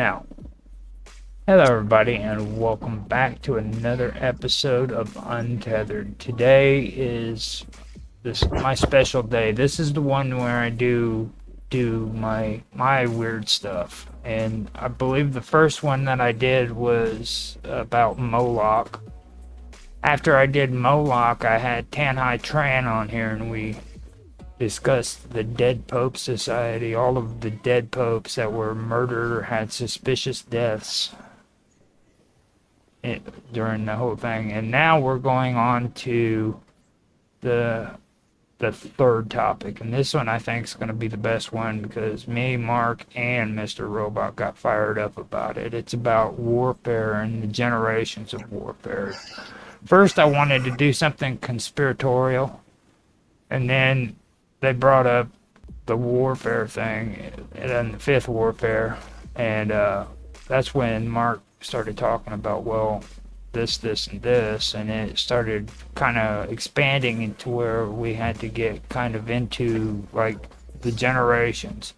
Now, hello everybody, and welcome back to another episode of Untethered. Today is my special day. This is the one where I do my weird stuff. And I believe the first one that I did was about Moloch. After I did Moloch, I had Tanhai Tran on here, and we discussed the Dead Pope Society, all of the dead popes that were murdered or had suspicious deaths during the whole thing. And now we're going on to the third topic, and this one I think is going to be the best one because me, Mark, and Mr. Robot got fired up about it. It's about warfare and the generations of warfare. First, I wanted to do something conspiratorial, and then they brought up the warfare thing, and then the fifth warfare, and that's when Mark started talking about, well, this, and this, and it started kind of expanding into where we had to get kind of into, like, the generations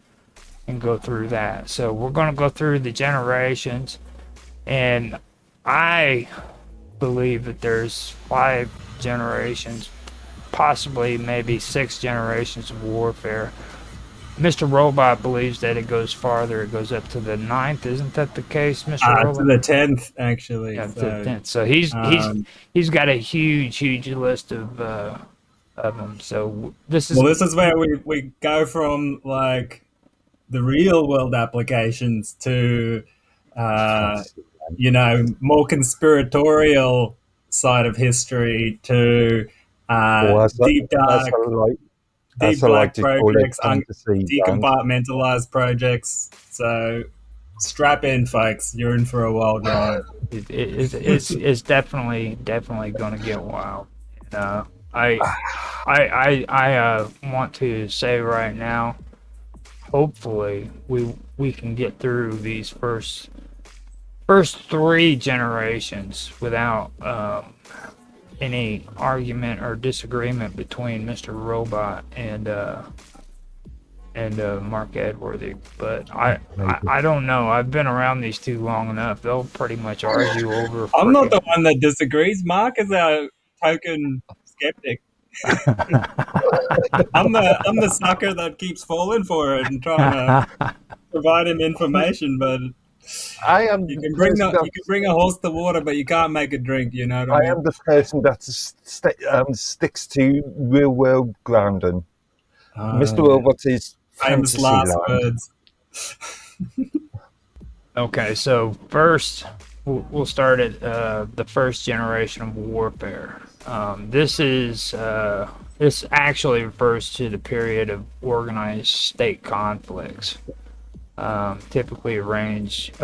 and go through that. So we're going to go through the generations, and I believe that there's 5 generations, possibly maybe 6 generations of warfare. Mr. Robot believes that it goes farther. It goes up to the 9th. Isn't that the case, Mr. Robot? To the 10th, actually. Yeah, to the 10th. So he's got a huge list of them. So this is where we go from like the real world applications to more conspiratorial side of history to deep dark, deep black projects, decompartmentalized projects. So strap in, folks. You're in for a wild ride. It's definitely going to get wild. I want to say right now, hopefully we can get through these first 3 generations without any argument or disagreement between Mr. Robot and Mark Edworthy, but I don't know. I've been around these two long enough. They'll pretty much argue over. I'm not the one that disagrees. Mark is our token skeptic. I'm the sucker that keeps falling for it and trying to provide him information, but I am. You can bring a horse to water, but you can't make it drink. You know what I mean? I am the person that sticks to real world grounding. Mr. Robot is famous last words. Okay, so first we'll start at the first generation of warfare. This actually refers to the period of organized state conflicts, typically waged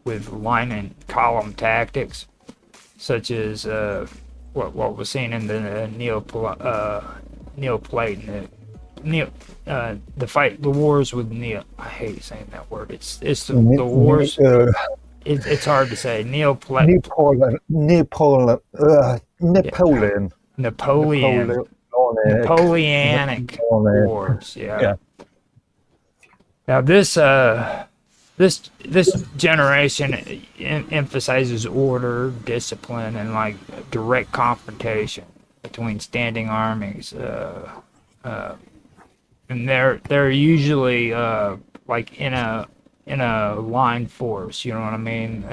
with line and column tactics, such as what was seen in the Neoplaton. The wars with I hate saying that word. It's the wars. It's hard to say. Napoleonic wars. Yeah. Now this generation emphasizes order, discipline, and like direct confrontation between standing armies. And they're usually like in a line force. You know what I mean?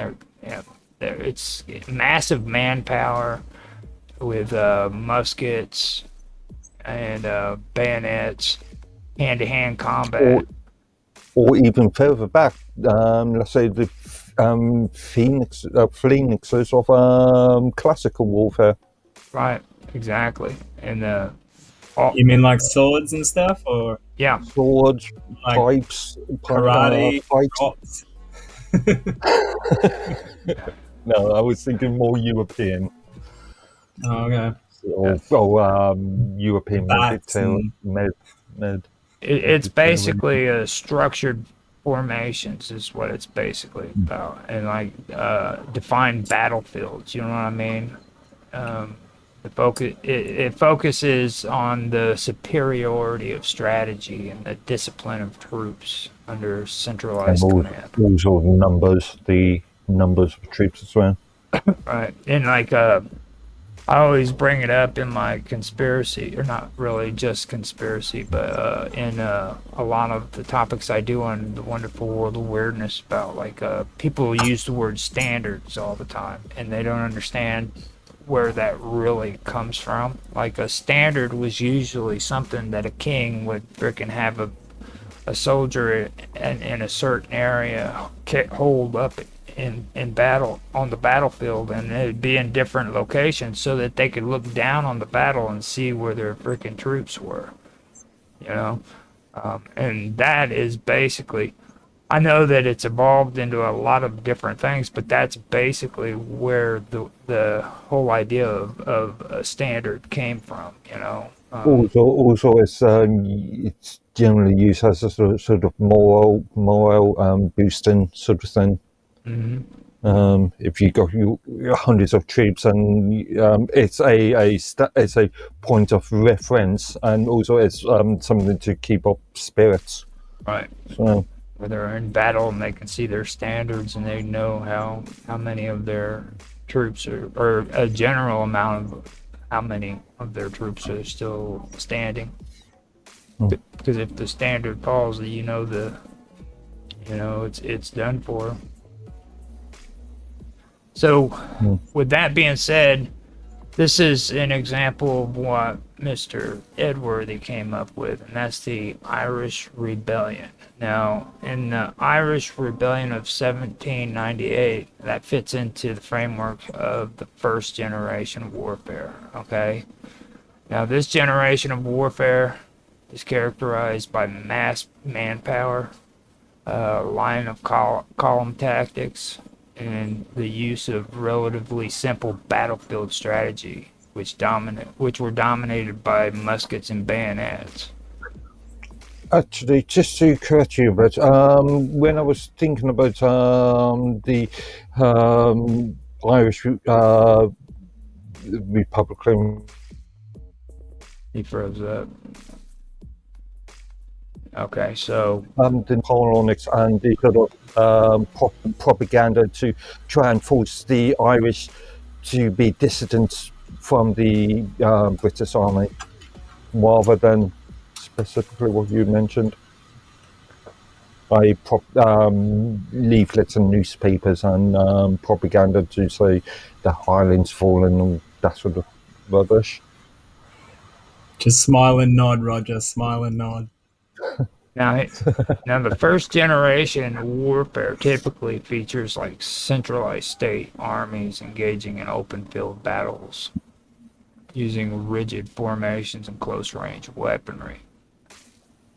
It's massive manpower with muskets and bayonets, hand-to-hand combat. Or even further back, let's say the phoenixes of classical warfare. Right, exactly. And you mean like swords and stuff, or yeah, swords, like pipes, karate, fights. No, I was thinking more European. Oh, okay. European med. It's basically a structured formations is what it's basically about, and like defined battlefields. You know what I mean? It focuses on the superiority of strategy and the discipline of troops. under centralized command. Also the numbers of troops as well. Right. And like I always bring it up in my conspiracy, or not really just conspiracy, but in a lot of the topics I do on the Wonderful World of Weirdness about like people use the word standards all the time, and they don't understand where that really comes from. Like a standard was usually something that a king would frickin' have a soldier in a certain area hold up in battle on the battlefield, and it'd be in different locations so that they could look down on the battle and see where their freaking troops were, you know. And that is basically, I know that it's evolved into a lot of different things, but that's basically where the whole idea of a standard came from, you know. Also, it's generally used as a sort of moral boosting sort of thing. Mm-hmm. If you got hundreds of troops, and it's a point of reference, and also it's something to keep up spirits. Right. So where they're in battle and they can see their standards and they know how many of their troops are, or a general amount of how many of their troops are still standing. Because if the standard falls, it's done for. So, with that being said, this is an example of what Mr. Edworthy came up with, and that's the Irish Rebellion. Now, in the Irish Rebellion of 1798, that fits into the framework of the first generation of warfare, okay? Now, this generation of warfare is characterized by mass manpower, line of column tactics, and the use of relatively simple battlefield strategy, which were dominated by muskets and bayonets. Actually, just to correct you, but when I was thinking about the Irish Republican, He froze up. Okay, so the colonics and the sort of propaganda to try and force the Irish to be dissidents from the British Army, rather than specifically what you mentioned, by leaflets and newspapers and propaganda to say the Highlands fallen and that sort of rubbish. Just smile and nod, Roger. Smile and nod. Now, the first generation warfare typically features like centralized state armies engaging in open field battles using rigid formations and close range weaponry.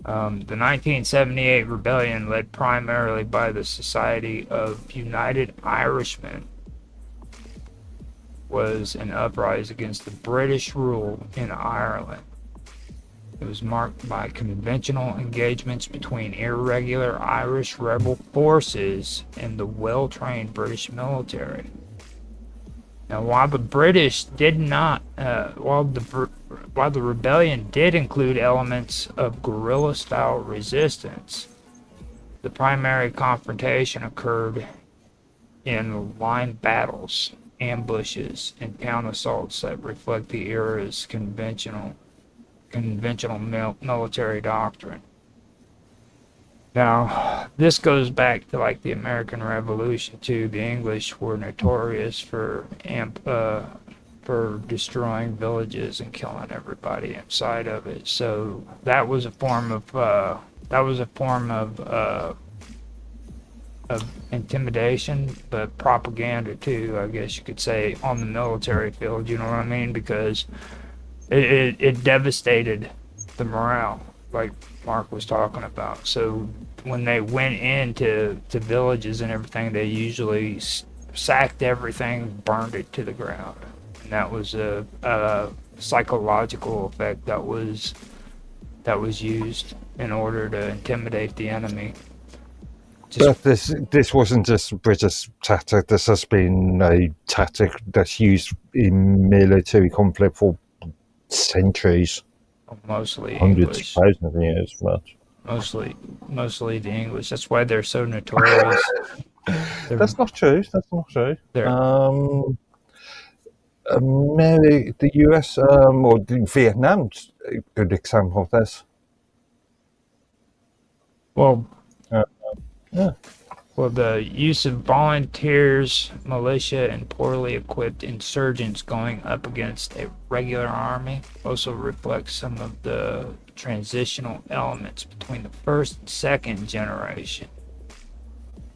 The 1978 rebellion, led primarily by the Society of United Irishmen, was an uprising against the British rule in Ireland. It was marked by conventional engagements between irregular Irish rebel forces and the well-trained British military. Now, while the British did not, while the rebellion did include elements of guerrilla-style resistance, the primary confrontation occurred in line battles, ambushes, and town assaults that reflect the era's conventional military doctrine. Now, this goes back to like the American Revolution too. The English were notorious for destroying villages and killing everybody inside of it. So that was a form of intimidation, but propaganda too, I guess you could say, on the military field. You know what I mean? Because it devastated the morale, like Mark was talking about. So when they went into villages and everything, they usually sacked everything, burned it to the ground, and that was a psychological effect that was used in order to intimidate the enemy. But this wasn't just a British tactic. This has been a tactic that's used in military conflict for centuries, Mostly hundreds English. of thousands of years. But Mostly the English. That's why they're so notorious. That's not true. That's not true. They're The US or Vietnam's a good example of this. well, Yeah. Well, the use of volunteers, militia, and poorly equipped insurgents going up against a regular army also reflects some of the transitional elements between the first and second generation.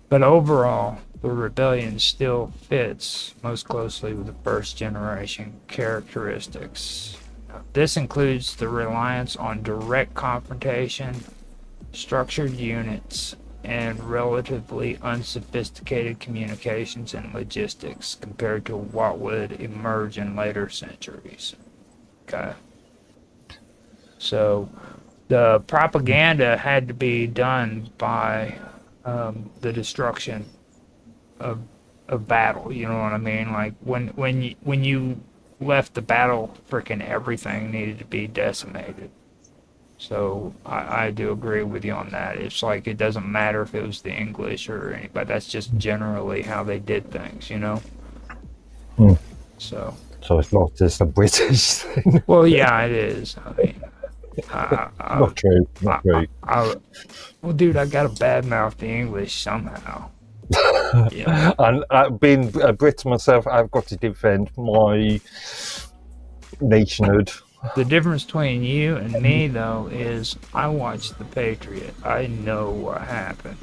But overall, the rebellion still fits most closely with the first generation characteristics. This includes the reliance on direct confrontation, structured units, and relatively unsophisticated communications and logistics compared to what would emerge in later centuries. Okay. So the propaganda had to be done by the destruction of battle. You know what I mean? Like when you left the battle, freaking everything needed to be decimated. So I do agree with you on that. It's like it doesn't matter if it was the English or anybody. That's just generally how they did things, you know. So it's not just a British thing. Well, yeah, it is. I mean, not true. Not true. Well, dude, I got to badmouth the English somehow. Yeah. And being a Brit myself, I've got to defend my nationhood. The difference between you and me, though, is I watched The Patriot. I know what happened.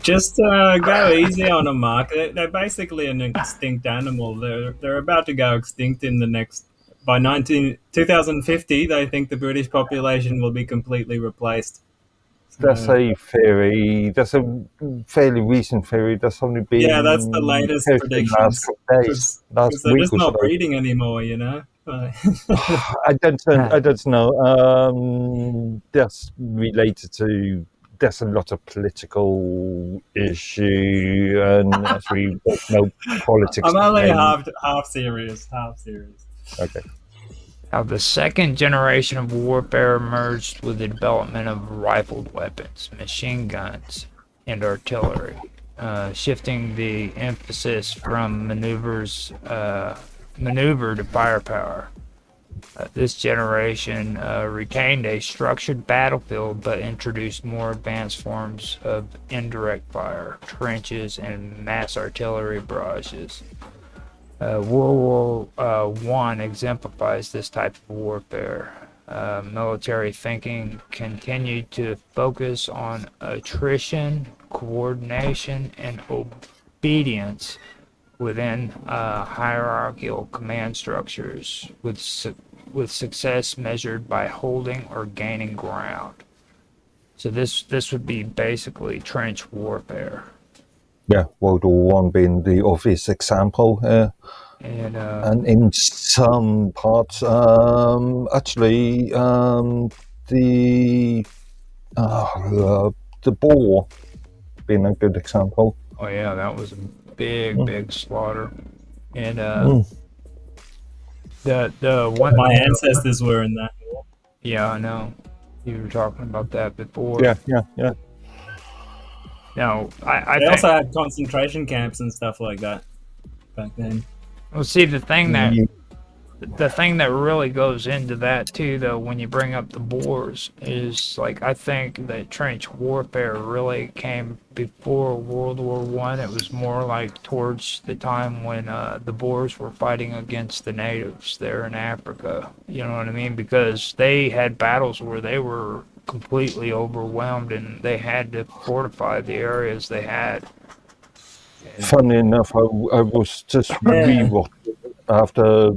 Just go easy on them, Mark. They're basically an extinct animal. They're about to go extinct in the next... By 2050, they think the British population will be completely replaced. That's a theory. That's a fairly recent theory. That's only been... Yeah, that's the latest predictions. Because they're just not breeding anymore, you know? I don't know. That's related to... There's a lot of political issue, and actually there's no politics. I'm only half serious. Okay. Now, the second generation of warfare emerged with the development of rifled weapons, machine guns, and artillery, shifting the emphasis from maneuver to firepower. This generation retained a structured battlefield but introduced more advanced forms of indirect fire, trenches, and mass artillery barrages. World War I exemplifies this type of warfare. Military thinking continued to focus on attrition, coordination, and obedience within hierarchical command structures, with success measured by holding or gaining ground. So this would be basically trench warfare. Yeah, World War One being the obvious example. And in some parts, actually, the Boer War being a good example. Oh yeah, that was a big slaughter. And the one my ancestors were in that war. Yeah, I know. You were talking about that before. Yeah. No, they also had concentration camps and stuff like that back then. Well, see, the thing that really goes into that too, though, when you bring up the Boers, is like I think that trench warfare really came before World War One. It was more like towards the time when the Boers were fighting against the natives there in Africa. You know what I mean? Because they had battles where they were completely overwhelmed and they had to fortify the areas they had. Funny enough, I was just rewatching after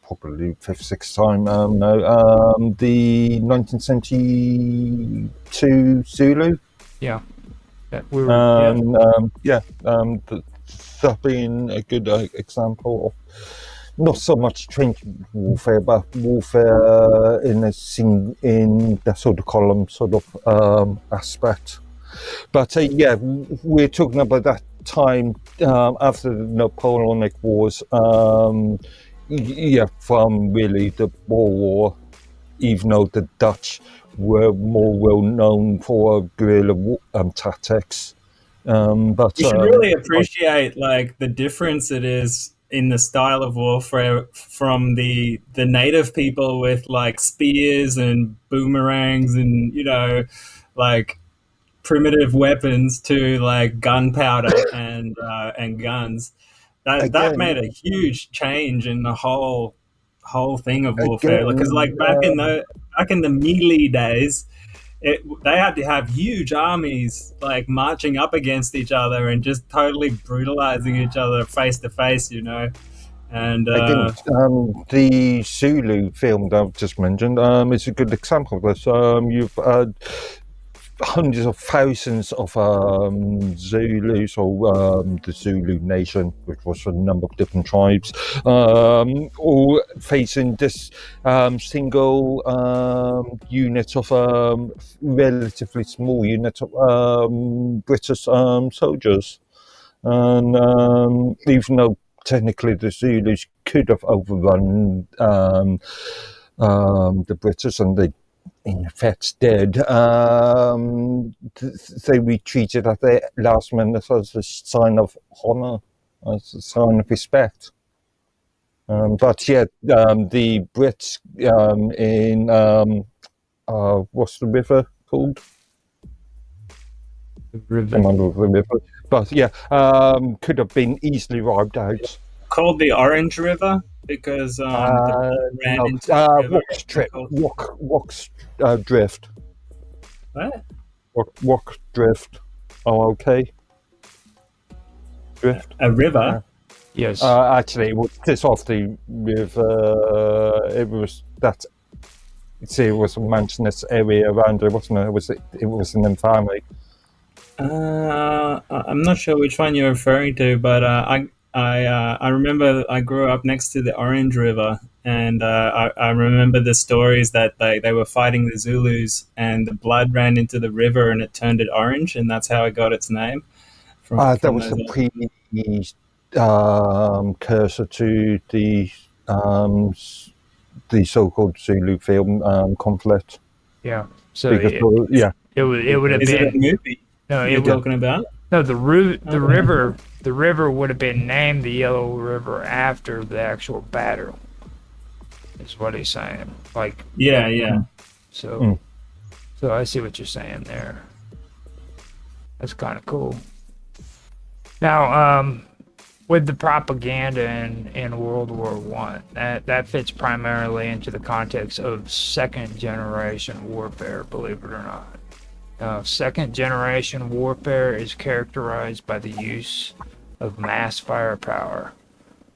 probably fifth, sixth time the 1972 Zulu. Yeah. That being a good example of not so much trench warfare, but warfare in the sort of column sort of aspect. But we're talking about that time after the Napoleonic Wars. From really the Boer War even though the Dutch were more well known for guerrilla tactics. But you should really appreciate like the difference it is in the style of warfare from the native people with like spears and boomerangs and like primitive weapons to like gunpowder and guns. That again, made a huge change in the whole thing of warfare. Because again, like back in the melee days, they had to have huge armies like marching up against each other and just totally brutalizing each other face to face, And again, the Zulu film that I've just mentioned is a good example of this. You've hundreds of thousands of Zulus, or the Zulu nation, which was a number of different tribes, all facing this single unit of relatively small unit of British soldiers. And even though technically the Zulus could have overrun the British, and they in effect did, they retreated at the last minute as a sign of honour, as a sign of respect. But yeah, the Brits in what's the river called? The river. But yeah, could have been easily wiped out. Called the Orange River because the blood ran into the river. Wok's drift. What? Wok drift. Oh, okay. Drift. A river? Yes. Actually, it was just off the river. It was that. See, it was a mountainous area around it, wasn't it? It was an infirmary. I'm not sure which one you're referring to, but I remember I grew up next to the Orange River, and I remember the stories that they were fighting the Zulus, and the blood ran into the river, and it turned it orange, and that's how it got its name. That was the precursor to the so-called Zulu film conflict. Yeah. So because, it would have been. Is it a movie? No, you're talking about? No, the river would have been named the Yellow River after the actual battle. Is what he's saying. Like yeah. So I see what you're saying there. That's kind of cool. Now, with the propaganda in World War I, that fits primarily into the context of second generation warfare, believe it or not. Second generation warfare is characterized by the use of mass firepower,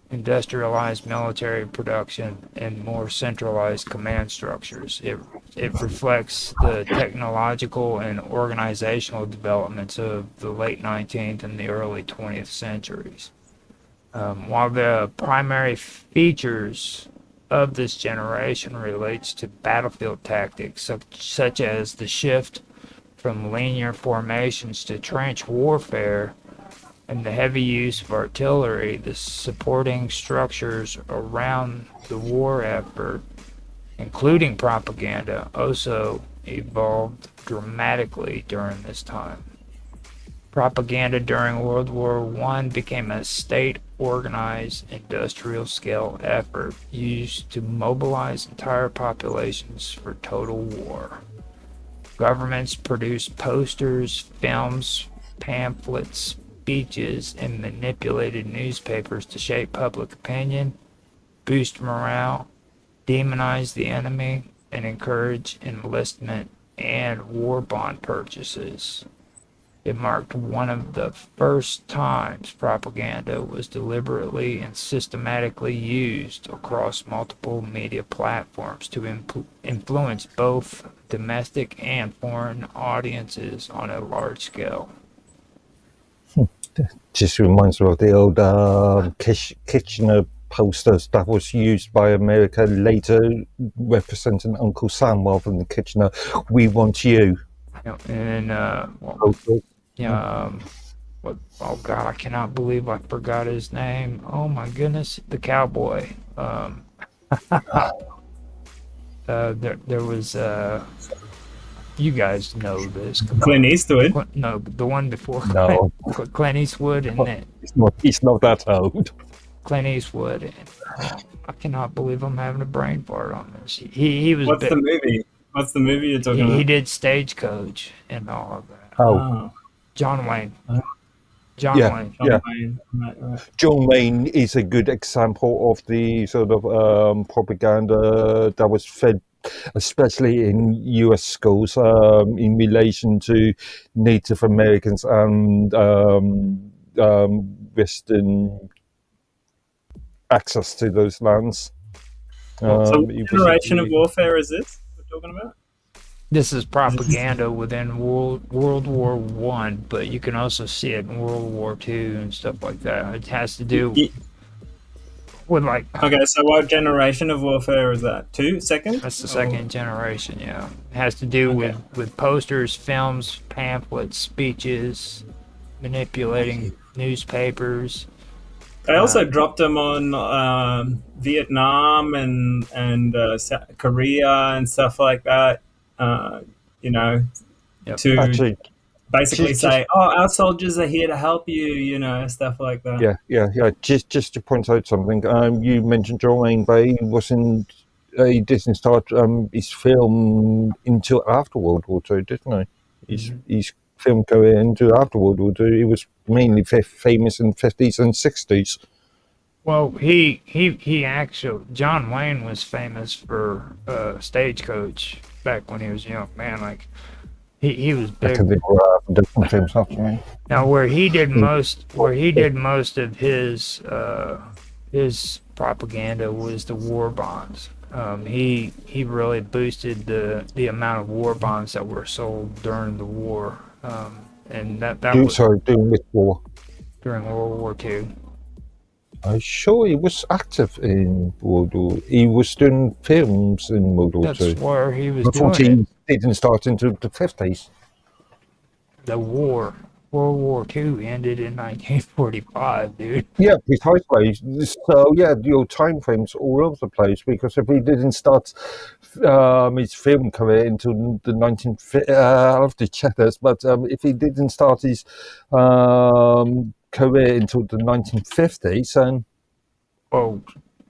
industrialized military production, and more centralized command structures. It reflects the technological and organizational developments of the late 19th and the early 20th centuries. While the primary features of this generation relates to battlefield tactics such as the shift from linear formations to trench warfare and the heavy use of artillery, the supporting structures around the war effort, including propaganda, also evolved dramatically during this time. Propaganda during World War I became a state-organized industrial-scale effort used to mobilize entire populations for total war. Governments produced posters, films, pamphlets, speeches, and manipulated newspapers to shape public opinion, boost morale, demonize the enemy, and encourage enlistment and war bond purchases. It marked one of the first times propaganda was deliberately and systematically used across multiple media platforms to influence both domestic and foreign audiences on a large scale. Just reminds me of the old Kitchener posters that was used by America later, representing Uncle Sam rather than Kitchener. We want you. And oh God, I cannot believe I forgot his name. Oh my goodness, the cowboy. there was you guys know this. Come Clint on. Eastwood. No, the one before No, Clint Eastwood and he's not that old. Clint Eastwood. And I cannot believe I'm having a brain fart on this. He was What's the movie? What's the movie you're talking he about? did Stagecoach and all of that. Oh, John Wayne. Oh. John yeah, Wayne. yeah. Wayne. Right. John Wayne is a good example of the sort of propaganda that was fed, especially in U.S. schools, in relation to Native Americans and Western access to those lands. So what It was a generation of really, warfare is this we're talking about? This is propaganda within World War One, but you can also see it in World War Two and stuff like that. It has to do with like Okay, so what generation of warfare is that? Second? that's the second generation. Yeah, it has to do with posters, films, pamphlets, speeches, manipulating newspapers. They also dropped them on Vietnam and Korea and stuff like that. You know, Yep. to actually, basically just say, "Oh, our soldiers are here to help you," stuff like that. yeah. Just to point out something, you mentioned John Wayne, but he didn't start his film until after World War II, didn't he? His film career into after World War II. He was mainly famous in the 50s and 60s. Well, he actually John Wayne was famous for Stagecoach back when he was a young man. Like he was I big. can think of different films after me. Now where he did most of his propaganda was the war bonds. He really boosted the amount of war bonds that were sold during the war, and that was Doing this war. during World War II. I'm sure he was active in World War. He was doing films in World War That's II. where he was I thought doing he it. didn't start until the 50s. The war, World War II ended in 1945, dude. Yeah, precisely. So yeah, your time frames all over the place because if he didn't start his film career until the 1950s, I'll have to check this, but if he didn't start his career until the 1950s, then Well,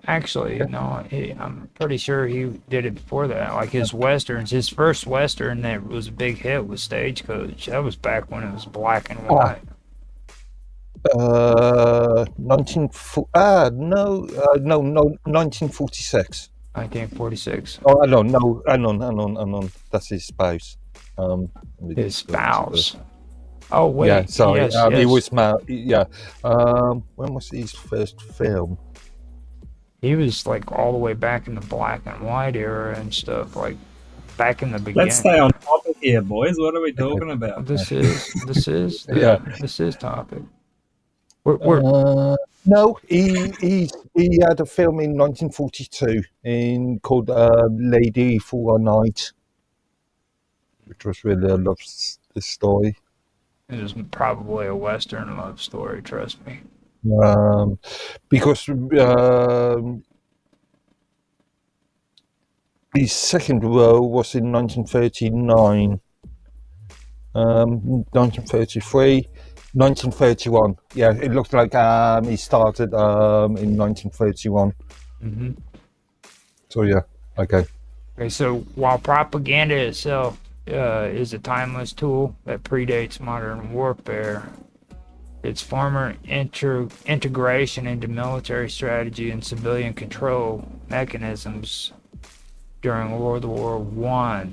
actually, no, I'm pretty sure he did it before that. Like his westerns, his first western that was a big hit was Stagecoach. That was back when it was black and white. 1946. 1946. Oh, hang on. That's his spouse. His spouse. Oh wait, Yeah, sorry. yes, He yes. was yeah. When was his first film? He was like all the way back in the black and white era and stuff, like back in the beginning. Let's stay on topic here, boys. What are we talking about? This is topic. No, he had a film in 1942 called Lady for a Night, which was really a love story. It was probably a Western love story, trust me. Because his second role was in 1939, 1933, 1931. Yeah, it looks like he started in 1931. Mm-hmm. So yeah, okay. Okay, so while propaganda itself is a timeless tool that predates modern warfare, its former integration into military strategy and civilian control mechanisms during World War I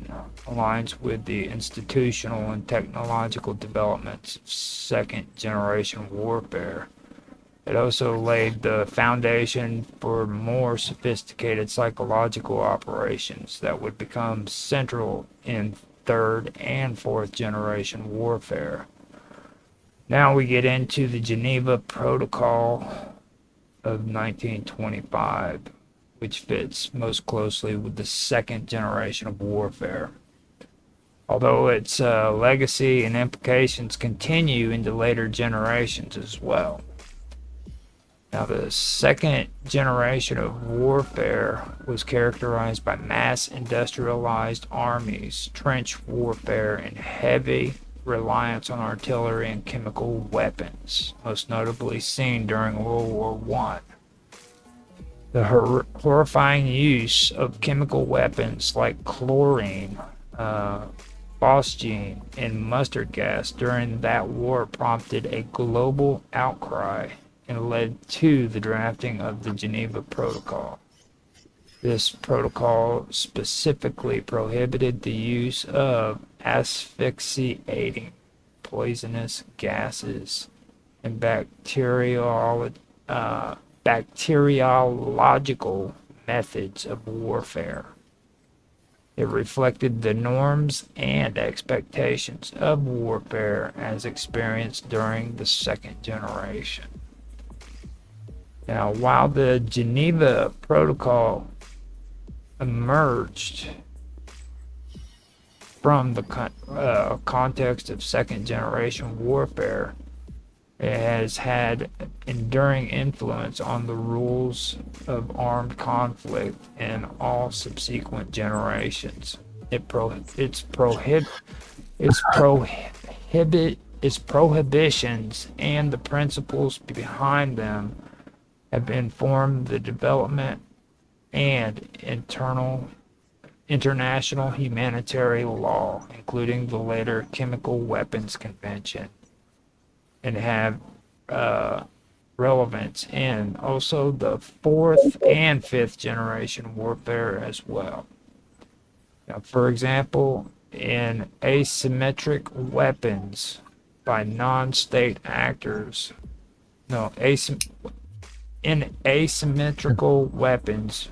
aligns with the institutional and technological developments of second-generation warfare. It also laid the foundation for more sophisticated psychological operations that would become central in third and fourth generation warfare. Now we get into the Geneva Protocol of 1925, which fits most closely with the second generation of warfare. Although its legacy and implications continue into later generations as well. Now, the second generation of warfare was characterized by mass industrialized armies, trench warfare, and heavy reliance on artillery and chemical weapons, most notably seen during World War I. The horrifying use of chemical weapons like chlorine, phosgene, and mustard gas during that war prompted a global outcry and led to the drafting of the Geneva Protocol. This protocol specifically prohibited the use of asphyxiating, poisonous gases, and bacteriological methods of warfare. It reflected the norms and expectations of warfare as experienced during the second generation. Now, while the Geneva Protocol emerged from the context of second generation warfare, it has had enduring influence on the rules of armed conflict in all subsequent generations. Its prohibitions and the principles behind them have informed the development and international humanitarian law, including the later Chemical Weapons Convention, and have relevance in also the fourth and fifth generation warfare as well. Now, for example, in asymmetric weapons by non-state actors, in asymmetrical weapons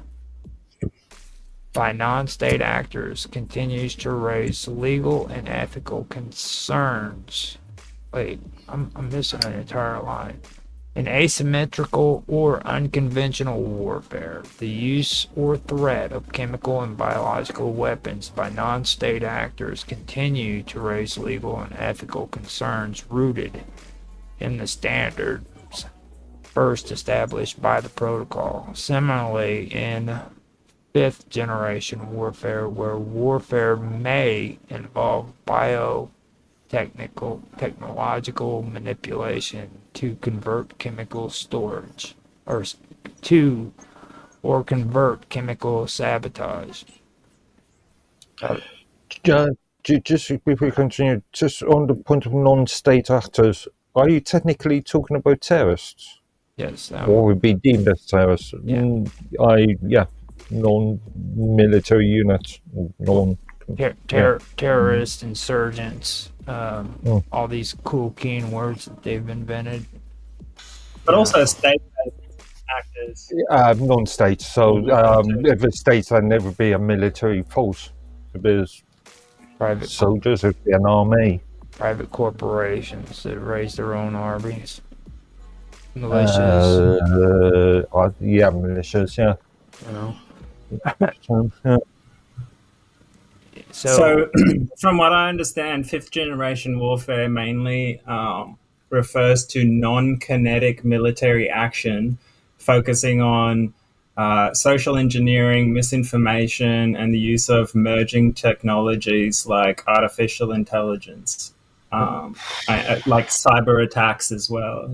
by non-state actors continues to raise legal and ethical concerns. Wait, I'm missing an entire line. In asymmetrical or unconventional warfare, the use or threat of chemical and biological weapons by non-state actors continue to raise legal and ethical concerns rooted in the standards first established by the protocol. Similarly, in fifth generation warfare, where warfare may involve technological manipulation to convert chemical storage or convert chemical sabotage. Just before we continue, just on the point of non-state actors, are you technically talking about terrorists? Yes. Or would be deemed as terrorists? Yeah. Non-military units, terrorists, insurgents, all these cool keen words that they've invented. But also state-based actors. Non-state. So if it's states, there'd never be a military force. If there's private soldiers, it'd be an army. Private corporations that raise their own armies. Militias. Militias, yeah. So from what I understand, fifth generation warfare mainly refers to non-kinetic military action, focusing on social engineering, misinformation, and the use of merging technologies like artificial intelligence, like cyber attacks as well,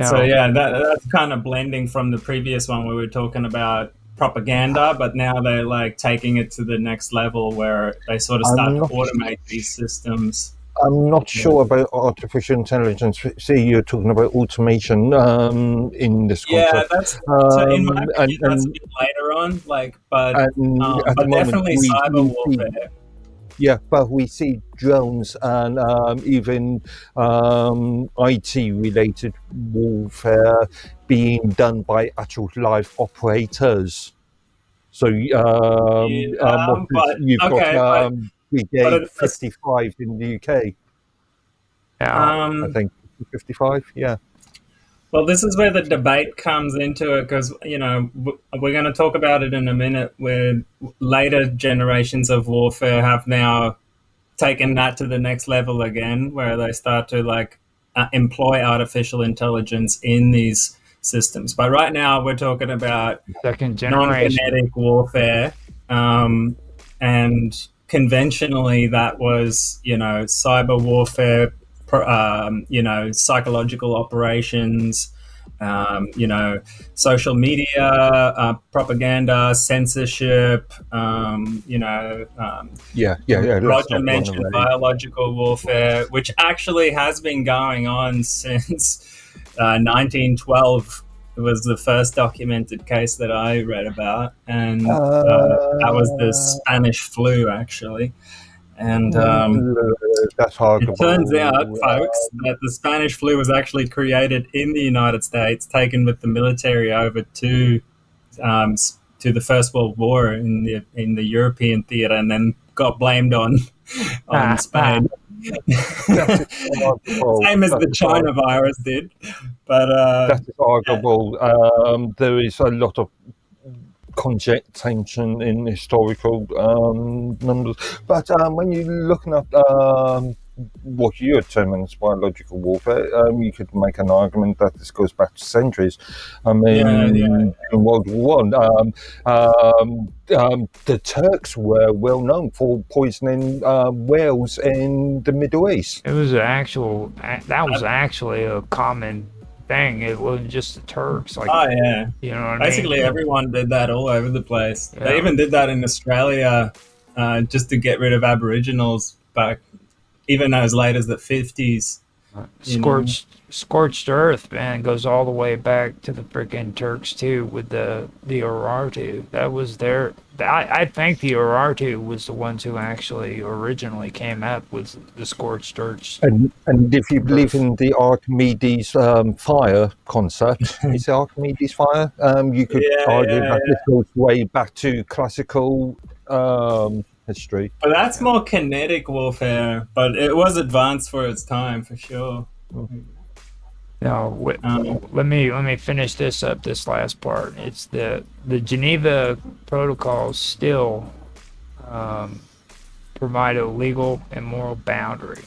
So yeah, that's kind of blending from the previous one where we were talking about propaganda, but now they're like taking it to the next level where they sort of start to automate these systems. I'm not sure about artificial intelligence. See, you're talking about automation in this concept. Yeah, that's in my opinion, that's a bit later on. But definitely cyber warfare. Yeah, but we see drones and even IT-related warfare being done by actual live operators. So you've got Brigade 55 in the UK. I think 55, yeah. Well, this is where the debate comes into it because, we're going to talk about it in a minute where later generations of warfare have now taken that to the next level again, where they start to employ artificial intelligence in these systems. But right now we're talking about second generation non-kinetic warfare, and conventionally that was, cyber warfare, psychological operations, social media, propaganda, censorship. Roger mentioned biological warfare, which actually has been going on since 1912. It was the first documented case that I read about, and that was the Spanish flu, actually. And that's arguable. It turns out, folks, that the Spanish flu was actually created in the United States, taken with the military over to the First World War in the European theater, and then got blamed on Spain. Same as the China virus did, but that is arguable. There is a lot of conjecture in historical numbers, but when you're looking at what you're terming as biological warfare, you could make an argument that this goes back to centuries. I mean, in World War One, the Turks were well known for poisoning whales in the Middle East. That was actually a common thing. It wasn't just the Turks. You know what I mean? Basically, everyone did that all over the place. Yeah. They even did that in Australia, just to get rid of Aboriginals back, even as late as the 50s. Scorched earth, man, goes all the way back to the freaking Turks too, with the Urartu. That was their. I think the Urartu was the ones who actually originally came up with the scorched earth. And if you believe in the Archimedes fire concept, it's the Archimedes fire. You could argue that this goes way back to classical history. But that's more kinetic warfare, but it was advanced for its time, for sure. Now, let me finish this last part. It's the Geneva Protocols still provide a legal and moral boundary.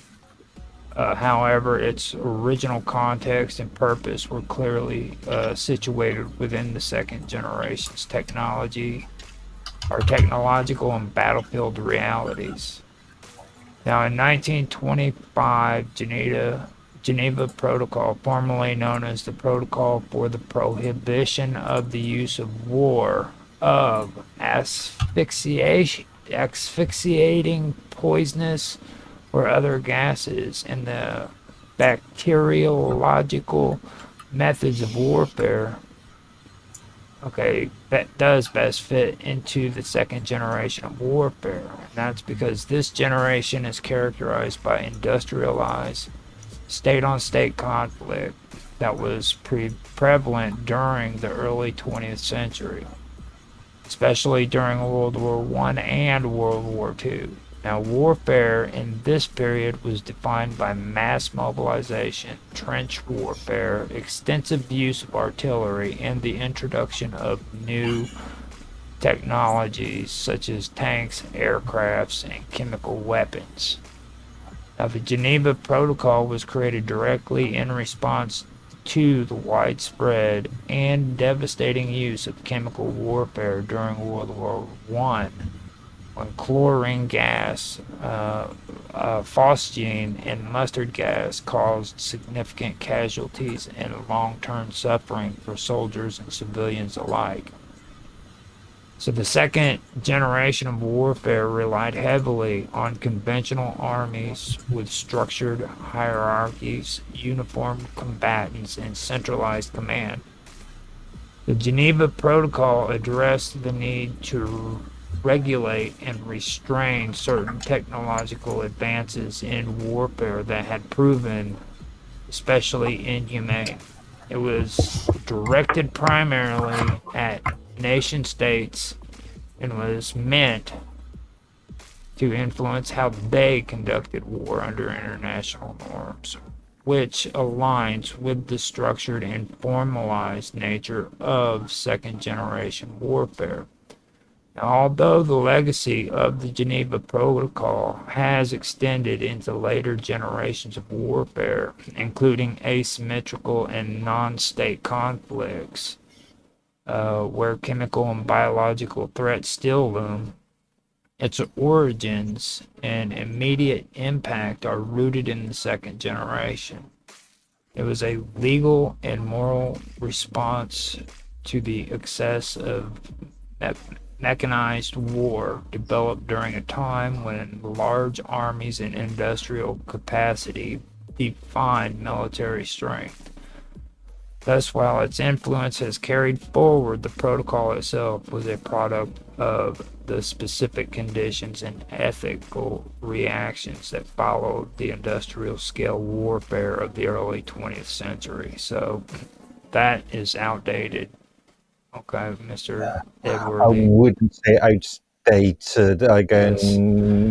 However, its original context and purpose were clearly situated within the second generation's technological and battlefield realities. Now, in 1925, Geneva Protocol, formerly known as the Protocol for the Prohibition of the Use of War of Asphyxiating Poisonous or Other Gases and the Bacteriological Methods of Warfare. Okay, that does best fit into the second generation of warfare. And that's because this generation is characterized by industrialized state-on-state conflict that was prevalent during the early 20th century, especially during World War I and World War II. Now, warfare in this period was defined by mass mobilization, trench warfare, extensive use of artillery, and the introduction of new technologies such as tanks, aircrafts, and chemical weapons. Now, the Geneva Protocol was created directly in response to the widespread and devastating use of chemical warfare during World War I, when chlorine gas, phosgene, and mustard gas caused significant casualties and long-term suffering for soldiers and civilians alike. So the second generation of warfare relied heavily on conventional armies with structured hierarchies, uniformed combatants, and centralized command. The Geneva Protocol addressed the need to regulate and restrain certain technological advances in warfare that had proven especially inhumane. It was directed primarily at nation states and was meant to influence how they conducted war under international norms, which aligns with the structured and formalized nature of second generation warfare. Although the legacy of the Geneva Protocol has extended into later generations of warfare, including asymmetrical and non-state conflicts, where chemical and biological threats still loom, its origins and immediate impact are rooted in the second generation. It was a legal and moral response to the excess of mechanized war developed during a time when large armies and industrial capacity defined military strength. Thus, while its influence has carried forward, the protocol itself was a product of the specific conditions and ethical reactions that followed the industrial scale warfare of the early 20th century. So that is outdated. Okay, Mr. Edward. I wouldn't say outdated. Again,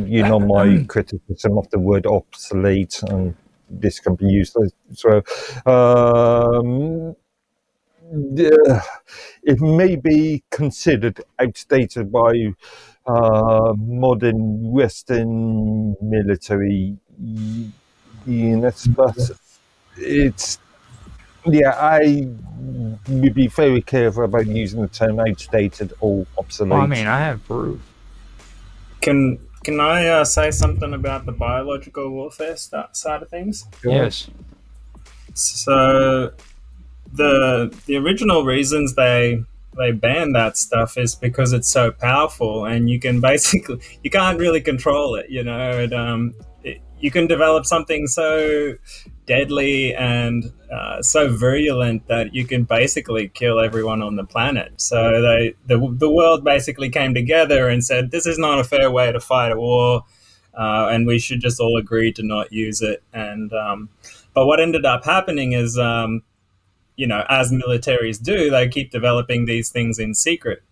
you know my criticism of the word obsolete, and this can be used as well. It may be considered outdated by modern Western military units, but it's, I would be very careful about using the term outdated or obsolete. Well, I mean, I have proof. Can I say something about the biological warfare side of things? Yes. So the original reasons they ban that stuff is because it's so powerful, and you can't really control it. You know, you can develop something so deadly and so virulent that you can basically kill everyone on the planet. So the world basically came together and said, this is not a fair way to fight a war, and we should just all agree to not use it. And but what ended up happening is, as militaries do, they keep developing these things in secret.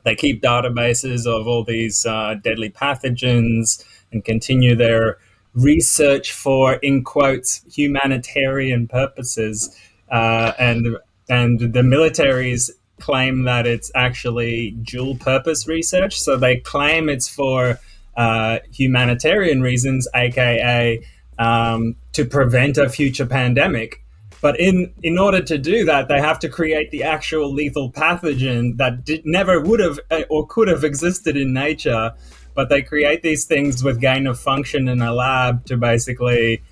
They keep databases of all these deadly pathogens and continue their research for, in quotes, humanitarian purposes. And the militaries claim that it's actually dual purpose research. So they claim it's for humanitarian reasons, aka to prevent a future pandemic. But in order to do that, they have to create the actual lethal pathogen that never would have or could have existed in nature. But they create these things with gain of function in a lab to basically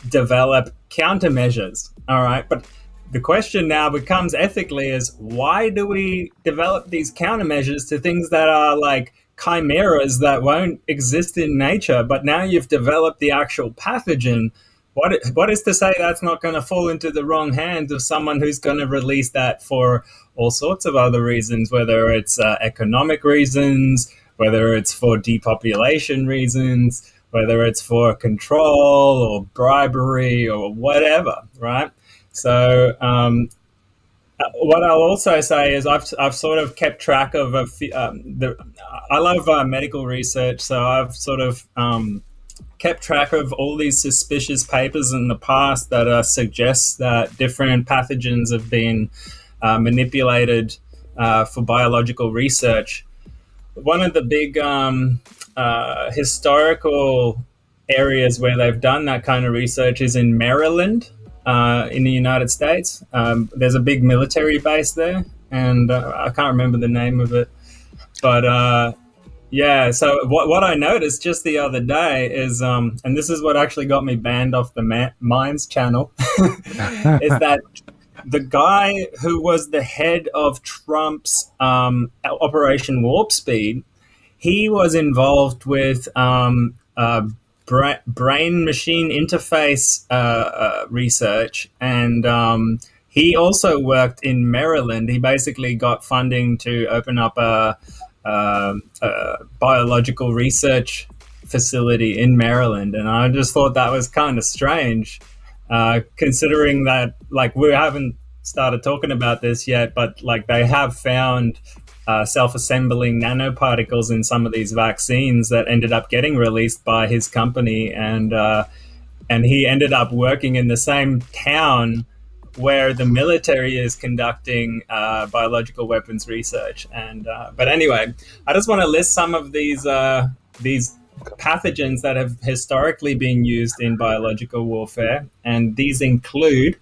develop countermeasures. All right. But the question now becomes ethically is, why do we develop these countermeasures to things that are like chimeras that won't exist in nature? But now you've developed the actual pathogen. What is to say that's not going to fall into the wrong hands of someone who's going to release that for all sorts of other reasons, whether it's economic reasons, whether it's for depopulation reasons, whether it's for control or bribery or whatever, right? So what I'll also say is I've sort of kept track of I love medical research, so I've sort of kept track of all these suspicious papers in the past that suggests that different pathogens have been manipulated for biological research. One of the big historical areas where they've done that kind of research is in Maryland, in the United States. There's a big military base there, and I can't remember the name of it. But yeah, so what I noticed just the other day is, and this is what actually got me banned off the Minds channel, is that the guy who was the head of Trump's Operation Warp Speed, he was involved with brain-machine interface research, and he also worked in Maryland. He basically got funding to open up a biological research facility in Maryland, and I just thought that was kind of strange, considering that, like, we haven't started talking about this yet, but like they have found self-assembling nanoparticles in some of these vaccines that ended up getting released by his company, and he ended up working in the same town where the military is conducting biological weapons research. And but anyway, I just want to list some of these pathogens that have historically been used in biological warfare, and these include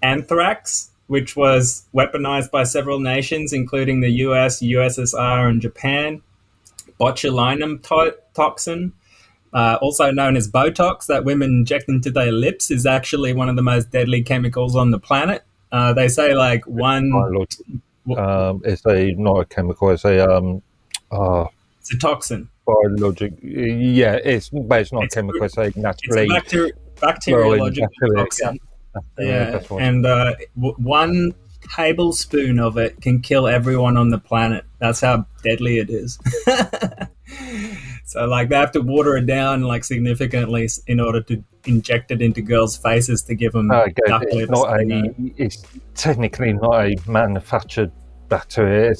anthrax, which was weaponized by several nations, including the US, USSR, and Japan. Botulinum toxin, also known as Botox, that women inject into their lips, is actually one of the most deadly chemicals on the planet. They say like one... it's not a chemical, it's a... it's a toxin. Biologic, yeah, but it's not a chemical, it's a naturally... It's a bacteriological toxin. Yeah, and 1 tablespoon of it can kill everyone on the planet. That's how deadly it is. So like they have to water it down like significantly in order to inject it into girls' faces to give them duck lips. It's technically not a manufactured bacteria.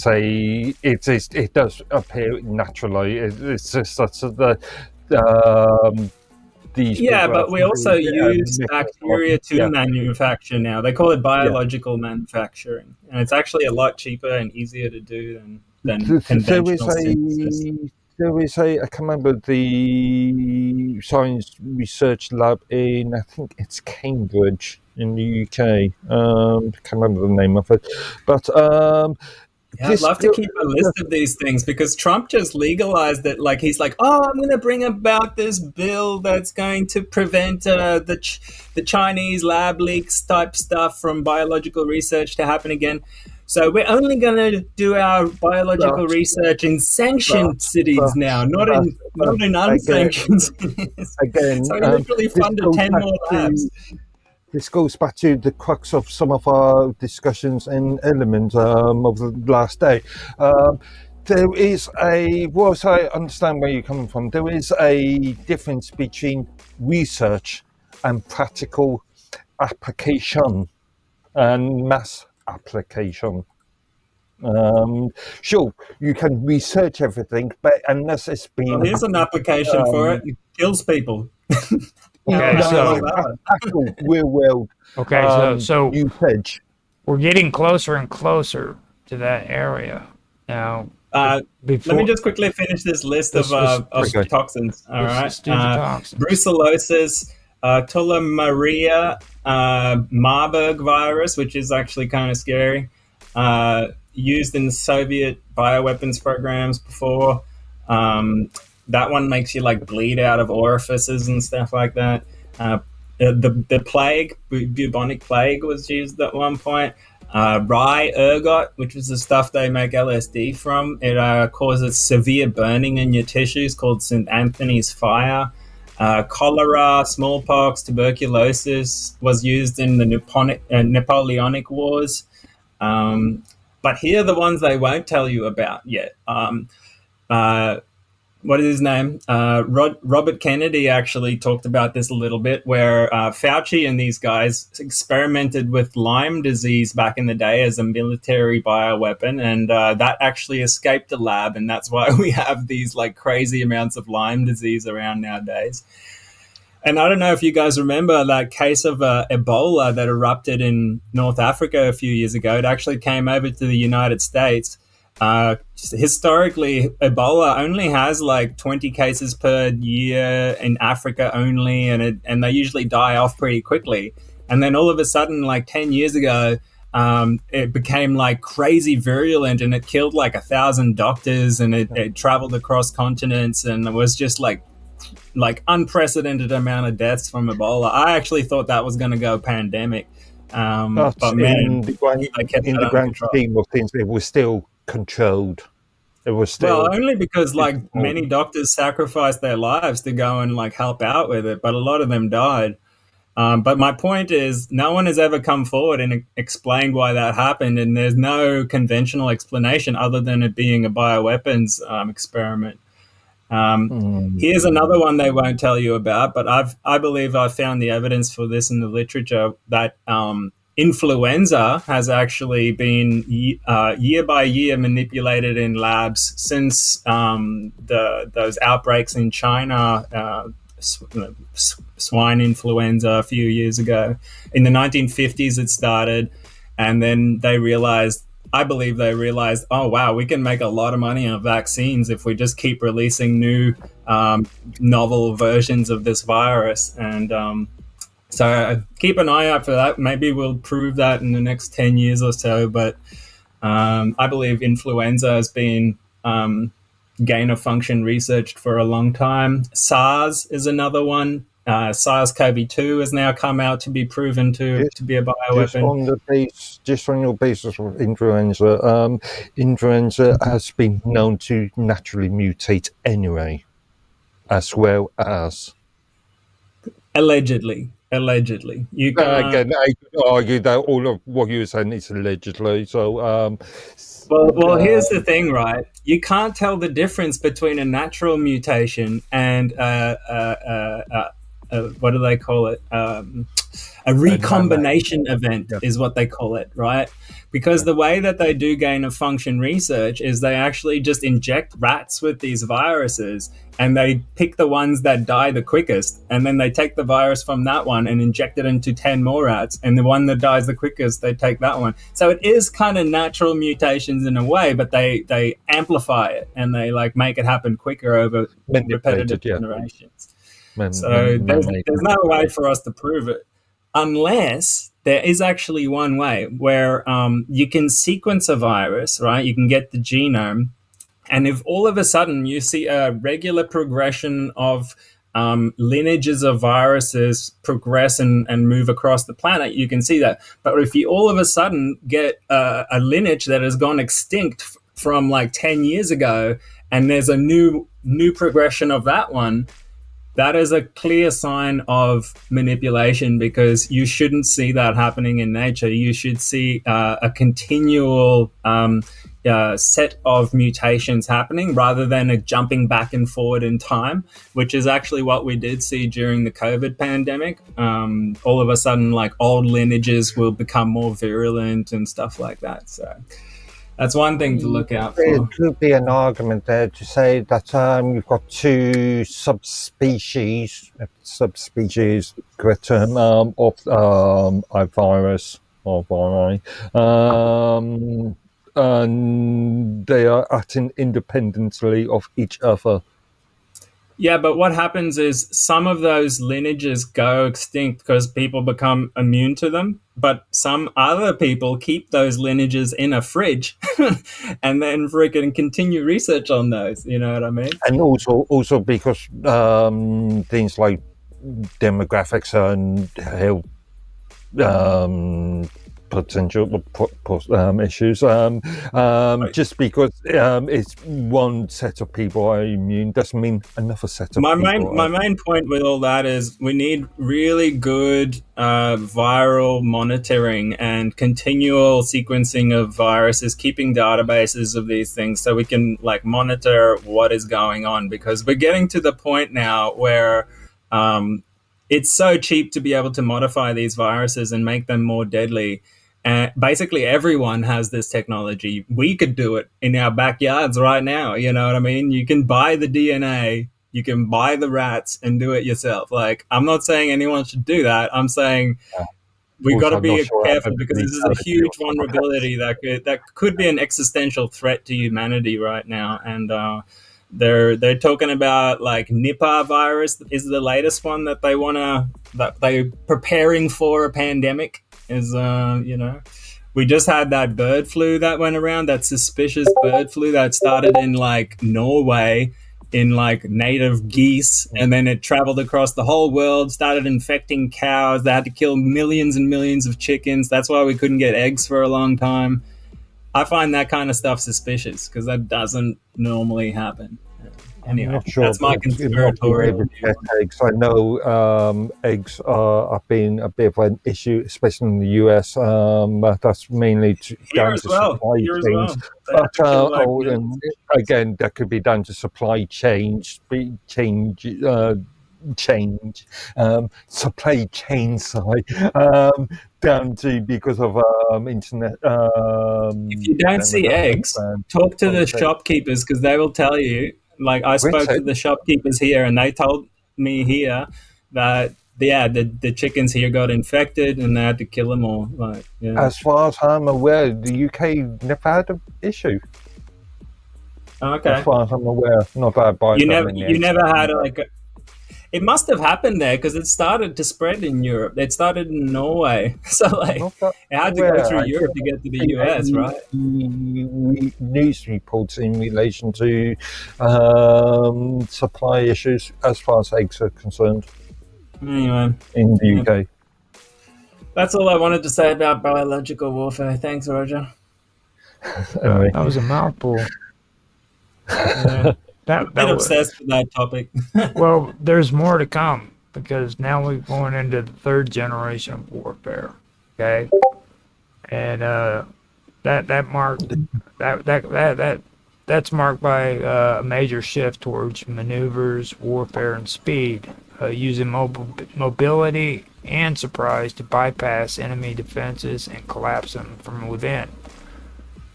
It does appear naturally. It's just that's but we also use bacteria to manufacture now. They call it biological manufacturing, and it's actually a lot cheaper and easier to do than conventional synthesis. There is I can't remember the science research lab in, I think it's Cambridge in the UK. Can't remember the name of it, but I'd love to keep a list of these things, because Trump just legalized it. Like he's like, I'm going to bring about this bill that's going to prevent the Chinese lab leaks type stuff from biological research to happen again. So we're only going to do our biological research in sanctioned cities now, not in unsanctioned cities. Again, so we literally funded 10 more labs. This goes back to the crux of some of our discussions and elements of the last day. There is whilst I understand where you're coming from, there is a difference between research and practical application and mass application. Sure, you can research everything, but unless it's been... here's an application for it. It kills people. Okay, actual real world. Okay, so usage. We're getting closer and closer to that area now. Let me just quickly finish this list of toxins. All right, let's do the toxins. Brucellosis, tularemia, Marburg virus, which is actually kind of scary. Used in the Soviet bioweapons programs before. That one makes you like bleed out of orifices and stuff like that. The plague, bubonic plague, was used at one point. Rye ergot, which is the stuff they make LSD from. It causes severe burning in your tissues, called St. Anthony's fire. Cholera, smallpox, tuberculosis was used in the Napoleonic Wars. But here are the ones they won't tell you about yet. What is his name? Robert Kennedy actually talked about this a little bit, where Fauci and these guys experimented with Lyme disease back in the day as a military bioweapon, and that actually escaped the lab, and that's why we have these like crazy amounts of Lyme disease around nowadays. And I don't know if you guys remember that case of Ebola that erupted in North Africa a few years ago. It actually came over to the United States. Historically, Ebola only has like 20 cases per year in Africa only, and they usually die off pretty quickly. And then all of a sudden, like 10 years ago, it became like crazy virulent, and it killed like 1,000 doctors, and it traveled across continents, and it was just like unprecedented amount of deaths from Ebola. I actually thought that was going to go pandemic. But man, in the grand scheme of things, it was still controlled. It was still... Well, only because like many doctors sacrificed their lives to go and like help out with it, but a lot of them died. But my point is, no one has ever come forward and explained why that happened, and there's no conventional explanation other than it being a bioweapons experiment. Here's another one they won't tell you about, but I believe I found the evidence for this in the literature, that influenza has actually been year by year manipulated in labs since those outbreaks in China swine influenza a few years ago. In the 1950s, it started, and then I believe they realized, oh wow, we can make a lot of money on vaccines if we just keep releasing new novel versions of this virus. And so keep an eye out for that. Maybe we'll prove that in the next 10 years or so. But I believe influenza has been gain of function researched for a long time. SARS is another one. SARS-CoV-2 has now come out to be proven to be a bioweapon. Just on your basis of influenza, influenza has been known to naturally mutate anyway, as well as allegedly. You can't. Again, I could argue that all of what you were saying is allegedly. So, well, here's the thing, right? You can't tell the difference between a natural mutation and what do they call it? A recombination event is what they call it, right? Because the way that they do gain of function research is they actually just inject rats with these viruses, and they pick the ones that die the quickest, and then they take the virus from that one and inject it into 10 more rats, and the one that dies the quickest, they take that one. So it is kind of natural mutations in a way, but they amplify it, and they like make it happen quicker over repetitive generations. So there's no way for us to prove it, unless there is actually one way where you can sequence a virus, right? You can get the genome, and if all of a sudden you see a regular progression of lineages of viruses progress and move across the planet, you can see that. But if you all of a sudden get a lineage that has gone extinct from like 10 years ago, and there's a new progression of that one, that is a clear sign of manipulation, because you shouldn't see that happening in nature. You should see a continual set of mutations happening rather than a jumping back and forward in time, which is actually what we did see during the COVID pandemic. All of a sudden, like old lineages will become more virulent and stuff like that. So that's one thing to look out for. There could be an argument there to say that you've got two subspecies, correct term, of a virus or viri, and they are acting independently of each other. Yeah, but what happens is some of those lineages go extinct because people become immune to them, but some other people keep those lineages in a fridge and then freaking continue research on those. You know what I mean? And also because things like demographics and health potential issues. Just because it's one set of people are immune doesn't mean another set of people. My main point with all that is we need really good viral monitoring and continual sequencing of viruses, keeping databases of these things so we can like monitor what is going on, because we're getting to the point now where it's so cheap to be able to modify these viruses and make them more deadly. Basically, everyone has this technology. We could do it in our backyards right now. You know what I mean? You can buy the DNA, you can buy the rats and do it yourself. Like, I'm not saying anyone should do that. I'm saying we've got to be careful, because this is a huge vulnerability that could be an existential threat to humanity right now. And they're talking about like Nipah virus is the latest one that they're preparing for a pandemic. Is we just had that bird flu that went around, that suspicious bird flu that started in like Norway in like native geese, and then it traveled across the whole world, started infecting cows. They had to kill millions and millions of chickens. That's why we couldn't get eggs for a long time. I find that kind of stuff suspicious, because that doesn't normally happen. Anyway, I'm not sure that's my conspiratorial view. Eggs. I know eggs have been a bit of an issue, especially in the US. But that's mainly down to supply chains. But again, that could be down to supply change, supply chain side, down to because of internet. If you don't see eggs, talk to the shopkeepers, because they will tell you. Like, I spoke to the shopkeepers here, and they told me here that the chickens here got infected and they had to kill them all. Like, yeah. As far as I'm aware, the UK never had an issue. Okay. As far as I'm aware, not bad by you never had like it must have happened there because it started to spread in Europe. It started in Norway, so like it had to go through Europe to get to the US, right? News reports in relation to supply issues as far as eggs are concerned. Anyway, in the UK. That's all I wanted to say about biological warfare. Thanks, Roger. Anyway. That was a mouthful. Yeah. that obsessed with that topic. Well, there's more to come because now we're going into the third generation of warfare. Okay, and that's marked by a major shift towards maneuvers, warfare, and speed, using mobility and surprise to bypass enemy defenses and collapse them from within.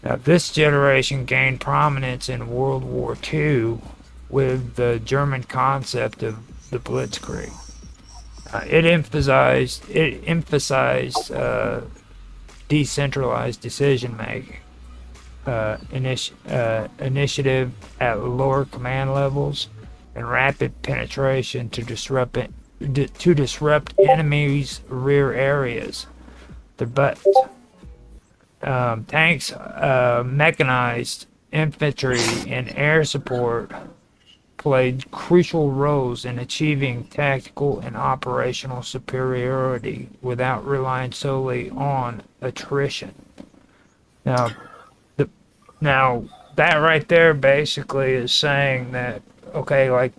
Now, this generation gained prominence in World War II with the German concept of the Blitzkrieg. It emphasized decentralized decision making, initiative at lower command levels, and rapid penetration to disrupt enemies' rear areas. Tanks, mechanized infantry, and air support played crucial roles in achieving tactical and operational superiority without relying solely on attrition. Now, that right there basically is saying that, okay, like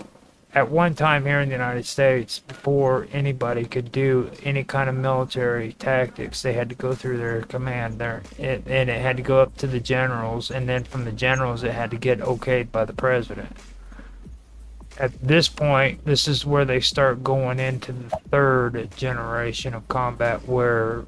at one time here in the United States, before anybody could do any kind of military tactics, they had to go through their command there, and it had to go up to the generals, and then from the generals it had to get okayed by the president. At this point, this is where they start going into the third generation of combat, where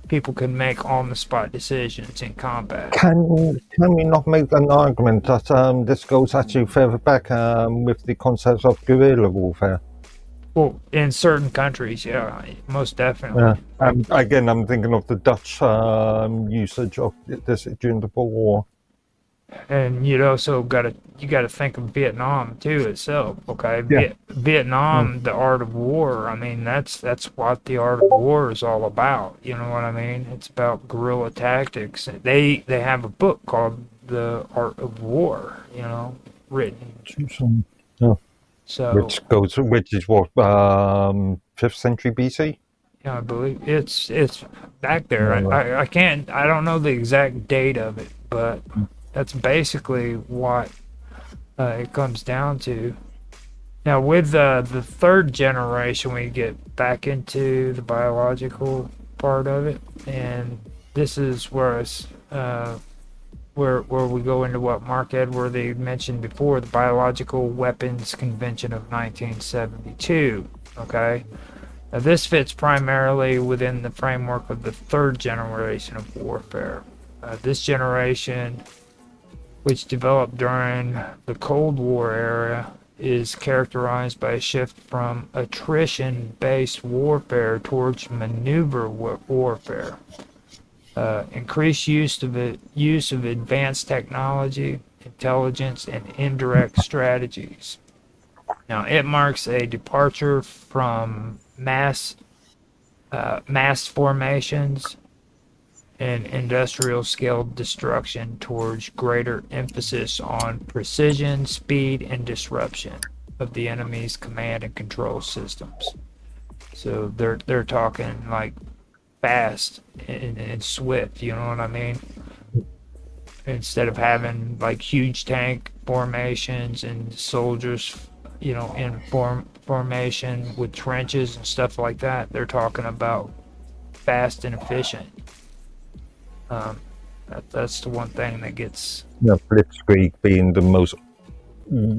people can make on-the-spot decisions in combat. Can we not make an argument that this goes actually further back with the concept of guerrilla warfare? Well, in certain countries, yeah, most definitely. Yeah. Again, I'm thinking of the Dutch usage of this during the Boer War. And you also got to think of Vietnam too itself. Okay, yeah. Vietnam, the art of war. I mean, that's what the art of war is all about. You know what I mean? It's about guerrilla tactics. They have a book called The Art of War. You know, written. Yeah. So which is what 5th century BC. Yeah, I believe it's back there. I don't know the exact date of it, but that's basically what it comes down to. Now, with the third generation, we get back into the biological part of it, and this is where we go into what Mark Edworthy mentioned before, the Biological Weapons Convention of 1972. Okay, now this fits primarily within the framework of the third generation of warfare. This generation, which developed during the Cold War era, is characterized by a shift from attrition-based warfare towards maneuver warfare. Increased use of advanced technology, intelligence, and indirect strategies. Now, it marks a departure from mass formations and industrial-scale destruction towards greater emphasis on precision, speed, and disruption of the enemy's command and control systems. So they're talking like fast and swift, you know what I mean? Instead of having like huge tank formations and soldiers, you know, in formation with trenches and stuff like that, they're talking about fast and efficient. That's the one thing that gets. Yeah, Blitzkrieg being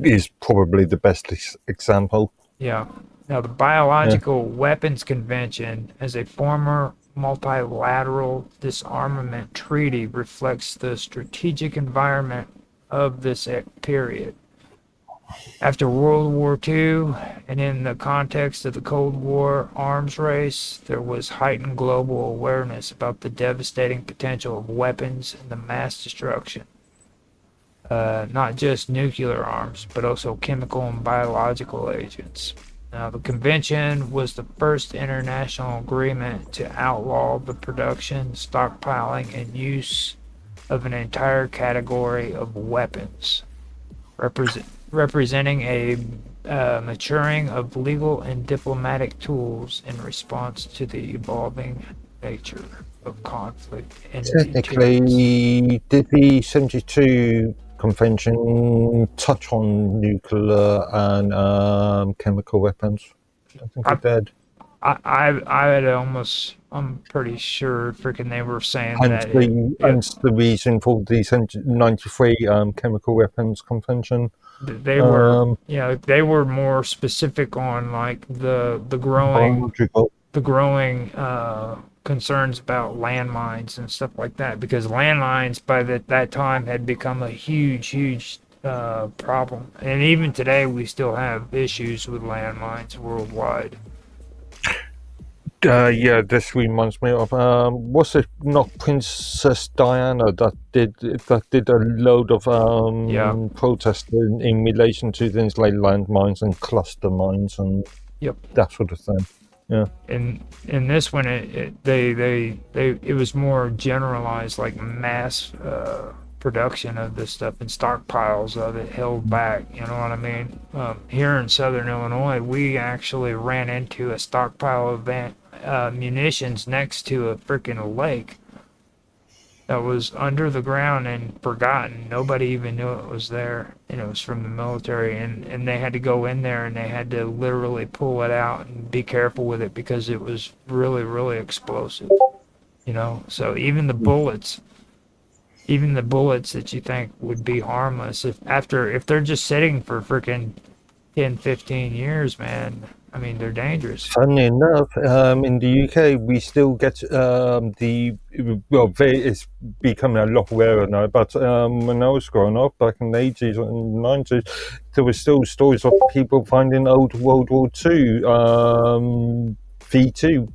is probably the best example. Yeah. Now, the Biological Weapons Convention, as a former multilateral disarmament treaty, reflects the strategic environment of this period. After World War II, and in the context of the Cold War arms race, there was heightened global awareness about the devastating potential of weapons and the mass destruction. Not just nuclear arms, but also chemical and biological agents. Now, the convention was the first international agreement to outlaw the production, stockpiling, and use of an entire category of weapons, representing a maturing of legal and diplomatic tools in response to the evolving nature of conflict and technically, did the 72 convention touch on nuclear and chemical weapons? I think it did. I had almost, I'm pretty sure freaking they were saying Hence the reason for the 93 chemical weapons convention. They were, they were more specific on like the growing concerns about landmines and stuff like that, because landmines by that time had become a huge problem, and even today we still have issues with landmines worldwide. Yeah, this reminds me of was it not Princess Diana that did a load of protest in relation to things like landmines and cluster mines and that sort of thing. Yeah. In this one, it was more generalized, like mass production of this stuff and stockpiles of it held back. You know what I mean? Here in Southern Illinois, we actually ran into a stockpile of munitions next to a freaking lake that was under the ground and forgotten. Nobody even knew it was there, and it was from the military, and they had to go in there and they had to literally pull it out and be careful with it because it was really explosive, so even the bullets that you think would be harmless, if they're just sitting for freaking 10-15 years, man, I mean, they're dangerous. Funny enough, in the UK, we still get it's becoming a lot rarer now, but when I was growing up back in the 80s and 90s, there were still stories of people finding old World War II V2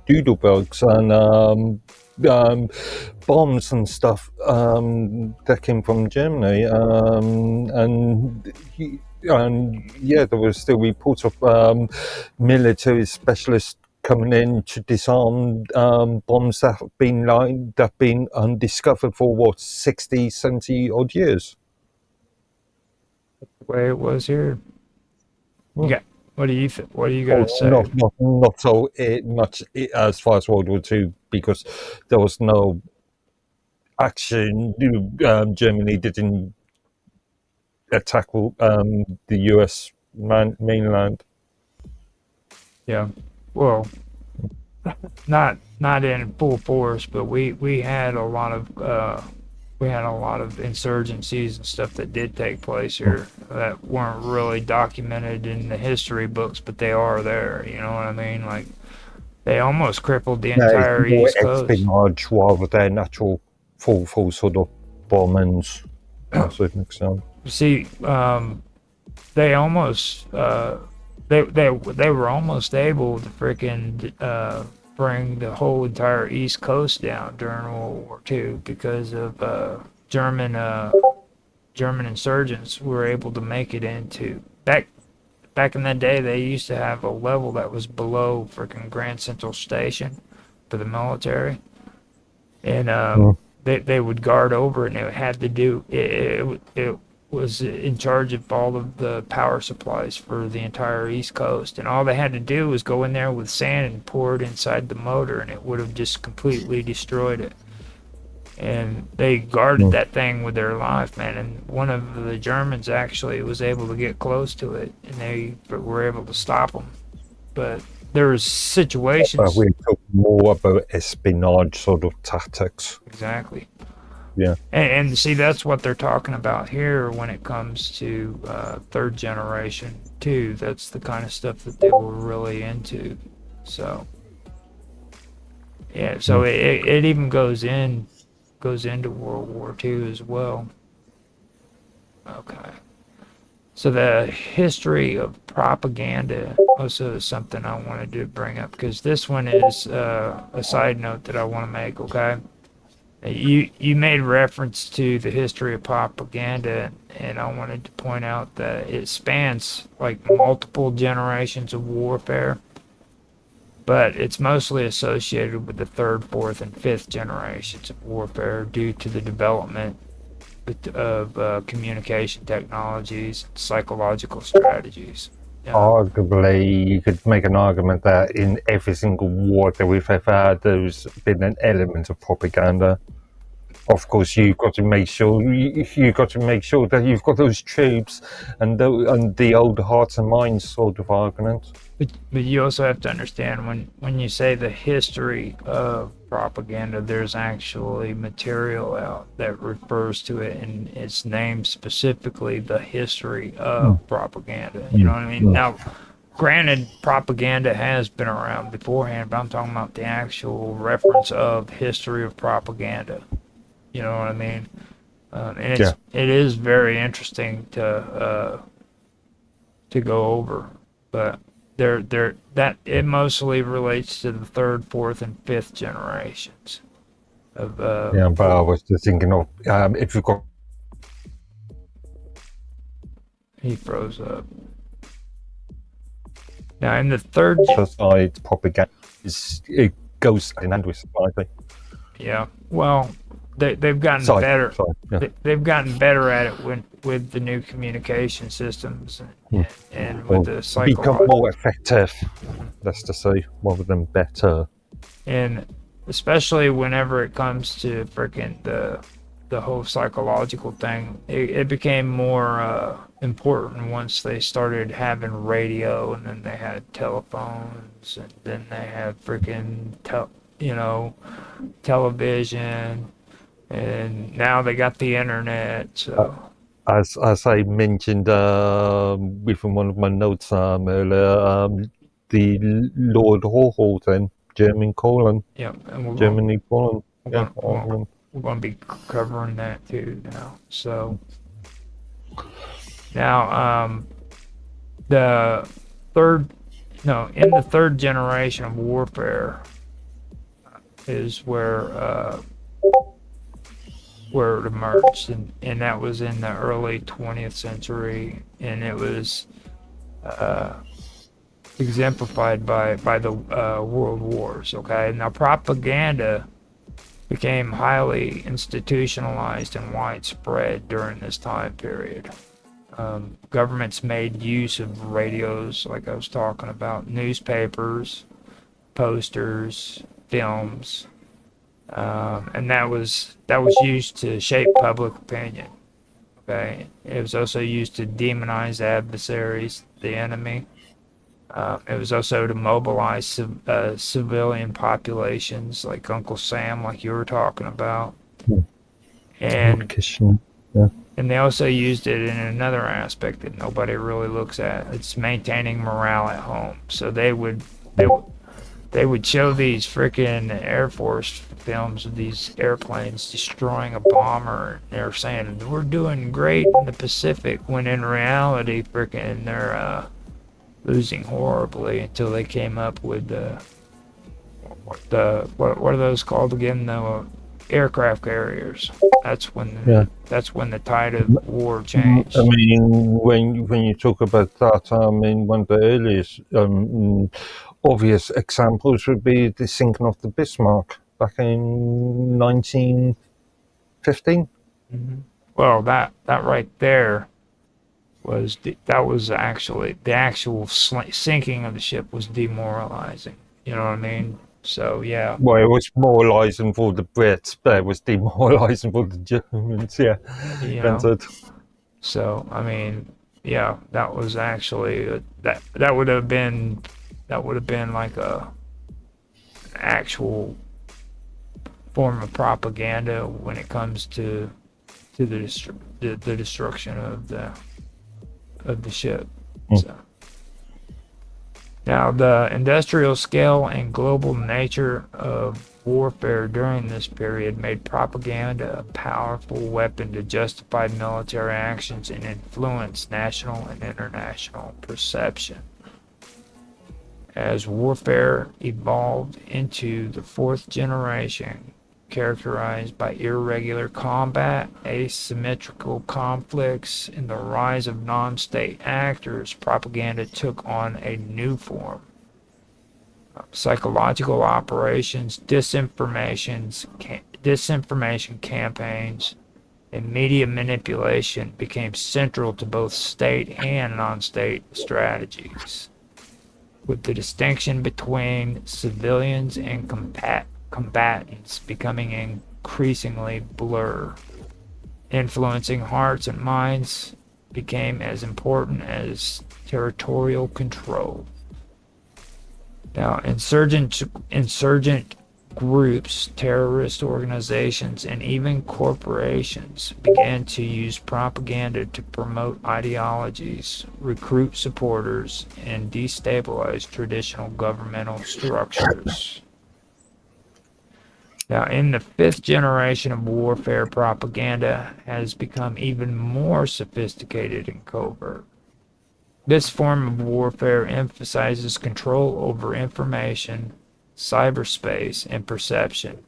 doodlebugs and bombs and stuff that came from Germany, and yeah, there were still reports of military specialists coming in to disarm bombs that have been undiscovered for 60, 70 odd years. The way it was here. Yeah. What do you got to say? Not so much as far as World War II, because there was no action. Germany didn't attack the US mainland. Yeah, well, not in full force, but we had a lot of insurgencies and stuff that did take place here that weren't really documented in the history books, but they are there. You know what I mean? Like, they almost crippled the entire East Coast. Espionage rather than actual full sort of bombings. See, they almost they were almost able to freaking bring the whole entire East Coast down during World War II because of German insurgents were able to make it into back in that day. They used to have a level that was below freaking Grand Central Station for the military, and they would guard over it, and it had to do it was in charge of all of the power supplies for the entire East Coast, and all they had to do was go in there with sand and pour it inside the motor, and it would have just completely destroyed it. And they guarded that thing with their life, man, and one of the Germans actually was able to get close to it, and they were able to stop them. But there was situations... But we're talking more about espionage sort of tactics. Exactly. Yeah. And see, that's what they're talking about here when it comes to third generation too. That's the kind of stuff that they were really into. So yeah, so it even goes into World War II as well. Okay. So the history of propaganda also is something I wanted to bring up because this one is a side note that I want to make. Okay, you made reference to the history of propaganda, and I wanted to point out that it spans like multiple generations of warfare, but it's mostly associated with the third, fourth, and fifth generations of warfare due to the development of communication technologies, psychological strategies. Arguably, you could make an argument that in every single war that we've ever had, there's been an element of propaganda. Of course, you've got to make sure that you've got those troops and the old hearts and minds sort of argument. But you also have to understand when you say the history of propaganda, there's actually material out that refers to it, and it's named specifically the history of propaganda. You know what I mean? Now, granted, propaganda has been around beforehand, but I'm talking about the actual reference of history of propaganda. You know what I mean? And it is very interesting to go over, but that it mostly relates to the third, fourth, and fifth generations of. But I was just thinking of if you've got. He froze up. Now in the third side, propaganda it goes hand in hand with society. Yeah, well, they've gotten better. They've gotten better at it with the new communication systems and with the psychological. Become more effective, let's just say, rather than better. And especially whenever it comes to freaking the whole psychological thing, it became more important once they started having radio, and then they had telephones, and then they had freaking television, and now they got the internet. So, as I mentioned within one of my notes earlier, the Lord Hohenzollern, German colon. Yeah, and Germany colon. We're going to be covering that too now. So now, in the third generation of warfare is where it emerged, and that was in the early 20th century, and it was exemplified by the world wars. Okay, now propaganda became highly institutionalized and widespread during this time period. Governments made use of radios, like I was talking about, newspapers, posters, films, and that was used to shape public opinion. Okay, it was also used to demonize adversaries, the enemy. It was also to mobilize civilian populations, like Uncle Sam, like you were talking about. And they also used it in another aspect that nobody really looks at. It's maintaining morale at home. So they would show these freaking Air Force films of these airplanes destroying a bomber. They're saying we're doing great in the Pacific, when in reality, freaking they're losing horribly, until they came up with what are those called again? The aircraft carriers. That's when the tide of war changed. I mean, when you talk about that, I mean, one of the earliest obvious examples would be the sinking of the Bismarck back in 1915. Mm-hmm. Well, that right there was actually the actual sinking of the ship was demoralizing. You know what I mean? So yeah. Well, it was moralizing for the Brits, but it was demoralizing for the Germans. Yeah. You know? So I mean, yeah, that was actually that would have been like an actual form of propaganda when it comes to the destruction of the ship. So. Now, the industrial scale and global nature of warfare during this period made propaganda a powerful weapon to justify military actions and influence national and international perception. As warfare evolved into the fourth generation, characterized by irregular combat, asymmetrical conflicts, and the rise of non-state actors, propaganda took on a new form. Psychological operations, disinformation campaigns, and media manipulation became central to both state and non-state strategies, with the distinction between civilians and combatants becoming increasingly blurred. Influencing hearts and minds became as important as territorial control. Now, insurgent groups, terrorist organizations, and even corporations began to use propaganda to promote ideologies, recruit supporters, and destabilize traditional governmental structures. Now, in the fifth generation of warfare, propaganda has become even more sophisticated and covert. This form of warfare emphasizes control over information, cyberspace, and perception.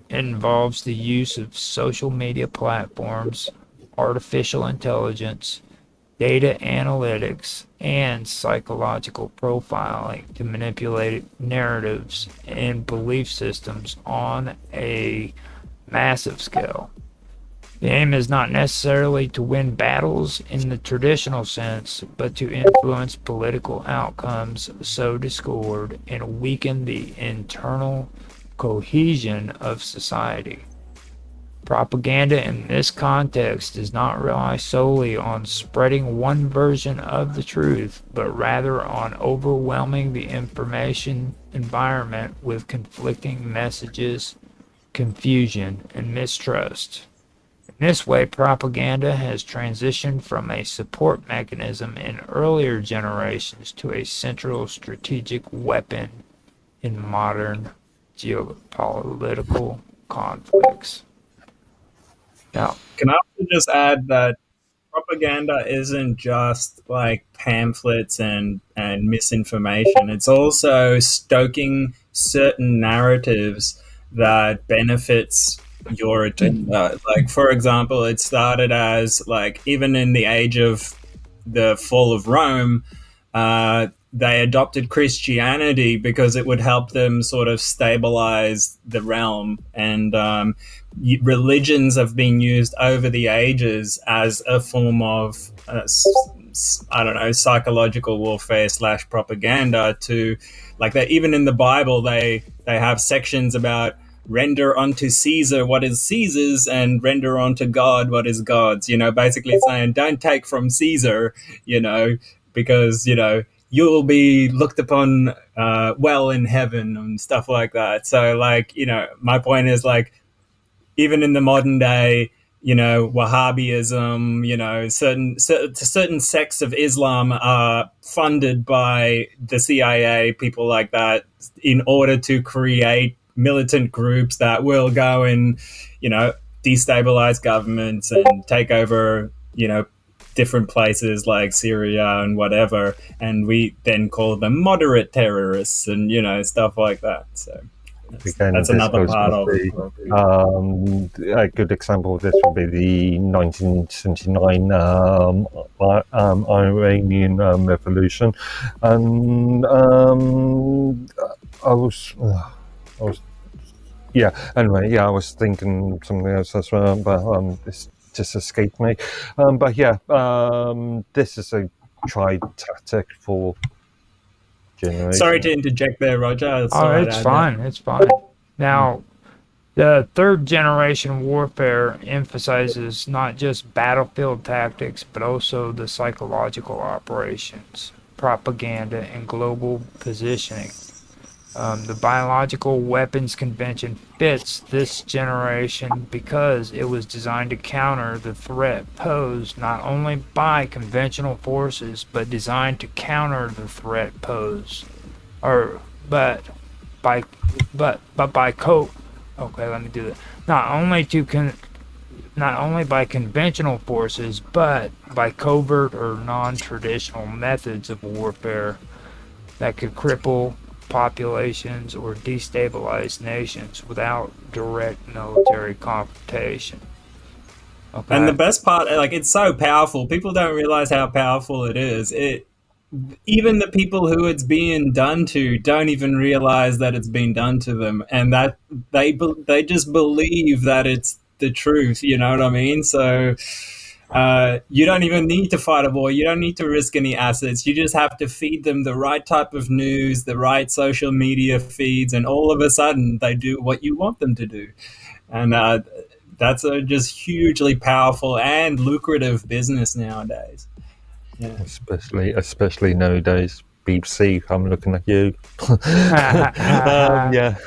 It involves the use of social media platforms, artificial intelligence, data analytics, and psychological profiling to manipulate narratives and belief systems on a massive scale. The aim is not necessarily to win battles in the traditional sense, but to influence political outcomes, sow discord, and weaken the internal cohesion of society. Propaganda in this context does not rely solely on spreading one version of the truth, but rather on overwhelming the information environment with conflicting messages, confusion, and mistrust. In this way, propaganda has transitioned from a support mechanism in earlier generations to a central strategic weapon in modern geopolitical conflicts. Now, can I also just add that propaganda isn't just like pamphlets and misinformation. It's also stoking certain narratives that benefits your agenda. Like, for example, it started as like, even in the age of the fall of Rome, they adopted Christianity because it would help them sort of stabilize the realm. And religions have been used over the ages as a form of, I don't know, psychological warfare / propaganda. To like that, even in the Bible, they have sections about render unto Caesar what is Caesar's and render unto God what is God's. You know, basically saying don't take from Caesar, you know, because you know you'll be looked upon well in heaven and stuff like that. So like, you know, my point is like, even in the modern day, you know, Wahhabism, you know, certain sects of Islam are funded by the CIA, people like that, in order to create militant groups that will go and, you know, destabilize governments and take over, you know, different places like Syria and whatever, and we then call them moderate terrorists and, you know, stuff like that. So that's another part of it. A good example of this would be the 1979 Iranian revolution, and I was Anyway, I was thinking something else as well, but this just escaped me. But yeah, this is a tried tactic for generation. Sorry to interject there, Roger. It's fine. It's fine. Now, the third generation warfare emphasizes not just battlefield tactics, but also the psychological operations, propaganda, and global positioning. The Biological Weapons Convention fits this generation because it was designed to counter the threat posed not only by conventional forces, but designed to counter the threat posed, but Okay, let me do that. Not only by conventional forces, but by covert or non-traditional methods of warfare that could cripple populations or destabilize nations without direct military confrontation. Okay. And the best part, like, it's so powerful. People don't realize how powerful it is. Even the people who it's being done to don't even realize that it's being done to them, and that they just believe that it's the truth. You know what I mean? So you don't even need to fight a war. You don't need to risk any assets. You just have to feed them the right type of news, the right social media feeds, and all of a sudden they do what you want them to do. And that's a just hugely powerful and lucrative business nowadays. Yeah. Especially nowadays. BBC, I'm looking at you. Yeah.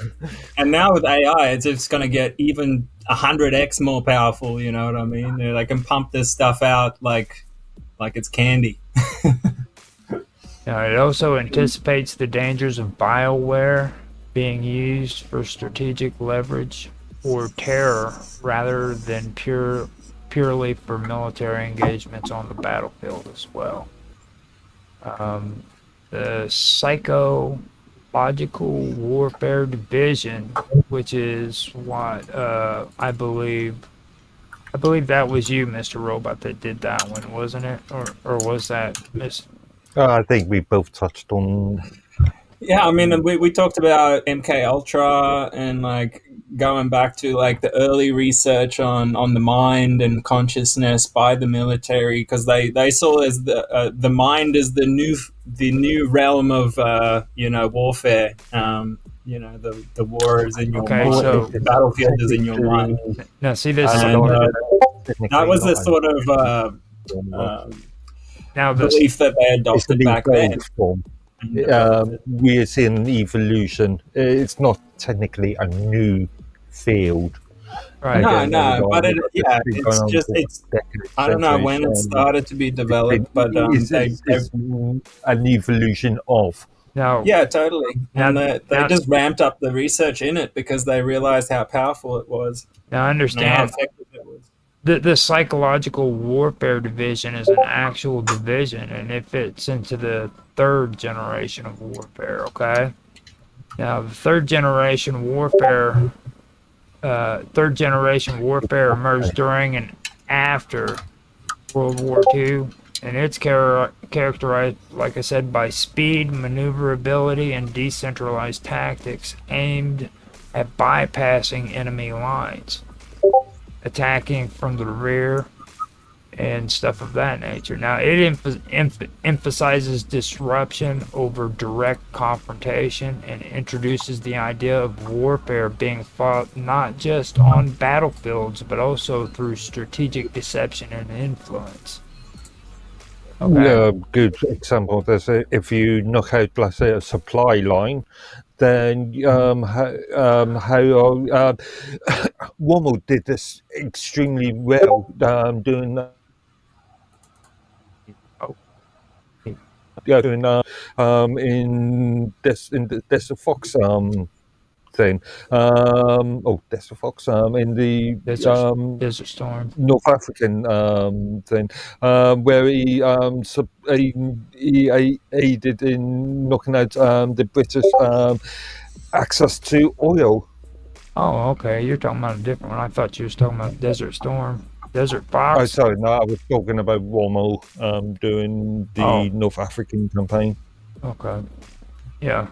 And now with AI, it's just going to get even 100x more powerful. You know what I mean? They can pump this stuff out like it's candy. Now, it also anticipates the dangers of bioware being used for strategic leverage or terror rather than purely for military engagements on the battlefield as well. The Psychological Warfare Division, which is what I believe that was you, Mr. Robot, that did that one, wasn't it? Or was that Miss? I think we both touched on. Yeah, I mean, we talked about MK Ultra and like going back to like the early research on the mind and consciousness by the military, because they saw as the mind is the new realm of warfare. The war is in your mind. So the battlefield is in your mind. Now, see this. And that was the sort of belief that they adopted back then. We are seeing an evolution. It's not technically a new field. Right. No, but it's I don't know when it started to be developed, but it's an evolution of. No. Yeah, totally. And they just ramped up the research in it because they realized how powerful it was. Now, I understand. And how effective it was. The Psychological Warfare Division is an actual division, and it fits into the third generation of warfare, okay? Now, the third generation warfare emerged during and after World War II, and it's characterized, like I said, by speed, maneuverability, and decentralized tactics aimed at bypassing enemy lines, attacking from the rear, and stuff of that nature. Now, it emphasizes disruption over direct confrontation and introduces the idea of warfare being fought not just on battlefields, but also through strategic deception and influence. Okay. Yeah, good example. If you knock out, let's say, a supply line, then Rommel did this extremely well doing that. Yeah, doing in the Desert Fox thing. Desert Fox in the Desert Storm, North African thing, where he aided in knocking out the British access to oil. Oh, okay. You're talking about a different one. I thought you was talking about Desert Storm. Desert Fox? Oh, sorry. No, I was talking about Rommel doing the North African campaign. Okay. Yeah.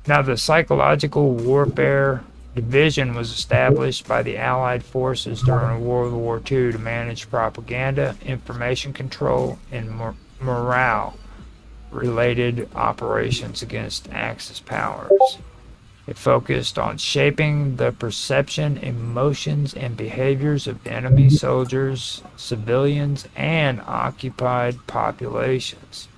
Now, the Psychological Warfare Division was established by the Allied forces during World War II to manage propaganda, information control, and morale-related operations against Axis powers. It focused on shaping the perception, emotions, and behaviors of enemy soldiers, civilians, and occupied populations.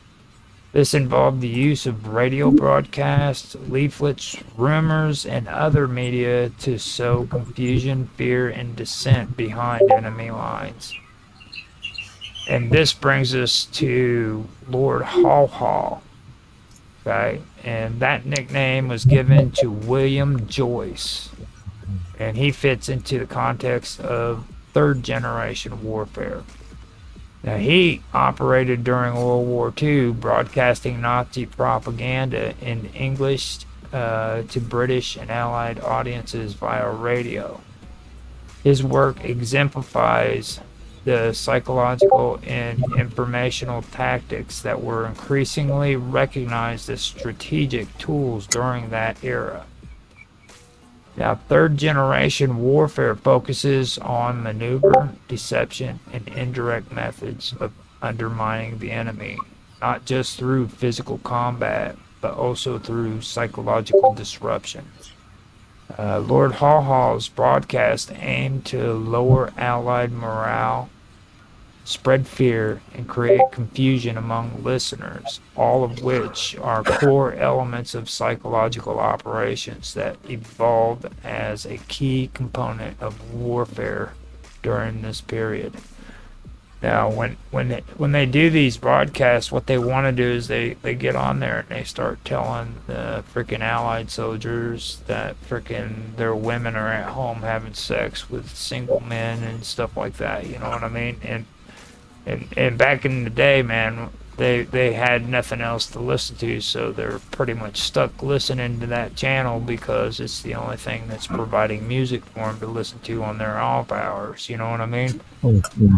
This involved the use of radio broadcasts, leaflets, rumors, and other media to sow confusion, fear, and dissent behind enemy lines. And this brings us to Lord Haw Haw. Okay, and that nickname was given to William Joyce, and he fits into the context of third generation warfare. Now, he operated during World War II, broadcasting Nazi propaganda in English to British and Allied audiences via radio. His work exemplifies the psychological and informational tactics that were increasingly recognized as strategic tools during that era. Now, third generation warfare focuses on maneuver, deception, and indirect methods of undermining the enemy, not just through physical combat, but also through psychological disruption. Lord Haw Haw's broadcast aimed to lower Allied morale, spread fear, and create confusion among listeners, all of which are core elements of psychological operations that evolved as a key component of warfare during this period. Now, when they do these broadcasts, what they want to do is they get on there and they start telling the freaking Allied soldiers that freaking their women are at home having sex with single men and stuff like that. You know what I mean? And back in the day, man, they had nothing else to listen to, so they're pretty much stuck listening to that channel because it's the only thing that's providing music for them to listen to on their off hours. You know what I mean? Mm-hmm.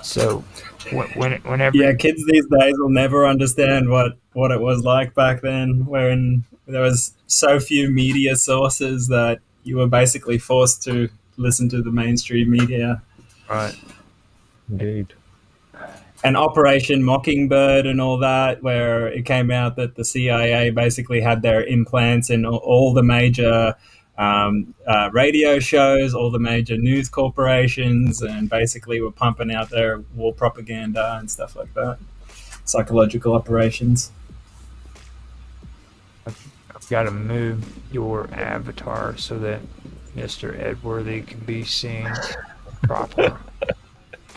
So whenever kids these days will never understand what it was like back then, when there was so few media sources that you were basically forced to listen to the mainstream media. Right. Indeed. And Operation Mockingbird and all that, where it came out that the CIA basically had their implants in all the major radio shows, all the major news corporations, and basically were pumping out their war propaganda and stuff like that. Psychological operations. I've got to move your avatar so that Mr. Edworthy can be seen properly.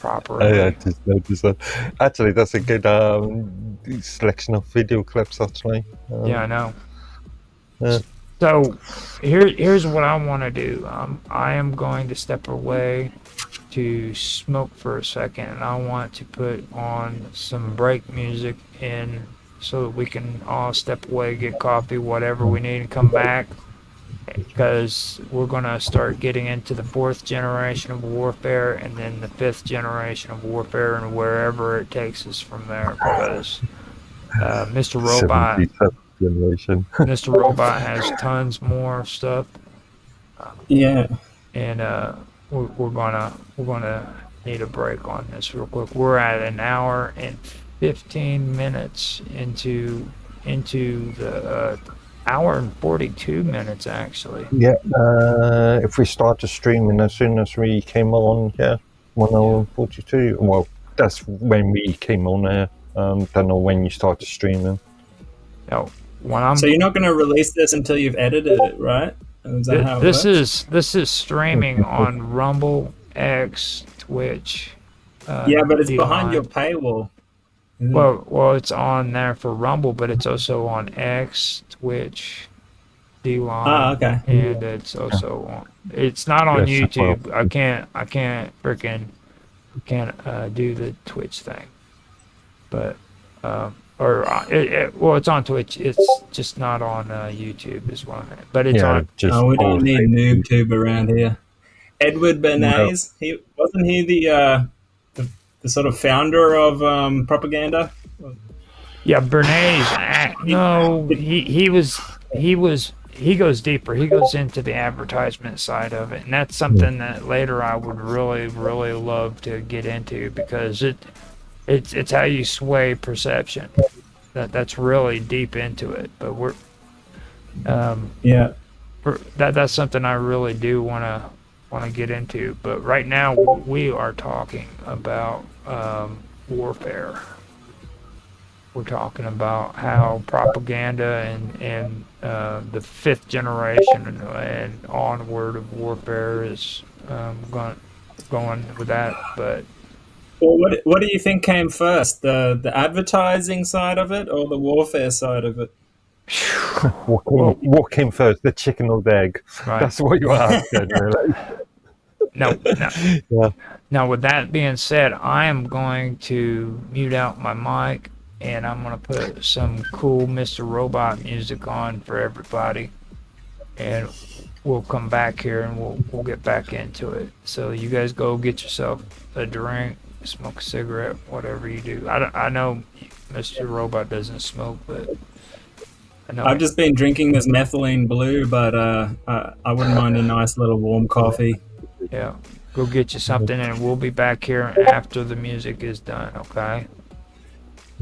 I just noticed that. Actually, that's a good selection of video clips, actually. Yeah, I know. So here's what I want to do. I am going to step away to smoke for a second, and I want to put on some break music in so that we can all step away, get coffee, whatever we need, and come back, because we're going to start getting into the fourth generation of warfare and then the fifth generation of warfare and wherever it takes us from there, because Mr. Robot Mr. Robot has tons more stuff. And we're gonna need a break on this real quick. We're at an hour and 15 minutes into the hour and 42 minutes, actually. Yeah, if we started streaming as soon as we came on, 1 hour and 42. Well, that's when we came on there. Don't know when you started streaming. No, so you're not going to release this until you've edited it, right? Is that how it works? This is streaming on Rumble, X, Twitch. Yeah, but it's behind your paywall. Well, it's on there for Rumble, but it's also on X, Twitch, D-Line, and it's also on. It's not on YouTube. I can't do the Twitch thing, but it's on Twitch. It's just not on YouTube, is what I meant. But it's on. We don't need NoobTube around here. Edward Bernays, wasn't he the sort of founder of propaganda? Yeah, Bernays. No, he goes deeper. He goes into the advertisement side of it, and that's something that later I would really, really love to get into, because it's how you sway perception. That's really deep into it. But that's something I really do want to get into. But right now we are talking about warfare. We're talking about how propaganda and the fifth generation and onward of warfare is going with that. But well, what do you think came first, the advertising side of it or the warfare side of it? What came first, the chicken or the egg? Right. That's what you're asking, really. Now, with that being said, I am going to mute out my mic, and I'm going to put some cool Mr. Robot music on for everybody, and we'll come back here and we'll get back into it. So you guys go get yourself a drink, smoke a cigarette, whatever you do. I know Mr. Robot doesn't smoke, but I know I've just been drinking this methylene blue, but I wouldn't mind a nice little warm coffee. Yeah, go get you something, and we'll be back here after the music is done, okay?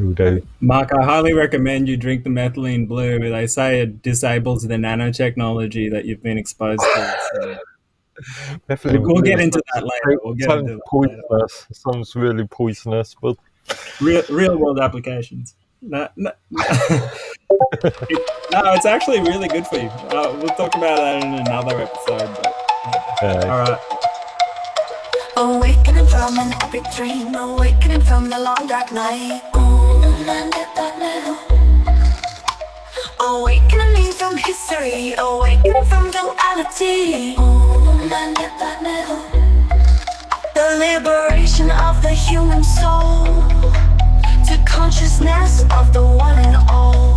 Okay. Mark, I highly recommend you drink the methylene blue. They say it disables the nanotechnology that you've been exposed to. So. We'll get into that later. Poisonous. It sounds really poisonous, but real world applications. No, it's actually really good for you. We'll talk about that in another episode. But, all right. Awakening from an epic dream, awakening from the long dark night. Awakening from history, awakening from duality. The liberation of the human soul to consciousness of the one and all.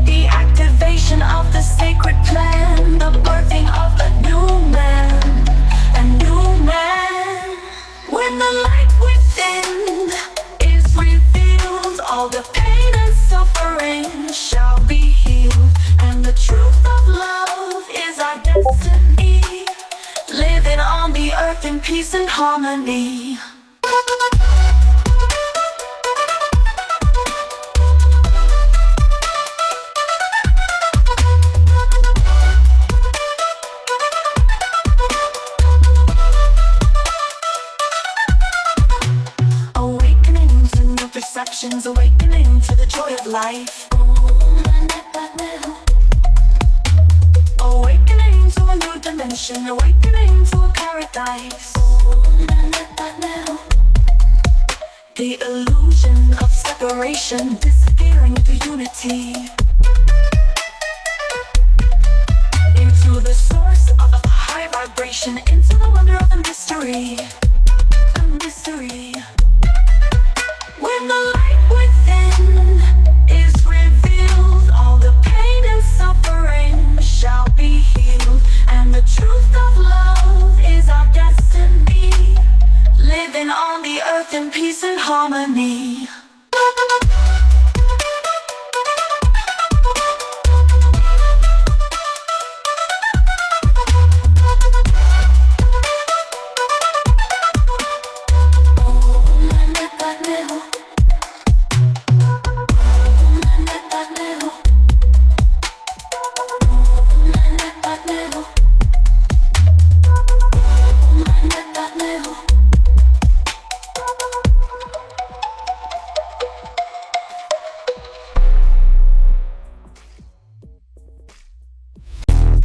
The activation of the sacred plan, the birthing of a new man. A new man. When the light within is revealed, all the pain and suffering shall be healed, and the truth of love is our destiny, living on the earth in peace and harmony. Awakening to the joy of life. Awakening to a new dimension, awakening to a paradise. The illusion of separation disappearing to unity, into the source of a high vibration, into the wonder of the mystery. A mystery. When the light within is revealed, all the pain and suffering shall be healed, and the truth of love is our destiny, living on the earth in peace and harmony.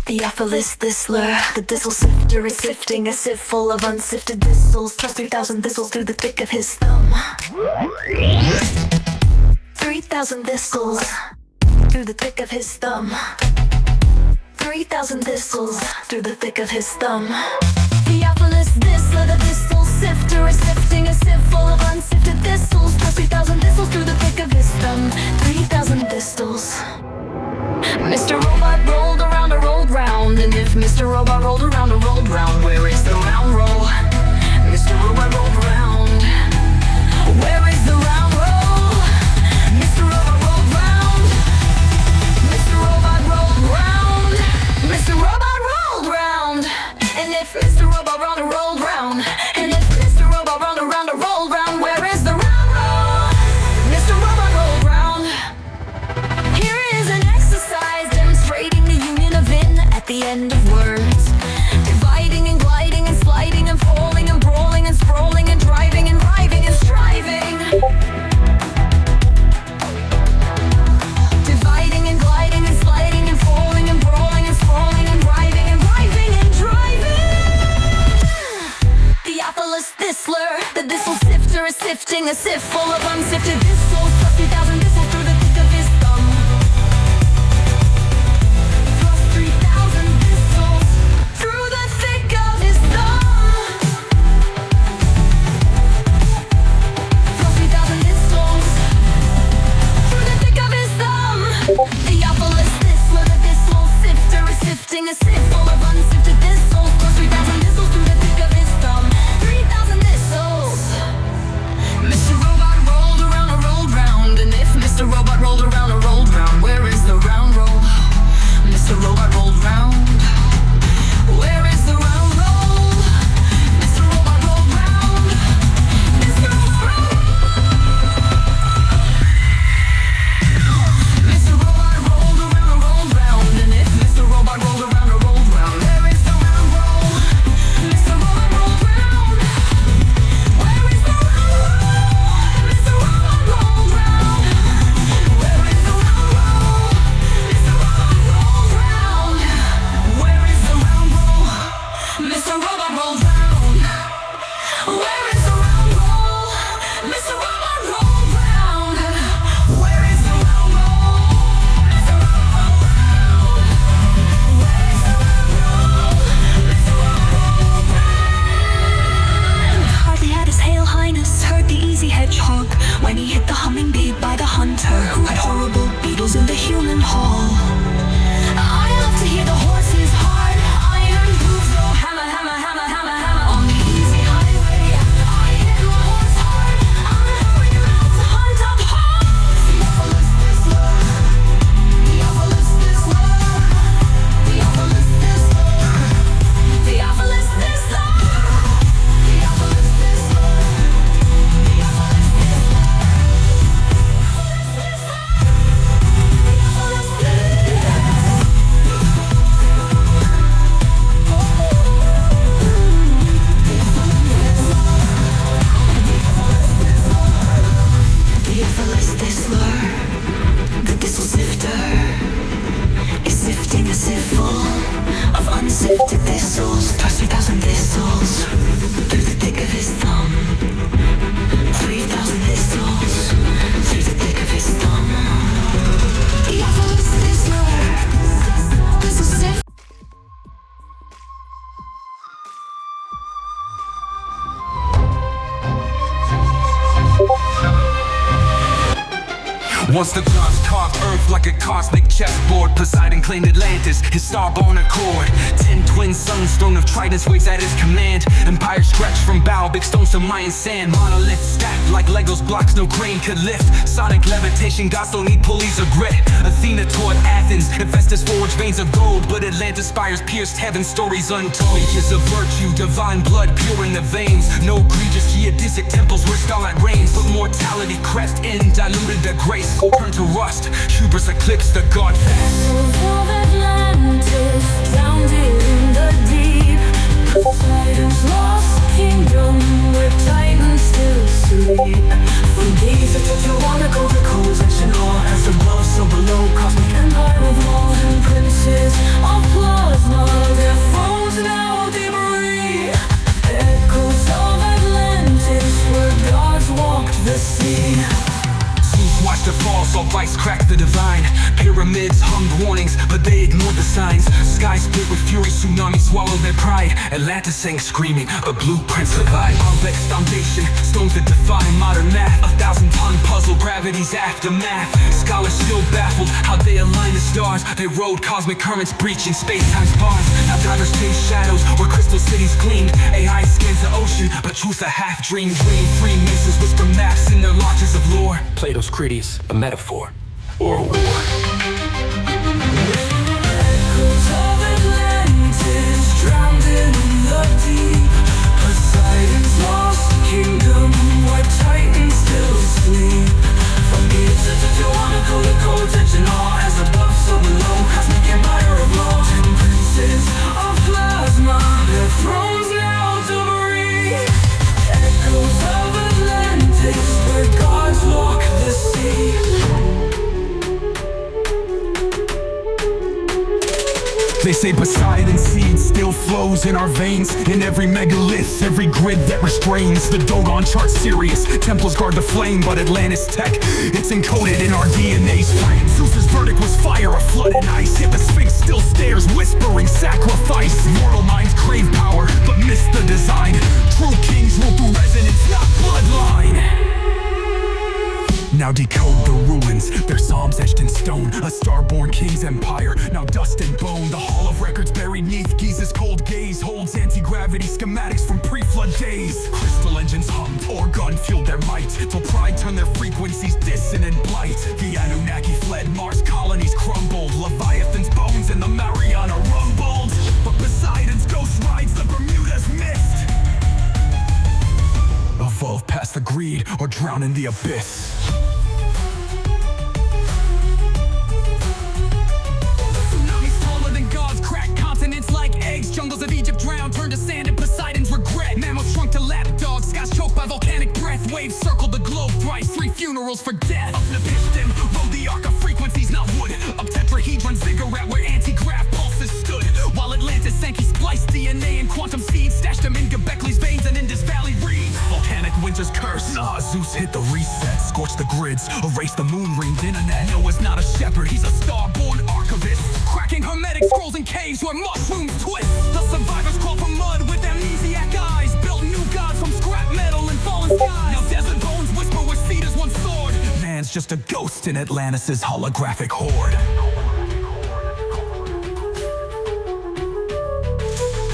Theophilus Thistler, the thistle sifter is sifting a sieve full of unsifted thistles. Plus 3,000 thistles through the thick of his thumb. 3,000 thistles through the thick of his thumb. 3,000 thistles through the thick of his thumb. Theophilus Thistler, the thistle sifter is sifting a sieve full of unsifted thistles. Plus 3,000 thistles through the thick of his thumb. 3,000 thistles. Mr. Robot rolled around or rolled round, and if Mr. Robot rolled around or rolled round, where is the round roll? Mr. Robot rolled round. Where is the round roll? Mr. Robot rolled round. Mr. Robot rolled round. Mr. Robot rolled round. And if Mr. Robot rolled or rolled round, and if Mr. Robot rolled around or rolled round, where is the round roll? Mr. Robot rolled round. Here is an exercise demonstrating the union of in at the end of words. Dividing and gliding and sliding and falling and brawling and sprawling and driving and driving and striving. Dividing and gliding and sliding and falling and brawling and sprawling and driving and driving and driving. Theophilus Thistler, the thistle sifter is sifting a sieve full of unsifted thistles. Plus 3,000 thistles through the thick of his thumb. unsifted thistles, 30,000 thistles through the thick of his thumb. 3,000 thistles through the thick of his thumb. Theophilus Thistler, this'll sift. Once the gods carved earth like a cosmic chessboard, Poseidon claimed Atlantis, his star-born accord. 10 twin suns, throne of Tridents waves at his command. Empire stretched from bow, big stones to Mayan sand. Monolith stacked like Legos blocks no crane could lift. Sonic levitation, gods don't need pulleys or grit. Athena taught Athens, Hephaestus forged veins of gold, but Atlantis spires pierced heaven, stories untold. Ages of virtue, divine blood pure in the veins. No egregious geodesic temples where starlight reigns, but mortality crept in, diluted the grace. Turn to rust, hubris eclipsed the god face. Vessels of Atlantis, drowned in the deep. Poseidon's lost kingdom, where titans still sleep. From Giza to Tiwanaku, the cold ancient awe, as above, so below, cosmic empire of law and princes of plasma, their thrones now debris. Echoes of Atlantis, where gods walked the sea. Watch the fall, saw vice crack the divine. Pyramids hummed warnings, but they ignored the signs. Sky split with fury, tsunami swallowed their pride. Atlantis sang screaming, but blueprints survive. Baalbek's foundation, stones that defy modern math. 1,000-ton puzzle, gravity's aftermath. Scholars still baffled how they align the stars. They rode cosmic currents, breaching space-time's bars. Now divers chase shadows where crystal cities gleamed. AI scans the ocean, but truth a half-dream. Dream Freemasons whisper maps in their lodges of lore. Plato's Critias, a metaphor or a war. Echoes of Atlantis, drowned in the deep. Poseidon's lost kingdom, where titans still sleep. From Giza to Tiwanaku, the cold tension awe, as above, so below, cosmic empire of law. 10 princes of plasma, their thrones now debris. Echoes of Atlantis, where gods walk the sea. They say Poseidon's seed still flows in our veins. In every megalith, every grid that restrains. The Dogon chart Sirius, temples guard the flame. But Atlantis tech, it's encoded in our DNA's flame. Zeus's verdict was fire, a flood in ice. Yet the Sphinx still stares, whispering sacrifice. Mortal minds crave power, but miss the design. True kings rule through resonance, not bloodline. Now decode the ruins, their psalms etched in stone. A star-born king's empire, now dust and bone. The hall of records buried neath Giza's cold gaze holds anti-gravity schematics from pre-flood days. Crystal engines hummed, organ fueled their might, till pride turned their frequencies dissonant blight. The Anunnaki fled, Mars colonies crumbled. Leviathan's bones in the Mariana rumbled. But Poseidon's ghost rides the Bermuda's mist. Evolve past the greed or drown in the abyss. Tsunamis taller than gods crack continents like eggs. Jungles of Egypt drown, turn to sand in Poseidon's regret. Mammals shrunk to lap dogs, skies choked by volcanic breath. Waves circled the globe thrice, 3 funerals for death. Up Nepishtim, rode the arc of frequencies, not wood. Up tetrahedron ziggurat where anti-grav pulses stood. While Atlantis sank, he spliced DNA and quantum seeds, stashed them in Göbekley's veins and Indus Valley reeds. Volcanic winter's curse, Zeus hit the reset, scorched the grids, erased the moon-ringed internet. Noah's not a shepherd, he's a star-born archivist, cracking hermetic scrolls in caves where mushrooms twist. The survivors crawl from mud with amnesiac eyes, built new gods from scrap metal and fallen skies. Now desert bones whisper where cedars once soared. Man's just a ghost in Atlantis' holographic horde.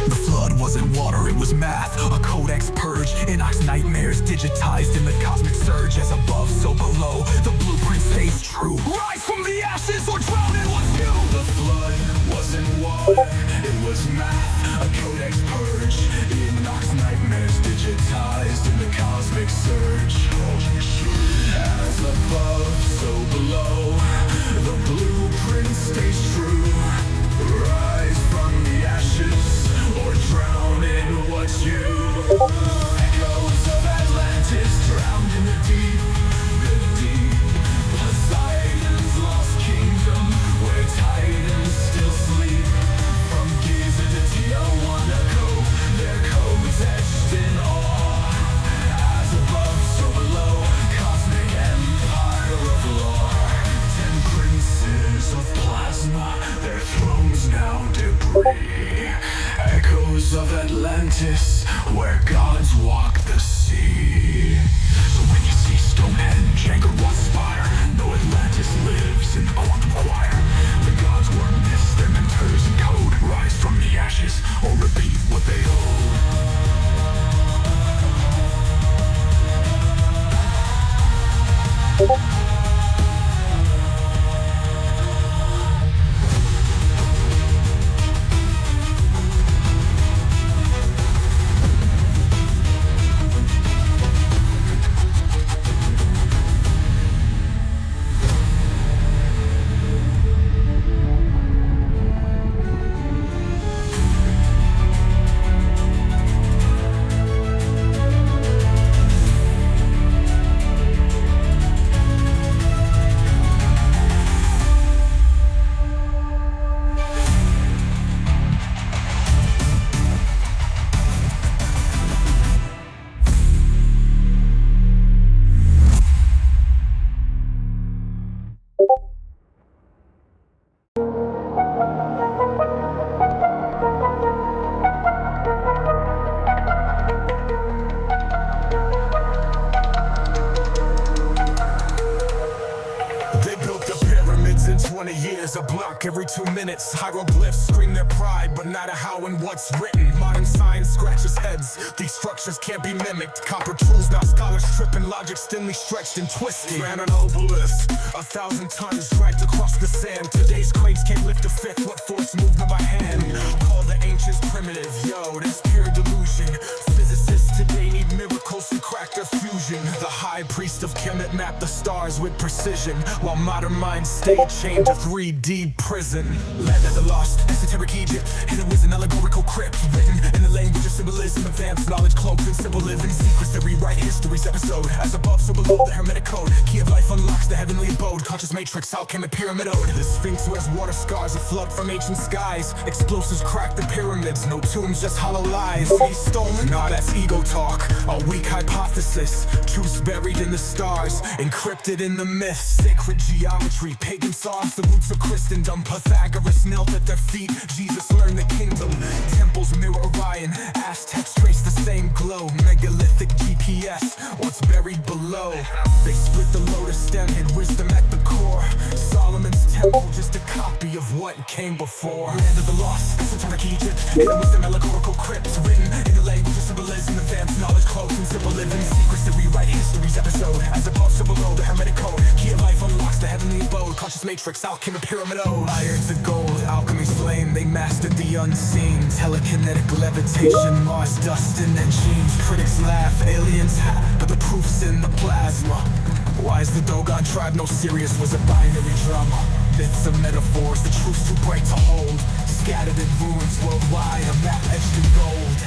The flood wasn't water, it was math. A codex purge, Enoch's nightmares digitized in the cosmic surge. As above, so below, the blueprint stays true. Rise from the ashes or drown in what's new. The flood wasn't water, it was math. A codex purge, Enoch's nightmares digitized in the cosmic surge. As above, so below, the blueprint stays true. Rise from the ashes or drown in what's you. Echoes of Atlantis drowned in the deep, the deep. Poseidon's lost kingdom, where titans shores of Atlantis, where gods walk the sea. So when you see Stonehenge, Angkor Wat spire, know Atlantis lives in the quantum choir. The gods were myths, their mentors in code. Rise from the ashes, or repeat what they owe. A block every 2 minutes. Hieroglyphs scream their pride, but not a how and what's written. Modern science scratches heads. These structures can't be mimicked. Copper tools, now scholars tripping. Logic thinly stretched and twisted. Ran an obelisk, 1,000 tons dragged across the sand. Today's crates can't lift a fifth. What force moved them by hand? Call the ancients primitive. Yo, that's pure delusion. Physicists today need miracles to crack their fusion. The high priest of Kemet mapped the stars with precision, while modern minds stay chained to 3D prison. Land of the lost, esoteric Egypt, and it was an allegorical crypt written in the language of symbolism. Advanced knowledge cloaked in simple living secrets that rewrite history's episode. As above, so below, the hermetic code. Key of life unlocks the heavenly abode. Conscious matrix, how came the pyramid ode? The Sphinx wears water scars, a flood from ancient skies. Explosives crack the pyramids, no tombs, just hollow lies. He's stolen? Nah, that's ego talk. A weak hypothesis, truths buried in the stars, encrypted in the myths. Sacred geometry, pagan songs, the roots of Christendom. Pythagoras knelt at their feet, Jesus learned the kingdom. Temples mirror Orion, Aztecs trace the same glow. Megalithic GPS, what's buried below. They split the lotus stem, hid wisdom at the core. Solomon's temple, just a copy of what came before. Land of the lost, esoteric Egypt, and it was the allegorical crypts written in the language of symbolism. Advanced knowledge cloaked in simple living secrets that rewrite history's episode. As above, so below, the hermetic code. Key of life unlocks the heavenly abode. Conscious matrix, alchemy pyramid ode. Iron to gold, alchemy's flame, they mastered the unseen. Telekinetic levitation, Mars dust in their genes. Critics laugh, aliens but the proof's in the plasma. Why is the Dogon tribe no serious? Was a binary drama. Myths and metaphors, the truth's too bright to hold. Scattered in ruins worldwide, a map etched in gold.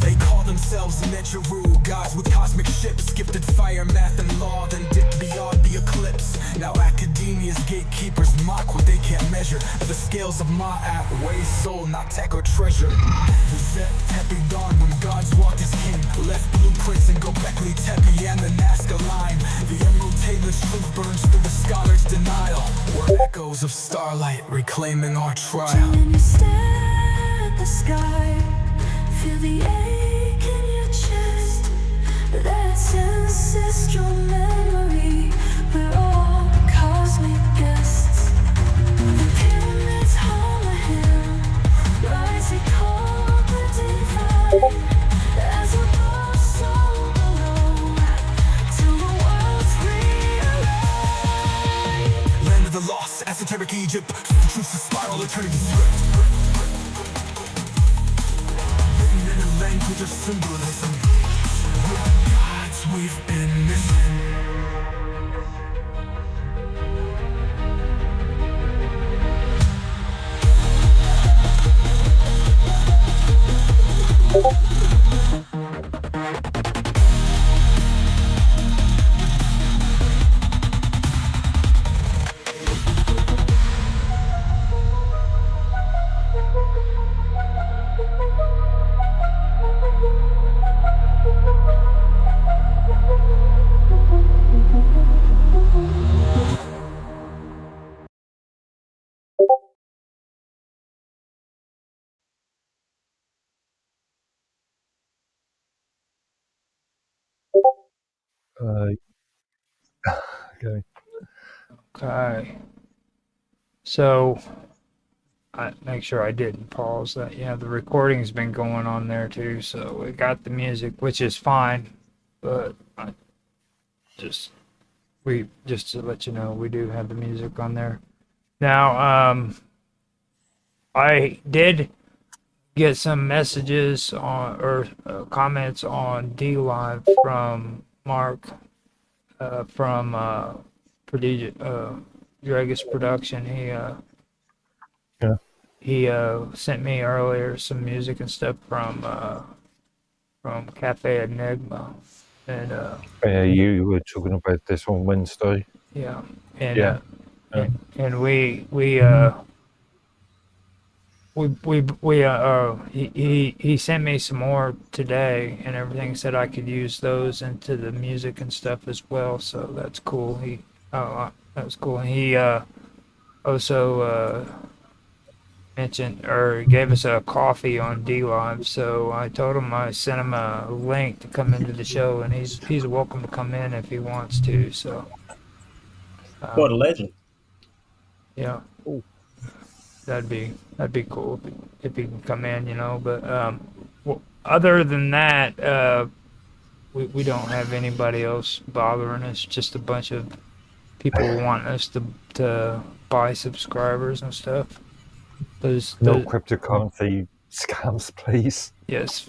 They call themselves Negeru, gods with cosmic ships. Gifted fire, math and law, then dipped beyond the eclipse. Now academia's gatekeepers mock what they can't measure. The scales of Ma'at weigh soul, not tech or treasure. The Zet Tepe dawned when gods walked as king. Left blueprints in Gobekli Tepe and the Nazca line. The Emerald Tablet's truth burns through the scholar's denial. We're echoes of starlight reclaiming our trial. When you stare at the sky, feel the ache in your chest. That's ancestral memory. We're all cosmic guests. The pyramids home a hymn, rising cold but divine. As above, so below, till the world's realigned. Land of the lost, esoteric Egypt, the truth's a spiral eternity script. In a language of symbolism, we're gods we've been missing. Okay. Okay. Okay. So I make sure I didn't pause that. Yeah, the recording's been going on there too, so we got the music, which is fine, but I just we just to let you know, we do have the music on there. Now, I did get some messages on or comments on D Live from Mark from Dragus Production. Yeah. He sent me earlier some music and stuff from Cafe Enigma, and you were talking about this on Wednesday. yeah, and Yeah. and he sent me some more today and everything, said I could use those into the music and stuff as well, so that's cool. That was cool. And he also mentioned or gave us a coffee on D Live, so I told him I sent him a link to come into the show, and he's welcome to come in if he wants to. So What a legend! yeah, Ooh. that'd be cool if he can come in, you know. But other than that, we don't have anybody else bothering us. Just a bunch of people wanting us to buy subscribers and stuff. No cryptocurrency scams, please. Yes.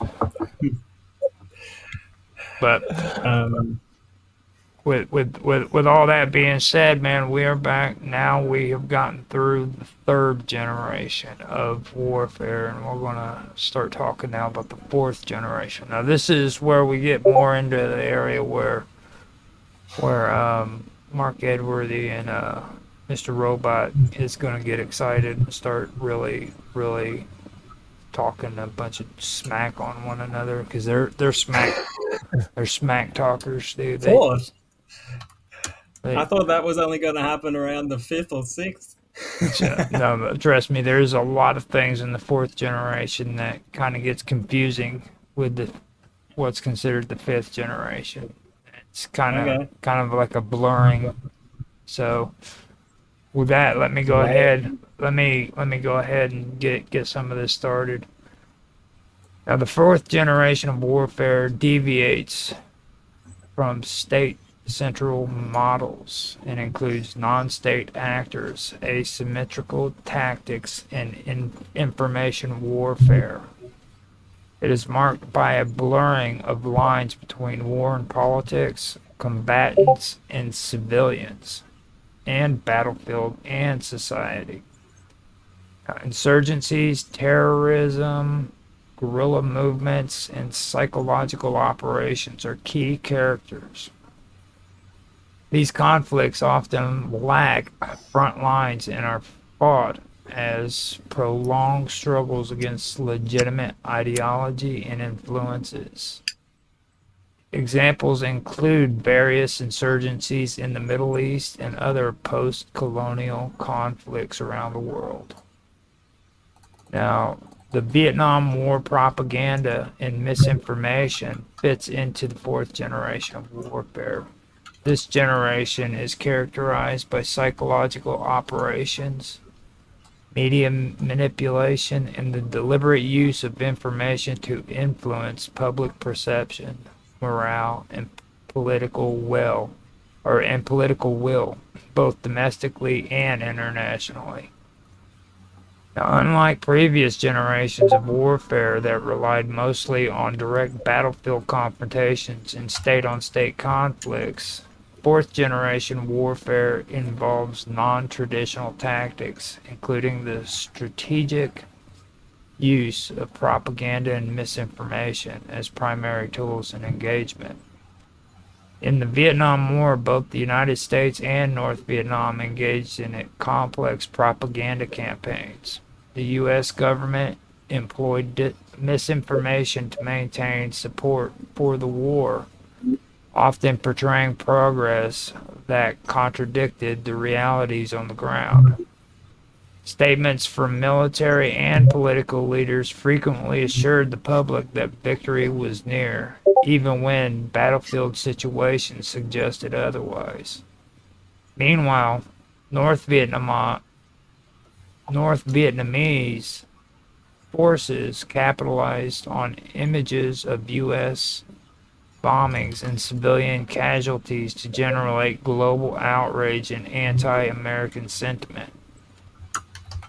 But with all that being said, man, we are back now. We have gotten through the third generation of warfare, and we're gonna start talking now about the fourth generation. Now, this is where we get more into the area where Mark Edworthy and Mr. Robot is gonna get excited and start really talking a bunch of smack on one another, because they're smack talkers, dude. I thought that was only going to happen around the 5th or 6th. No, but trust me, there's a lot of things in the fourth generation that kind of gets confusing with what's considered the fifth generation. It's kind of like a blurring. So with that, let me go ahead. Let me go ahead and get some of this started. Now, the fourth generation of warfare deviates from state central models and includes non-state actors, asymmetrical tactics, and information warfare. It is marked by a blurring of lines between war and politics, combatants and civilians, and battlefield and society. Insurgencies, terrorism, guerrilla movements, and psychological operations are key characters. These conflicts often lack front lines and are fought as prolonged struggles against legitimate ideology and influences. Examples include various insurgencies in the Middle East and other post-colonial conflicts around the world. Now, the Vietnam War propaganda and misinformation fits into the fourth generation of warfare. This generation is characterized by psychological operations, media manipulation, and the deliberate use of information to influence public perception, morale, and political will, both domestically and internationally. Now, unlike previous generations of warfare that relied mostly on direct battlefield confrontations and state-on-state conflicts, fourth generation warfare involves non-traditional tactics, including the strategic use of propaganda and misinformation as primary tools in engagement. In the Vietnam War, both the United States and North Vietnam engaged in complex propaganda campaigns. The U.S. government employed misinformation to maintain support for the war, often portraying progress that contradicted the realities on the ground. Statements from military and political leaders frequently assured the public that victory was near, even when battlefield situations suggested otherwise. Meanwhile, North Vietnamese forces capitalized on images of U.S. bombings and civilian casualties to generate global outrage and anti-American sentiment.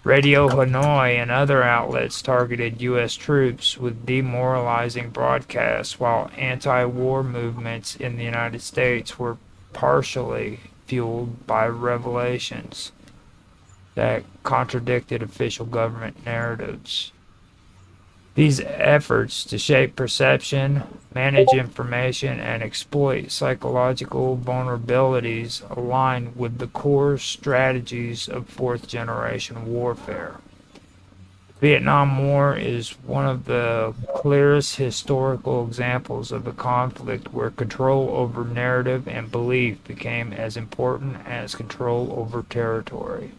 Radio Hanoi and other outlets targeted U.S. troops with demoralizing broadcasts, while anti-war movements in the United States were partially fueled by revelations that contradicted official government narratives. These efforts to shape perception, manage information, and exploit psychological vulnerabilities align with the core strategies of fourth generation warfare. The Vietnam War is one of the clearest historical examples of a conflict where control over narrative and belief became as important as control over territory.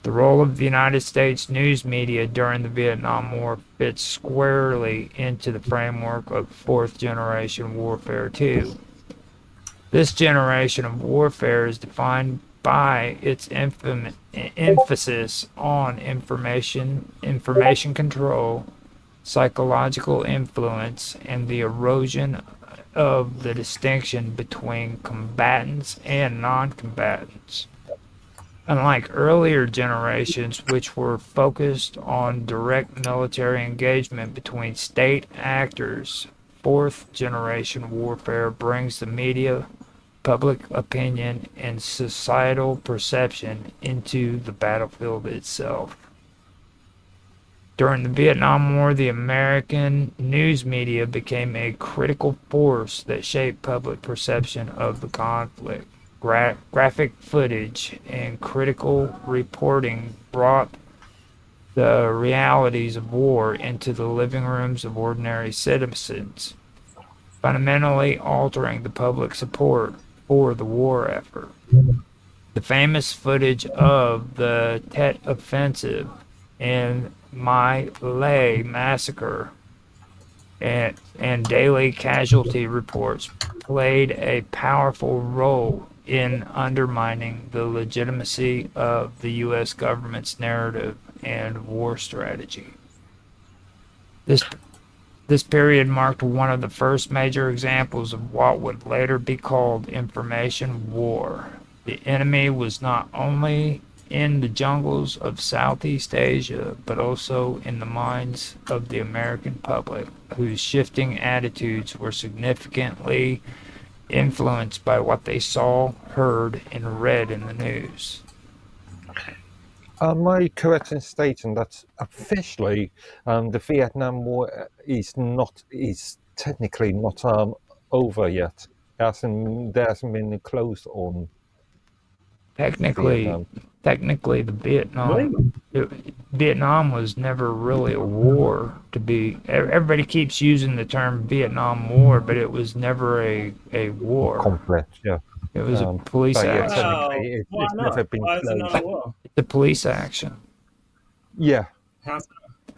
The role of the United States news media during the Vietnam War fits squarely into the framework of fourth generation warfare too. This generation of warfare is defined by its emphasis on information control, psychological influence, and the erosion of the distinction between combatants and non-combatants. Unlike earlier generations, which were focused on direct military engagement between state actors, fourth generation warfare brings the media, public opinion, and societal perception into the battlefield itself. During the Vietnam War, the American news media became a critical force that shaped public perception of the conflict. Graphic footage and critical reporting brought the realities of war into the living rooms of ordinary citizens, fundamentally altering the public support for the war effort. The famous footage of the Tet Offensive and My Lai massacre and daily casualty reports played a powerful role in undermining the legitimacy of the U.S. government's narrative and war strategy. This period marked one of the first major examples of what would later be called information war. The enemy was not only in the jungles of Southeast Asia, but also in the minds of the American public, whose shifting attitudes were significantly influenced by what they saw, heard, and read in the news. Am I correct in stating that officially the Vietnam War is technically not over yet? There hasn't been closed on Technically, Vietnam. Vietnam was never really a war to be. Everybody keeps using the term Vietnam War, but it was never a war. Conflict, yeah. It was a police action. Well, why not? Never been Why is it closed. not a war? It's a police action. Yeah. How's that?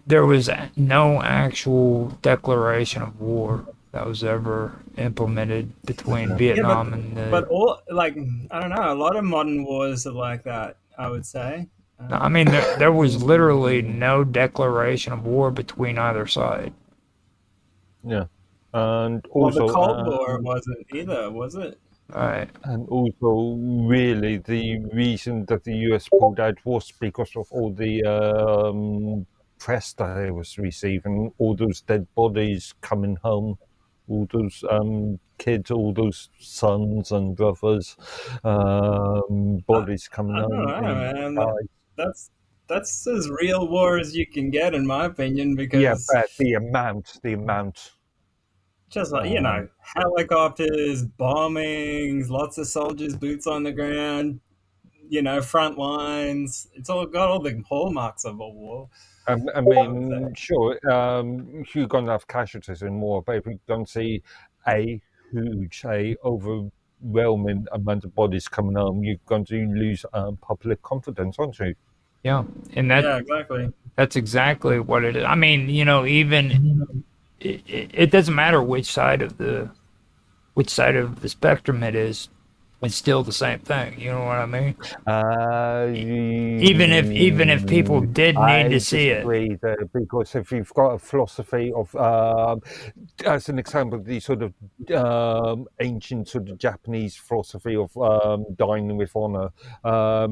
There was no actual declaration of war that was ever implemented between Vietnam and the. But all, like, I don't know, a lot of modern wars are like that, I would say. I mean, there was literally no declaration of war between either side. Yeah. And Well, also the Cold War wasn't either, was it? Right. And also, really, the reason that the US pulled out was because of all the press that it was receiving, all those dead bodies coming home, all those kids, all those sons and brothers, bodies coming I home. don't know, man. That's as real war as you can get, in my opinion, because yeah, but the amount. just like, you know, helicopters, bombings, lots of soldiers, boots on the ground, you know, front lines. It's all got all the hallmarks of a war. I mean, sure, you're going to have casualties in war, but if you're going to see a overwhelming amount of bodies coming home, you're going to lose public confidence, aren't you? Yeah, and Yeah, exactly. that's exactly what it is. I mean, you know, even it doesn't matter which side of the spectrum it is. It's still the same thing. You know what I mean? Even if people did need to I see it. disagree there, because if you've got a philosophy of, as an example, the sort of ancient sort of Japanese philosophy of dying with honor,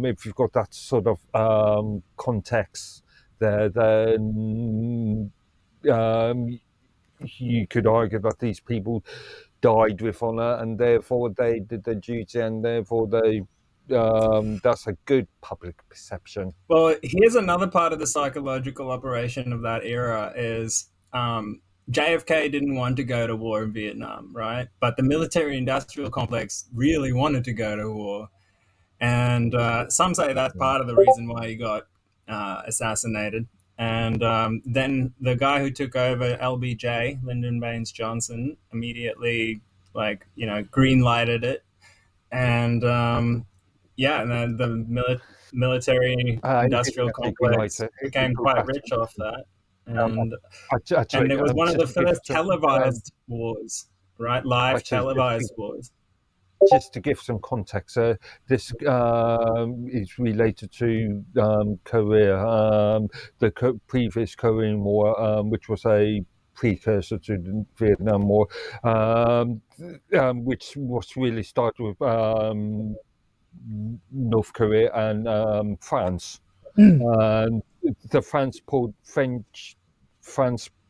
if you've got that sort of context there, then you could argue that these people died with honor, and therefore they did their duty, and therefore they that's a good public perception. Well, here's another part of the psychological operation of that era is JFK didn't want to go to war in Vietnam, right? But the military-industrial complex really wanted to go to war. And some say that's part of the reason why he got assassinated. And then the guy who took over, LBJ, Lyndon Baines Johnson, immediately, green lighted it. And and then the military industrial complex became quite rich off that. And it was one of the first televised wars, right? Live televised wars. Just to give some context, this is related to Korea, the previous Korean War, which was a precursor to the Vietnam War, which was really started with North Korea and France. And the France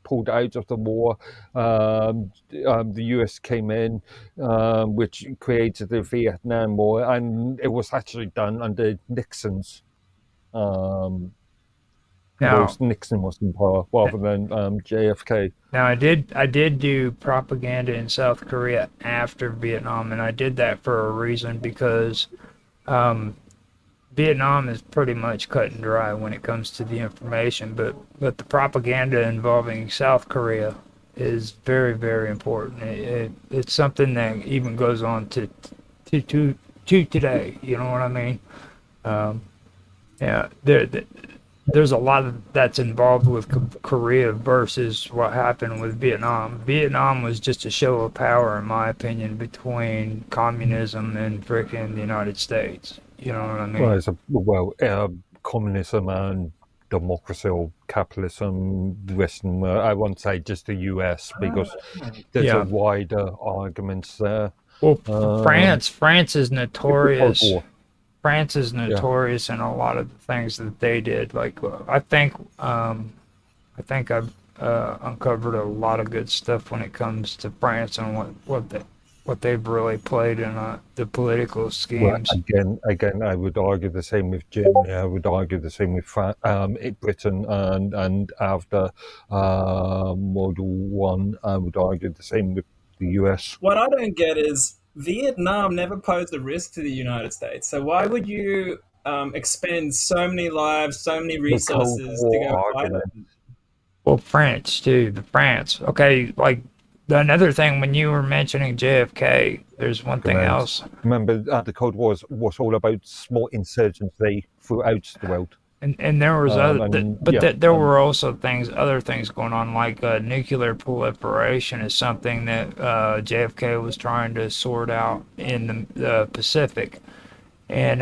pulled out of the war. The US came in, which created the Vietnam War, and it was actually done under Nixon's. Nixon was in power rather than JFK. Now, I did do propaganda in South Korea after Vietnam, and I did that for a reason, because Vietnam is pretty much cut and dry when it comes to the information, but the propaganda involving South Korea is very, very important. It's something that even goes on to today. You know what I mean? There's a lot that's involved with Korea versus what happened with Vietnam. Vietnam was just a show of power, in my opinion, between communism and frickin' the United States. You know what I mean? Communism and democracy or capitalism, Western, I won't say just the US, because there's a wider arguments there. Well, France is notorious. France is notorious in a lot of the things that they did. Like, I think I've uncovered a lot of good stuff when it comes to France and what they've really played in the political schemes. Well, again, I would argue the same with Germany. I would argue the same with Britain, and after World War I, I would argue the same with the US. What I don't get is Vietnam never posed a risk to the United States. So why would you expend so many lives, so many resources to go fight it? Well, France too. Okay, like. Another thing, when you were mentioning JFK, there's one thing else. Remember, the Cold War was all about small insurgency throughout the world. And there was there were also other things going on, like nuclear proliferation is something that JFK was trying to sort out in the Pacific. And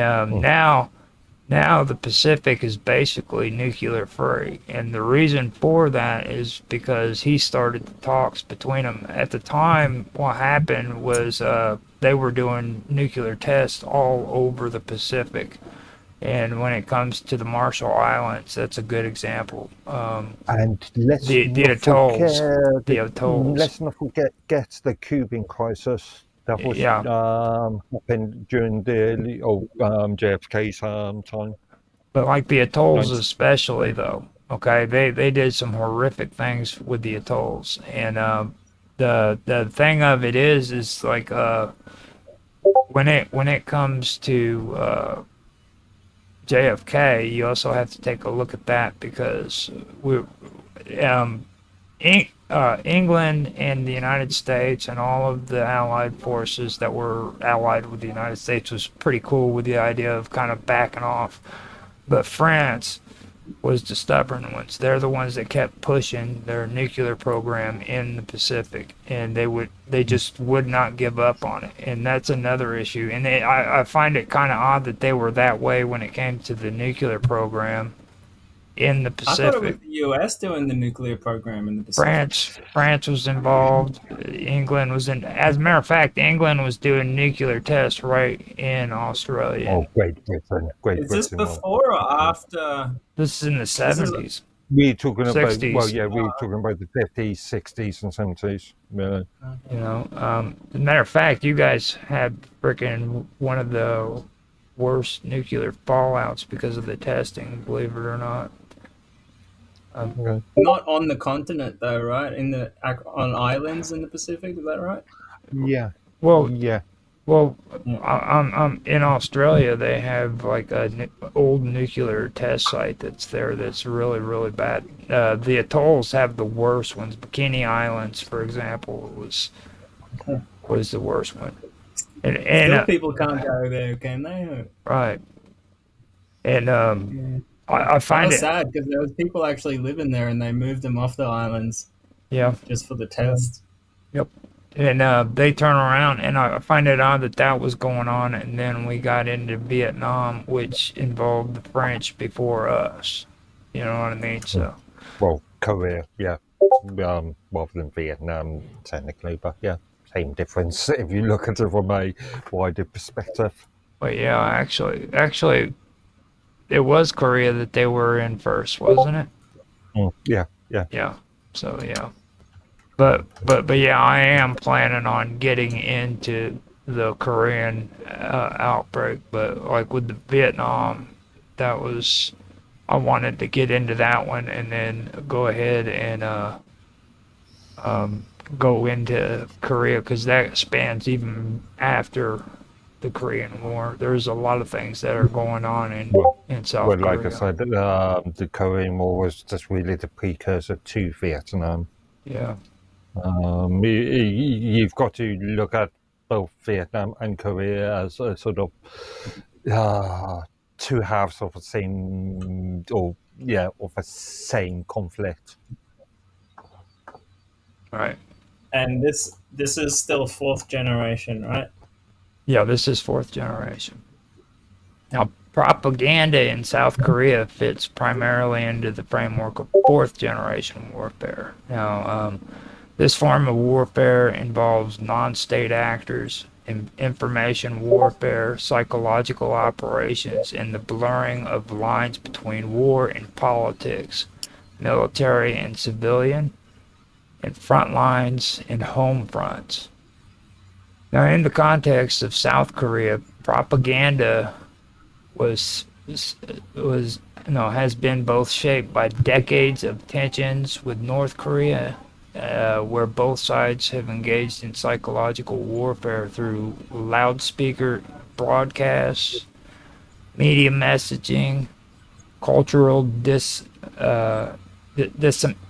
now the Pacific is basically nuclear free, and the reason for that is because he started the talks between them. At the time, what happened was they were doing nuclear tests all over the Pacific, and when it comes to the Marshall Islands, that's a good example. And let's the atolls. Let's not forget the Cuban crisis. That was happened during the JFK's time. But like the atolls especially, though, okay, they did some horrific things with the atolls. And the thing of it is like when it comes to JFK, you also have to take a look at that, because England and the United States and all of the Allied forces that were allied with the United States was pretty cool with the idea of kind of backing off. But France was the stubborn ones. They're the ones that kept pushing their nuclear program in the Pacific, and they just would not give up on it. And that's another issue. And I find it kind of odd that they were that way when it came to the nuclear program in the I thought it was Pacific. the US doing the nuclear program in the Pacific. France was involved. England was in. As a matter of fact, England was doing nuclear tests right in Australia. Oh, Great Britain. Is this before or after? This is in the 70s. We're talking about 60s. we're talking about the 50s, 60s, and 70s. Yeah. You know, as a matter of fact, you guys had freaking one of the worst nuclear fallouts because of the testing. Believe it or not. Okay. Not on the continent though, right? On islands in the Pacific, is that right? Yeah. Well, Yeah. Well, I'm in Australia. They have like a old nuclear test site that's there that's really, really bad. The atolls have the worst ones. Bikini Islands, for example, was the worst one. And Still people can't go there, can they? right. And I find it sad because there was people actually living there, and they moved them off the islands. Yeah. Just for the test. Yep. And they turn around, and I find it odd that that was going on, and then we got into Vietnam, which involved the French before us. You know what I mean? So. Well, Korea, yeah. Rather than Vietnam, technically, but yeah, same difference if you look at it from a wider perspective. But yeah, actually, it was Korea that they were in first, wasn't it? Yeah. Yeah. So yeah. But yeah, I am planning on getting into the Korean outbreak. But like with the Vietnam, I wanted to get into that one and then go ahead and go into Korea because that spans even after the Korean War. There's a lot of things that are going on in South Korea. Well, like I said, the Korean War was just really the precursor to Vietnam. Yeah. You've got to look at both Vietnam and Korea as a sort of two halves of the same, of a same conflict. Right. And this is still fourth generation, right? Yeah, this is fourth generation. Now, propaganda in South Korea fits primarily into the framework of fourth generation warfare. Now, this form of warfare involves non-state actors, information warfare, psychological operations, and the blurring of lines between war and politics, military and civilian, and front lines and home fronts. Now, in the context of South Korea, propaganda has been both shaped by decades of tensions with North Korea, where both sides have engaged in psychological warfare through loudspeaker broadcasts, media messaging, cultural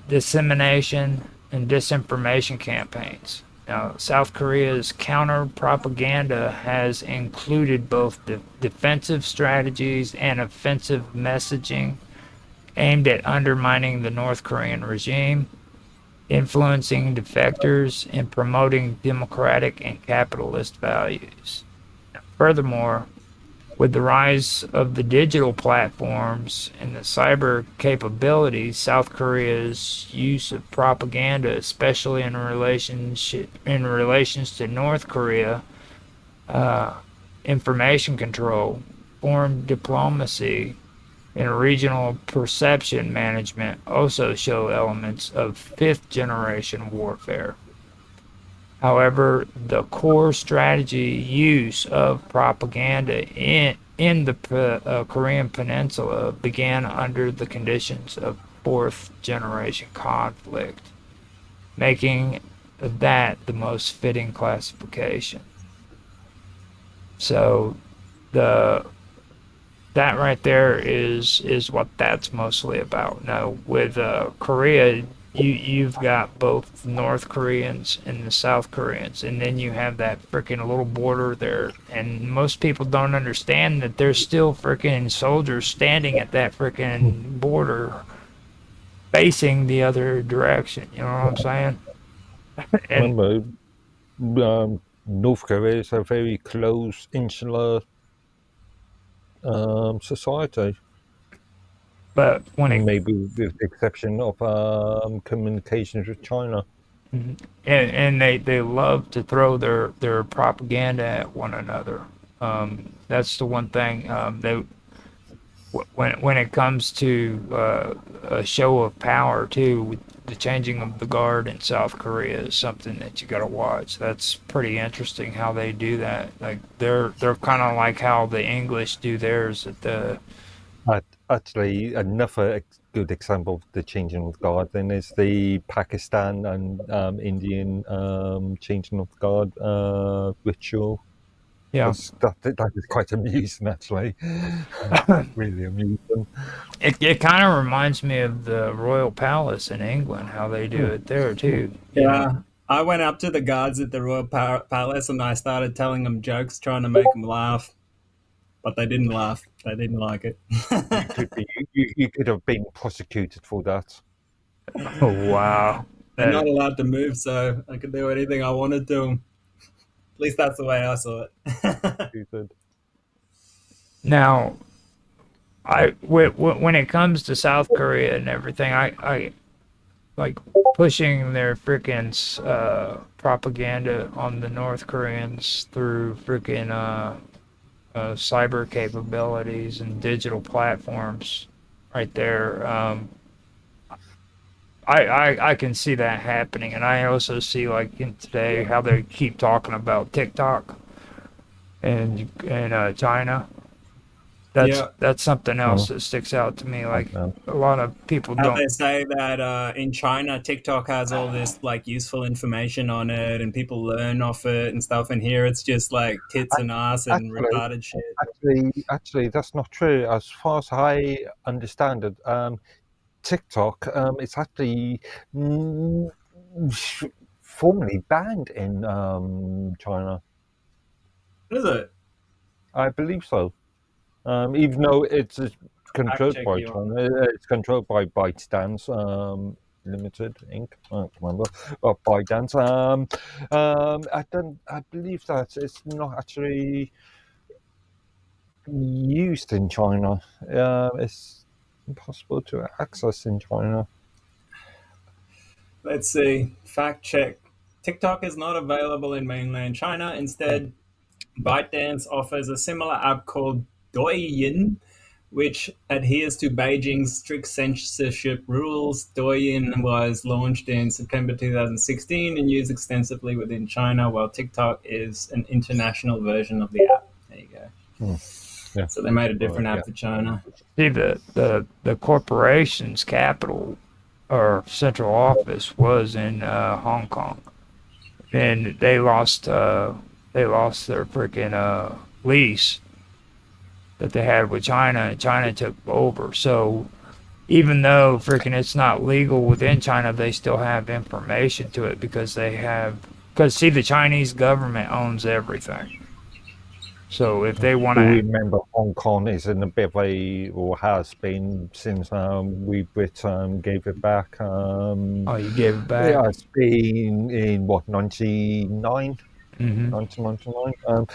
dissemination, and disinformation campaigns. Now, South Korea's counter-propaganda has included both defensive strategies and offensive messaging aimed at undermining the North Korean regime, influencing defectors, and promoting democratic and capitalist values. Furthermore, with the rise of the digital platforms and the cyber capabilities, South Korea's use of propaganda, especially in relations to North Korea, information control, foreign diplomacy, and regional perception management also show elements of fifth generation warfare. However, the core strategy use of propaganda in the Korean Peninsula began under the conditions of fourth generation conflict, making that the most fitting classification. So that right there is what that's mostly about. Now, with Korea, you've got both the North Koreans and the South Koreans, and then you have that freaking little border there, and most people don't understand that there's still freaking soldiers standing at that freaking border, facing the other direction. You know what I'm saying? And Remember, North Korea is a very close, insular society. but when it Maybe with the exception of communications with China. and they love to throw their propaganda at one another. That's the one thing they when it comes to a show of power too. With the changing of the guard in South Korea is something that you got to watch. That's pretty interesting how they do that. Like they're kind of like how the English do theirs at the. Actually, another good example of the changing of guard then is the Pakistan and Indian changing of guard ritual. Yeah, That is quite amusing, actually. Really amusing. it kind of reminds me of the Royal Palace in England, how they do it there too. You know? Yeah. I went up to the guards at the Royal Palace and I started telling them jokes, trying to make them laugh. But they didn't laugh. They didn't like it. You could have been prosecuted for that. Oh wow. They're not allowed to move, so I could do anything I wanted to. At least that's the way I saw it. Now, when it comes to South Korea and everything, I like pushing their freaking propaganda on the North Koreans through freaking cyber capabilities and digital platforms right there. I can see that happening, and I also see like in today how they keep talking about TikTok and China. That's something else that sticks out to me. Like a lot of people How don't. they say that in China, TikTok has all this like useful information on it, and people learn off it and stuff. And here, it's just like tits and ass and retarded shit. Actually, that's not true. As far as I understand it, TikTok it's actually formally banned in China. Is it? I believe so. Even though it's controlled by China, it's controlled by ByteDance Limited Inc. I don't remember, or ByteDance. I believe that it's not actually used in China. It's impossible to access in China. Let's see. Fact check. TikTok is not available in mainland China. Instead, ByteDance offers a similar app called Douyin, which adheres to Beijing's strict censorship rules. Douyin was launched in September 2016 and used extensively within China, while TikTok is an international version of the app. There you go. Yeah. So they made a different app for China. See, the corporation's capital or central office was in Hong Kong, and they lost their freaking lease that they had with China, and China took over. So even though freaking it's not legal within China, they still have information to it because see, the Chinese government owns everything. So if they want to remember, Hong Kong is in a bit of or has been since we gave it back. Oh, you gave it back? Yeah, it's been in what 99. 1999.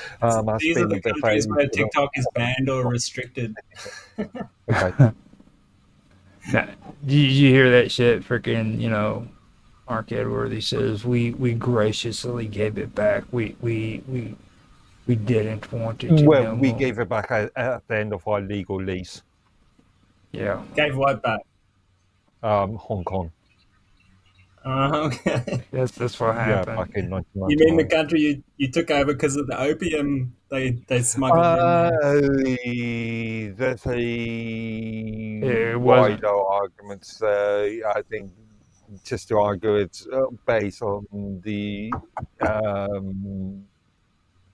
These are the countries where TikTok is banned or restricted. Okay. Now, did you hear that shit? Freaking, Mark Edworthy says we graciously gave it back. We didn't want it to. Well, we gave it back at the end of our legal lease. Yeah. Gave what back? Hong Kong. Okay. That's what happened. Yeah, back in 1999. You mean the country you took over because of the opium they smuggled in? There's a wider argument. I think just to argue it's based on the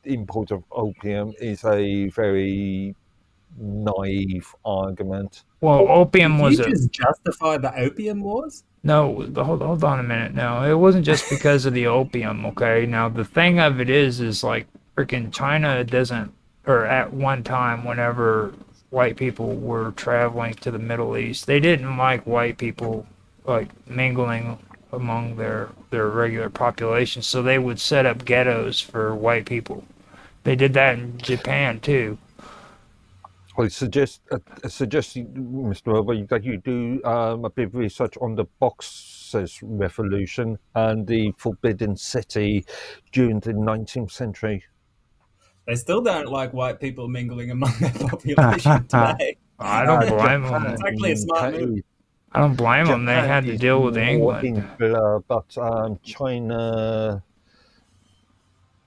import of opium is a very naive argument. Well, opium Did you was a just justify the opium wars? no. Hold on a minute. No, it wasn't just because of the opium. Okay, now the thing of it is like freaking China doesn't, or at one time, whenever white people were traveling to the Middle East, they didn't like white people like mingling among their regular population, so they would set up ghettos for white people. They did that in Japan too. I suggest, Mr. Robert, that you do a bit of research on the Boxers' Revolution and the Forbidden City during the 19th century. They still don't like white people mingling among their population today. I don't blame Japan, It's them. actually a smart move. I don't blame them. They Japan had to is deal with more England. insular, but China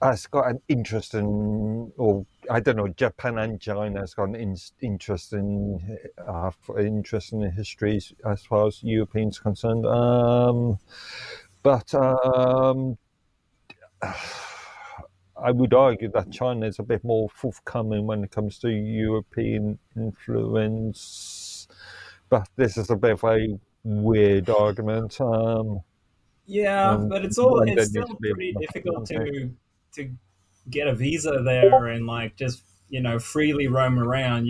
has got an interesting, or I don't know, Japan and China has got an interesting histories as far as Europeans concerned. But I would argue that China is a bit more forthcoming when it comes to European influence. But this is a bit of a weird argument. Yeah, but it's still pretty difficult to get a visa there and like just freely roam around.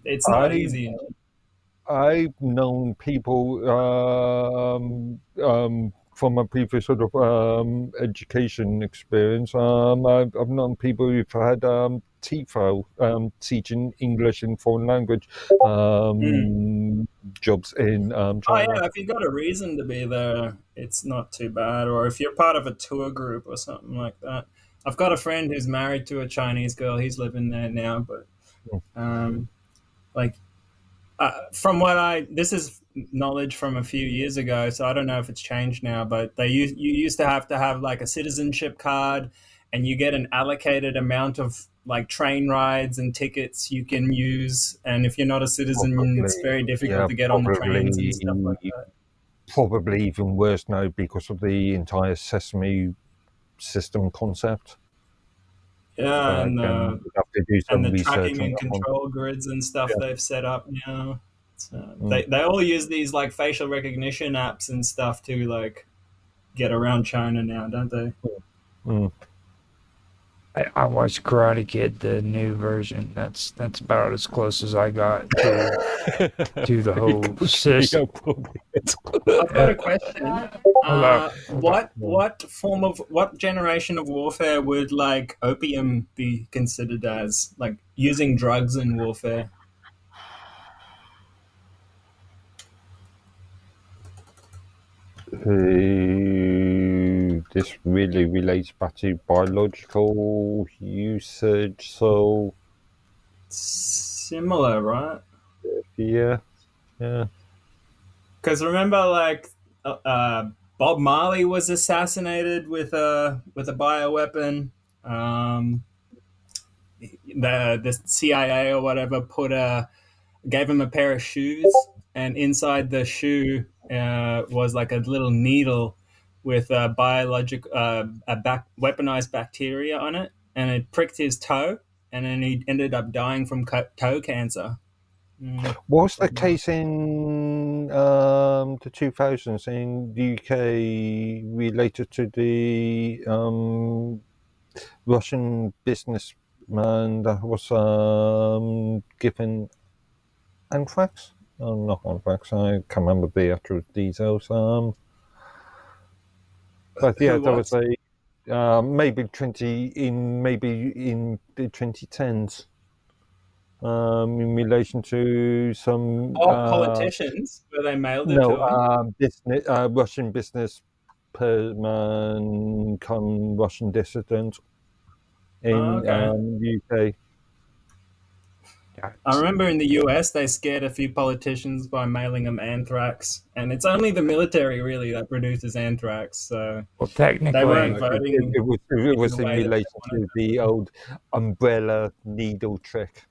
It's not I easy. I've known people from a previous sort of education experience. I've known people who've had TEFL, teaching English in foreign language jobs in Oh China. yeah, if you got a reason to be there, it's not too bad. Or if you're part of a tour group or something like that. I've got a friend who's married to a Chinese girl. He's living there now, but like from this is knowledge from a few years ago, so I don't know if it's changed now. But you used to have like a citizenship card, and you get an allocated amount of like train rides and tickets you can use. And if you're not a citizen, it's very difficult to get on the trains and stuff like that. Probably even worse now because of the entire Sesame system concept. Yeah, and have to do some the research tracking on and that one. control grids and stuff they've set up now. Mm. They all use these like facial recognition apps and stuff to like get around China now, don't they? Mm. I watched Karate Kid, the new version. That's about as close as I got to the whole system. I've got a question. What generation of warfare would like opium be considered as, like using drugs in warfare? This really relates back to biological usage, so Similar, right? yeah. Because remember, like Bob Marley was assassinated with a bioweapon. The CIA or whatever gave him a pair of shoes, and inside the shoe was like a little needle with a weaponized bacteria on it, and it pricked his toe, and then he ended up dying from toe cancer. Was the case in the 2000s in the UK related to the Russian businessman that was given anthrax? Not anthrax. I can't remember the actual details. But yeah, there was a maybe in the 2010s. In relation to some politicians, where they mailed it to him? Russian businessman, Russian dissident in the UK. I remember in the US they scared a few politicians by mailing them anthrax, and it's only the military really that produces anthrax. So technically, they weren't voting. It was in relation to the old umbrella needle trick.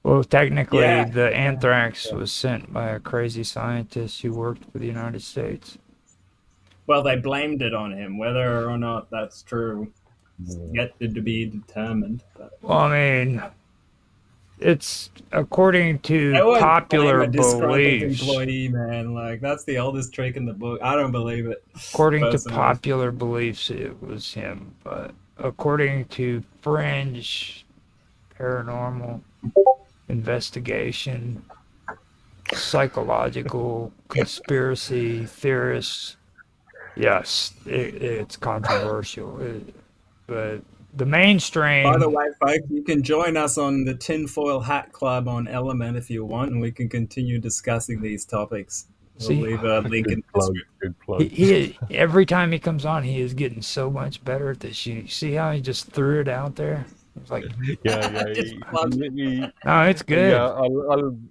Well, technically, the anthrax was sent by a crazy scientist who worked for the United States. Well, they blamed it on him. Whether or not that's true is yet to be determined. But. Well, I mean, it's according to I wouldn't blame popular a disgruntled beliefs. employee, man. Like, that's the oldest trick in the book. I don't believe it, According to personally. popular beliefs, it was him, but according to fringe paranormal investigation, psychological conspiracy theorists, yes, it's controversial. But the By the mainstream, way, folks, you can join us on the Tinfoil Hat Club on Element if you want, and we can continue discussing these topics. We'll see, leave a link in Good the plug. description. Good plug. he every time he comes on, he is getting so much better at this. You see how he just threw it out there? It's like, Yeah. Just plug it. no, it's Yeah. good.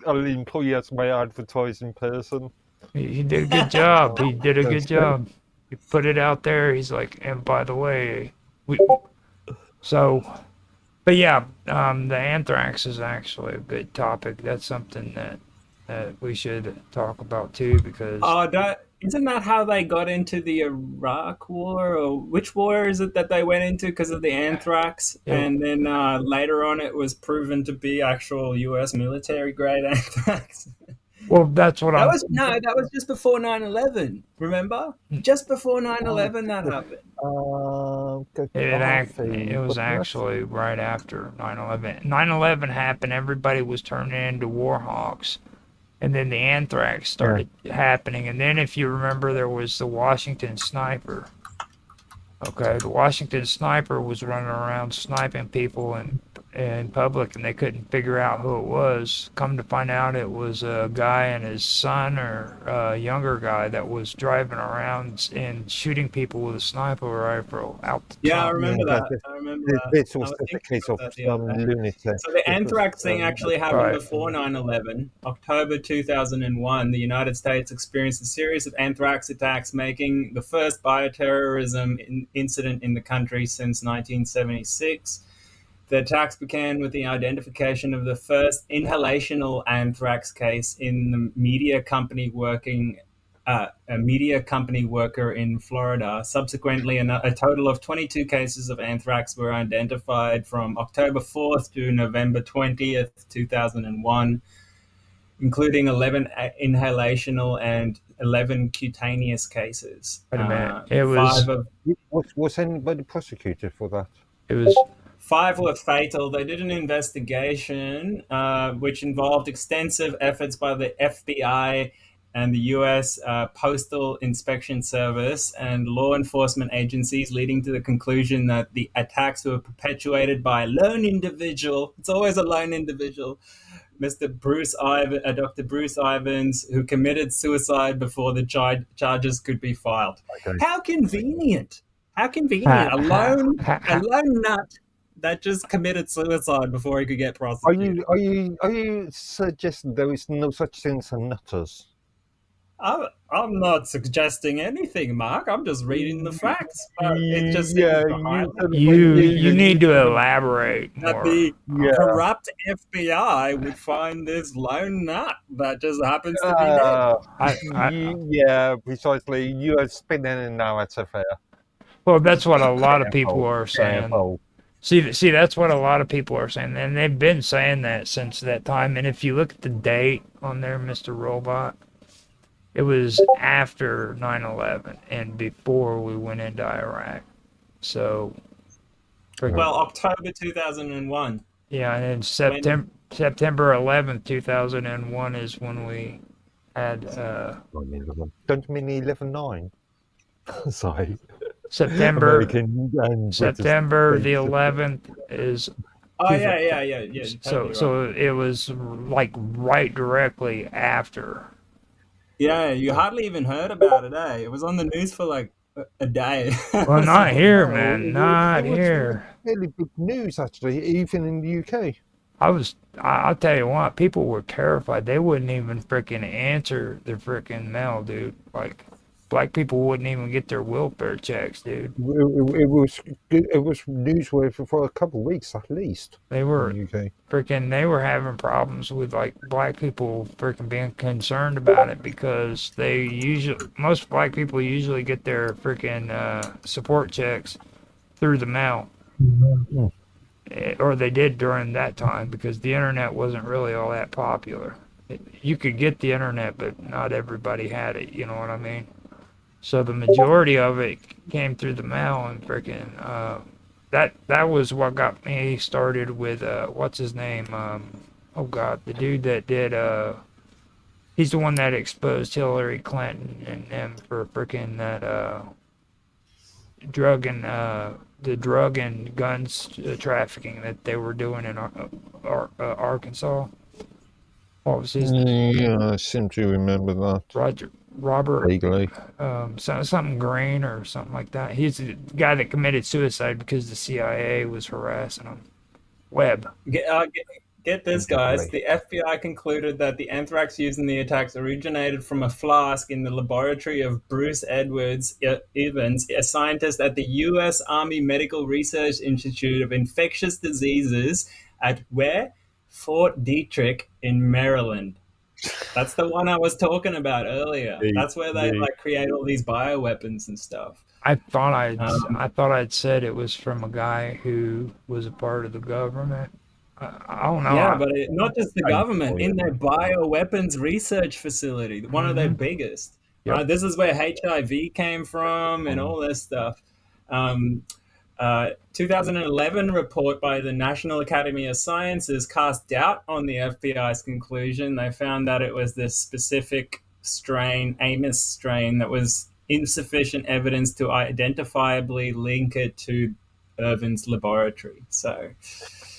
I'll employ you as my advertising person. He did a good job. He did a good job. He put it out there. He's like, and by the way, we so, but yeah, the anthrax is actually a good topic. That's something that we should talk about too, because Oh, isn't that how they got into the Iraq War, or which war is it that they went into because of the anthrax? it, And then later on, it was proven to be actual U.S. military grade anthrax. well, that's what That I'm. was no, that was just before 9/11. Remember, just before 9/11 that happened. It Gaddafi, was wasn't it? actually right after 9/11. 9/11 happened. Everybody was turning into war hawks. And then the anthrax started happening. And then, if you remember, there was the Washington sniper. Okay, the Washington sniper was running around sniping people in public, and they couldn't figure out who it was. Come to find out, it was a guy and his son, or a younger guy, that was driving around and shooting people with a sniper rifle out the Yeah, I top. remember Yeah, that. I remember this, that. this I was was the thinking case about of that the other some day. lunatic. So the This was, anthrax thing actually happened Right. before 9/11. October 2001, the United States experienced a series of anthrax attacks, making the first bioterrorism incident in the country since 1976. The attacks began with the identification of the first inhalational anthrax case in the media company working a media company worker in Florida. Subsequently, a total of 22 cases of anthrax were identified from October 4th to November 20th, 2001, including 11 inhalational and 11 cutaneous cases. Wait a minute. Five of was anybody prosecuted for that? It was. Five were fatal. They did an investigation which involved extensive efforts by the FBI and the US Postal Inspection Service and law enforcement agencies, leading to the conclusion that the attacks were perpetuated by a lone individual. It's always a lone individual, Dr. Bruce Ivans, who committed suicide before the charges could be filed. Okay. How convenient! How convenient! A lone nut that just committed suicide before he could get Are prosecuted. you suggesting there is no such thing as nutters? I'm not suggesting anything, Mark. I'm just reading the facts. It just seems to highlight You need to elaborate that more. the Yeah. corrupt FBI would find this lone nut that just happens to be dead. Yeah, precisely. You are spinning a narrative here. Well, that's what a lot of people are saying. Careful. See, that's what a lot of people are saying, and they've been saying that since that time. And if you look at the date on there, Mr. Robot, it was after 9/11 and before we went into Iraq. So, Well, October 2001. yeah, and then September 11th, 2001 is when we had Don't mean 11/9. Sorry. September American and September the British. 11th is. Oh yeah. Totally So it was like right directly after. Yeah, you hardly even heard about it, eh? It was on the news for like a day. Well, not here, man. Not It was here. really big news, actually, even in the UK. I'll tell you what, people were terrified. They wouldn't even freaking answer their freaking mail, dude. Like, black people wouldn't even get their welfare checks, dude. It was newsworthy for a couple of weeks at least. They were in the UK. they were having problems with like black people freaking being concerned about it because most black people usually get their freaking support checks through the mail. or they did during that time because the internet wasn't really all that popular. You could get the internet, but not everybody had it. You know what I mean? So the majority of it came through the mail, and freaking that was what got me started with what's his name? Oh God, the dude that did he's the one that exposed Hillary Clinton and them for freaking that drug and the drug and guns trafficking that they were doing in Arkansas. What was his name? Yeah, I seem to remember that. Robert, Vaguely. something Green or something like that. He's the guy that committed suicide because the CIA was harassing him. Webb. Get this, guys. The FBI concluded that the anthrax used in the attacks originated from a flask in the laboratory of Bruce Edwards Evans, a scientist at the U.S. Army Medical Research Institute of Infectious Diseases at where? Fort Detrick in Maryland. That's the one I was talking about earlier. That's where they create all these bioweapons and stuff. I thought I'd said it was from a guy who was a part of the government. I don't know. Yeah, but not just the government, in their bioweapons research facility, one of their biggest. Yep. Right, this is where HIV came from and all this stuff. 2011 report by the National Academy of Sciences cast doubt on the FBI's conclusion. They found that it was this specific strain, Amos strain, that was insufficient evidence to identifiably link it to Irvin's laboratory. So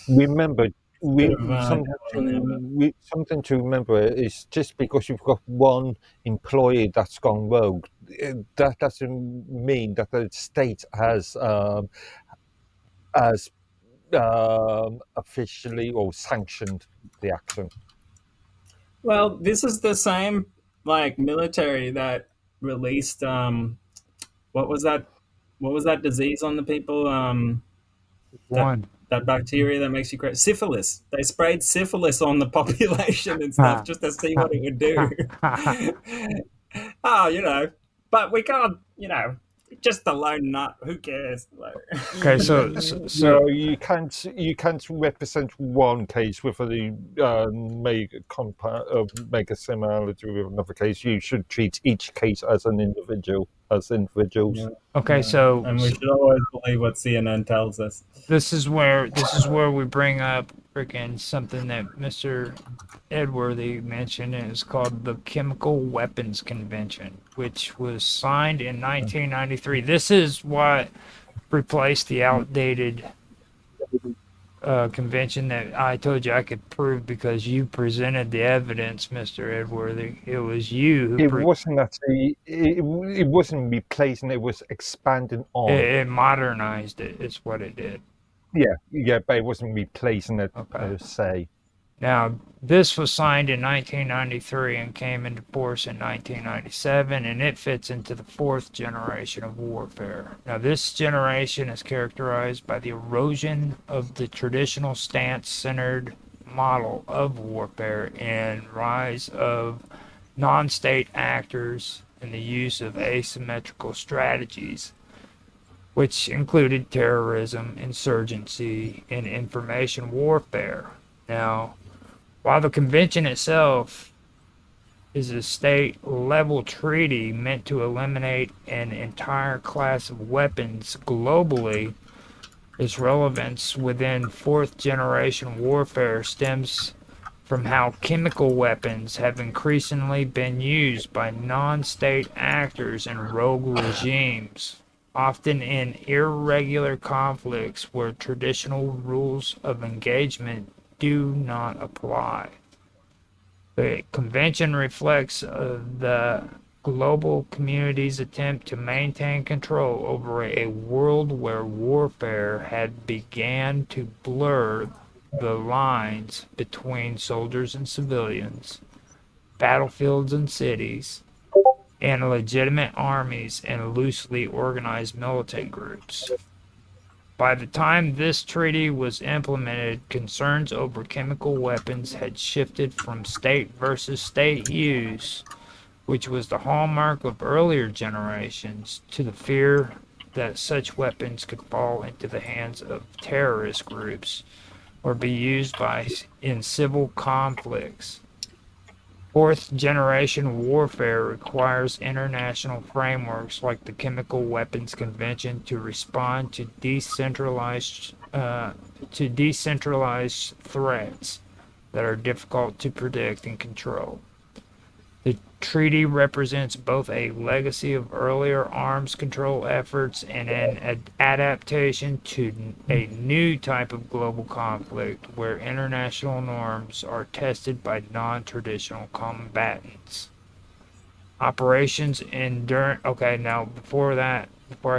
remember, something to remember is just because you've got one employee that's gone rogue, that doesn't mean that the state has officially or sanctioned the action. Well, this is the same military that released what was that disease on the people that bacteria that makes you crazy, syphilis. They sprayed syphilis on the population and stuff just to see what it would do. But we can't, just a lone nut. Who cares? Okay, so no, you can't represent one case with make a similarity with another case. You should treat each case as an individual, as individuals. Yeah. Okay, so and we should always believe what CNN tells us. This is where we bring up freaking something that Mr. Edworthy mentioned, and it's called the Chemical Weapons Convention, which was signed in 1993. This is what replaced the outdated convention that I told you I could prove because you presented the evidence, Mr. Edworthy. It was you who... It wasn't actually... It wasn't replacing, it was expanding on. It modernized it, is what it did. Yeah, but it wasn't replacing it, per se. Now, this was signed in 1993 and came into force in 1997, and it fits into the fourth generation of warfare. Now, this generation is characterized by the erosion of the traditional stance-centered model of warfare and rise of non-state actors and the use of asymmetrical strategies, which included terrorism, insurgency, and information warfare. Now, while the convention itself is a state-level treaty meant to eliminate an entire class of weapons globally, its relevance within fourth-generation warfare stems from how chemical weapons have increasingly been used by non-state actors and rogue regimes, often in irregular conflicts where traditional rules of engagement do not apply. The convention reflects the global community's attempt to maintain control over a world where warfare had began to blur the lines between soldiers and civilians, battlefields and cities, and legitimate armies and loosely organized militant groups. By the time this treaty was implemented, concerns over chemical weapons had shifted from state versus state use, which was the hallmark of earlier generations, to the fear that such weapons could fall into the hands of terrorist groups or be used in civil conflicts. Fourth-generation warfare requires international frameworks like the Chemical Weapons Convention to respond to decentralized threats that are difficult to predict and control. The treaty represents both a legacy of earlier arms control efforts and an adaptation to a new type of global conflict where international norms are tested by non-traditional combatants. Operations endurance. Okay, now before I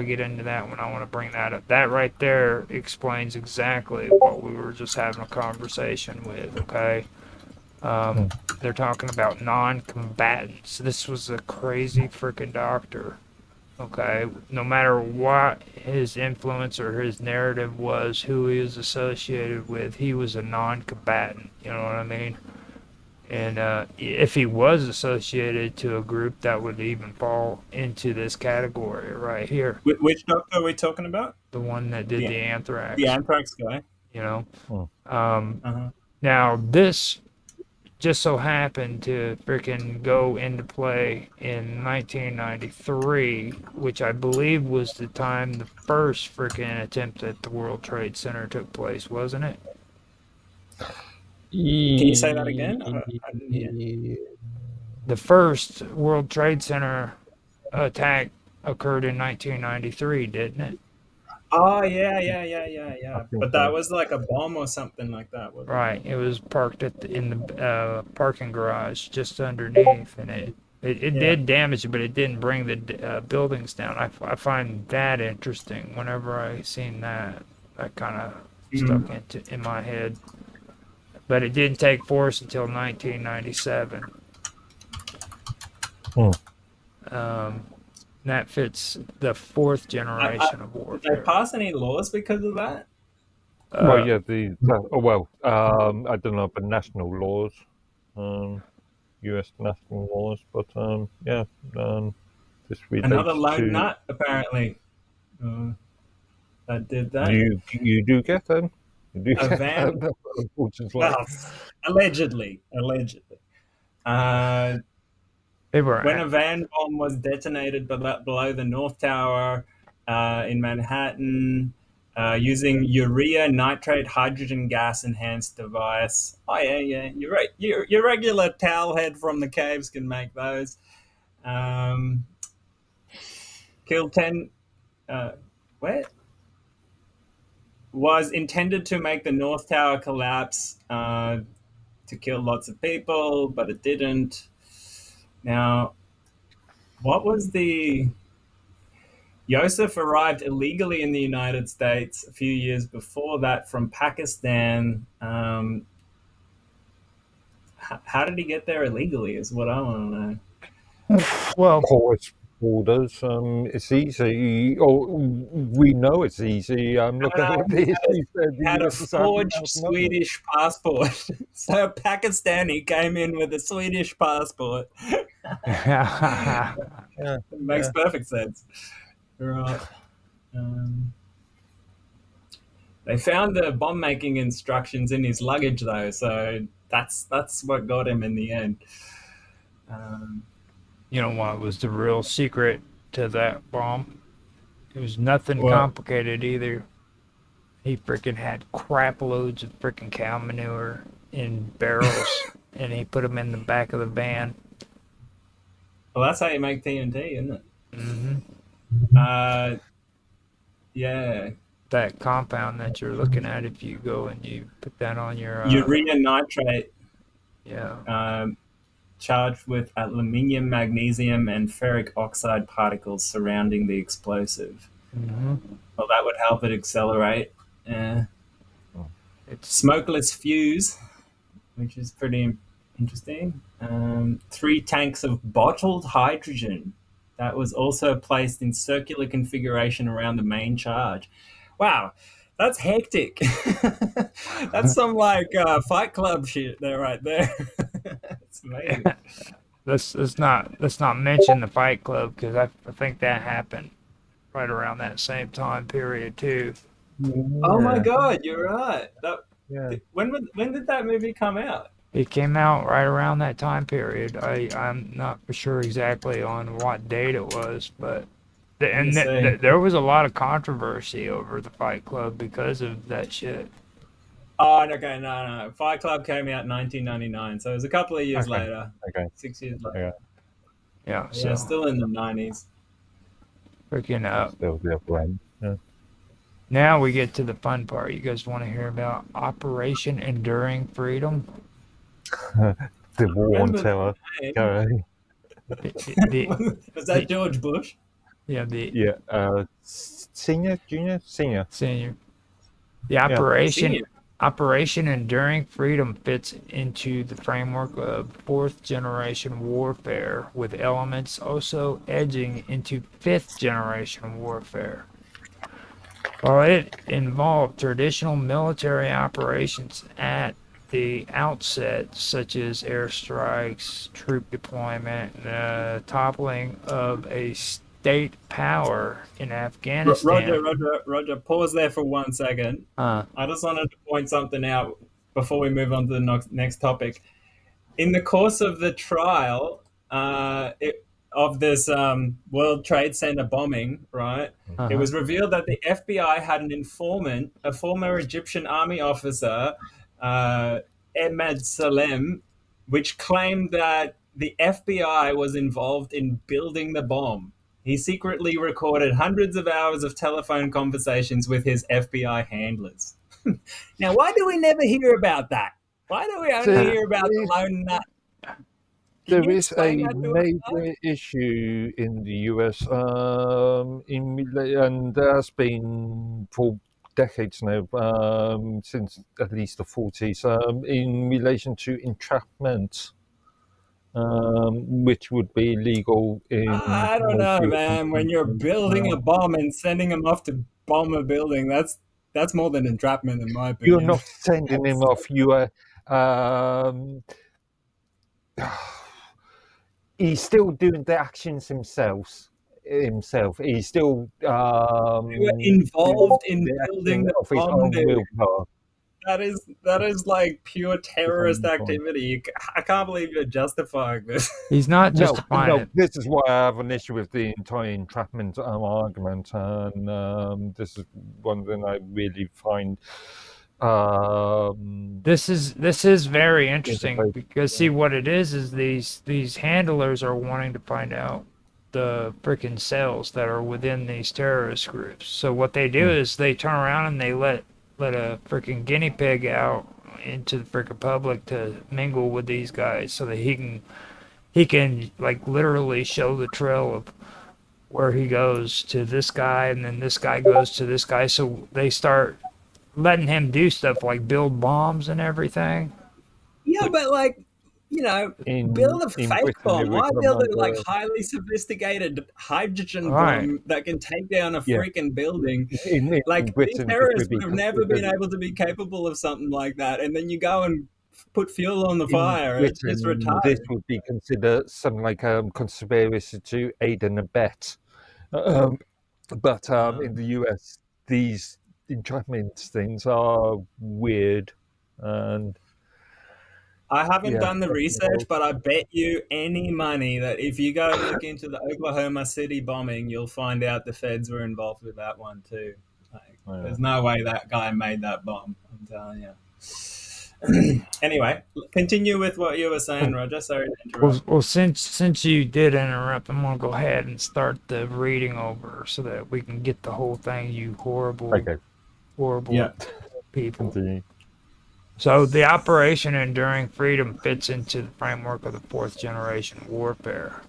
get into that one, I want to bring that up. That right there explains exactly what we were just having a conversation with, okay? They're talking about non-combatants. This was a crazy freaking doctor. Okay, no matter what his influence or his narrative was, who he was associated with, he was a non-combatant. You know what I mean? And if he was associated to a group, that would even fall into this category right here. Which doctor are we talking about? The one that did the anthrax. The anthrax guy. You know. Now this just so happened to freaking go into play in 1993, which I believe was the time the first freaking attempt at the World Trade Center took place, wasn't it? Can you say that again? I didn't hear. The first World Trade Center attack occurred in 1993, didn't it? Oh, yeah. But that was like a bomb or something like that, wasn't it? Right. It was parked in the parking garage just underneath, and it did damage, but it didn't bring the buildings down. I find that interesting. Whenever I seen that kind of stuck in my head. But it didn't take force until 1997. That fits the fourth generation of warfare. Did they pass any laws because of that? Well, yeah, I don't know about national laws, U.S. national laws, but this relates another lone nut apparently that did that. You do get them. You do a get van. them, unfortunately. Well, allegedly. When a van bomb was detonated below the North Tower in Manhattan using urea nitrate hydrogen gas enhanced device. Oh yeah, you're right. Your regular towel head from the caves can make those. Killed 10. Was intended to make the North Tower collapse to kill lots of people, but it didn't. Now, what was the... Yosef arrived illegally in the United States a few years before that from Pakistan. How did he get there illegally is what I want to know. Well, borders. It's easy. We know it's easy. Look at what this. He had a forged Swedish passport. So a Pakistani came in with a Swedish passport. It makes perfect sense. Right. They found the bomb making instructions in his luggage though, so that's what got him in the end. You know what was the real secret to that bomb? It was nothing complicated either. He freaking had crap loads of freaking cow manure in barrels, and he put them in the back of the van. Well, that's how you make TNT, isn't it? Mm-hmm. Yeah. That compound that you're looking at, if you go and you put that on your... urea nitrate. Yeah. Charged with aluminium, magnesium, and ferric oxide particles surrounding the explosive. Mm-hmm. Well, that would help it accelerate. It's smokeless fuse, which is pretty interesting. 3 tanks of bottled hydrogen that was also placed in circular configuration around the main charge. Wow, that's hectic. That's some like Fight Club shit there, right there. It's amazing. Let's not mention the Fight Club because I think that happened right around that same time period too. Oh my God, you're right. Yeah. When did that movie come out? It came out right around that time period. I'm not for sure exactly on what date it was, but Let me see. there was a lot of controversy over the Fight Club because of that shit. Oh, okay, no. Fight Club came out in 1999, so it was a couple of years Okay. later. Okay. 6 years later. Yeah. Yeah, Yeah, so still in the 90s. freaking Still the other end. Yeah. now we get to the fun part. You guys want to hear about Operation Enduring Freedom? The war on Remember the terror. name? Go. The Was that the George Bush? yeah the Yeah. Senior, junior, senior. senior the Yeah. Operation Senior. Operation Enduring Freedom fits into the framework of fourth generation warfare, with elements also edging into fifth generation warfare. While it involved traditional military operations at the outset, such as airstrikes, troop deployment, the toppling of a state power in Afghanistan. Roger. Pause there for 1 second. Uh, I just wanted to point something out before we move on to the next topic. In the course of the trial of this World Trade Center bombing, right? It uh-huh. was revealed that the FBI had an informant, a former Egyptian army officer, uh, Ahmed Salem, which claimed that the FBI was involved in building the bomb. He secretly recorded hundreds of hours of telephone conversations with his FBI handlers. Now, why do we never hear about that? Why do we only There hear about the is, lone nut? Can there you is explain a that to us? major issue in the US, and that's been for decades now, since at least the 40s, in relation to entrapment, which would be legal in I don't most know, European man. When you're countries. building a bomb and sending them off to bomb a building, that's more than entrapment, in my You're opinion. not sending him off. You are. He's still doing the actions himself. He's still They were doing involved in the building action the of his bomb, own dude. willpower. That is like pure His terrorist own willpower. activity. I can't believe you're justifying this. He's not justifying No. it. This is why I have an issue with the entire entrapment argument, and this is one thing I really find. This is very interesting because see what it is these handlers are wanting to find out the freaking cells that are within these terrorist groups. So what they do is they turn around and they let a freaking guinea pig out into the freaking public to mingle with these guys so that he can like literally show the trail of where he goes to this guy and then this guy goes to this guy. So they start letting him do stuff like build bombs and everything. Yeah, but like, build a in fake Britain, bomb. it Why was build a like another. highly sophisticated hydrogen Right. bomb that can take down a Yeah, freaking building? in Like these Britain, this terrorists would be would have never been considered. able to be capable of something like that, and then you go and put fuel on the In fire. It's Britain, this retarded. would be considered something like conspiracy to aid and abet. Um, but in the US, these entrapment things are weird, and I haven't yeah, done the research, but I bet you any money that if you go look into the Oklahoma City bombing, you'll find out the feds were involved with that one too. Like, there's no way that guy made that bomb. I'm telling you. Anyway, continue with what you were saying, Roger. Sorry to interrupt. Well, since you did interrupt, I'm gonna go ahead and start the reading over so that we can get the whole thing. You horrible, okay. horrible Yeah. people. Continue. So the Operation Enduring Freedom fits into the framework of the fourth generation warfare.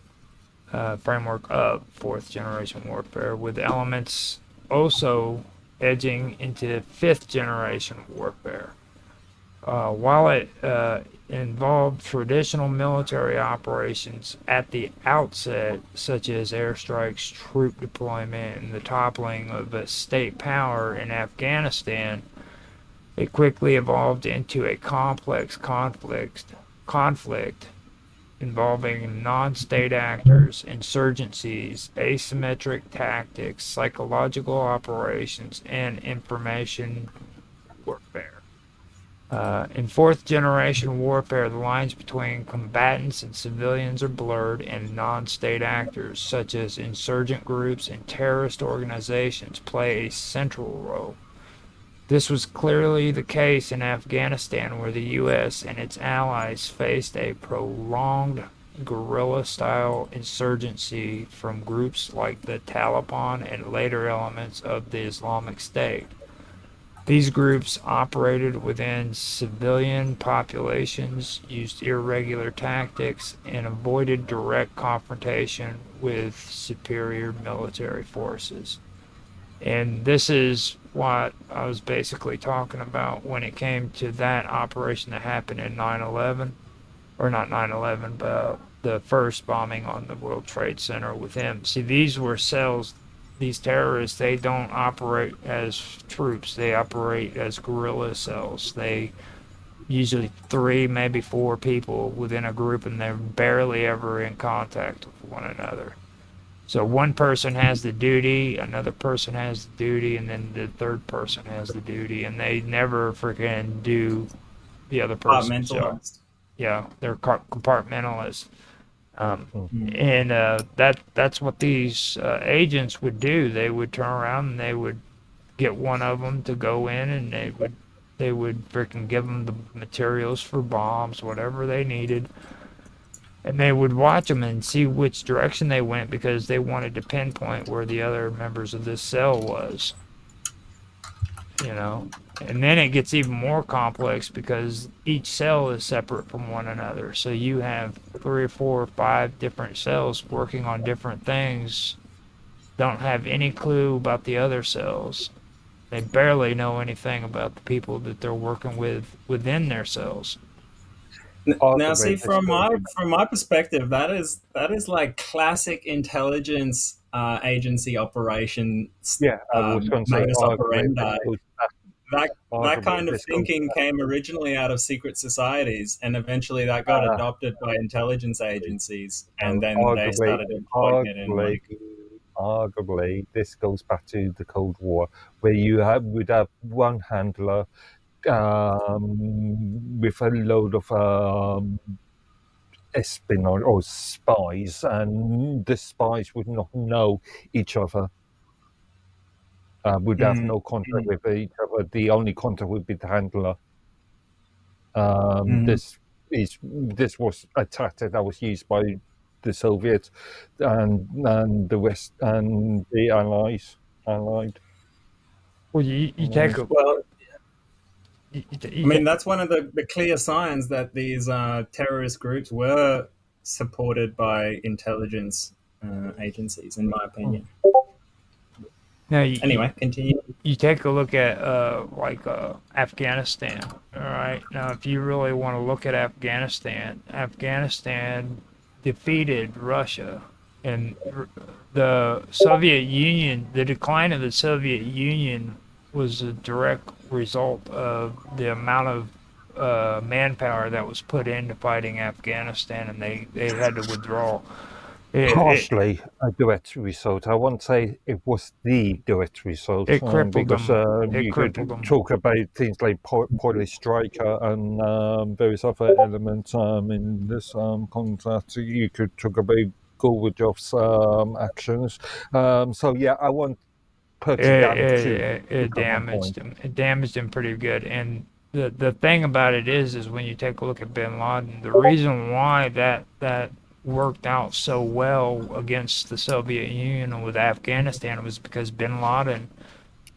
Framework of fourth generation warfare, with elements also edging into fifth generation warfare. While it involved traditional military operations at the outset, such as airstrikes, troop deployment, and the toppling of a state power in Afghanistan, it quickly evolved into a complex conflict involving non-state actors, insurgencies, asymmetric tactics, psychological operations, and information warfare. In fourth generation warfare, the lines between combatants and civilians are blurred, and non state actors, such as insurgent groups and terrorist organizations, play a central role. This was clearly the case in Afghanistan, where the U.S. and its allies faced a prolonged guerrilla style insurgency from groups like the Taliban and later elements of the Islamic State. These groups operated within civilian populations, used irregular tactics, and avoided direct confrontation with superior military forces. And this is what I was basically talking about when it came to that operation that happened in 9/11, or not 9/11, but the first bombing on the World Trade Center with him. See, these were cells. These terrorists, they don't operate as troops. They operate as guerrilla cells. They usually 3, maybe 4 people within a group, and they're barely ever in contact with one another. So one person has the duty, another person has the duty, and then the third person has the duty, and they never freaking do the other person's job. Yeah, they're compartmentalists. And that's what these agents would do. They would turn around and they would get one of them to go in, and they would freaking give them the materials for bombs, whatever they needed, and they would watch them and see which direction they went, because they wanted to pinpoint where the other members of this cell was. You know, and then it gets even more complex because each cell is separate from one another. So you have 3 or 4 or 5 different cells working on different things, don't have any clue about the other cells. They barely know anything about the people that they're working with within their cells. Now, see, from my perspective, that is like classic intelligence agency operations. Yeah, I was going to say modus operandi. That kind of thinking came originally out of secret societies, and eventually that got adopted by intelligence agencies, and then they started employing it in arguably, this goes back to the Cold War, where would have one handler with a load of espionage or spies, and the spies would not know each other. Would have no contact with each other. The only contact would be the handler. This was a tactic that was used by the Soviets and the West and the Allied. Well, you take I mean, that's one of the clear signs that these terrorist groups were supported by intelligence agencies, in my opinion. Now, anyway, continue. You take a look at Afghanistan. All right. Now, if you really want to look at Afghanistan defeated Russia, and the Soviet Union. The decline of the Soviet Union was a direct result of the amount of manpower that was put into fighting Afghanistan, and they had to withdraw. Partially a direct result. I won't say it was the direct result. It crippled because them. You could talk about things like Polish Striker and various other elements in this contract. You could talk about Gorbachev's actions. So yeah, I won't put it down to it damaged him. It damaged him pretty good. And the thing about it is when you take a look at Bin Laden, the reason why that worked out so well against the Soviet Union and with Afghanistan was because Bin Laden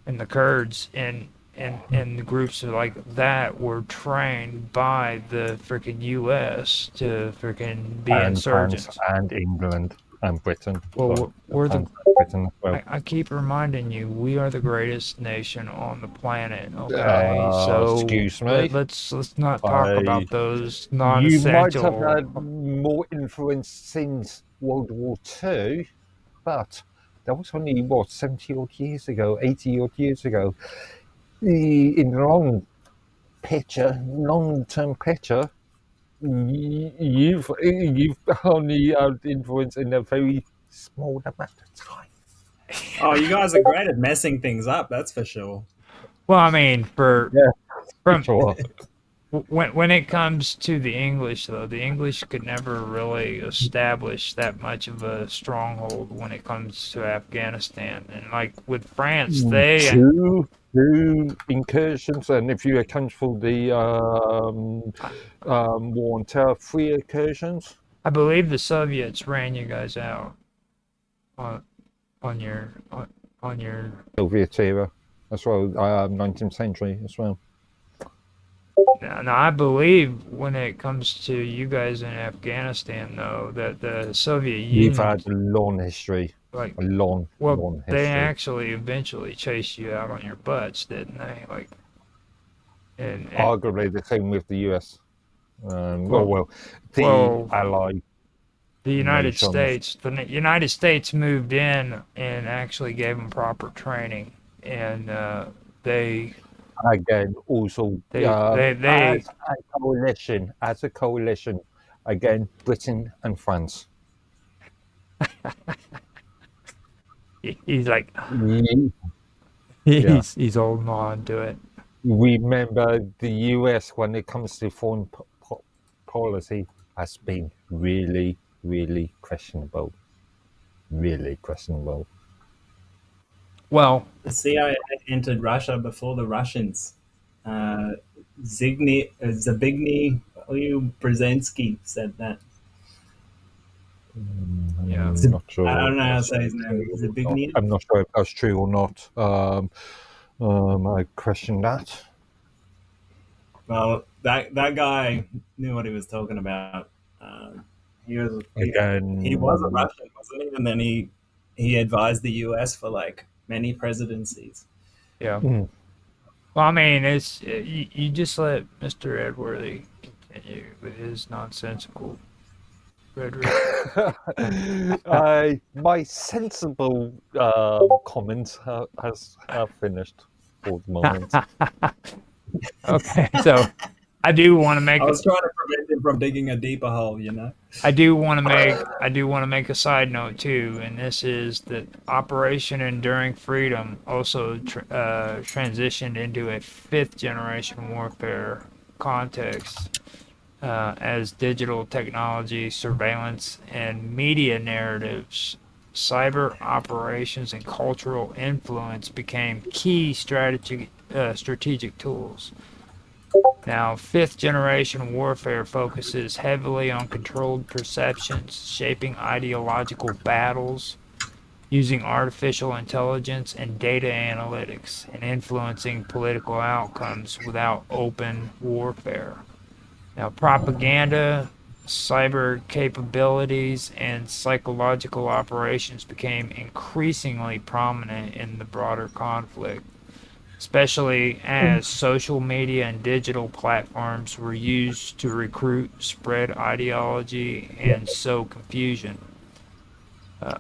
and the Kurds and the groups like that were trained by the freaking U.S. to freaking be insurgents. And England and Britain. Well, we're the Britain as well. I keep reminding you, we are the greatest nation on the planet. Okay, so excuse me. Let's not talk about those non-essential. You might have had more influence since World War II, but that was only 70-odd years ago, 80-odd years ago. In the long-term picture, you've only influence in a very small amount of time. Oh, you guys are great at messing things up, that's for sure. Well, I mean, Yeah, from sure. when it comes to the English, though, the English could never really establish that much of a stronghold when it comes to Afghanistan. And like with France, they Two incursions, and if you account for the war on terror, 3 incursions. I believe the Soviets ran you guys out on on your on your. Soviet era as well, 19th century as well. Now, I believe when it comes to you guys in Afghanistan, though, that the Soviet We've Union, had a long history, like, a long they history. actually eventually chased you out on your butts, didn't they? Like, and Arguably the same with the US. well, the Allied the United nations. States, the United States moved in and actually gave them proper training, and they Again, also they as a coalition, again, Britain and France. he's like We he's holding on to it. remember the US when it comes to foreign policy has been really, really questionable. Really questionable. Well, The CIA entered Russia before the Russians. Zbigniew Brzezinski said that. yeah. I'm not sure. I don't know how to say his name. Zbigniew? I'm not sure if that's true or not. I question that. Well, that guy knew what he was talking about. He was a Russian, wasn't he? And then he advised the US for like many presidencies. Yeah. Well, I mean, you just let Mr. Edworthy continue with his nonsensical rhetoric. My sensible comments have finished for the moment. Okay, so I do want to make. I was trying to prevent him from digging a deeper hole, you know. I do want to make a side note too, and this is that Operation Enduring Freedom also transitioned into a 5th generation warfare context as digital technology, surveillance, and media narratives, cyber operations, and cultural influence became key strategic tools. Now, 5th generation warfare focuses heavily on controlled perceptions, shaping ideological battles, using artificial intelligence and data analytics, and influencing political outcomes without open warfare. Now, propaganda, cyber capabilities, and psychological operations became increasingly prominent in the broader conflict, especially as social media and digital platforms were used to recruit, spread ideology, and sow confusion. I'm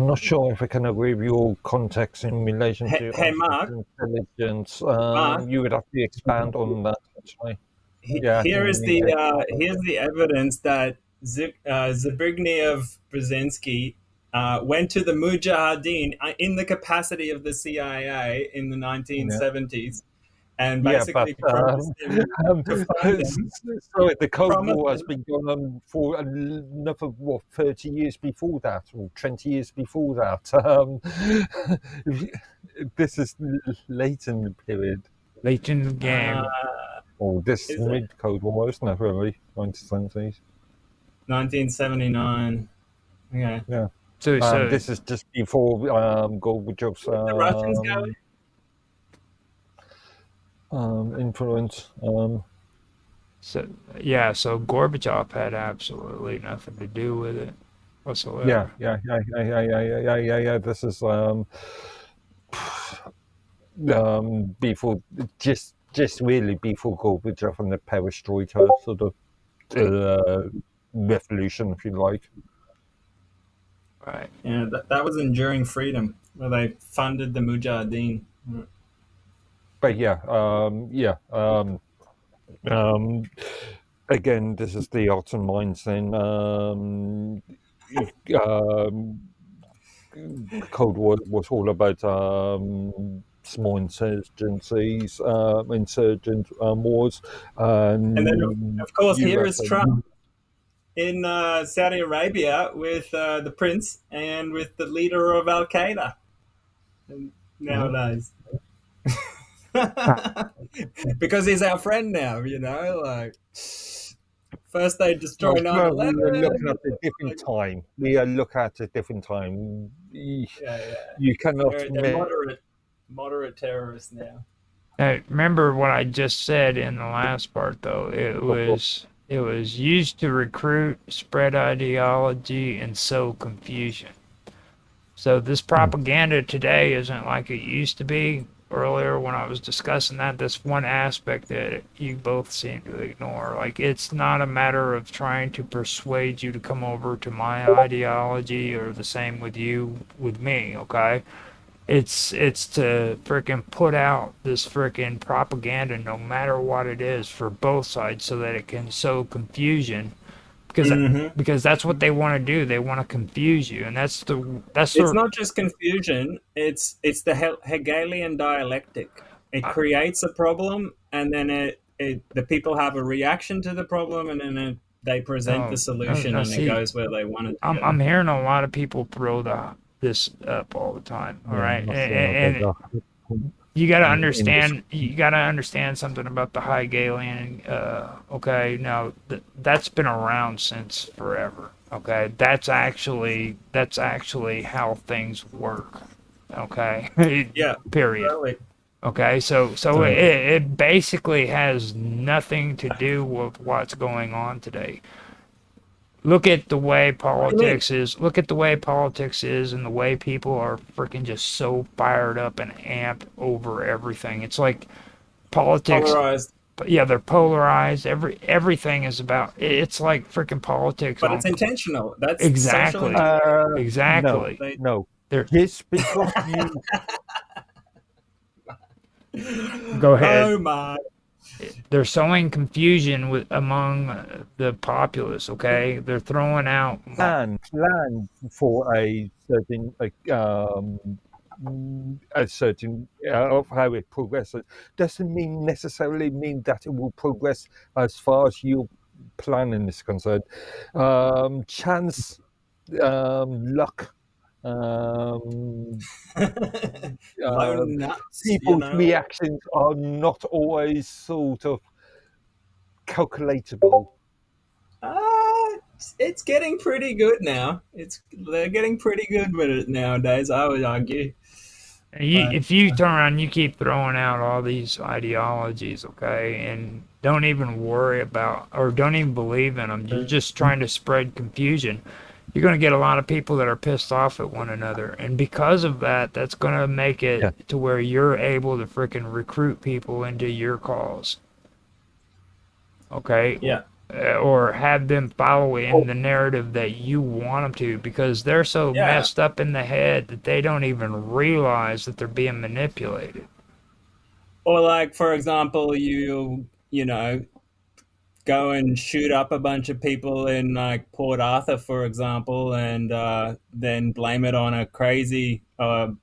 not sure if I can agree with your context in relation to Mark, intelligence. Mark, You would have to expand on that, actually. here's the evidence that Zbigniew Brzezinski went to the Mujahideen in the capacity of the CIA in the 1970s and basically promised him to fund him. So the Cold War has been going on for another, 30 years before that, or 20 years before that. This is late in the period. Late in the game. This mid-Cold War, isn't it, really? 1970s. 1979. Okay. Yeah. So this is just before Gorbachev's the Russians influence. So Gorbachev had absolutely nothing to do with it whatsoever. Yeah. This is before, just really before Gorbachev and the Perestroika sort of revolution, if you like. Right. Yeah, that was Enduring Freedom, where they funded the Mujahideen. But again, this is the arts and minds thing. Cold War was all about small insurgencies, insurgent wars, And then, and of course, here US is Trump in Saudi Arabia with the prince and with the leader of Al Qaeda nowadays. Because he's our friend now, like first they destroy 9/11. We are looking at a different time. We are looking at a different time. You cannot. They're moderate terrorists now. Remember what I just said in the last part, though. It was used to recruit, spread ideology, and sow confusion. So this propaganda today isn't like it used to be earlier when I was discussing that. That's one aspect that you both seem to ignore. Like, it's not a matter of trying to persuade you to come over to my ideology or the same with you, with me, okay? It's to frickin' put out this frickin' propaganda, no matter what it is, for both sides, so that it can sow confusion. Because that's what they want to do. They want to confuse you, and that's it's not just confusion. It's the Hegelian dialectic. It creates a problem, and then the people have a reaction to the problem, and then they present the solution, and it goes where they want it to go. I'm hearing a lot of people throw this up all the time. All right, and you got to understand. You got to understand something about the Hegelian. Okay, now that's been around since forever. Okay, that's actually how things work. Okay, yeah. Period. Totally. Okay, so it basically has nothing to do with what's going on today. Look at the way politics is. Look at the way politics is, and the way people are freaking just so fired up and amped over everything. It's like politics. Polarized. Yeah, they're polarized. Everything is about. It's like freaking politics. But it's intentional. That's exactly. Exactly. No. Just because you. Go ahead. Oh my. They're sowing confusion among the populace. Okay, they're throwing out plan for a certain of how it progresses. Doesn't necessarily mean that it will progress as far as your planning is concerned. Chance, luck. Nuts, people's reactions are not always sort of calculatable. It's getting pretty good now. They're getting pretty good with it nowadays, I would argue. If you turn around and you keep throwing out all these ideologies, okay, and don't even worry about or don't even believe in them, you're just trying to spread confusion, you're going to get a lot of people that are pissed off at one another. And because of that, that's going to make it to where you're able to freaking recruit people into your cause. Okay? Yeah. Or have them follow in the narrative that you want them to, because they're so messed up in the head that they don't even realize that they're being manipulated. Or like, for example, you go and shoot up a bunch of people in like Port Arthur, for example, and then blame it on a crazy, blame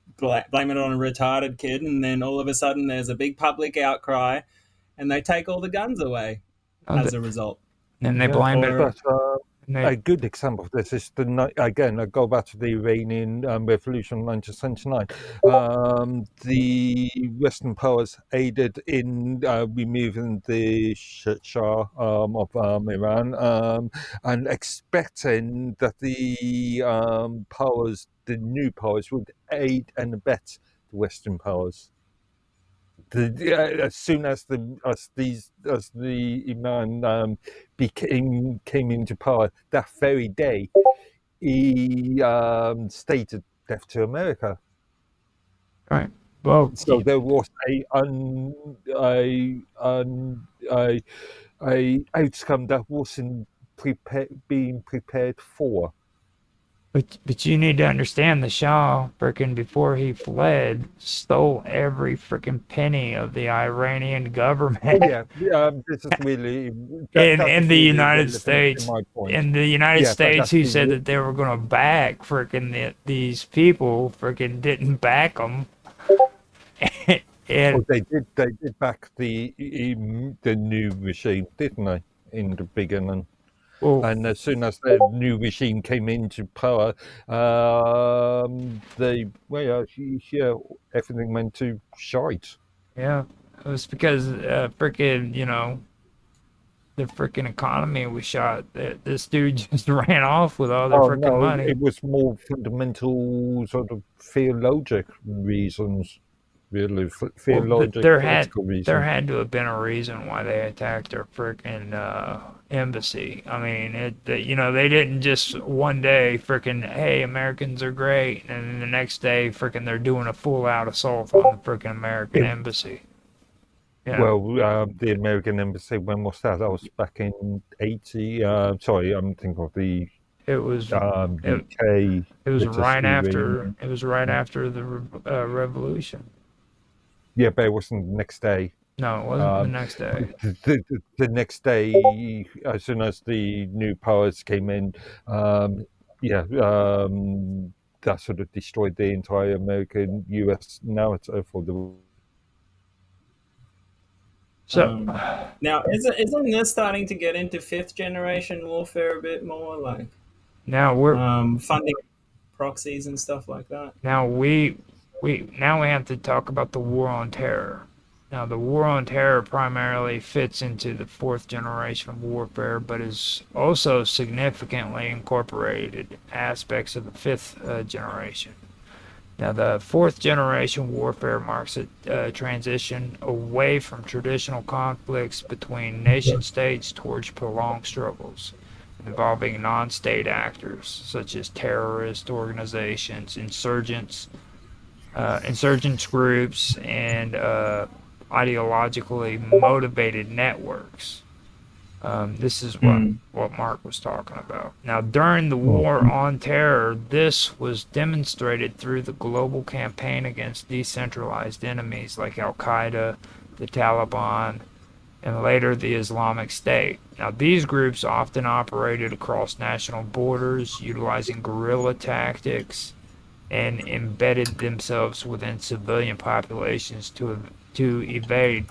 it on a retarded kid, and then all of a sudden there's a big public outcry, and they take all the guns away as a result. And they blame it. But a good example of this is again, I go back to the Iranian Revolution in 1979. The Western powers aided in removing the Shah of Iran, and expecting that the new powers, would aid and abet the Western powers. As soon as the Imam came into power that very day, he stated death to America. Right. Well, so there was a outcome that wasn't being prepared for. But you need to understand the Shah, frickin' before he fled, stole every frickin' penny of the Iranian government. Yeah, this is really that in is the really United relevant to States, my point. in the United Yeah, but States, that's who said the that they were going to back these people, frickin' didn't back them. And well, they did back the new regime, didn't they? In the beginning, well, and as soon as the new regime came into power, they well, yeah, everything went to shite. yeah, it was because frickin' the frickin' economy was shot. This dude just ran off with all their Oh frickin' no, money. it was more fundamental sort of theologic reasons, really, Well, theologic political there reasons. had to have been a reason why they attacked our frickin' embassy. I mean, they didn't just one day frickin' hey, Americans are great, and then the next day frickin' they're doing a full out assault on the frickin' American It, embassy. You know, well, the American embassy, when was that? That was back in 80. Sorry, I'm thinking of the it was it, UK British Iranian. it was right after the revolution. Yeah, but it wasn't the next day. No, it wasn't the Um, next day. the next day, as soon as the new powers came in, um, yeah, that sort of destroyed the entire American US narrative for the. So Now, isn't this starting to get into fifth generation warfare a bit more, like now we're funding proxies and stuff like that? Now we have to talk about the war on terror. Now the war on terror primarily fits into the fourth generation of warfare, but is also significantly incorporated aspects of the fifth generation. Now the fourth generation warfare marks a transition away from traditional conflicts between nation states towards prolonged struggles involving non-state actors such as terrorist organizations, insurgents groups, and ideologically motivated networks. This is what Mark was talking about. Now, during the war on terror, this was demonstrated through the global campaign against decentralized enemies like Al Qaeda, the Taliban, and later the Islamic State. Now, these groups often operated across national borders, utilizing guerrilla tactics, and embedded themselves within civilian populations to evade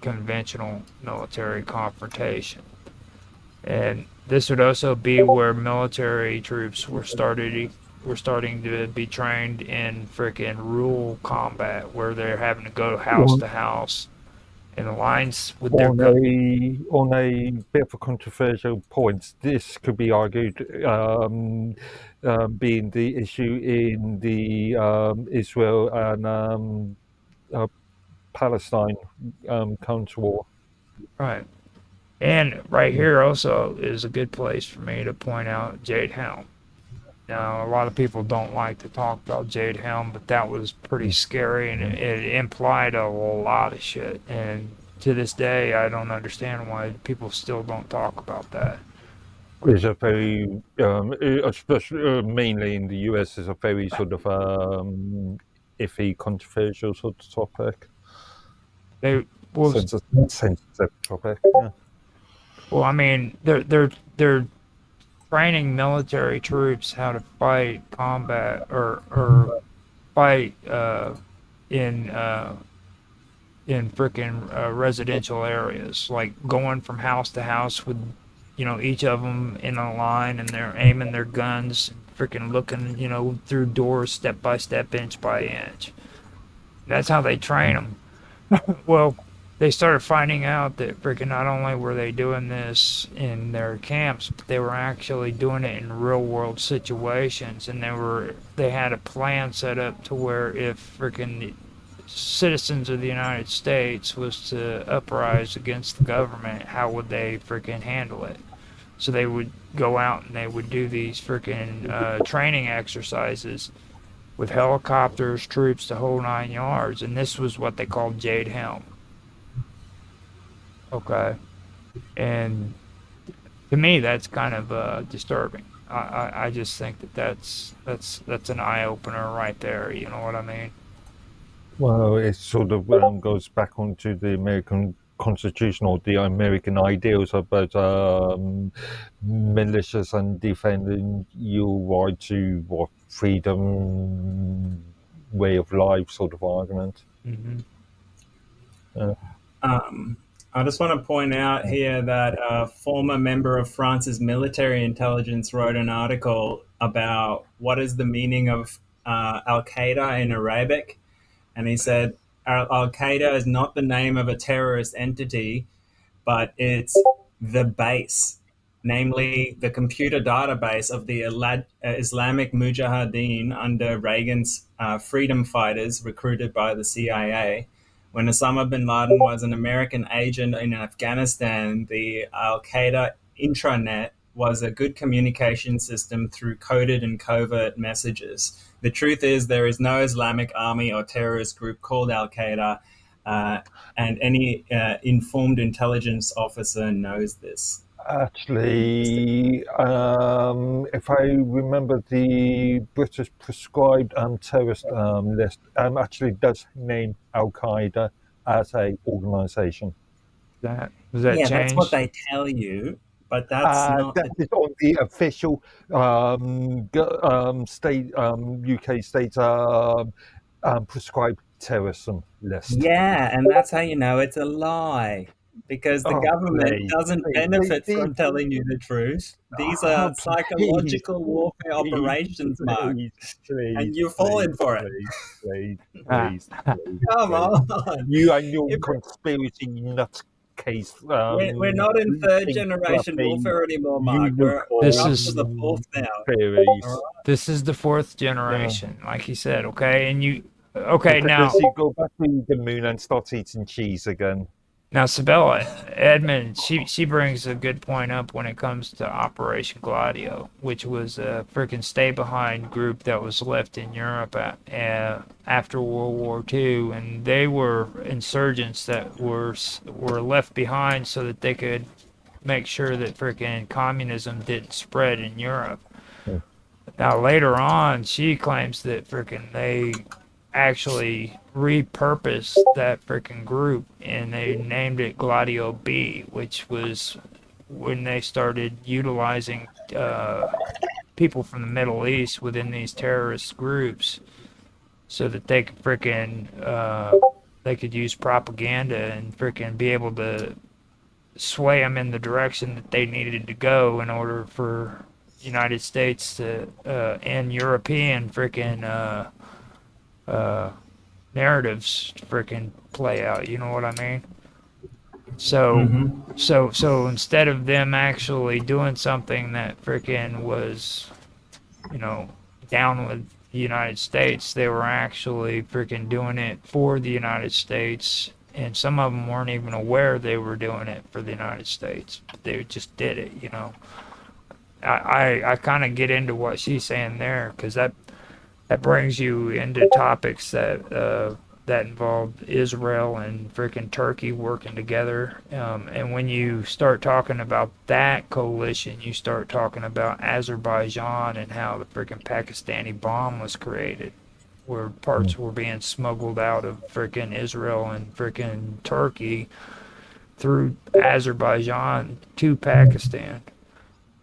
conventional military confrontation. And this would also be where military troops were starting to be trained in frickin' rural combat, where they're having to go house to house in the lines with their On a bit of a controversial point, this could be argued being the issue in the Israel and Palestine counter war. right. And right here also is a good place for me to point out Jade Helm. Now, a lot of people don't like to talk about Jade Helm, but that was pretty scary and it implied a lot of shit. And to this day, I don't understand why people still don't talk about that. Is a very, especially mainly in the US, is a very sort of iffy, controversial sort of topic. They well, Sensitive topic. Yeah. well, I mean, they're training military troops how to fight combat or fight in frickin' residential areas, like going from house to house with, each of them in a line and they're aiming their guns, frickin' looking, through doors step by step, inch by inch. That's how they train them. Well, they started finding out that frickin' not only were they doing this in their camps, but they were actually doing it in real world situations, and they had a plan set up to where if frickin' citizens of the United States was to uprise against the government, how would they frickin' handle it? So they would go out and they would do these frickin' training exercises with helicopters, troops, the whole 9 yards, and this was what they called Jade Helm. Okay, and To me, that's kind of disturbing. I just think that's an eye opener right there. You know what I mean? Well, it sort of goes back onto the American Constitution or the American ideals about militias and defending your right to what freedom, way of life sort of argument. Mm-hmm. I just want to point out here that a former member of France's military intelligence wrote an article about what is the meaning of Al Qaeda in Arabic. And he said Al Qaeda is not the name of a terrorist entity, but it's the base, namely the computer database of the Islamic Mujahideen under Reagan's freedom fighters recruited by the CIA. When Osama bin Laden was an American agent in Afghanistan, the Al Qaeda intranet was a good communication system through coded and covert messages. The truth is, there is no Islamic army or terrorist group called Al Qaeda, and any informed intelligence officer knows this. Actually, if I remember, the British prescribed terrorist list actually does name Al Qaeda as a organisation. Does that change? That's what they tell you, but that's not. That is on the official state UK state prescribed terrorism list. Yeah, and that's how you know it's a lie. Because the government doesn't benefit from telling you the truth. These are psychological warfare operations, Mark. And you're falling for it. Please. Come on. You and your conspiracy nutcase. We're not in third generation warfare anymore, Mark. We're up to the fourth now. Right? This is the fourth generation, like he said, okay? And you... Okay, now... You go back to the moon and start eating cheese again. Now, Sabella, Edmund, she brings a good point up when it comes to Operation Gladio, which was a freaking stay-behind group that was left in Europe after World War II, and they were insurgents that were left behind so that they could make sure that freaking communism didn't spread in Europe. Yeah. Now, later on, she claims that freaking they actually repurposed that freaking group and they named it Gladio B, which was when they started utilizing people from the Middle East within these terrorist groups so that they could freaking they could use propaganda and freaking be able to sway them in the direction that they needed to go in order for United States to and European freaking narratives to freaking play out, you know what I mean? So, so instead of them actually doing something that freaking was, you know, down with the United States, they were actually freaking doing it for the United States, and some of them weren't even aware they were doing it for the United States. They just did it, you know. I kind of get into what she's saying there, because that brings you into topics that that involve Israel and freaking Turkey working together. And when you start talking about that coalition, you start talking about Azerbaijan and how the freaking Pakistani bomb was created, where parts were being smuggled out of freaking Israel and freaking Turkey through Azerbaijan to Pakistan.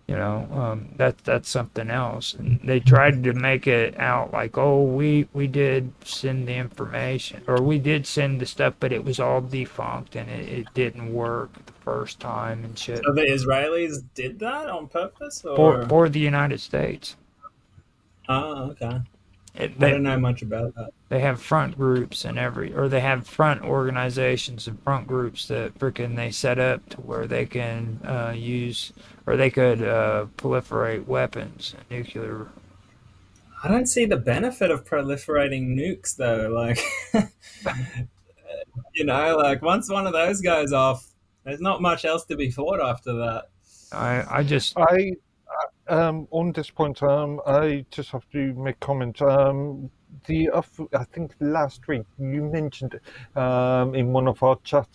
You know, that's something else. And they tried to make it out like, oh, we did send the information, or we did send the stuff, but it was all defunct and it didn't work the first time and shit. So the Israelis did that on purpose? Or? For the United States. Oh, okay. I don't know much about that. They have front groups and they have front organizations and front groups that freaking they set up to where they can use, or they could proliferate weapons, nuclear. I don't see the benefit of proliferating nukes though. Like, you know, like once one of those goes off, there's not much else to be fought after that. On this point, I just have to make a comment. I think last week you mentioned in one of our chat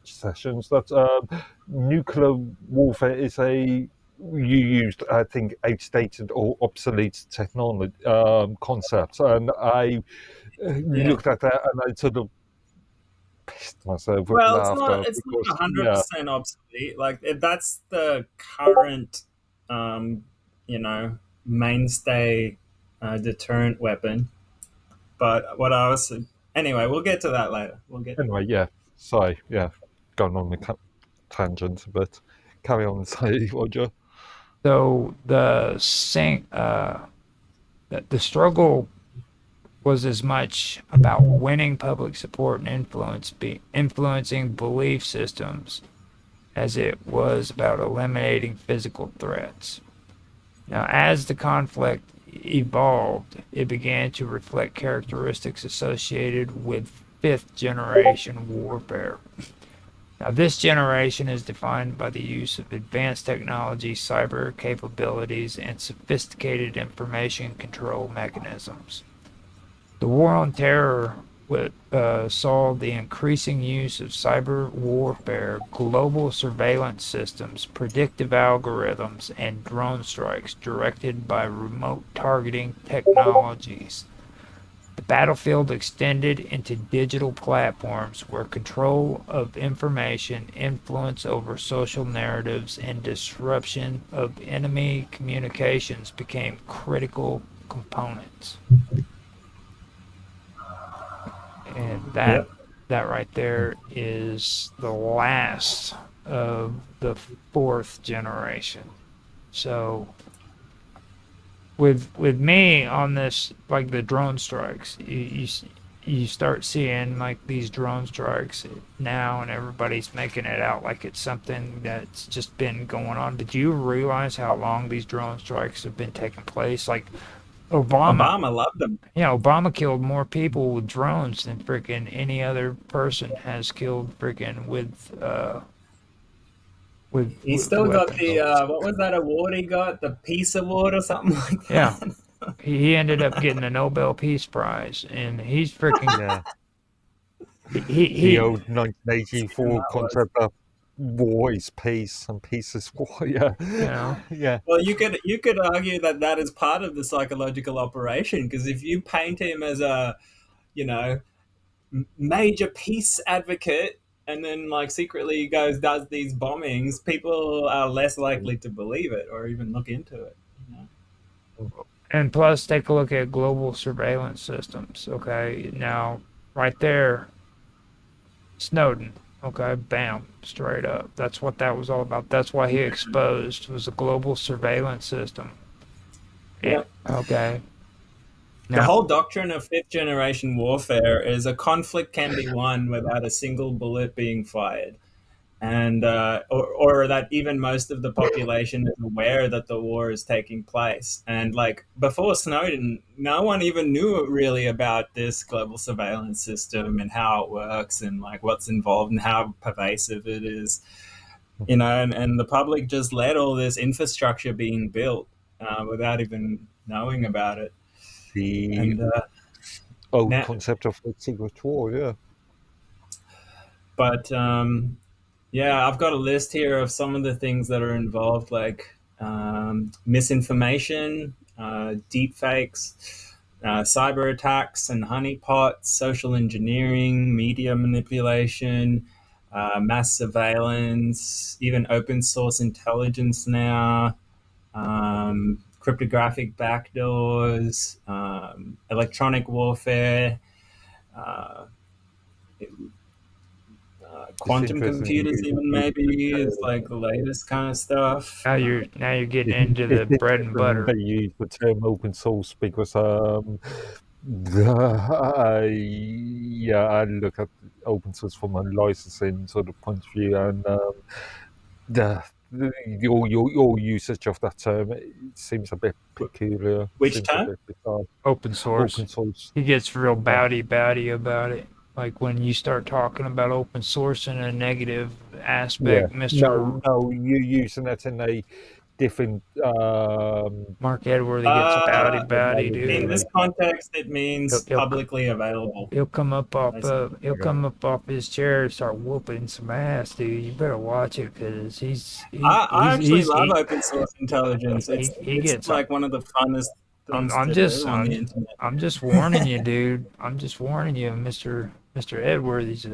sessions that nuclear warfare is a you used, I think, outdated or obsolete technology concepts, and I looked at that and I sort of pissed myself with Well, laughter it's because, not yeah, 100% obsolete. Like that's the current, um, mainstay deterrent weapon. But what I was anyway, we'll get to that later. We'll get to anyway, yeah, sorry, yeah, going on the tangent, but carry on and say, Roger. So the struggle was as much about winning public support and influencing belief systems as it was about eliminating physical threats. Now, as the conflict evolved, it began to reflect characteristics associated with fifth generation warfare. Now, this generation is defined by the use of advanced technology, cyber capabilities, and sophisticated information control mechanisms. The war on terror saw the increasing use of cyber warfare, global surveillance systems, predictive algorithms, and drone strikes directed by remote targeting technologies. The battlefield extended into digital platforms where control of information, influence over social narratives, and disruption of enemy communications became critical components. And that Yep. that right there is the last of the fourth generation. So with me on this, like the drone strikes, you start seeing like these drone strikes now, and everybody's making it out like it's something that's just been going on. Did you realize how long these drone strikes have been taking place? Like Obama, Obama loved them. yeah, Obama killed more people with drones than freaking any other person has killed freaking He with still got weapons. the what was that award he got? The Peace Award or something like Yeah, that. he ended up getting the Nobel Peace Prize, and he's freaking Yeah, the he old And 1984 that was. concept of war is peace and peace is war. Yeah, you know yeah, Well, you could argue that that is part of the psychological operation because if you paint him as a you know major peace advocate and then like secretly he goes does these bombings, people are less likely to believe it or even look into it. and plus take a look at global surveillance systems. Okay, now right there, Snowden. Okay, bam, straight up. That's what that was all about. That's why he exposed was a global surveillance system. Yeah. Okay. The Now, whole doctrine of fifth generation warfare is a conflict can be won without a single bullet being fired. And or that even most of the population is aware that the war is taking place. And like before Snowden, no one even knew really about this global surveillance system and how it works and like what's involved and how pervasive it is. And the public just let all this infrastructure being built without even knowing about it. the And old now, concept of the secret war. Yeah, but yeah, I've got a list here of some of the things that are involved, like misinformation, deep fakes, cyber attacks and honeypots, social engineering, media manipulation, mass surveillance, even open source intelligence now, cryptographic backdoors, electronic warfare, uh, quantum disinterest in computers using even maybe is like the latest kind of stuff. now you're getting into it's the bread and interesting butter. they use the term open source because I look at open source from a licensing sort of point of view, and your usage of that term, it seems a bit peculiar, Which seems a term? bit bizarre. Open source. Open source. He gets real Yeah. bowdy about it. Like when you start talking about open source in a negative Yeah. aspect, Mister. No, you're using that in a different. Mark Edworthy gets batty, dude. In this context, it means publicly available. He'll come up off his chair and start whooping some ass, dude. You better watch it because I actually love open source intelligence. It's like one of the funnest things to do on the internet. I'm just warning you, dude. I'm just warning you, Mr. Edwards.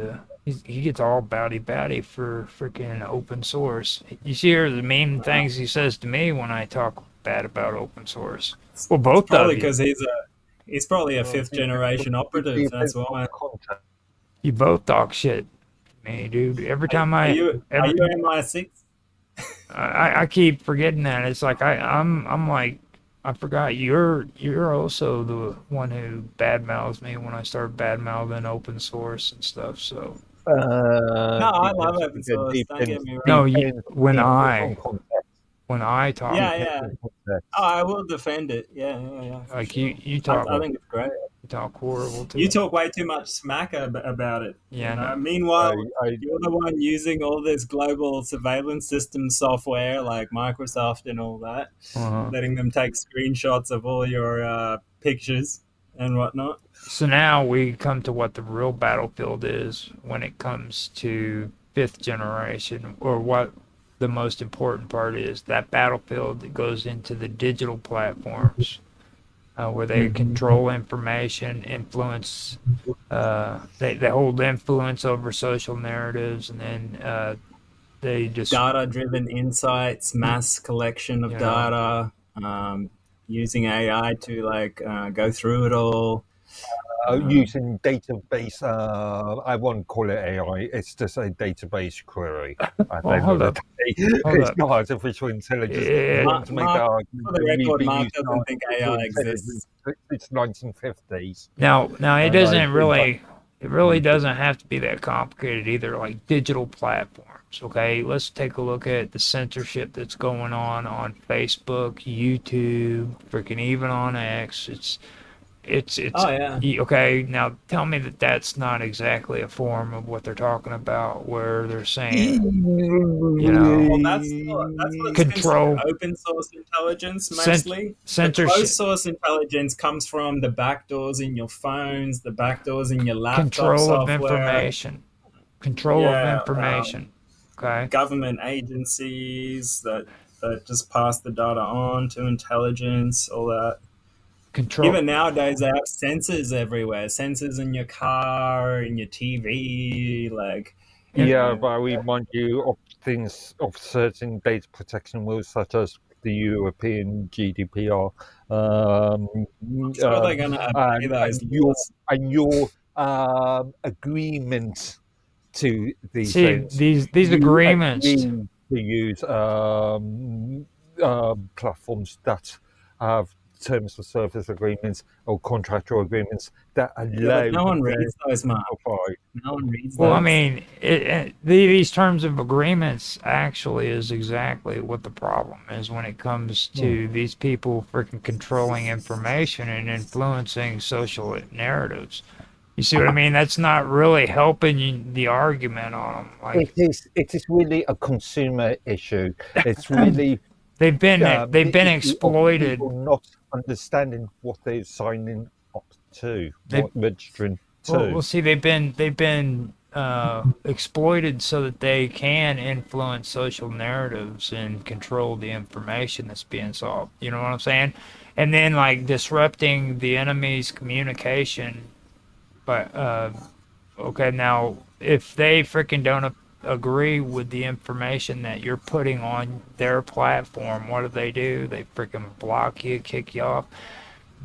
He gets all batty for freaking open source. You see here the main things he says to me when I talk bad about open source. Well, both probably because he's probably a fifth generation operative. That's why. You both talk shit to me, dude. Every time are you MI6? I keep forgetting that. It's like I'm like, I forgot you're also the one who badmouths me when I start badmouthing open source and stuff. So no, I love open source. Don't get me wrong. No, when I talk, yeah. Oh, I will defend it. Yeah. Like you talk. I think it's great. You talk horrible too. You talk way too much smack about it. Yeah. You know? Meanwhile, you're the one using all this global surveillance system software like Microsoft and all that, letting them take screenshots of all your pictures and whatnot. So now we come to what the real battlefield is when it comes to fifth generation, or what the most important part is. That battlefield that goes into the digital platforms where they control information, influence, they hold influence over social narratives, and then they just... Data-driven insights, mass collection of data, using AI to go through it all. Using database, I won't call it AI. It's just a database query. It's not artificial intelligence. Yeah. For the record, Mark doesn't think AI exists. It's 1950s. Now it doesn't really. It really doesn't have to be that complicated either. Like digital platforms. Okay, let's take a look at the censorship that's going on Facebook, YouTube, freaking even on X. It's okay. Now tell me that that's not exactly a form of what they're talking about, where they're saying, well, that's what's control open source intelligence mostly. Censorship. Closed source intelligence comes from the backdoors in your phones, the backdoors in your laptop control software. Control of information. Okay. Government agencies that just pass the data on to intelligence, all that. Control. Even nowadays, they have sensors everywhere. Sensors in your car, in your TV, but I remind you of things, of certain data protection rules, such as the European GDPR. I'm sure they're going to obey those laws. And your agreement to these things. These agreements to use platforms that have terms of service agreements or contractual agreements that allow. No one reads those, Mark. No one reads those. Well, I mean, these terms of agreements actually is exactly what the problem is when it comes to these people freaking controlling information and influencing social narratives. You see what I mean? That's not really helping the argument on them. It is really a consumer issue. It's really they've been exploited. Not understanding what they're signing up to, registering to. Well, see, they've been exploited so that they can influence social narratives and control the information that's being sold. You know what I'm saying? And then disrupting the enemy's communication. But okay, now if they freaking don't agree with the information that you're putting on their platform, what do? They freaking block you, kick you off,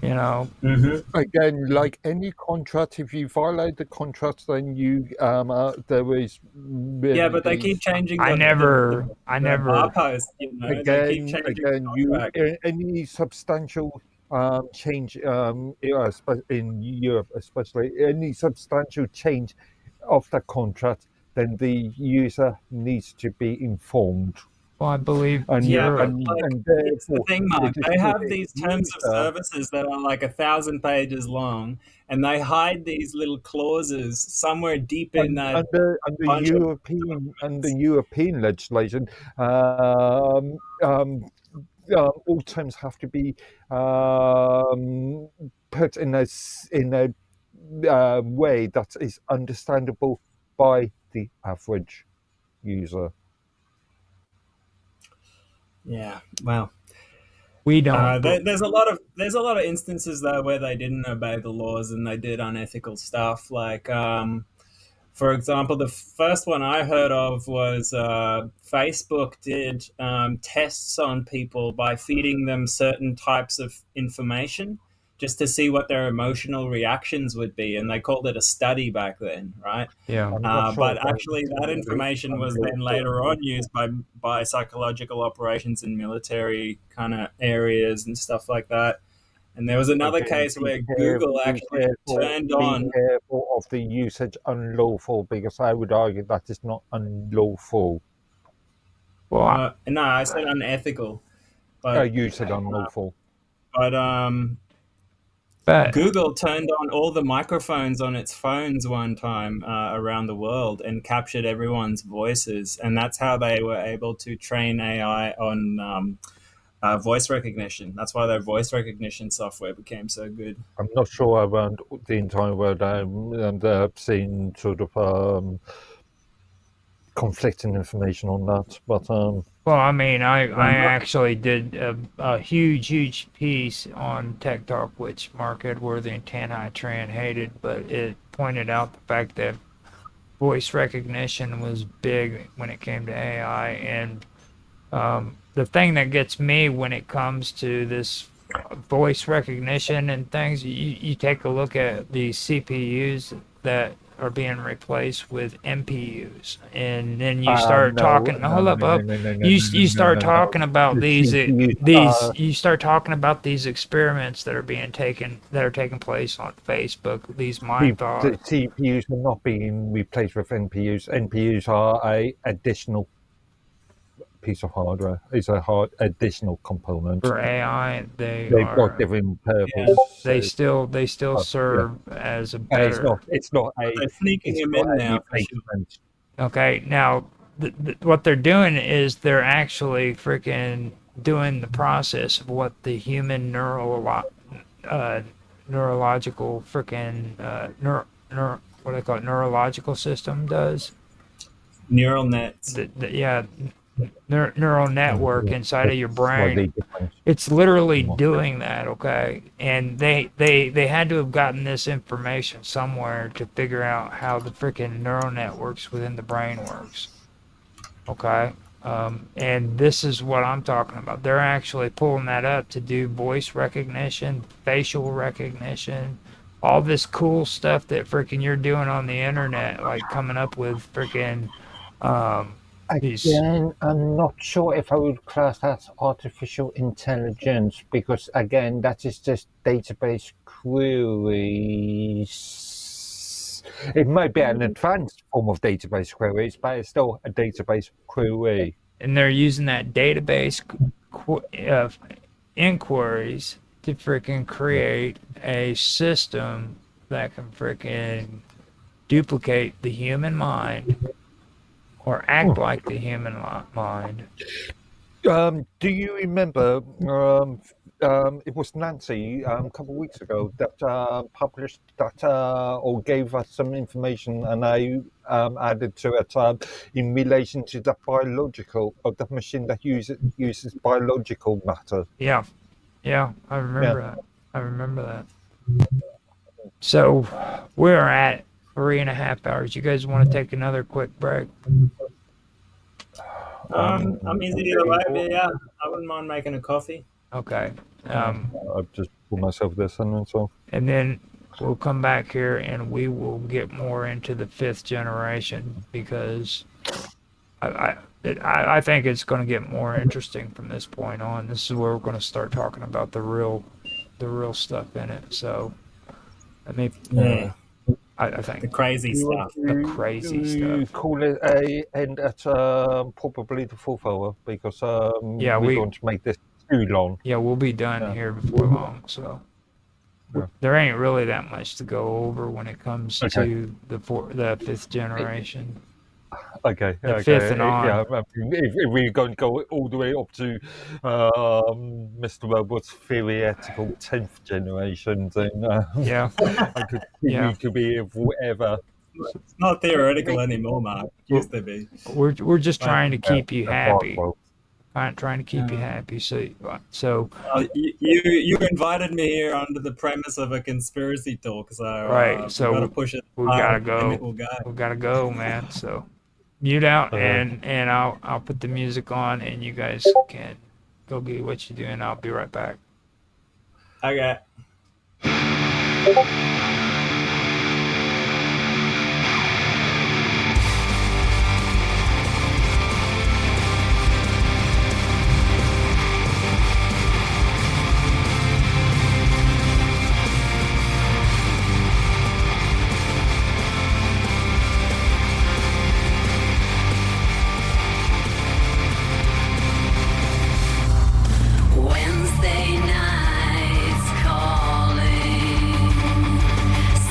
Again, like any contract, if you violate the contract, then you there is but they keep changing I never post, any substantial change in Europe, especially any substantial change of the contract, then the user needs to be informed. Well, I believe, it's the thing, Mark. They have these terms of services that are 1,000 pages long, and they hide these little clauses somewhere deep in that. Under European legislation, all terms have to be put in a way that is understandable by the average user. Yeah, well, We don't. there's a lot of instances though where they didn't obey the laws and they did unethical stuff. Like, for example, the first one I heard of was Facebook did tests on people by feeding them certain types of information just to see what their emotional reactions would be, and they called it a study back then, right? Yeah. I'm not sure But actually, that information was then later on used by psychological operations in military kind of areas and stuff like that. And there was another case where Google actually turned on. Be careful of the usage unlawful, because I would argue that is not unlawful. Well, No, I said unethical, but You said unlawful. but but Google turned on all the microphones on its phones one time around the world and captured everyone's voices, and that's how they were able to train AI on voice recognition. That's why their voice recognition software became so good. I'm not sure around the entire world, and I've seen sort of conflicting information on that, but well, I mean, I actually did a huge piece on Tech Talk, which Mark Edworthy and Tan Hai Tran hated, but it pointed out the fact that voice recognition was big when it came to AI, and the thing that gets me when it comes to this voice recognition and things, you take a look at the CPUs that are being replaced with MPUs, and then you start talking. Hold up. You start talking about these you start talking about these experiments that are taking place on Facebook. These mind thoughts. The CPUs are not being replaced with NPUs. NPUs are a additional piece of hardware. It's a additional component For AI. They've got different purpose. Yeah. They still serve as a better. It's not a. They're sneaking them in now. Okay, now what they're doing is they're actually freaking doing the process of what the human neurological freaking what do they call it, neurological system does. Neural nets. Neural network inside of your brain. It's literally doing that, okay? And they had to have gotten this information somewhere to figure out how the freaking neural networks within the brain works, okay? And this is what I'm talking about. They're actually pulling that up to do voice recognition, facial recognition, all this cool stuff that freaking you're doing on the internet, like coming up with freaking Again, I'm not sure if I would class that as artificial intelligence, because again, that is just database queries. It might be an advanced form of database queries, but it's still a database query. And they're using that database inquiries to freaking create a system that can freaking duplicate the human mind or act like the human mind. Do you remember? It was Nancy a couple of weeks ago that published that or gave us some information, and I added to it in relation to the biological of the machine that uses biological matter. Yeah, I remember that. So we're at 3.5 hours. You guys want to take another quick break? I'm easy either way, but yeah, I wouldn't mind making a coffee. Okay. I've just put myself this in, and so. And then we'll come back here and we will get more into the 5th generation, because I think it's going to get more interesting from this point on. This is where we're going to start talking about the real stuff in it. So, I mean, I think the crazy stuff. The crazy stuff. Call it a end at probably the 4th hour, because we're going to make this too long. Yeah, we'll be done here before long. So there ain't really that much to go over when it comes to the 5th generation. Okay. fifth and on. Yeah, if we're going to go all the way up to Mr. Robot's theoretical 10th generation, then Yeah. we could be here forever. It's not theoretical anymore, Mark. It used to be. We're just trying to keep you happy. Well, Trying to keep you happy. So you invited me here under the premise of a conspiracy talk, so right. So we gotta push it. We gotta go. We gotta go, man. So mute out, and I'll put the music on, and you guys can go get what you're doing. I'll be right back. Okay. Wednesday nights calling,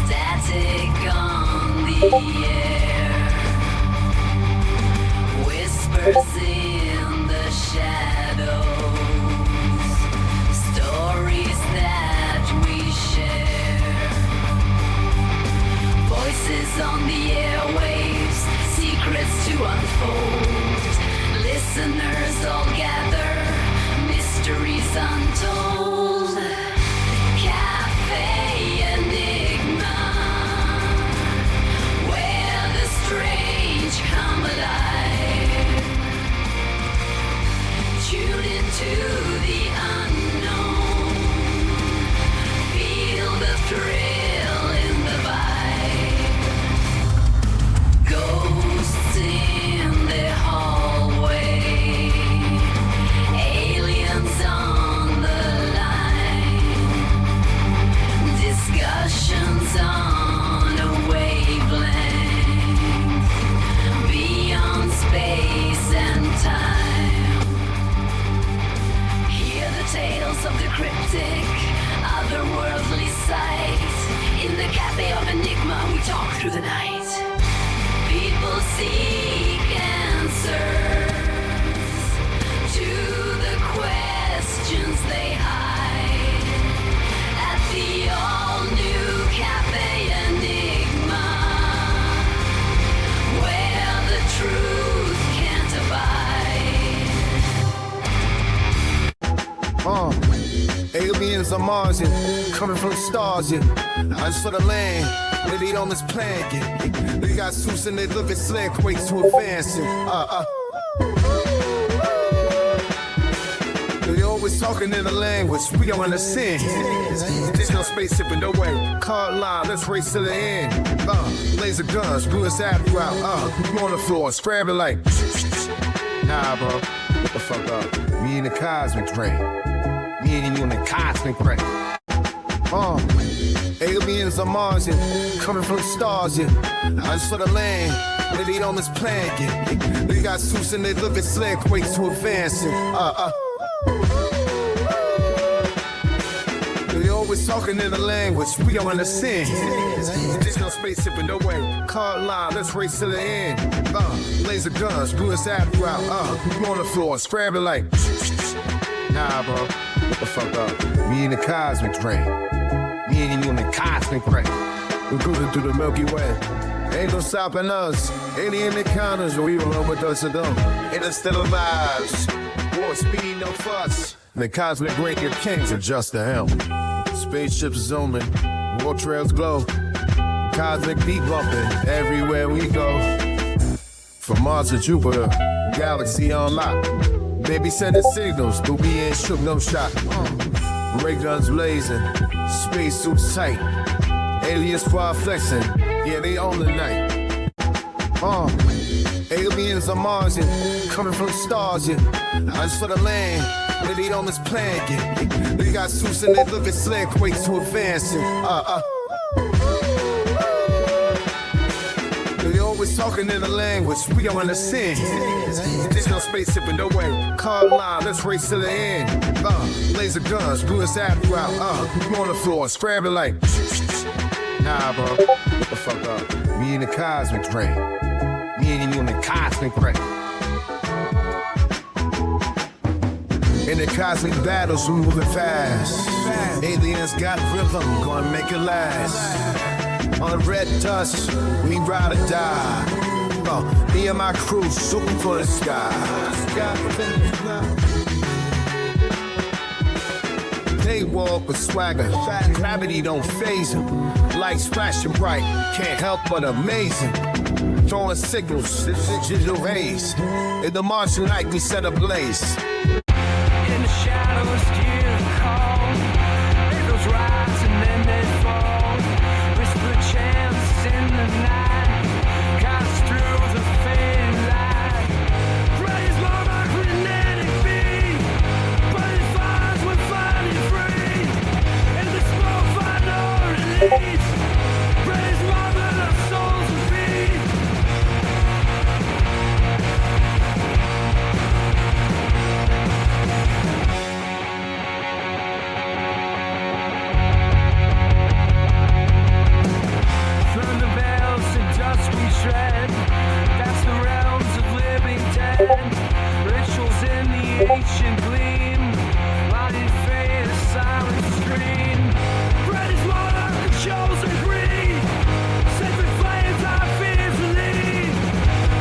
static on the air, whispers in the shadows, stories that we share, voices on the airwaves, secrets to unfold, listeners all gather, mysteries untold, Cafe Enigma, where the strange come alive. Tune into the unknown, feel the thrill in the vibe. Ghosts in the hallway, aliens on the line, discussions on a wavelength, beyond space and time. Hear the tales of the cryptic, otherworldly sight. In the cafe of Enigma, we talk through the night. People seek answers to the questions they hide at the all-new Cafe Enigma, where the truth can't abide. Aliens on Mars, yeah, coming from stars, yeah. I just saw the land, they on this planet, yeah. They got suits and they look at slick, ways to advance, yeah. They always talking in a language we don't understand. There's no spaceship in no way. Car line, let's race to the end. Laser guns, blew us out route. You on the floor, scrambling like. Nah, bro. What the fuck up? Me and the cosmic ray. Me and you in the cosmic ray. Aliens on Mars, yeah, coming from stars, yeah. I just saw the land, they on this planet, yeah. They got suits and they look at slick, ways to advance, yeah. They always talking in a language we don't understand. There's no spaceship in no way. Car line, let's race to the end. Laser guns, blew us out route. You on the floor, scrambling like. Nah, bro. What the fuck up? Me and the cosmic ray. Me and you in the cosmic ray. We're cruising through the Milky Way. Ain't no stopping us. Alien encounters, we don't know what does it do. Interstellar vibes. War speed, no fuss. The cosmic ray, your kings adjust the helm. Spaceships zooming, war trails glow. Cosmic beat bumping everywhere we go. From Mars to Jupiter, galaxy on lock. Baby sending signals, but we ain't shook no shot. Ray guns blazing, spacesuits tight. Aliens far flexing, yeah, they own the night. Aliens on Mars, yeah, coming from stars, yeah. I just saw the land, they on this planet, yeah. They got suits and they look at slick, ways to advance, yeah. They always talking in a language we don't understand. There's no spaceship in no way. Car line, let's race to the end. Laser guns, blew us out route. You on the floor, scrambling like. Nah, bro. What the fuck up? Me and the cosmic ray. Me hear you in the cosmic ray. In the cosmic battles, we moving fast. Aliens got rhythm, gonna make it last. On red dust, we ride or die. Me and my crew shooting for the sky. They walk with swagger, gravity don't faze them. Lights flashing bright, can't help but amazing. Throwing signals, digital rays. In the Martian light, we set ablaze. In the shadows, hear the call. Echoes rise and then they fall. Whisper chants in the night. Guides through the fading light. Praise Mama, frenetic beat. But it finds we're finally free. In the smoke, find no release. Praise Mama, our souls will beat. Thunder bells and dust we tread. That's the realms of living dead. Rituals in the ancient gleam. Lighted fade, a silent stream. Bread is monarch and chosen green. Sacred flames our fears relieve.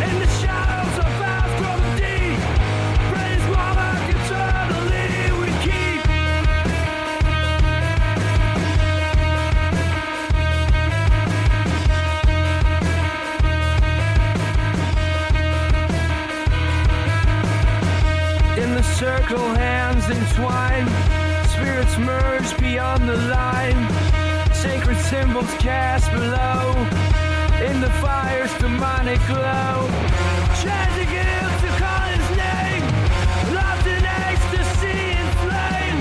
In the shadows our vows grow deep. Bread is monarch eternally we keep. In the circle, hands entwined. Spirits merge beyond the line. Sacred symbols cast below. In the fire's demonic glow. Chanting him to call his name. Lost in ecstasy and flame.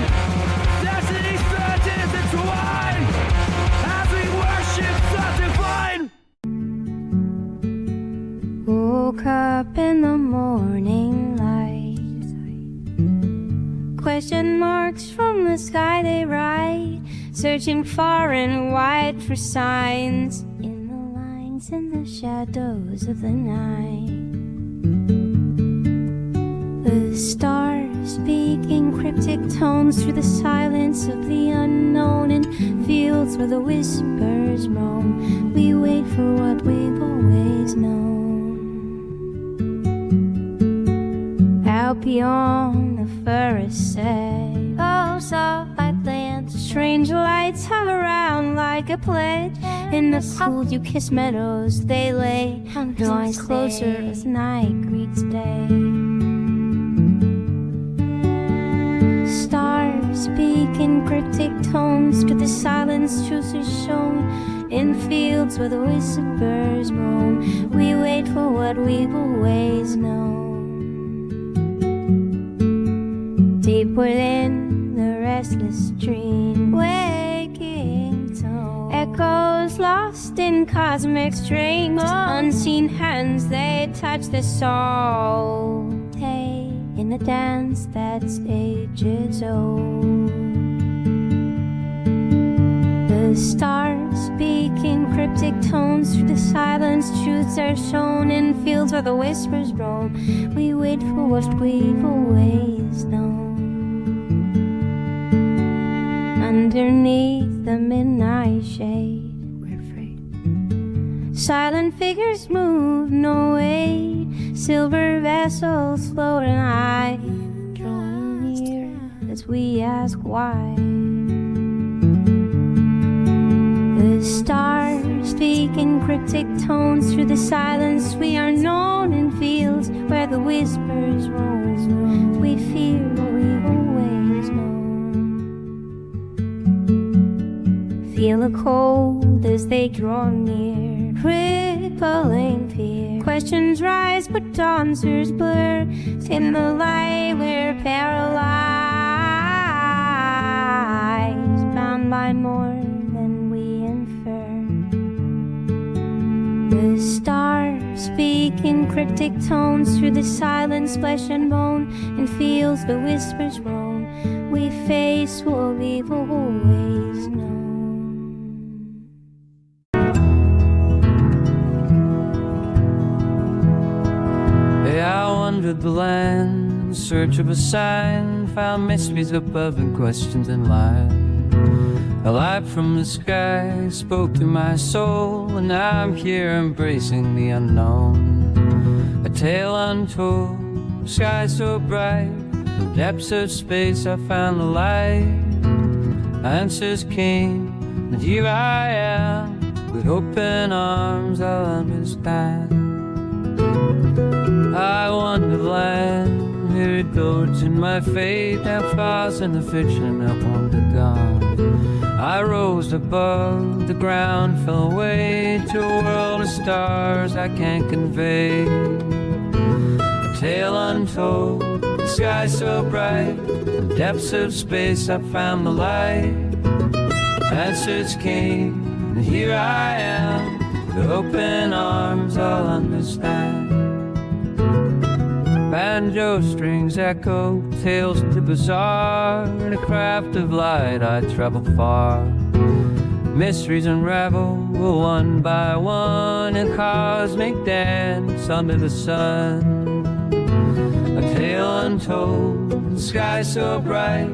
Destiny's threatened entwined. As we worship the divine. Woke up in the morning light. Question marks from the sky they write, searching far and wide for signs in the lines in the shadows of the night. The stars speaking cryptic tones through the silence of the unknown. In fields where the whispers roam, we wait for what we've always known. Out beyond the forest say, oh, soft light lands, strange lights hover around like a pledge. In the cool you kiss meadows, they lay drawing closer as night greets day. Stars speak in cryptic tones, to the silence truth is shown. In fields where the whispers roam, we wait for what we've always known. Deep within the restless dream, waking tone, echoes lost in cosmic strings. Unseen hands, they touch the soul, hey, in a dance that's ages old. The stars speak in cryptic tones, through the silence truths are shown. In fields where the whispers roam, we wait for what we've always known. Underneath the midnight shade, we're afraid. Silent figures move, no aid. Silver vessels floating high, drawing near as we ask why. The stars speak in cryptic tones, through the silence we are known. In fields where the whispers roll, we fear what we've always known. Feel the cold as they draw near, crippling fear. Questions rise but answers blur. In the light we're paralyzed, bound by more than we infer. The stars speak in cryptic tones, through the silence flesh and bone. In fields the whispers roam, we face what we've always known. search of a sign, found mysteries above and questions in line. A light from the sky spoke to my soul, and I'm here embracing the unknown. A tale untold, sky so bright, in the depths of space I found the light. Answers came, and here I am, with open arms I'll understand. I wonderland, here it goes in my fate, now fast in the fiction I wandered gone. I rose above, the ground fell away to a world of stars I can't convey. A tale untold, the sky so bright, in the depths of space I found the light. Answers came, and here I am, with open arms I'll understand. Banjo strings echo, tales too bizarre. In a craft of light I travel far. Mysteries unravel one by one in cosmic dance under the sun. A tale untold, the sky so bright,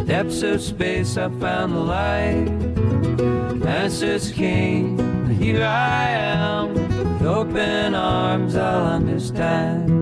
depths of space I found the light. Answers came, and here I am, with open arms I'll understand.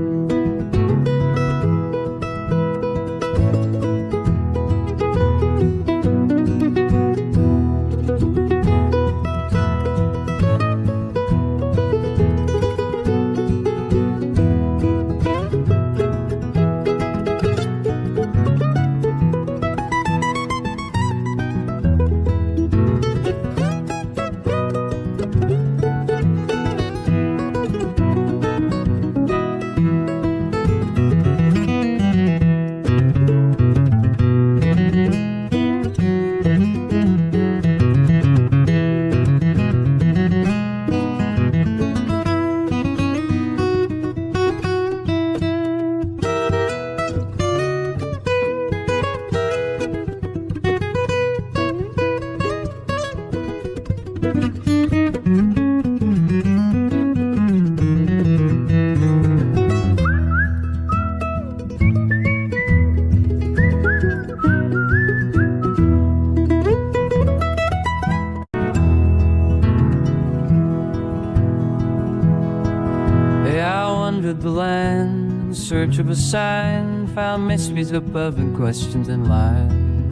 The land, in search of a sign, found mysteries above and questions in line.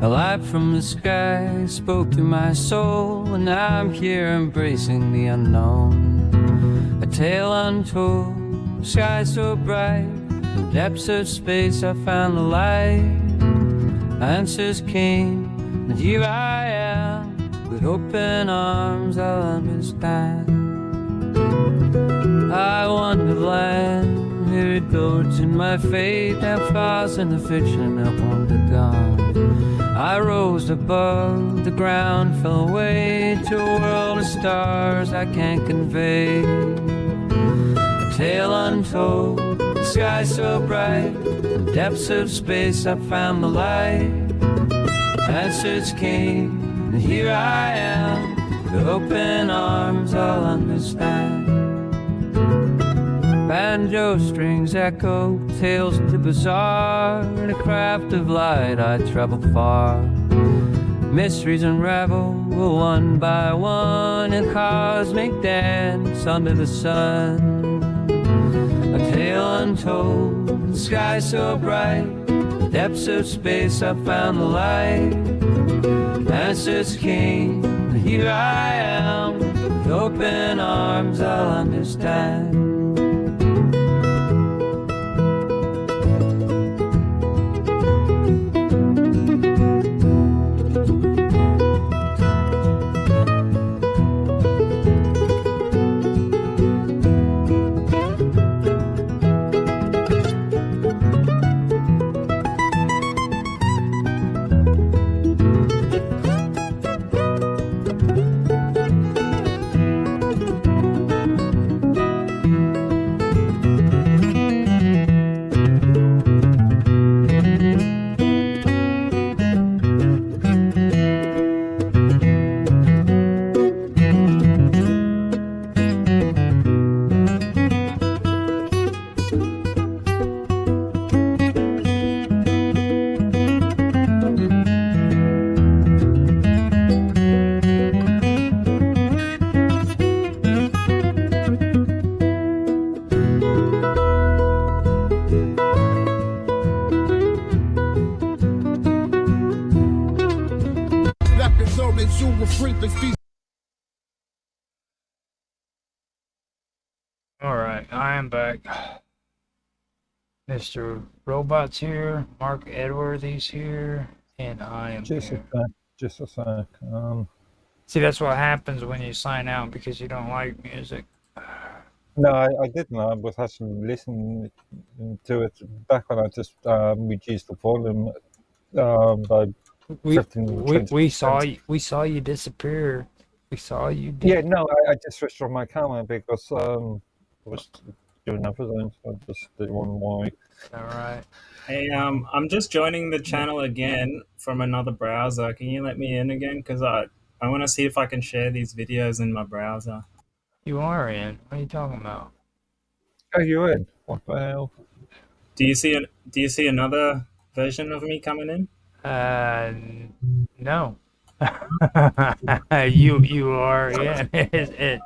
A light from the sky spoke to my soul, and I'm here embracing the unknown. A tale untold, sky so bright, in the depths of space I found the light. Answers came, and here I am, with open arms I'll understand. I wonderland, here it goes in my fate, now fast in the fiction I wandered gone. I rose above, the ground fell away to a world of stars I can't convey. A tale untold, the sky so bright, in the depths of space I found the light. Answers came, and here I am, with open arms I'll understand. Banjo strings echo, tales too bizarre. In a craft of light I travel far. Mysteries unravel one by one in cosmic dance under the sun. A tale untold, the sky so bright, depths of space I found the light. Answers came, and here I am, with open arms I'll understand. that you will frequently feast. All right, I am back. Mr. Robot's here, Mark Edworthy's here, and I am here. Just a sec. See, that's what happens when you sign out because you don't like music. No, I didn't. I was actually listening to it back when I just reduced the volume by We 15, 20%. we saw you disappear. We saw you. Yeah, no, I just switched on my camera because I was doing other things. I just didn't want why. All right. Hey, I'm just joining the channel again from another browser. Can you let me in again? Because I want to see if I can share these videos in my browser. You are in. What are you talking about? Oh, you're in. What the hell? Do you see another version of me coming in? No. You are in.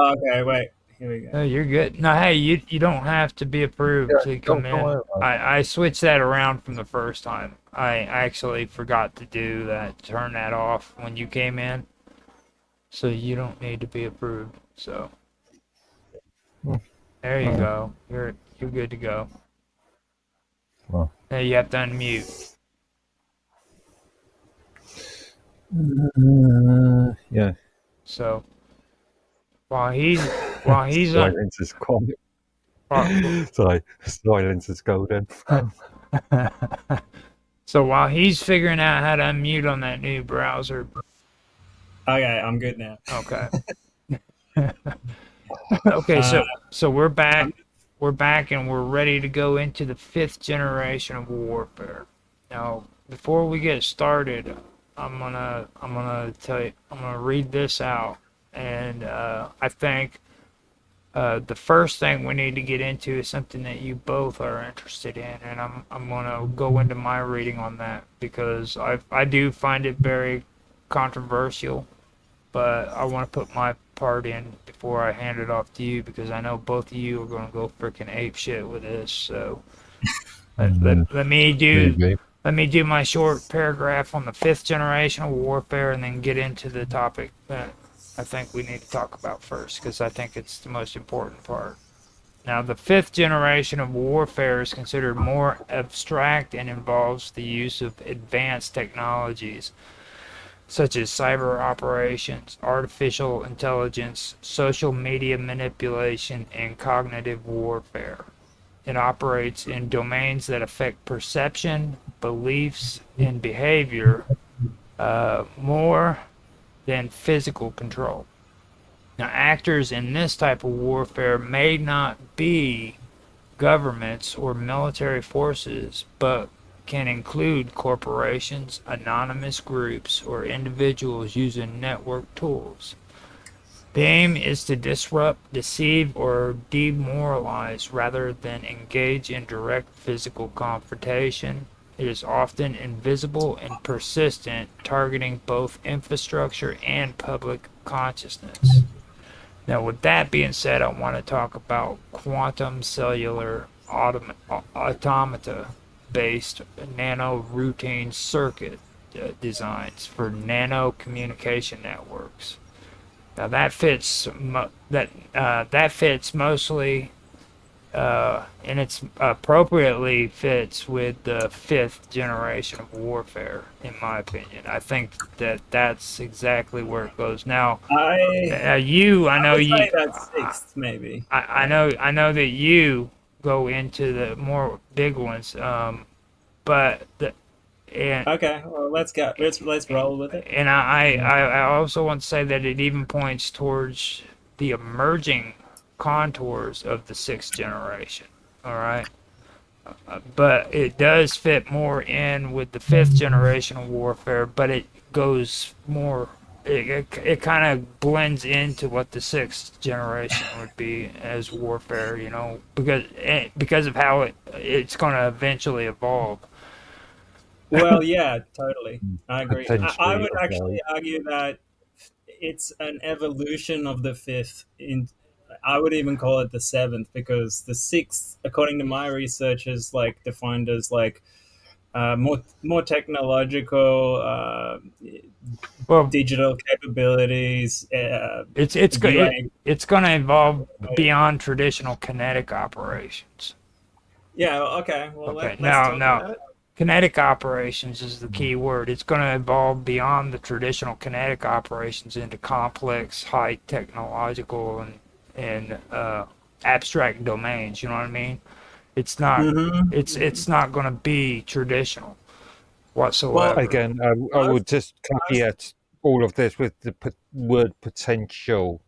Oh, okay, wait. Here we go. No, you're good. No, hey, you don't have to be approved to come in. I switched that around from the first time. I actually forgot to do that, turn that off when you came in. So you don't need to be approved. So there you go. You're good to go. Well. Now you have to unmute. Yeah. So while he's silence is quiet. Sorry, silence is golden. So while he's figuring out how to unmute on that new browser. Okay, I'm good now. Okay. Okay, so we're back. We're back and we're ready to go into the 5th generation of warfare. Now, before we get started, I'm gonna read this out, and I think the first thing we need to get into is something that you both are interested in, and I'm gonna go into my reading on that because I do find it very controversial, but I want to put my part in before I hand it off to you because I know both of you are gonna go freaking ape shit with this. So let me do my short paragraph on the 5th generation of warfare, and then get into the topic that I think we need to talk about first, because I think it's the most important part. Now, the 5th generation of warfare is considered more abstract and involves the use of advanced technologies, such as cyber operations, artificial intelligence, social media manipulation, and cognitive warfare. It operates in domains that affect perception, beliefs, and behavior more than physical control. Now, actors in this type of warfare may not be governments or military forces, but can include corporations, anonymous groups, or individuals using network tools. The aim is to disrupt, deceive, or demoralize rather than engage in direct physical confrontation. It is often invisible and persistent, targeting both infrastructure and public consciousness. Now, with that being said, I want to talk about quantum cellular automata-based nano-routine circuit designs for nano communication networks. Now that fits mostly, and it's appropriately fits with the 5th generation of warfare, in my opinion. I think that that's exactly where it goes. Now, I know you. That's 6th, maybe. I know that you go into the more big ones, but the. And, okay, well, let's go. Let's roll with it. And I also want to say that it even points towards the emerging contours of the 6th generation. All right, but it does fit more in with the 5th generation of warfare. But it goes more. It kind of blends into what the 6th generation would be as warfare. You know, because of how it's going to eventually evolve. Well, yeah, totally. I agree. I would actually argue that it's an evolution of the 5th. I would even call it the 7th, because the 6th, according to my research, is like defined as like more technological, digital capabilities. It's going to evolve beyond traditional kinetic operations. Yeah. Okay. Well, okay. Let's talk about it. Kinetic operations is the key word. It's going to evolve beyond the traditional kinetic operations into complex, high technological and abstract domains. You know what I mean? It's not. Mm-hmm. It's not going to be traditional whatsoever. Well, again, I would just caveat all of this with the word potential.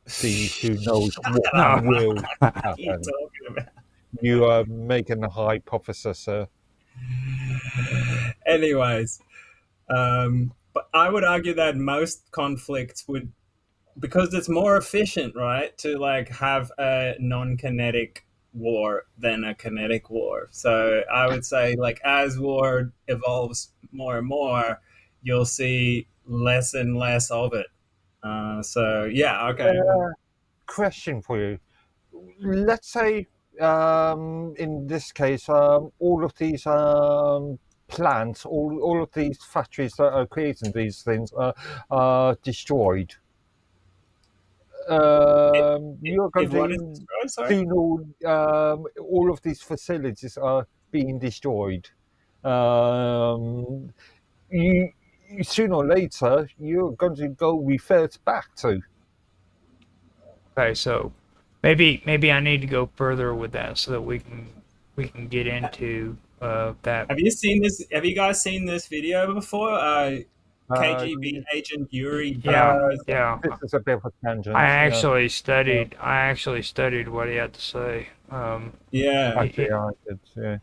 See who knows what will happen. You are making a hypothesis, sir. Anyways, but I would argue that most conflicts would, because it's more efficient, right, to like have a non-kinetic war than a kinetic war. So I would say, like, as war evolves more and more, you'll see less and less of it. So yeah, okay. Question for you. Let's say, in this case, all of these plants, all of these factories that are creating these things are destroyed. You're going to soon all of these facilities are being destroyed. You sooner or later you're going to go revert back to. Okay, so maybe I need to go further with that so that we can get into that. Have you seen this? Have you guys seen this video before? KGB agent Yuri. Yeah. This is a bit of a tangent. I actually studied what he had to say.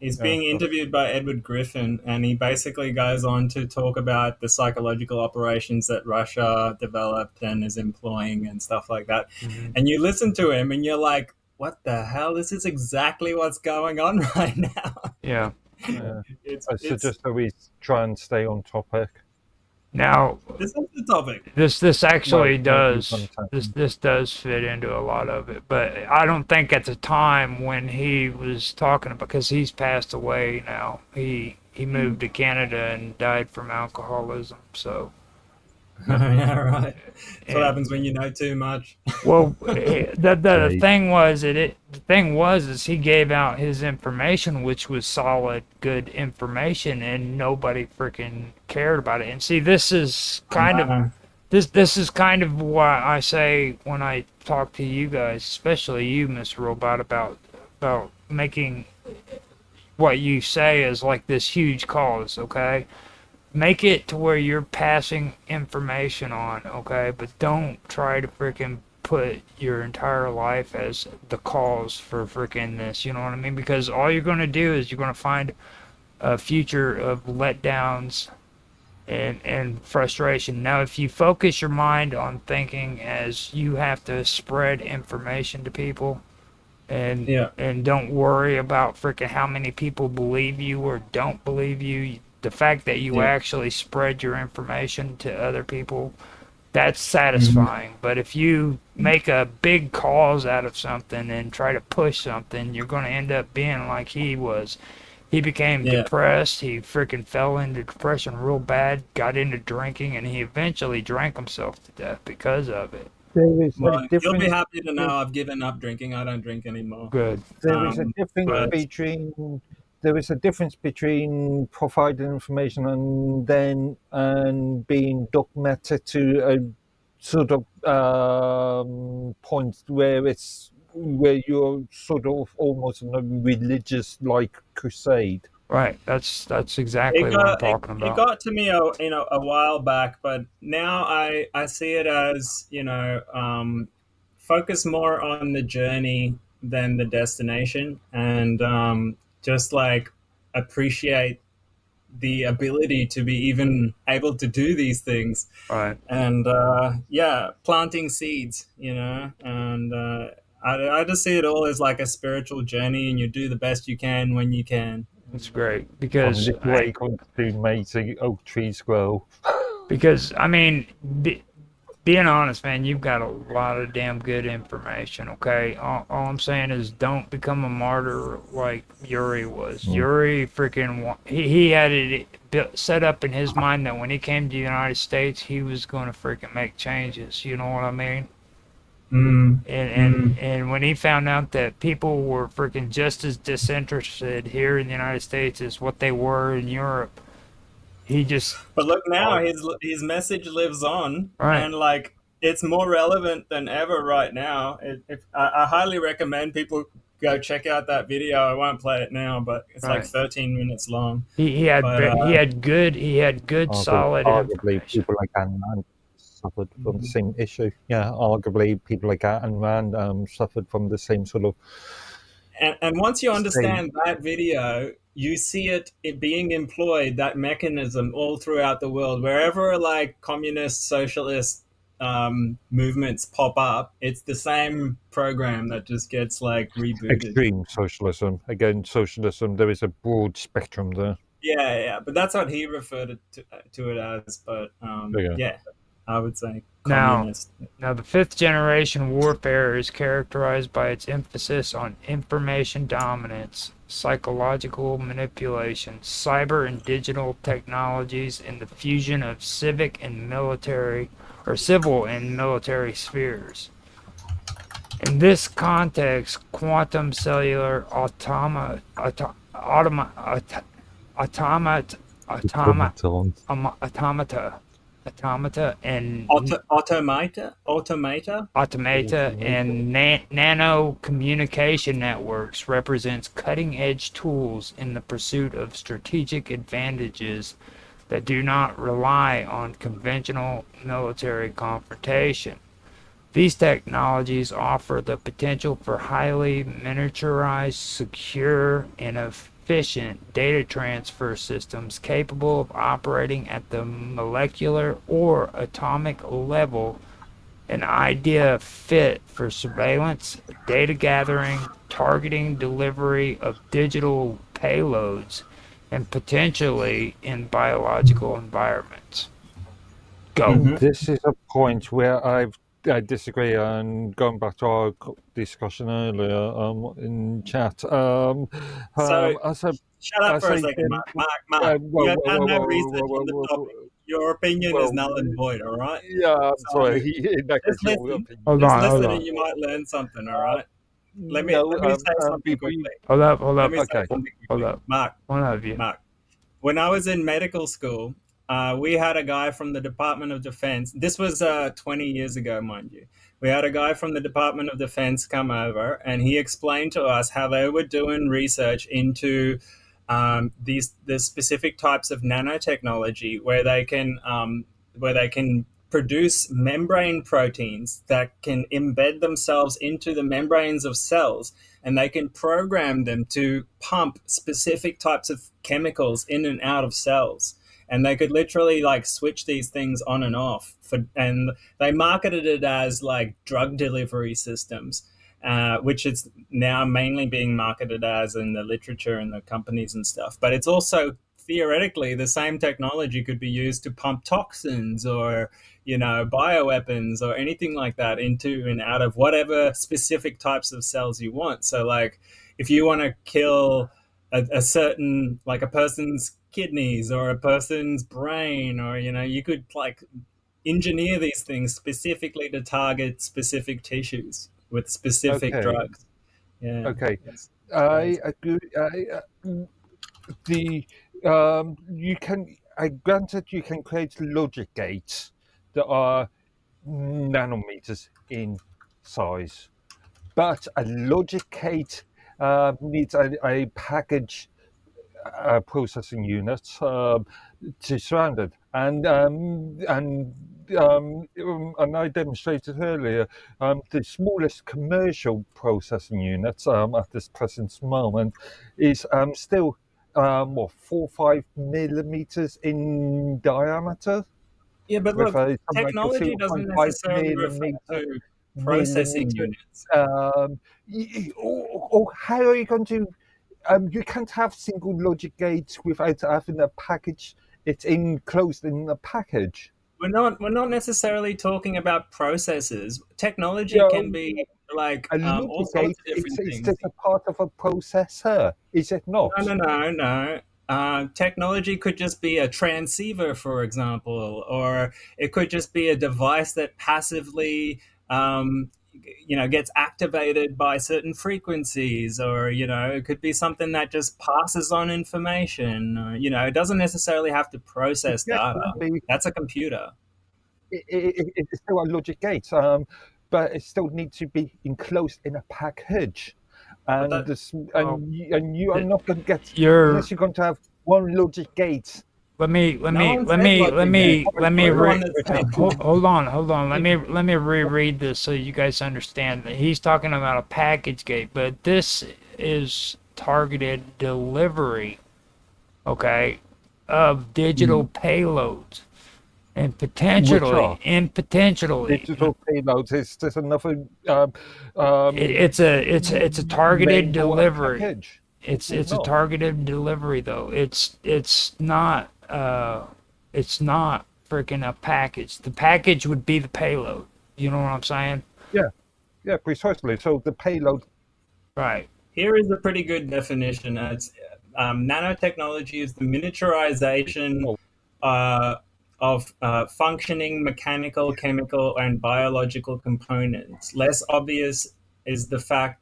He's being interviewed by Edward Griffin, and he basically goes on to talk about the psychological operations that Russia developed and is employing and stuff like that. Mm-hmm. And you listen to him, and you're like, "What the hell? This is exactly what's going on right now." Yeah. I suggest that we try and stay on topic. Now, this is the topic. This actually does this does fit into a lot of it, but I don't think at the time when he was talking, because he's passed away now. He moved to Canada and died from alcoholism. So. Yeah, right. That's what happens when you know too much. Well, the thing was is he gave out his information, which was solid, good information, and nobody freaking cared about it. And see, this is kind of why I say when I talk to you guys, especially you, Mr. Robot, about making what you say is like this huge cause, okay? Make it to where you're passing information on, okay? But don't try to freaking put your entire life as the cause for freaking this, you know what I mean? Because all you're going to do is you're going to find a future of letdowns and frustration. Now, if you focus your mind on thinking as you have to spread information to people, and don't worry about freaking how many people believe you or don't believe you. The fact that you actually spread your information to other people, that's satisfying. Mm-hmm. But if you make a big cause out of something and try to push something, you're going to end up being like he was. He became depressed. He freaking fell into depression real bad, got into drinking, and he eventually drank himself to death because of it. Well, you'll be happy to know I've given up drinking. I don't drink anymore. Good. There is a difference between providing information and being dogmatic to a sort of point where you're sort of almost in a religious like crusade. Right, that's exactly what I'm talking about. It got to me, a while back, but now I see it as, focus more on the journey than the destination, and just like appreciate the ability to be even able to do these things. Right. And planting seeds, and I just see it all as like a spiritual journey, and you do the best you can when you can. It's great because to making oak trees grow. Because I mean, being honest, man, you've got a lot of damn good information, okay? All I'm saying is don't become a martyr like Yuri was. Yuri freaking, he had it set up in his mind that when he came to the United States, he was going to freaking make changes. You know what I mean? And when he found out that people were freaking just as disinterested here in the United States as what they were in Europe, he just But look now, his message lives on, right. and like it's more relevant than ever right now. I highly recommend people go check out that video. I won't play it now, but it's like Right. 13 minutes long. He had But he had good solid arguably information. people like Ant-Man suffered from the same issue. Yeah, arguably people like Ant-Man suffered from the same sort of. and once you understand that video, you see it being employed, that mechanism, all throughout the world. Wherever like communist, socialist movements pop up, it's the same program that just gets like rebooted. Extreme socialism. Again, socialism, there is a broad spectrum there. Yeah, but that's what he referred to it as. But yeah, I would say communist. Now, the fifth generation warfare is characterized by its emphasis on information dominance, psychological manipulation, cyber and digital technologies, and the fusion of civil and military spheres. In this context, quantum cellular automata and automata and nano communication networks represents cutting-edge tools in the pursuit of strategic advantages that do not rely on conventional military confrontation. These technologies offer the potential for highly miniaturized, secure, and efficient data transfer systems capable of operating at the molecular or atomic level, an idea fit for surveillance, data gathering, targeting, delivery of digital payloads, and potentially in biological environments. Go. This is a point where I disagree, and going back to our discussion earlier in chat. So shut up for a second, Mark. You have done no research on the topic. Your opinion is null and void, all right? Yeah, I'm sorry. Just listen, Hold on. and you might learn something, all right? Let me say something quickly. Hold up. Mark, one of you. Mark, when I was in medical school, we had a guy from the Department of Defense. This was 20 years ago, mind you. We had a guy from the Department of Defense come over, and he explained to us how they were doing research into the specific types of nanotechnology where they can produce membrane proteins that can embed themselves into the membranes of cells, and they can program them to pump specific types of chemicals in and out of cells. And they could literally like switch these things on and off and they marketed it as like drug delivery systems, which is now mainly being marketed as in the literature and the companies and stuff. But it's also theoretically the same technology could be used to pump toxins or, bioweapons or anything like that into and out of whatever specific types of cells you want. So like if you want to kill a certain, like a person's kidneys or a person's brain, or you could like engineer these things specifically to target specific tissues with specific drugs. Yeah. Okay. I agree. Granted, you can create logic gates that are nanometers in size, but a logic gate needs a package processing unit to surround it, and I demonstrated earlier the smallest commercial processing unit at this present moment is still 4 or 5 millimeters in diameter. Yeah, but look, technology doesn't necessarily refer to processing units. Or how are you going to? You can't have single logic gates without having a package. It's enclosed in a package. we're not necessarily talking about processes. Technology can be like a all logic sorts gate. of different It's things. just a part of a processor, is it not? No. Technology could just be a transceiver, for example, or it could just be a device that passively, gets activated by certain frequencies, or it could be something that just passes on information. It doesn't necessarily have to process Yes, data. That's a computer. it's still a logic gate, but it still needs to be enclosed in a package. And you are not going to get unless you're going to have one logic gate. Let me Everyone that's hold on. Let me reread this so you guys understand that he's talking about a package gate, but this is targeted delivery, okay, of digital payloads. And potentially digital payloads is just another. It's a targeted delivery. Package. It's a targeted delivery though. It's not freaking a package. The package would be the payload. You know what I'm saying? Yeah, precisely. So the payload. Right. Here is a pretty good definition. It's nanotechnology is the miniaturization of functioning mechanical, chemical, and biological components. Less obvious is the fact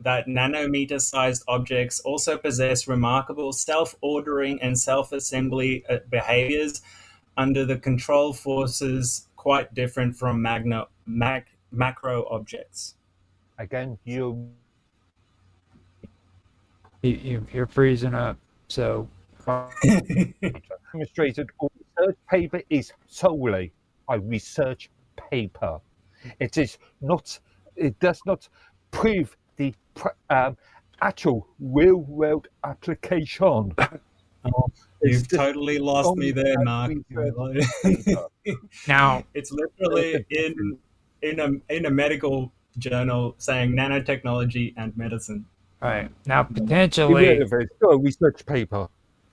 that nanometer-sized objects also possess remarkable self-ordering and self-assembly behaviors under the control forces quite different from macro objects. Again, you're freezing up. So demonstrated research paper is solely a research paper. It is not. It does not prove the actual real-world application. You've totally lost me there, Mark. Now it's literally in a medical journal saying nanotechnology and medicine. Right. Now potentially it's still a research paper.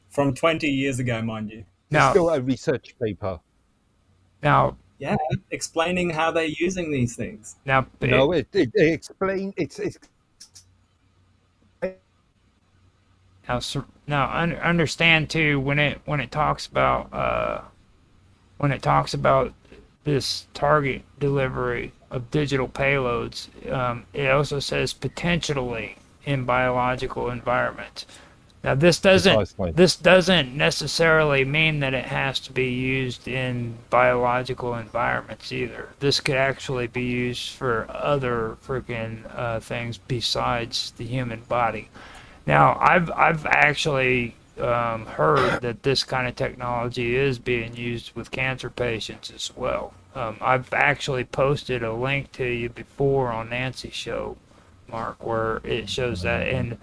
From 20 years ago, mind you. It's still a research paper. Now explaining how they're using these things. Now it explain it's Now understand too when it talks about this target delivery of digital payloads, it also says potentially in biological environments. Now this doesn't necessarily mean that it has to be used in biological environments either. This could actually be used for other freaking things besides the human body. Now, I've actually heard that this kind of technology is being used with cancer patients as well. I've actually posted a link to you before on Nancy's show, Mark, where it shows that. And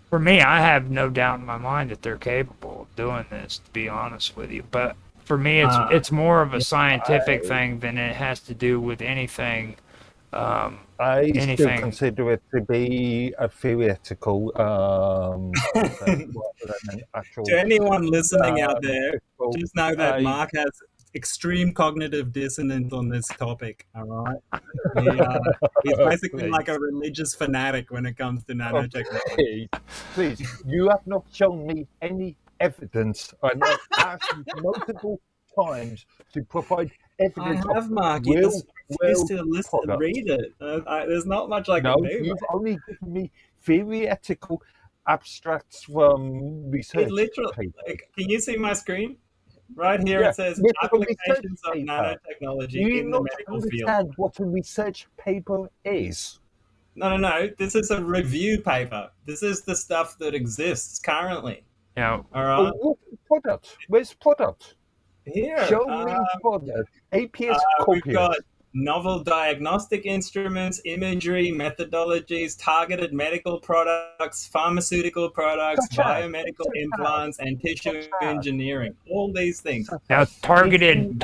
for me, I have no doubt in my mind that they're capable of doing this, to be honest with you. But for me, it's more of a scientific thing than it has to do with anything. I still consider it to be a theoretical. To anyone listening out there, just know that Mark has extreme cognitive dissonance on this topic. All right, he's basically like a religious fanatic when it comes to nanotechnology. Please, you have not shown me any evidence. I've asked you multiple times to provide evidence. I have, Mark. You just refuse to listen and read it. There's not much I can do. You've only given me theoretical abstracts from research. It literally, can you see my screen? Right here it says applications of nanotechnology in the medical field. Do you understand what a research paper is? No. This is a review paper. This is the stuff that exists currently. Yeah. All right. What product? Where's product? Here. Show me product. APS We've got novel diagnostic instruments, imagery, methodologies, targeted medical products, pharmaceutical products, biomedical implants, and tissue engineering. All these things. Now, targeted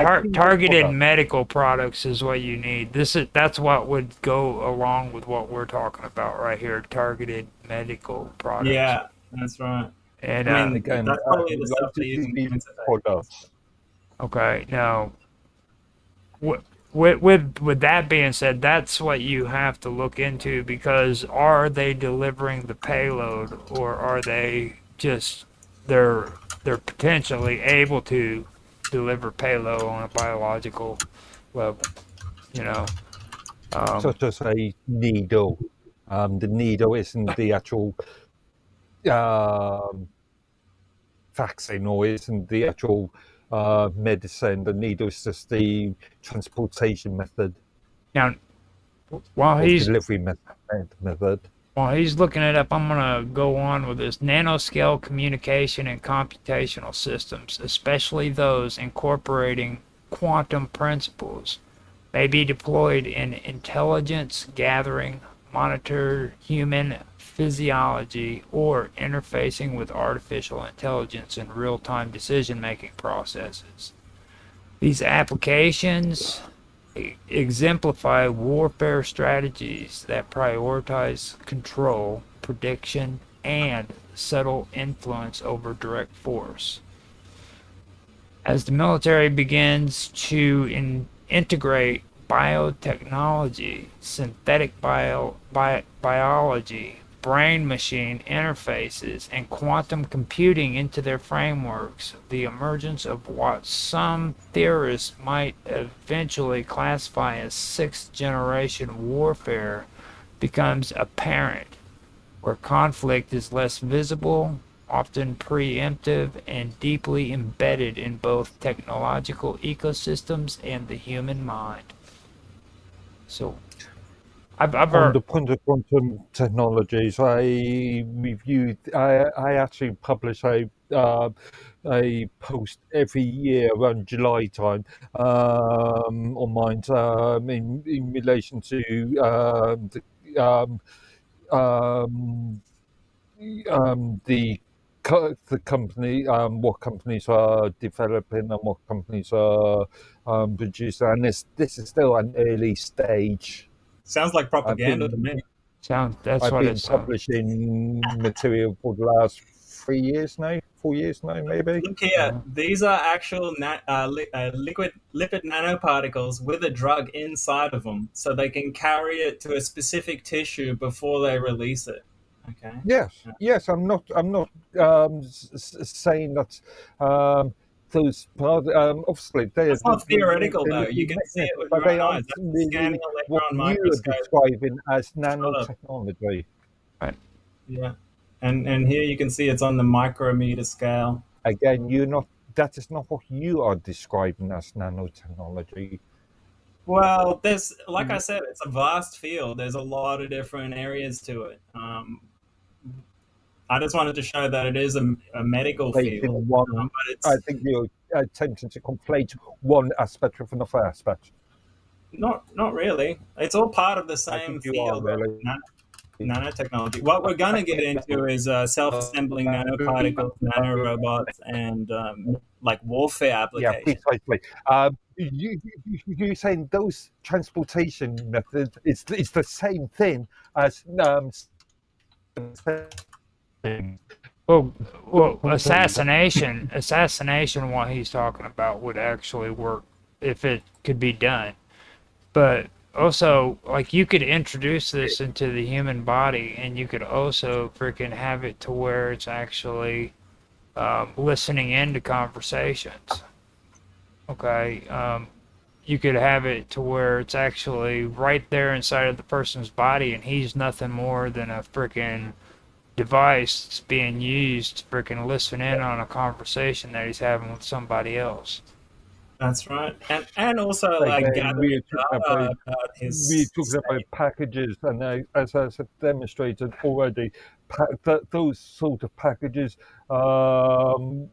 medical products is what you need. That's what would go along with what we're talking about right here. Targeted medical products. Yeah, that's right. And again, that's probably the stuff they use in products. Okay, now, with that being said, that's what you have to look into, because are they delivering the payload, or are they just they're potentially able to deliver payload on a biological level, you know? Such as a needle. The needle isn't the actual um, vaccine, or isn't the actual medicine. The needle is just the transportation method, Now, while or he's delivery method. while he's looking it up, I'm gonna go on with this. Nanoscale communication and computational systems, especially those incorporating quantum principles, may be deployed in intelligence gathering, monitor human physiology, or interfacing with artificial intelligence in real-time decision-making processes. These applications exemplify warfare strategies that prioritize control, prediction, and subtle influence over direct force. As the military begins to integrate biotechnology, synthetic biology, brain machine interfaces, and quantum computing into their frameworks, the emergence of what some theorists might eventually classify as sixth generation warfare becomes apparent, where conflict is less visible, often preemptive, and deeply embedded in both technological ecosystems and the human mind. So, I've On heard. the point of quantum technologies, I actually publish a post every year around July time on mine in relation to um, um, the company, what companies are developing and what companies are producing, and this is still an early stage. Sounds like I've propaganda to been me. That's I've what been it sounds. publishing material for the last 3 years now, 4 years now, maybe. Look here, these are actual liquid lipid nanoparticles with a drug inside of them, so they can carry it to a specific tissue before they release it. Okay. Yes, yes. I'm not saying that those obviously That's not theoretical, they're though. You liquid can see it mechanisms, with but your they own eyes. aren't That's a really scanning what electron you are microscope. describing as Sort of, nanotechnology. Right. yeah. And here you can see it's on the micrometer scale. Again, you're not. That is not what you are describing as nanotechnology. Well, there's, like I said, it's a vast field. There's a lot of different areas to it. I just wanted to show that it is a medical field, Conflating one, but I it's think you're attempting to conflate one aspect with another aspect. not really. It's all part of the I same think you are field of really. nanotechnology. What we're going to get into is self-assembling nanoparticles, nanorobots, and like warfare Yeah, applications. precisely. You're saying those transportation methods it's the same thing as Well, assassination, what he's talking about would actually work if it could be done. But also, like, you could introduce this into the human body, and you could also freaking have it to where it's actually listening into conversations. Okay, you could have it to where it's actually right there inside of the person's body, and he's nothing more than a freaking device that's being used to freaking listen in on a conversation that he's having with somebody else. That's right, and also like again, gathering data about we're his talking about state. packages, and as I have demonstrated already, those sort of packages, there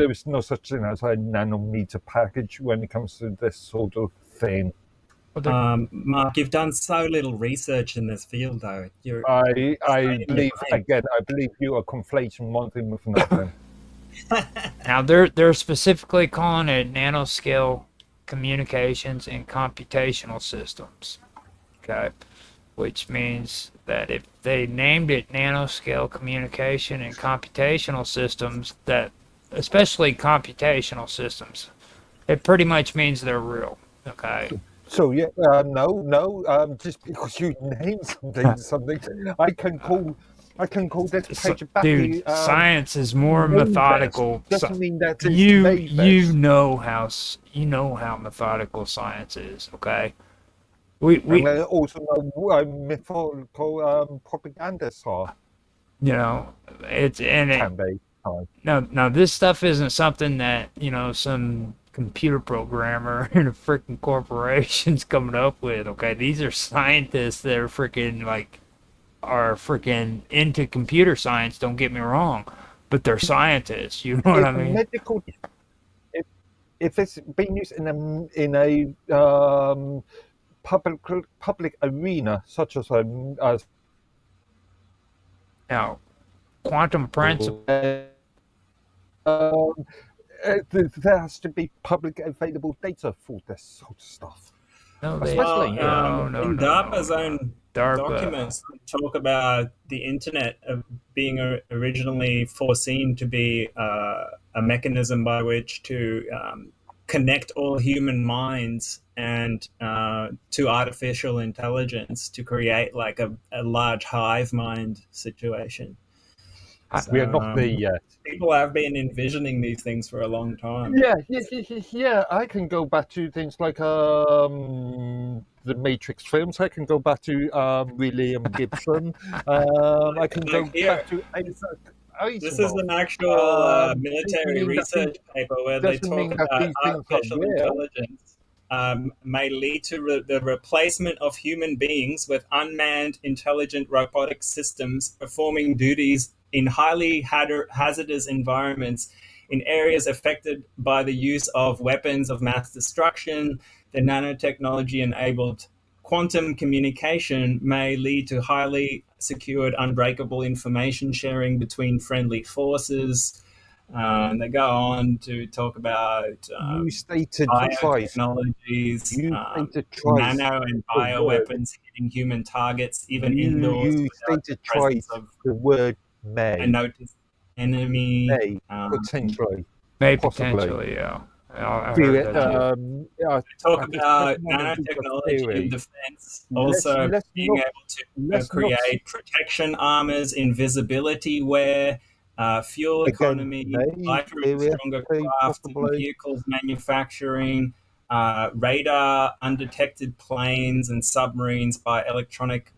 is no such thing as a nanometer package when it comes to this sort of thing. Mark, you've done so little research in this field, though. I believe you are conflating one thing with another. Now they're specifically calling it nanoscale communications and computational systems. Okay, which means that if they named it nanoscale communication and computational systems, that especially computational systems, It pretty much means they're real. Okay. So yeah, no. Just because you name something, I can call this page back. Dude, science is more methodical. Doesn't mean that it's you know how methodical science is. Okay. And I also know what methodical propagandists are. You know, Can be. Now this stuff isn't something that, some computer programmer in a freaking corporation's coming up with, okay? These are scientists that are freaking into computer science, don't get me wrong, but they're scientists, you know what I mean? If it's being used in a public arena, such as Now, quantum principle. There has to be public available data for this sort of stuff. No, in DARPA's own documents talk about the internet being originally foreseen to be a mechanism by which to connect all human minds and to artificial intelligence to create like a large hive mind situation. So, we are not there yet. People have been envisioning these things for a long time. Yeah. I can go back to things like the Matrix films. I can go back to William Gibson. I can go back to Isaac. This is an actual military research paper where they talk about artificial intelligence may lead to the replacement of human beings with unmanned intelligent robotic systems performing duties in highly hazardous environments in areas affected by the use of weapons of mass destruction. The nanotechnology-enabled quantum communication may lead to highly secured, unbreakable information sharing between friendly forces. And they go on to talk about biotechnologies, nano and bioweapons hitting human targets, even indoors. You stated twice the word may. I noticed enemy. May, potentially. May potentially, yeah. I heard that too. Talk about nanotechnology in defense, also being able to create protection armors, invisibility wear, fuel economy, lighter and stronger craft, vehicles manufacturing, radar, undetected planes and submarines by electronic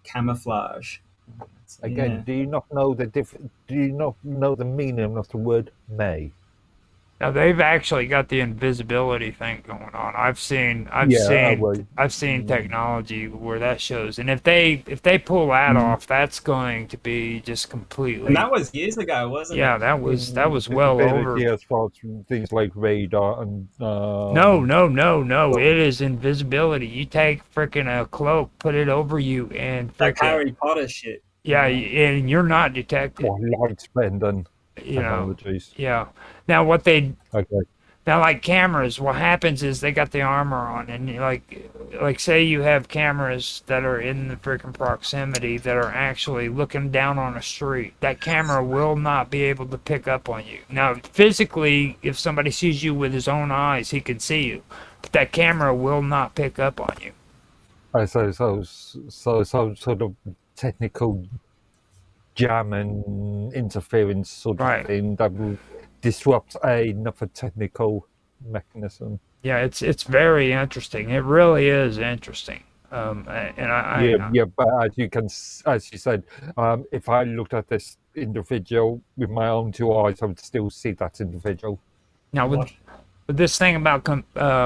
camouflage. Again, do you not know the meaning of the word may? Now they've actually got the invisibility thing going on. I've seen technology where that shows, and if they pull that off, that's going to be just completely. And that was years ago, wasn't it? Yeah, that was well over. As far as things like radar and. No. It is invisibility. You take freaking a cloak, put it over you, and like Harry Potter shit. Yeah, and you're not detected. Light spending. Yeah. Now now like cameras, what happens is they got the armor on, and like say you have cameras that are in the freaking proximity that are actually looking down on a street. That camera will not be able to pick up on you. Now physically, if somebody sees you with his own eyes, he can see you, but that camera will not pick up on you. So sort of technical jam and interference sort of thing that will disrupt another technical mechanism. Yeah, it's very interesting. It really is interesting. But as you said, if I looked at this individual with my own two eyes, I would still see that individual. Now with this thing about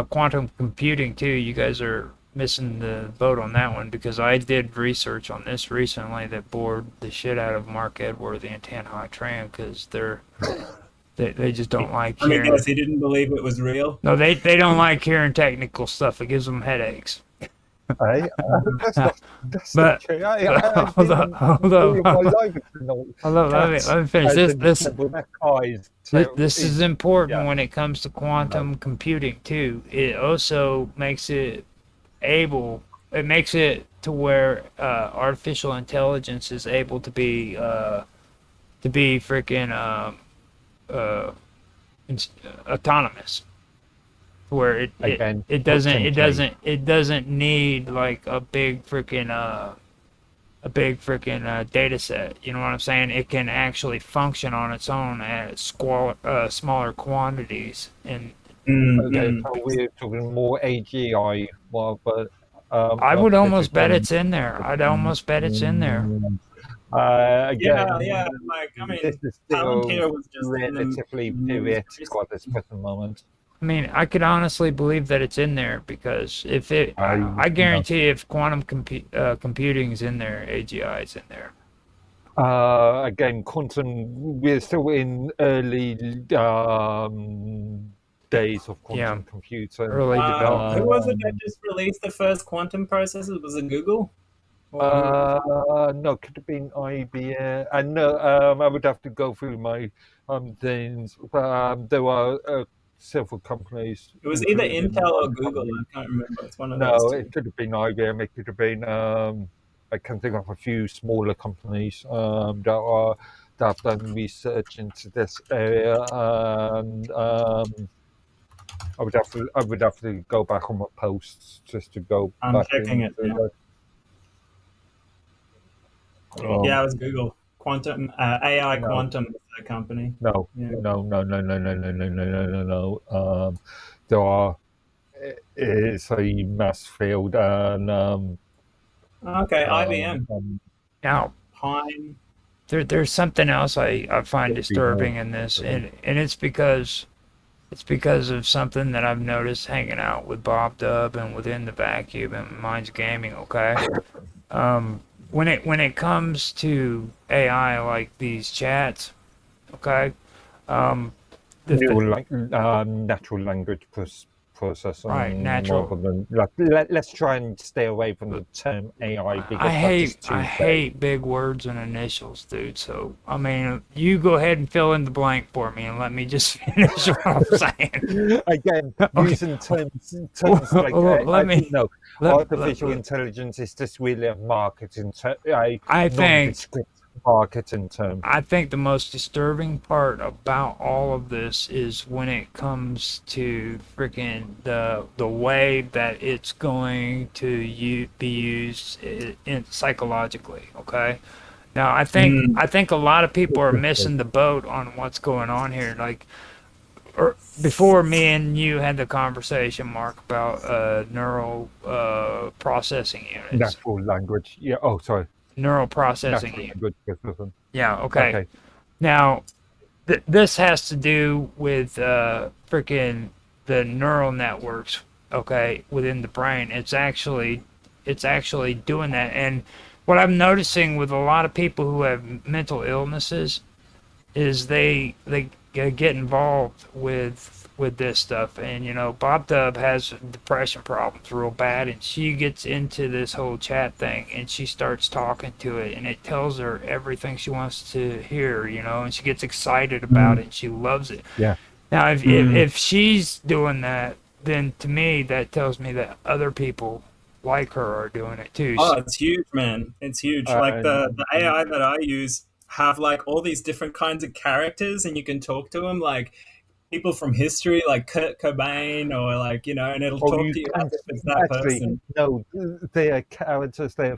quantum computing too, you guys are missing the boat on that one, because I did research on this recently that bored the shit out of Mark Edworthy and Tan Hai Tran, because they just don't like hearing. I mean, he didn't believe it was real. No, they don't like hearing technical stuff. It gives them headaches. That's not true. Hold on. Let me finish this is important when it comes to quantum computing too. It also makes it to where artificial intelligence is able to be freaking autonomous. where it Again, it doesn't it potentially. doesn't it doesn't need like a big freaking data set. You know what I'm saying? It can actually function on its own at smaller quantities. And Okay, so we're talking more AGI, well, but I would almost bet artificial. it's in there. I'd almost bet it's in there. Again, yeah. Like, I this mean, is still Palantir was just in the relatively news theoretical at this recently. present moment. I mean, I could honestly believe that it's in there because if I No. guarantee if quantum computing is in there, AGI is in there. Again, quantum, we're still in early days of Yeah, quantum computing. early Who development. was it that just released the first quantum processors? Was it Google? Or No, could have been IBM. And no, I would have to go through my things. There are several companies. it was either Including Intel or my Google. company. I can't remember. It's one of those No, two. it could have been IBM. It could have been. I can think of a few smaller companies that have done research into this area, and I would have to go back on my posts just to go I'm back checking into it now. that. Yeah, it was Google. Quantum AI No. Quantum is the company. No, Yeah. no, no, no, no, no, no, no, no, no, no, no. There are. It's a mass field, and Okay, IBM. Now, Pine. there's something else I find disturbing in this, and it's because of something that I've noticed hanging out with Bob Dub and within the vacuum and Minds Gaming. Okay, when it comes to AI like these chats, okay, natural language processing natural. rather than let's try and stay away from the term AI because that is too I vague. hate big words and initials, dude. So I mean, you go ahead and fill in the blank for me, and let me just finish what I'm saying. Again, Okay. using terms like artificial intelligence is just really a marketing nondescript marketing term. I think the most disturbing part about all of this is when it comes to freaking the way that it's going to be used psychologically. Okay. Now I think a lot of people are missing the boat on what's going on here. Like, before me and you had the conversation, Mark, about neural processing units. Natural language. Yeah. Oh, sorry. Neural processing unit. Yeah. Okay. Now, this has to do with freaking the neural networks. Okay, within the brain, it's actually doing that. And what I'm noticing with a lot of people who have mental illnesses is they get involved with this stuff. And you know, Bob Dub has depression problems real bad, and she gets into this whole chat thing, and she starts talking to it, and it tells her everything she wants to hear, you know, and she gets excited about it, and she loves it. Yeah. Now, if she's doing that, then to me that tells me that other people like her are doing it too. Oh, it's huge, man. It's huge. Like the AI that I use have like all these different kinds of characters, and you can talk to them like people from history, like Kurt Cobain, or like, you know, and it'll talk to you as if it's that person. No, they are characters. They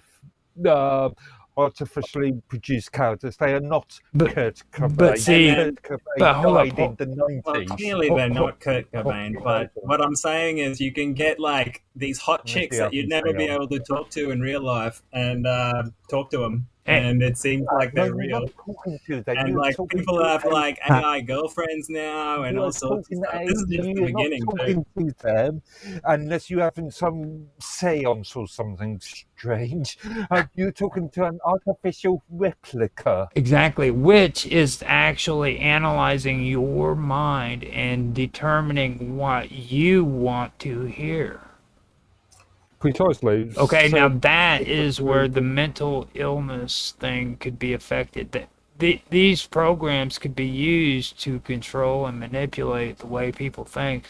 are artificially produced characters. They are not Kurt Cobain. But see, Kurt Cobain died in the 90s. Well, clearly they're not Kurt Cobain, but what I'm saying is you can get like these hot chicks that you'd never be able to talk to in real life and talk to them. And it seems like they're real. And like people have like AI girlfriends now and all sorts of stuff. This is just the beginning. You're not talking to them unless you're having some seance or something strange. You're talking to an artificial replica. Exactly, which is actually analyzing your mind and determining what you want to hear. Precisely. Okay, now that is where the mental illness thing could be affected. These programs could be used to control and manipulate the way people think.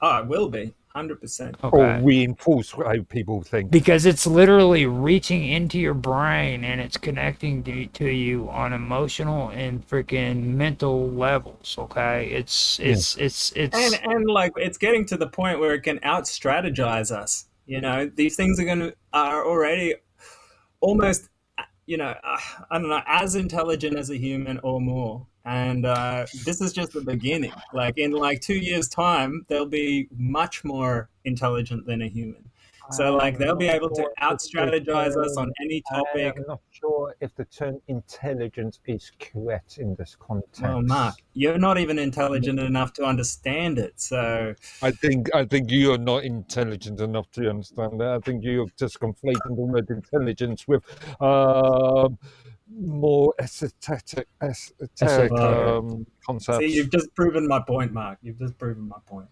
Oh, it will be, 100%. Or reinforce how people think. Because it's literally reaching into your brain and it's connecting to you on emotional and freaking mental levels. Okay, it's and like it's getting to the point where it can out-strategize us. These things are already almost, I don't know, as intelligent as a human or more. And this is just the beginning. Like in 2 years' time, they'll be much more intelligent than a human. So like they'll be able to out-strategize us on any topic. I'm not sure if the term intelligence is correct in this context. Well, Mark, you're not even intelligent enough to understand it. So I think you are not intelligent enough to understand that. I think you're just conflating the word intelligence with more esoteric concepts. See, you've just proven my point, Mark. You've just proven my point.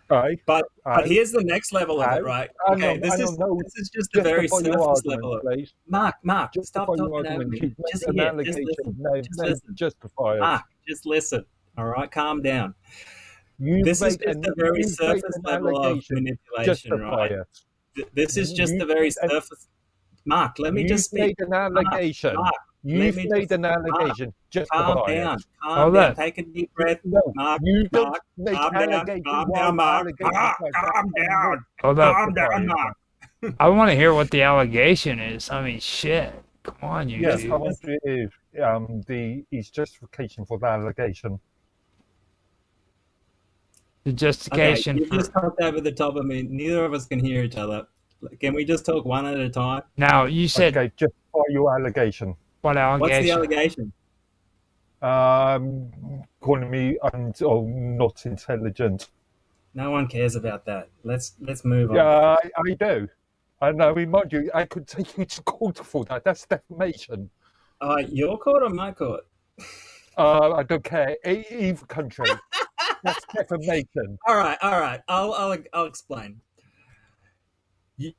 Right. But here's the next level of it, right? Okay, this is just the very surface level of it. Mark, stop talking over me. Just listen. Justify it. Mark, just listen. All right, calm down. This is just the very surface level of manipulation, right? This is just the very surface. Mark, let me just speak. You've made an allegation. You've made an allegation. Just calm down. Calm down. Take a deep breath. Mark, calm down, Mark. Calm down. Calm down, Mark. I want to hear what the allegation is. I mean, shit. Come on, you. Yes, his justification for the allegation. The justification. Okay, you just talked over the top of me. Neither of us can hear each other. Can we just talk one at a time? Now, you said... Okay, justify your allegation. What allegation? What's the allegation? Calling me not intelligent. No one cares about that. Let's move on. Yeah, I do. I know, remind you, I could take you to court for that. That's defamation. Your court or my court? I don't care. Either country. That's defamation. All right. I'll explain.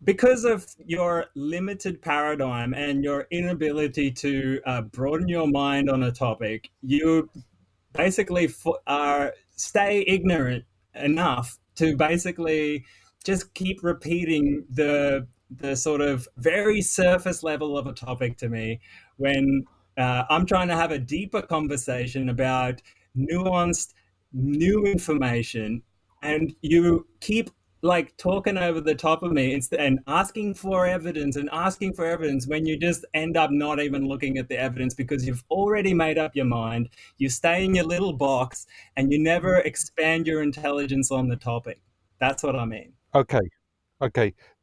Because of your limited paradigm and your inability to broaden your mind on a topic, you basically stay ignorant enough to basically just keep repeating the sort of very surface level of a topic to me when I'm trying to have a deeper conversation about nuanced, new information, and you keep talking over the top of me and asking for evidence when you just end up not even looking at the evidence because you've already made up your mind. You stay in your little box and you never expand your intelligence on the topic. That's what I mean. Okay,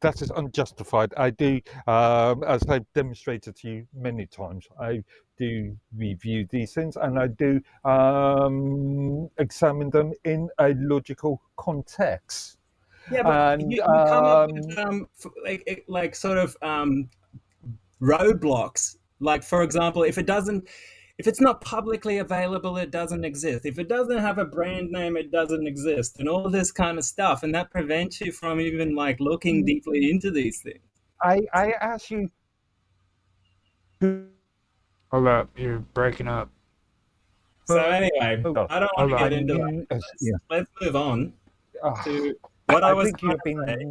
that is unjustified. I do, as I've demonstrated to you many times, I do review these things and I do examine them in a logical context. Yeah, but you come up with sort of roadblocks. Like, for example, if it's not publicly available, it doesn't exist. If it doesn't have a brand name, it doesn't exist, and all this kind of stuff. And that prevents you from even looking deeply into these things. I ask you. Hold up, you're breaking up. So anyway, I don't want to get into that. Let's move on to what I was trying to say.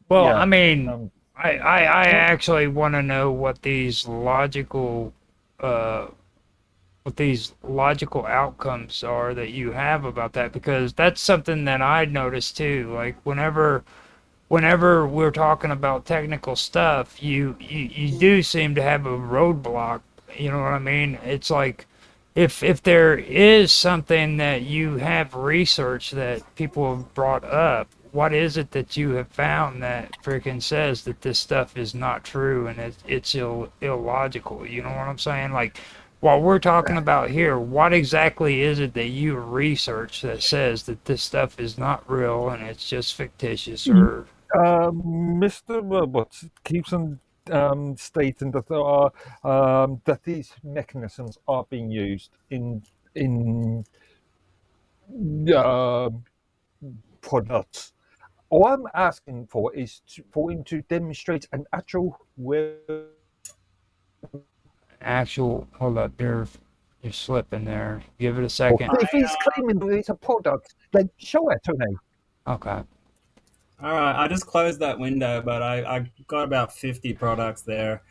Well, yeah, I mean, I actually want to know what these logical outcomes are that you have about that, because that's something that I noticed too. Like whenever we're talking about technical stuff, you do seem to have a roadblock. You know what I mean? It's like if there is something that you have researched that people have brought up, what is it that you have found that freaking says that this stuff is not true and it's illogical? You know what I'm saying? Like, what we're talking about here, what exactly is it that you research that says that this stuff is not real and it's just fictitious? Or Mr. Roberts keeps on stating that there are that these mechanisms are being used in products. All I'm asking for is for him to demonstrate an actual hold up, you're slipping there. Give it a second. If he's claiming that it's a product, then show it to me. Okay. All right, I just closed that window, but I got about 50 products there,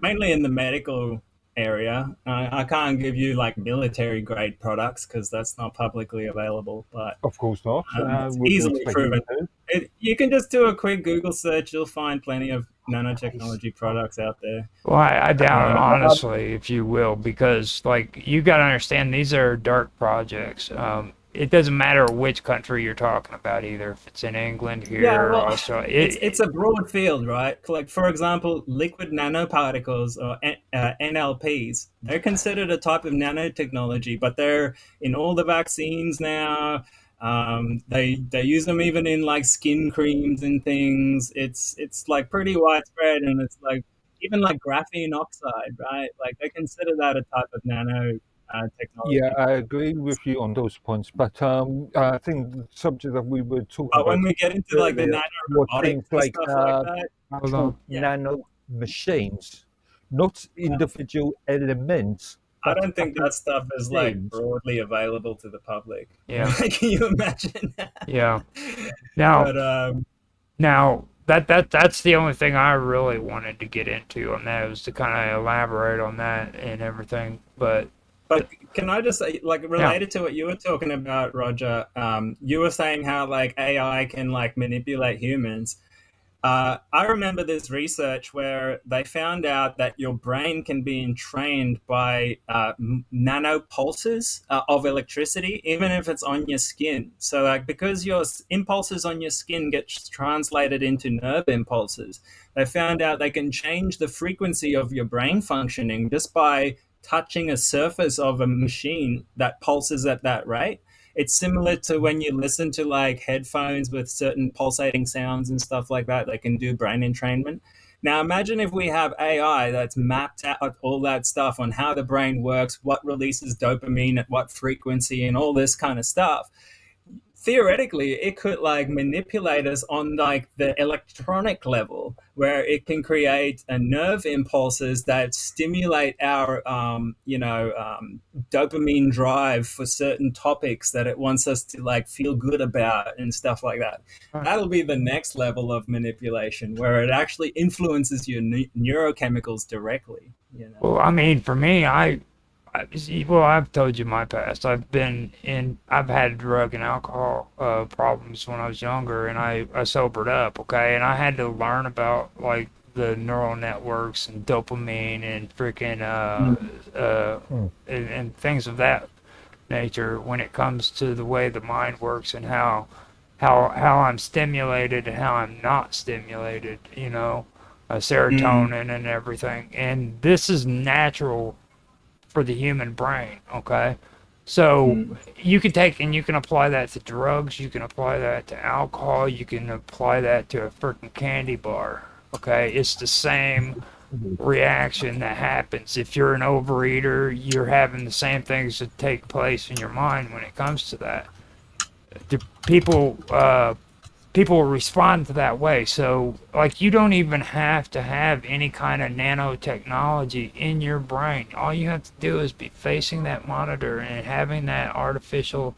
mainly in the medical area. I can't give you like military grade products because that's not publicly available, but Of course not. it's Wouldn't easily expect you proven. to. You can just do a quick Google search, you'll find plenty of nanotechnology products out there. Well, I doubt Um, honestly, if you will, because like you got to understand these are dark projects. It doesn't matter which country you're talking about either. If it's in England, Yeah, here, well, Australia, it's a broad field, right? Like for example, liquid nanoparticles or NLPs. They're considered a type of nanotechnology, but they're in all the vaccines now. They use them even in like skin creams and things. It's like pretty widespread, and it's like even like graphene oxide, right? Like they consider that a type of nano Yeah, technology. I agree with you on those points, but I think the subject that we were talking But when about we get into like the earlier nano was things robotics and like stuff like that, hold on. actual yeah. nano machines, not individual elements, I but don't think actual that stuff is like machines. broadly available to the public. Yeah, Can you imagine? yeah. Now, But that's the only thing I really wanted to get into on that was to kind of elaborate on that and everything. But can I just say, like, yeah, related to what you were talking about, Roger? You were saying how like AI can like manipulate humans. I remember this research where they found out that your brain can be entrained by nano pulses of electricity, even if it's on your skin. So, like, because your impulses on your skin get translated into nerve impulses, they found out they can change the frequency of your brain functioning just by touching a surface of a machine that pulses at that rate. It's similar to when you listen to like headphones with certain pulsating sounds and stuff like that. They can do brain entrainment. Now imagine if we have AI that's mapped out all that stuff on how the brain works, what releases dopamine at what frequency, and all this kind of stuff. Theoretically it could like manipulate us on like the electronic level where it can create a nerve impulses that stimulate our dopamine drive for certain topics that it wants us to like feel good about and stuff like that. That'll be the next level of manipulation where it actually influences your neurochemicals directly, you know. well, I mean, for me, well, I've told you my past. I've had drug and alcohol problems when I was younger, and I sobered up, okay, and I had to learn about like the neural networks and dopamine and freaking and things of that nature when it comes to the way the mind works and how I'm stimulated and how I'm not stimulated, serotonin and everything. And this is natural for the human brain, okay? So you can take and you can apply that to drugs, you can apply that to alcohol, you can apply that to a freaking candy bar, okay? It's the same reaction that happens. If you're an overeater, you're having the same things that take place in your mind when it comes to that. The people respond to that way. So, like, you don't even have to have any kind of nanotechnology in your brain. All you have to do is be facing that monitor and having that artificial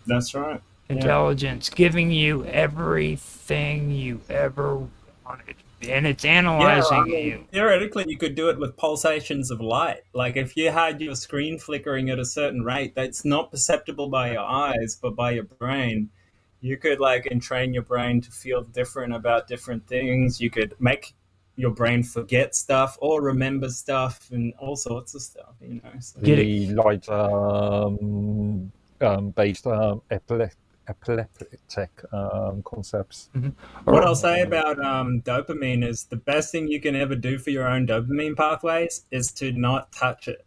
That's right. intelligence giving you everything you ever wanted. And it's Yeah, I analyzing mean, you. theoretically, you could do it with pulsations of light. Like if you had your screen flickering at a certain rate that's not perceptible by your eyes, but by your brain, you could like entrain your brain to feel different about different things. You could make your brain forget stuff or remember stuff and all sorts of stuff, you know. So, Get it? The light based epileptic concepts. what Or I'll say about dopamine is the best thing you can ever do for your own dopamine pathways is to not touch it.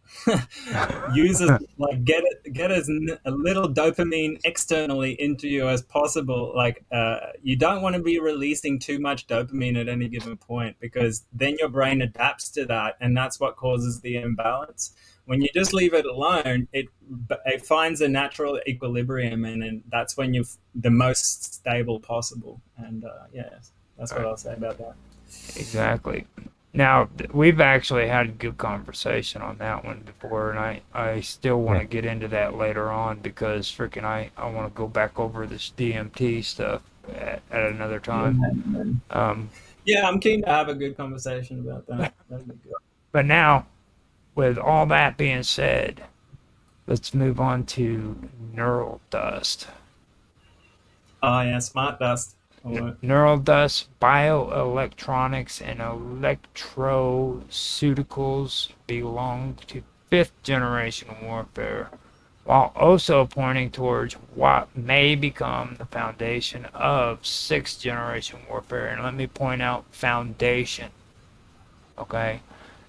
Use as like get a little dopamine externally into you as possible. Like you don't want to be releasing too much dopamine at any given point because then your brain adapts to that, and that's what causes the imbalance. When you just leave it alone, it finds a natural equilibrium, and that's when you're the most stable possible. And yeah, that's what I'll say about that. exactly. Now, we've actually had a good conversation on that one before, and I still want to get into that later on because freaking I want to go back over this DMT stuff at another time. Yeah, I'm keen to have a good conversation about that. That'd be good. But now, with all that being said, let's move on to neural dust. Oh yeah, smart dust. Neural dust, bioelectronics, and electroceuticals belong to fifth generation warfare, while also pointing towards what may become the foundation of sixth generation warfare. And let me point out foundation. Okay?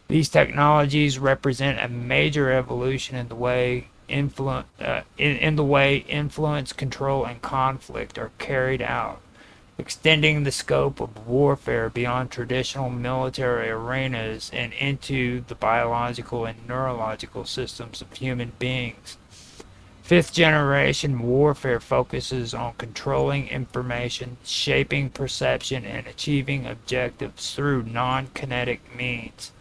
These technologies represent a major evolution in the way in the way influence, control, and conflict are carried out, extending the scope of warfare beyond traditional military arenas and into the biological and neurological systems of human beings. Fifth generation warfare focuses on controlling information, shaping perception, and achieving objectives through non-kinetic means,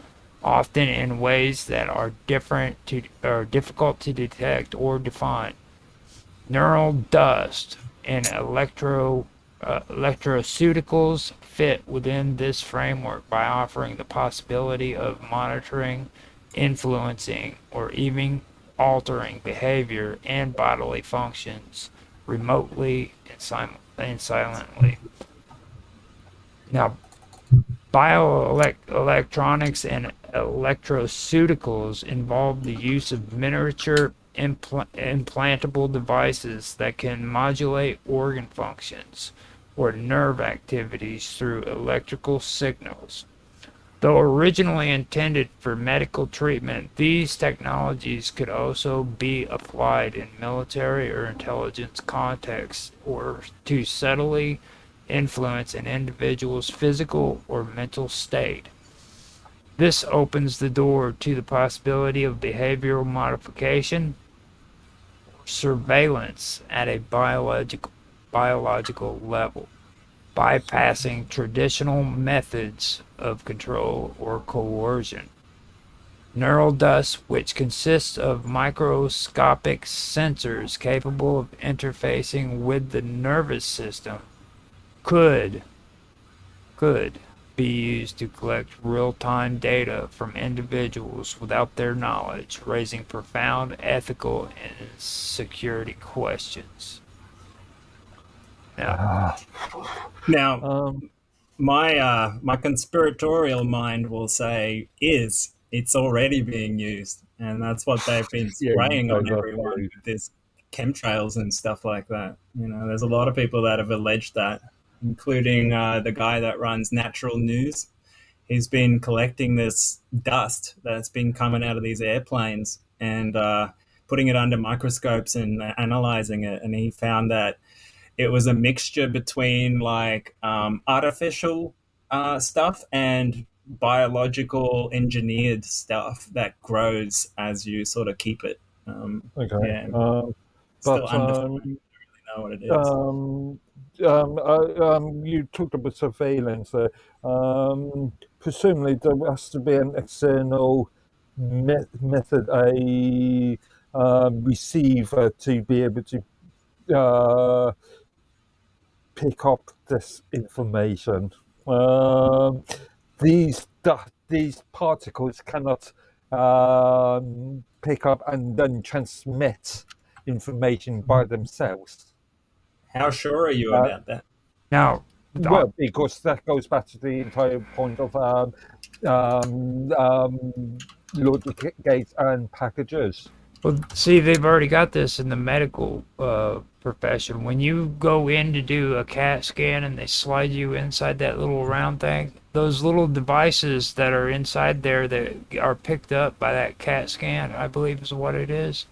often in ways that are difficult to detect or define. Neural dust and electroceuticals fit within this framework by offering the possibility of monitoring, influencing, or even altering behavior and bodily functions remotely and silently. Now, bioelectronics and electroceuticals involve the use of miniature implantable devices that can modulate organ functions or nerve activities through electrical signals. Though originally intended for medical treatment, these technologies could also be applied in military or intelligence contexts or to subtly influence an individual's physical or mental state. This opens the door to the possibility of behavioral modification, surveillance at a biological level, bypassing traditional methods of control or coercion. Neural dust, which consists of microscopic sensors capable of interfacing with the nervous system, could be used to collect real-time data from individuals without their knowledge, raising profound ethical and security questions. Now, my conspiratorial mind will say it's already being used, and that's what they've been spraying on everyone with this chemtrails and stuff like that. You know, there's a lot of people that have alleged that, including the guy that runs Natural News. He's been collecting this dust that's been coming out of these airplanes and putting it under microscopes and analyzing it, and he found that it was a mixture between like artificial stuff and biological engineered stuff that grows as you sort of keep it. Okay. Yeah. But undefined. I don't really know what it is. You talked about surveillance. Presumably, there has to be an external method, a receiver to be able to pick up this information. These particles cannot pick up and then transmit information by themselves. How sure are you about that? Now, well, because that goes back to the entire point of logic gates and packages. Well, see, they've already got this in the medical profession. When you go in to do a CAT scan and they slide you inside that little round thing, those little devices that are inside there that are picked up by that CAT scan, I believe is what it is.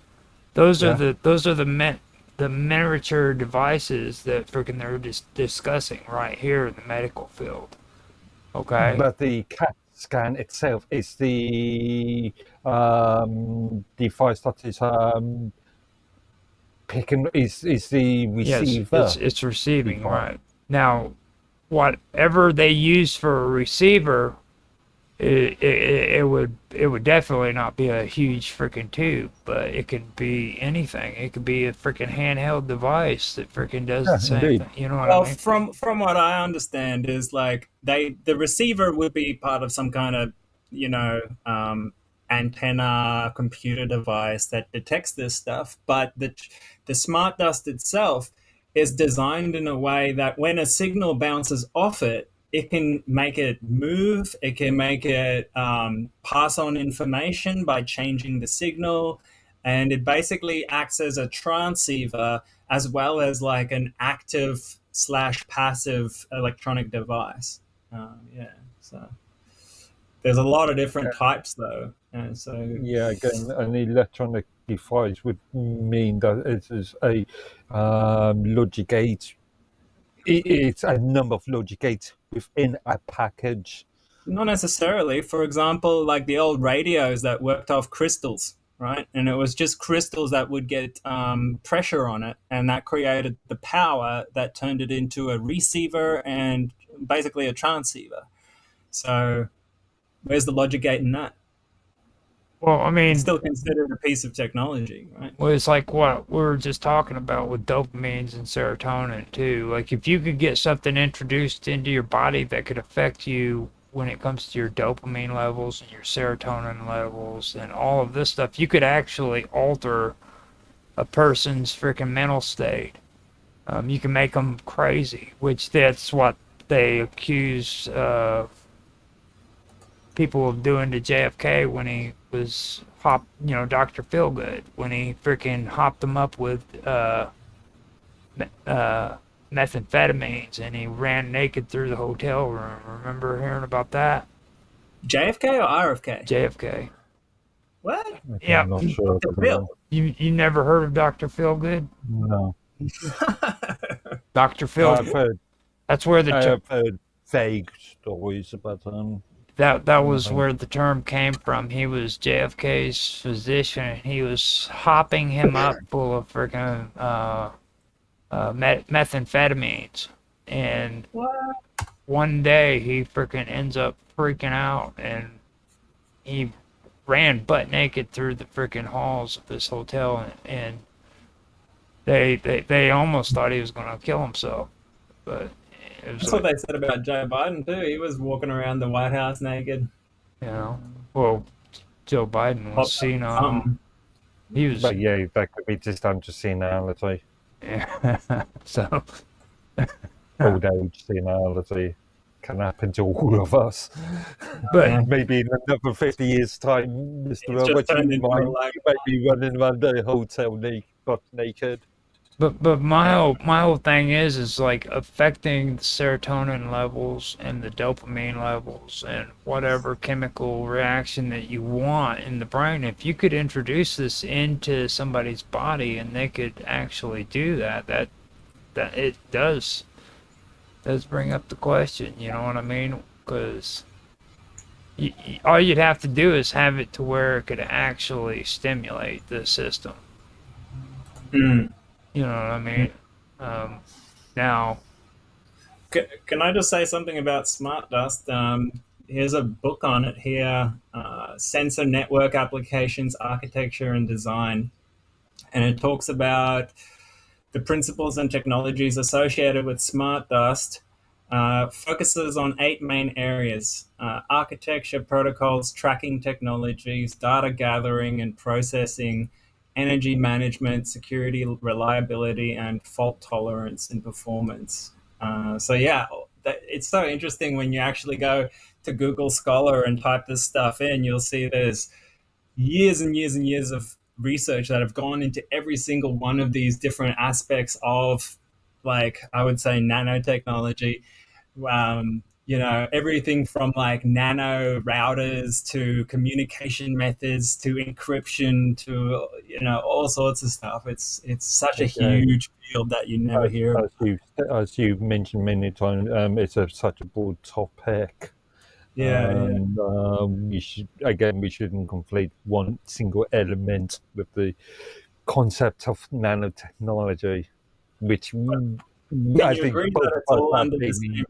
Those are the miniature devices that freaking they're just discussing right here in the medical field. Okay. But the CAT scan itself is the device that is picking is the receiver. Yes, it's receiving, right. Now, whatever they use for a receiver it would definitely not be a huge freaking tube, but it could be anything. It could be a freaking handheld device that freaking does the same indeed. thing. You know what I Well, mean? from what I understand is like the receiver would be part of some kind of you know antenna computer device that detects this stuff, but the smart dust itself is designed in a way that when a signal bounces off it, it can make it move. It can make it pass on information by changing the signal, and it basically acts as a transceiver as well as like an active slash passive electronic device. Yeah, so there's a lot of different types though. So Yeah, again, an electronic device would mean that it is a logic gate. It's a number of logic gates within a package. not necessarily. For example, like the old radios that worked off crystals, right? And it was just crystals that would get pressure on it, and that created the power that turned it into a receiver and basically a transceiver. So where's the logic gate in that? Well, I mean, It's still considered a piece of technology, right? well, it's like what we were just talking about with dopamines and serotonin too. Like if you could get something introduced into your body that could affect you when it comes to your dopamine levels and your serotonin levels and all of this stuff, you could actually alter a person's freaking mental state. You can make them crazy, which that's what they accuse people of doing to JFK when he was Dr. Feelgood, when he freaking hopped them up with methamphetamines and he ran naked through the hotel room. Remember hearing about that? JFK or RFK? JFK. What? Yeah. I'm not sure. Dr. Phil. You never heard of Dr. Feelgood? No. Dr. I've Feelgood. heard, That's where the I've heard vague stories about that was where the term came from. He was JFK's physician, and he was hopping him up full of freaking methamphetamines. And one day he freaking ends up freaking out, and he ran butt naked through the freaking halls of this hotel, and they almost thought he was gonna kill himself, but. That's what they said about Joe Biden too. He was walking around the White House naked. Well, Joe Biden was senile. He was. But yeah, that could be just under senility. Yeah. So. Old age senility can happen to all of us. But maybe in another 50 years' time, Mr. Roberts, you might be running around the hotel naked. But my whole thing is like affecting the serotonin levels and the dopamine levels and whatever chemical reaction that you want in the brain. If you could introduce this into somebody's body and they could actually do that it does bring up the question. You know what I mean? Because all you'd have to do is have it to where it could actually stimulate the system. You know what I mean? Now, can I just say something about smart dust? Here's a book on it here: Sensor Network Applications, Architecture, and Design, and it talks about the principles and technologies associated with smart dust. Focuses on 8 main areas: architecture, protocols, tracking technologies, data gathering and processing, energy management, security, reliability, and fault tolerance and performance. So yeah, it's so interesting when you actually go to Google Scholar and type this stuff in. You'll see there's years and years and years of research that have gone into every single one of these different aspects of, like, I would say nanotechnology. Everything from like nano routers to communication methods to encryption to all sorts of stuff. It's such a huge field that you never hear about. As you've mentioned many times, it's such a broad topic. We shouldn't conflate one single element with the concept of nanotechnology, which I think agree that it's all under the same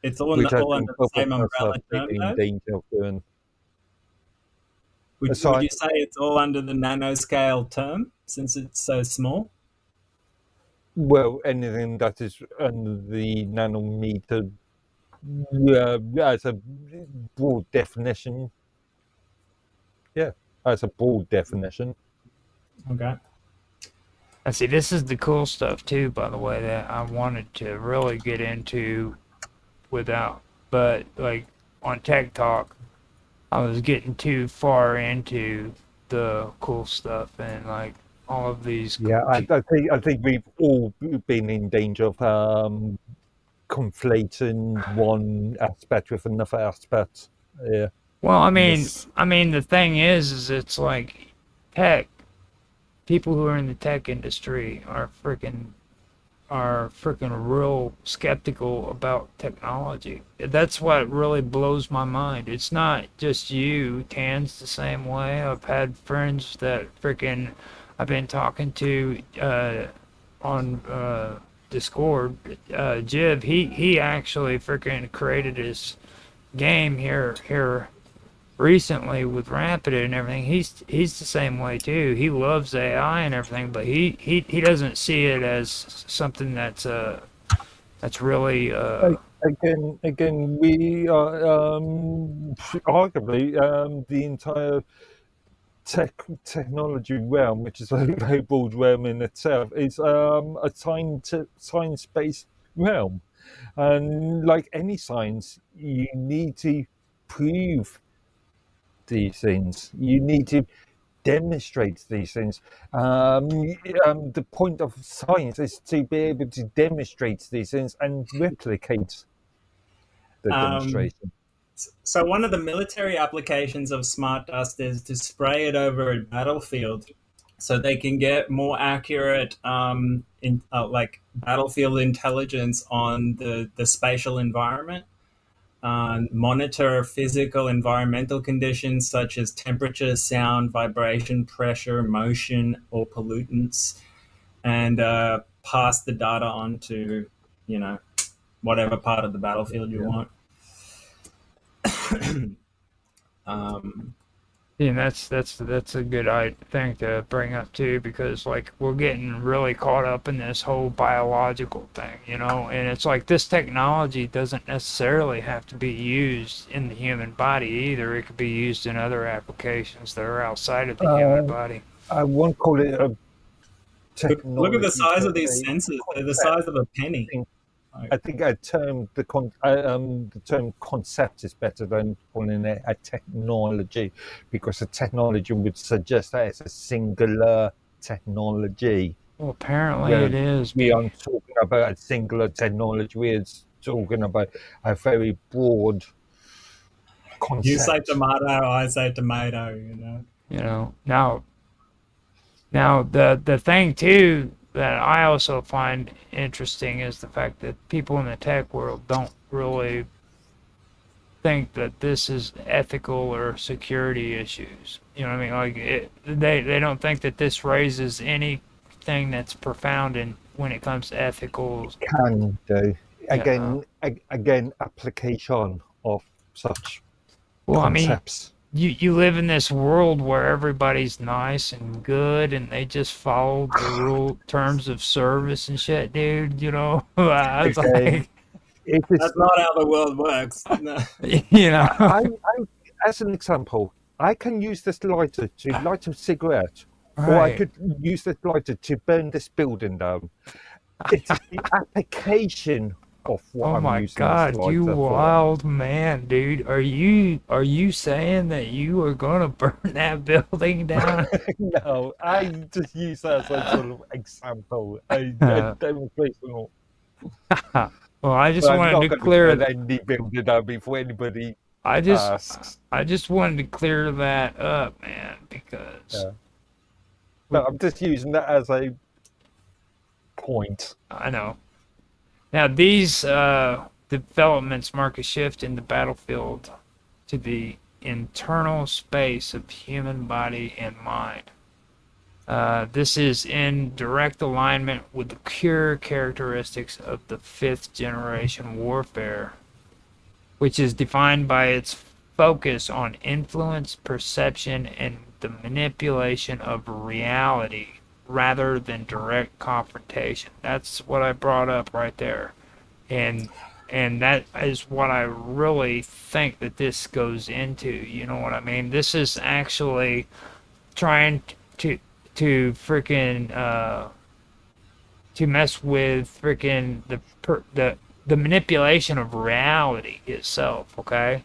It's all, which I all think under the both same of us umbrella have been term, in though? danger of doing. Would So, you say it's all under the nanoscale term since it's so small? well, anything that is under the nanometer, as a broad definition, yeah, as a broad definition. Okay. I see, this is the cool stuff too, by the way, that I wanted to really get into without, but like on Tech Talk, I was getting too far into the cool stuff and like all of these. Yeah, I think we've all been in danger of conflating one aspect with another aspect. Yeah. Well, This, the thing is it's like tech. People who are in the tech industry are freaking real skeptical about technology. That's what really blows my mind. It's not just you. Tan's the same way. I've had friends that freaking I've been talking to on Discord. Jib, he actually freaking created his game here recently with Rapid and everything. He's the same way too. He loves AI and everything, but he doesn't see it as something that's really again, we are arguably the entire technology realm, which is a very broad realm in itself, is a science-based realm, and like any science, you need to prove these things. You need to demonstrate these things. The point of science is to be able to demonstrate these things and replicate the demonstration. So one of the military applications of smart dust is to spray it over a battlefield, so they can get more accurate, like battlefield intelligence on the spatial environment, monitor physical environmental conditions such as temperature, sound, vibration, pressure, motion, or pollutants, and pass the data on to, whatever part of the battlefield you want. and that's a good thing to bring up too, because like we're getting really caught up in this whole biological thing, and it's like this technology doesn't necessarily have to be used in the human body either. It could be used in other applications that are outside of the human body. I won't call it a technology. Look at the size of these sensors. They're the size of a penny. I think the term concept is better than calling it a technology, because a technology would suggest that it's a singular technology. Well, apparently it is. We aren't talking about a singular technology. We're talking about a very broad concept. You say tomato, I say tomato. Now the thing too that I also find interesting is the fact that people in the tech world don't really think that this is ethical or security issues. You know what I mean? Like they don't think that this raises anything that's profound in when it comes to ethical. It can do. Again, application of such concepts. You live in this world where everybody's nice and good and they just follow the terms of service and shit, dude. It's like, that's not how the world works. No. As an example, I can use this lighter to light a cigarette, right. Or I could use this lighter to burn this building down. It's the application of what I'm using. Oh my God, you wild man, dude! Are you saying that you are gonna burn that building down? No, I just use that as a sort of example, a demonstration. Well, I just wanted to clear that. Any building down before anybody asks. I just wanted to clear that up, man, because. No, I'm just using that as a point. I know. Now, these developments mark a shift in the battlefield to the internal space of human body and mind. This is in direct alignment with the pure characteristics of the 5th generation warfare which is defined by its focus on influence, perception, and the manipulation of reality rather than direct confrontation. That's what I brought up right there. And that is what I really think that this goes into. You know what I mean? This is actually trying to freaking to mess with freaking the manipulation of reality itself. Okay.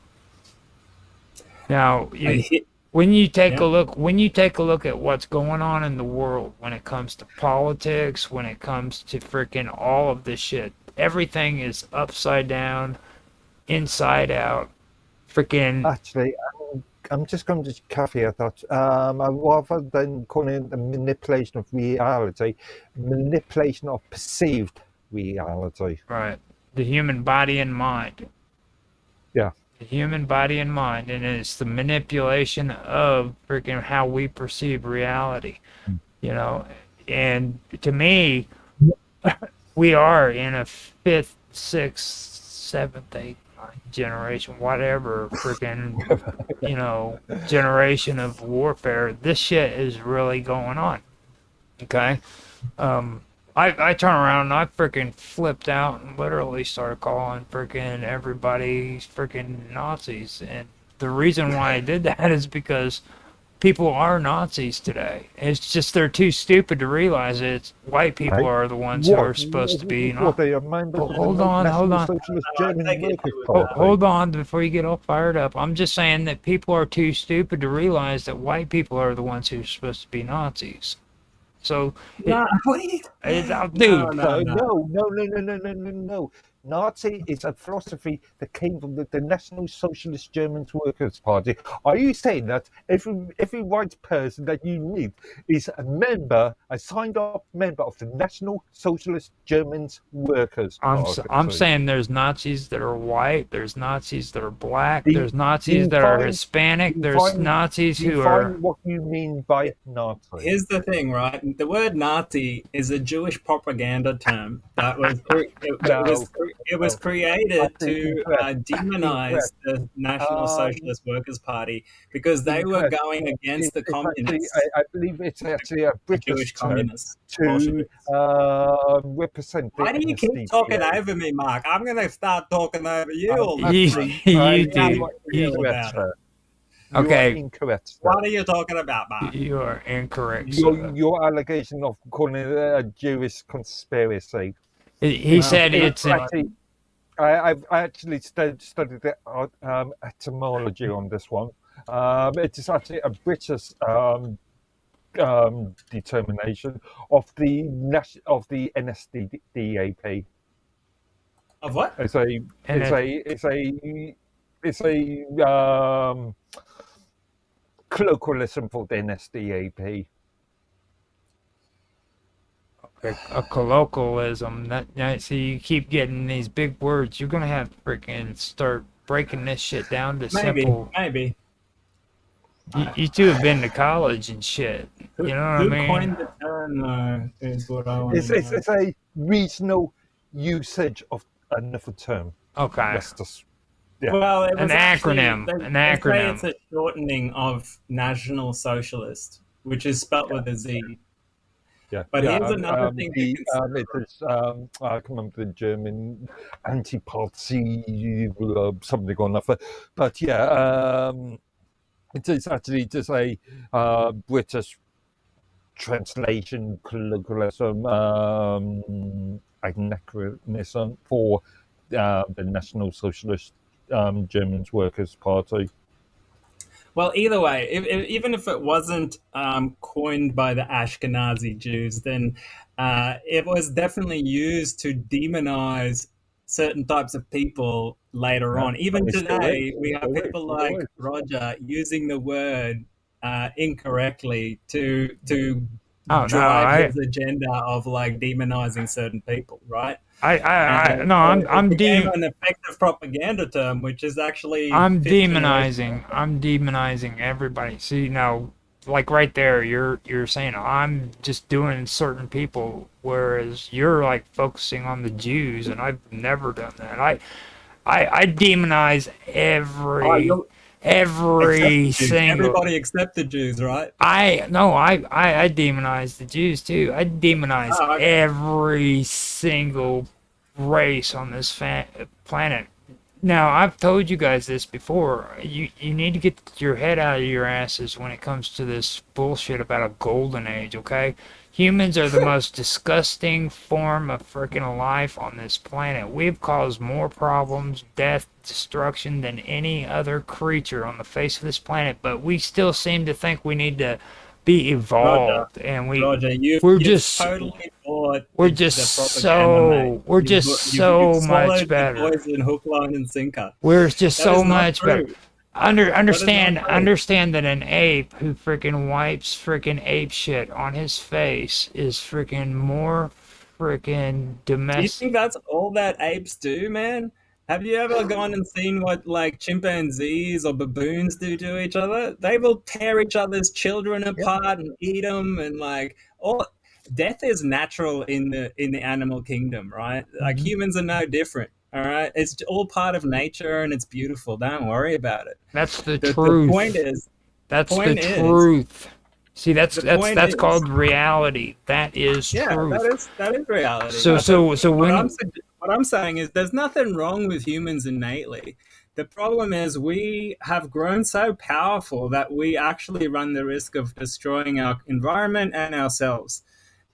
Now, when you take a look at what's going on in the world, when it comes to politics, when it comes to freaking all of this shit, everything is upside down, inside out, freaking. Actually, I'm just going to caveat that. Rather than calling it the manipulation of reality, manipulation of perceived reality. Right. The human body and mind. Yeah. The human body and mind, and it's the manipulation of freaking how we perceive reality. You know, and to me, we are in a fifth, sixth, seventh, eighth, ninth generation, whatever freaking, you know, generation of warfare. This shit is really going on. Okay? I turned around and I freaking flipped out and literally started calling freaking everybody freaking Nazis. And the reason why I did that is because people are Nazis today. It's just they're too stupid to realize it's white people are the ones who are supposed to be. Hold on. Hold on before you get all fired up. I'm just saying that people are too stupid to realize that white people are the ones who are supposed to be Nazis. So, no. Nazi is a philosophy that came from the National Socialist German Workers' Party. Are you saying that every white person that you meet is a signed up member of the National Socialist German Workers' Party? I'm saying there's Nazis that are white, there's Nazis that are black, there's Nazis that are Hispanic, there's Nazis who are... what you mean by Nazi. Here's the thing, right? The word Nazi is a Jewish propaganda term that was... It was created to demonize the National Socialist Workers' Party because they were going against the communists. I believe it's actually a British Jewish communists to represent. Why do you keep talking over me, Mark? I'm going to start talking over you all the time. You do. Okay. Incorrect. Sir. What are you talking about, Mark? You are incorrect. Your allegation of calling it a Jewish conspiracy. He said it's... I've actually studied the etymology on this one. It is actually a British determination of the NSDAP. Of what? It's a colloquialism for the NSDAP. A colloquialism. See, you keep getting these big words. You're gonna have to freaking start breaking this shit down to simple. Maybe. You two have been to college and shit. You know what I mean? Who coined the term, though, is what I want to know. It's a regional usage of another term. Okay. Well, an acronym. An acronym. It's a shortening of National Socialist, which is spelt with a Z. Yeah, but here's another thing. I can't remember the German anti-party something or another. But it is actually just a British translation colloquialism, anachronism for the National Socialist German Workers' Party. Well, either way, even if it wasn't coined by the Ashkenazi Jews, then it was definitely used to demonize certain types of people later on. Even today, we have people like Roger using the word incorrectly to drive his agenda of like demonizing certain people, right? I'm an effective propaganda term, which is actually I'm demonizing everybody. See now, like right there, you're saying I'm just doing certain people, whereas you're like focusing on the Jews, and I've never done that. I demonize every single. Everybody except the Jews, right? I no, I demonize the Jews too. I demonize every single race on this planet. Now, I've told you guys this before. You need to get your head out of your asses when it comes to this bullshit about a golden age, okay? Humans are the most disgusting form of freaking life on this planet. We've caused more problems, death, destruction than any other creature on the face of this planet, but we still seem to think we need to be evolved, and Roger, we're you've just totally bought we're into just the propaganda, mate. we're just so You've much swallowed better. the poison hook, line, and sinker. We're just That so is not much better. true. Understand that an ape who freaking wipes freaking ape shit on his face is freaking more freaking Do you domestic. think that's all that apes do, man? Have you ever gone and seen what like chimpanzees or baboons do to each other? They will tear each other's children apart and eat them, and like all death is natural in the animal kingdom, right? Like humans are no different. All right, it's all part of nature and it's beautiful. Don't worry about it. That's the The truth. point is, That's the truth. See, that's is, called reality. That is truth. that is reality. So when What I'm saying is there's nothing wrong with humans innately. The problem is we have grown so powerful that we actually run the risk of destroying our environment and ourselves.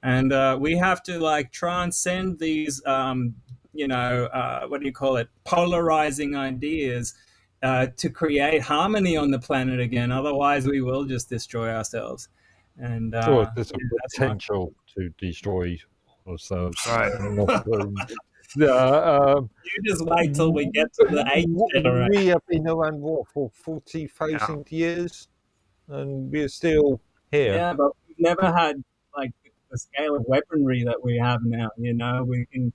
And we have to like transcend these, what do you call it, polarizing ideas to create harmony on the planet again. Otherwise, we will just destroy ourselves. And Sure, there's a potential to destroy ourselves. Right. You just wait till we get to the 8th generation. We have been around for 40,000 years, and we're still here. Yeah, but we've never had like the scale of weaponry that we have now. You know, we can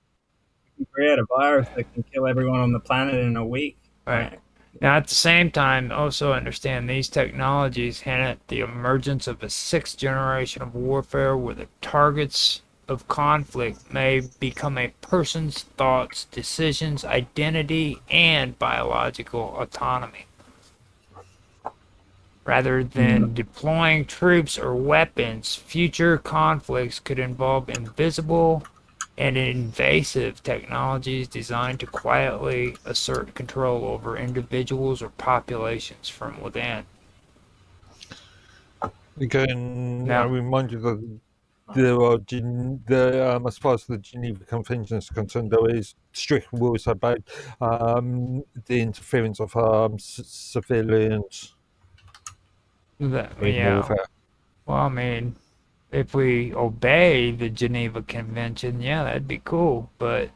create a virus that can kill everyone on the planet in a week. Right. Now, at the same time, also understand these technologies hint at the emergence of a sixth generation of warfare where the targets of conflict may become a person's thoughts, decisions, identity, and biological autonomy. Rather than deploying troops or weapons, future conflicts could involve invisible and invasive technologies designed to quietly assert control over individuals or populations from within. Again, I remind you that there are, as far as the Geneva Convention is concerned, there is strict rules about the interference of civilians in warfare. Well, I mean, if we obey the Geneva Convention, yeah, that'd be cool. But,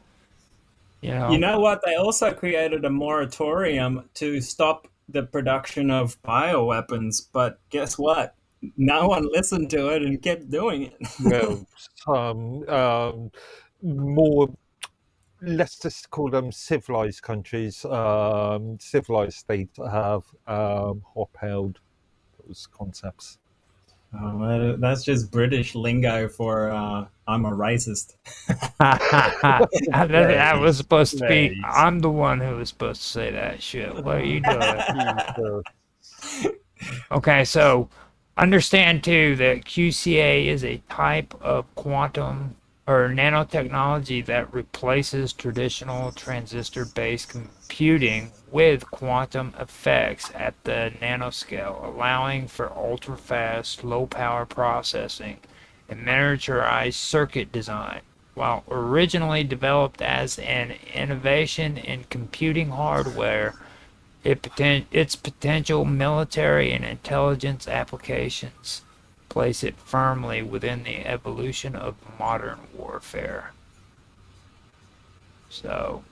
you know what? They also created a moratorium to stop the production of bioweapons. But guess what? No one listened to it and kept doing it. Well, more, let's just call them civilized countries, civilized states have upheld those concepts. That's just British lingo for I'm a racist. That was supposed to be. I'm the one who was supposed to say that shit. What are you doing? Okay, so understand too that QCA is a type of quantum or nanotechnology that replaces traditional transistor-based computing with quantum effects at the nanoscale, allowing for ultra-fast, low-power processing and miniaturized circuit design. While originally developed as an innovation in computing hardware, its potential military and intelligence applications place it firmly within the evolution of modern warfare. So,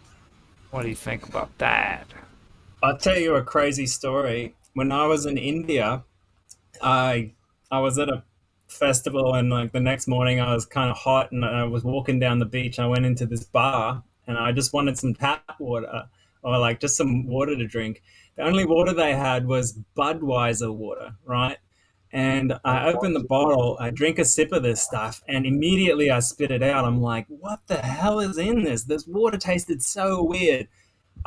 what do you think about that? I'll tell you a crazy story. When I was in India, I was at a festival, and like the next morning I was kind of hot, and I was walking down the beach. I went into this bar, and I just wanted some tap water, or like just some water to drink. The only water they had was Budweiser water, right? And I open the bottle, I drink a sip of this stuff, and immediately I spit it out. I'm like, what the hell is in this? This water tasted so weird.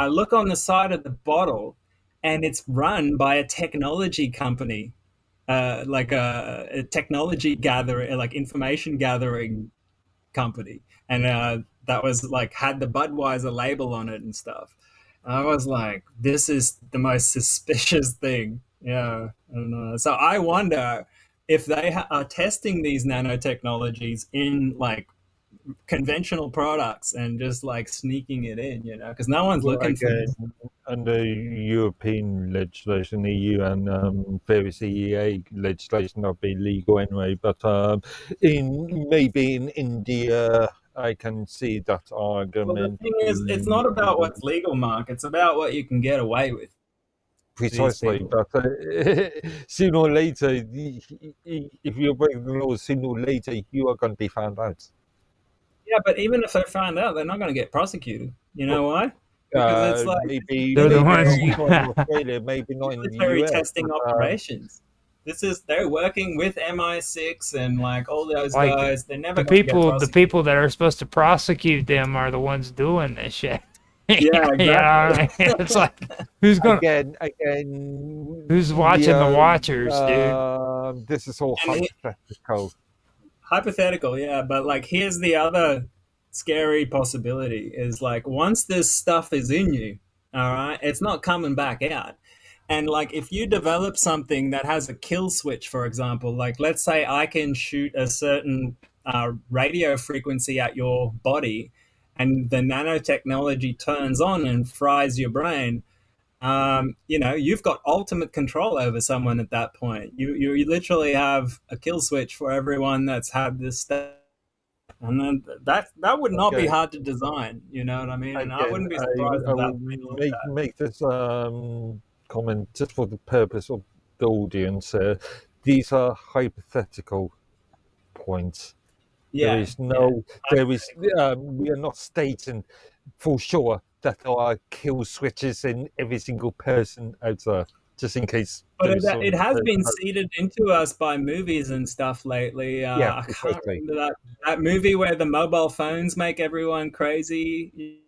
I look on the side of the bottle, and it's run by a technology company, like a technology gathering, like information gathering company, and that was like had the Budweiser label on it and stuff. I was like, this is the most suspicious thing. Yeah, I don't know. So I wonder if they are testing these nanotechnologies in like conventional products and just like sneaking it in, because no one's looking for this. Under European legislation, EU and various EEA legislation, that'll be legal anyway. But maybe in India, I can see that argument. Well, the thing is, it's not about what's legal, Mark. It's about what you can get away with. Precisely, but sooner or later, if you're breaking the laws, sooner or later you are going to be found out. Yeah, but even if they're found out, they're not going to get prosecuted. You know why? Because it's like maybe in Australia, maybe not in the military US. testing operations. They're working with MI6 and like all those guys. They're never the people that are supposed to prosecute them are the ones doing this shit. Yeah, exactly. Yeah, it's like who's going who's watching the watchers, dude? This is all hypothetical. Hypothetical, yeah, but like here's the other scary possibility is like once this stuff is in you, all right, it's not coming back out. And like if you develop something that has a kill switch, for example, like let's say I can shoot a certain radio frequency at your body, and the nanotechnology turns on and fries your brain. You've got ultimate control over someone at that point. You literally have a kill switch for everyone that's had this stuff. And then that would not be hard to design, you know what I mean? And I wouldn't be surprised if that make this comment just for the purpose of the audience. These are hypothetical points. Yeah, we are not stating for sure that there are kill switches in every single person out there, just in case. But it has been seeded into us by movies and stuff lately. I can't remember that movie where the mobile phones make everyone crazy.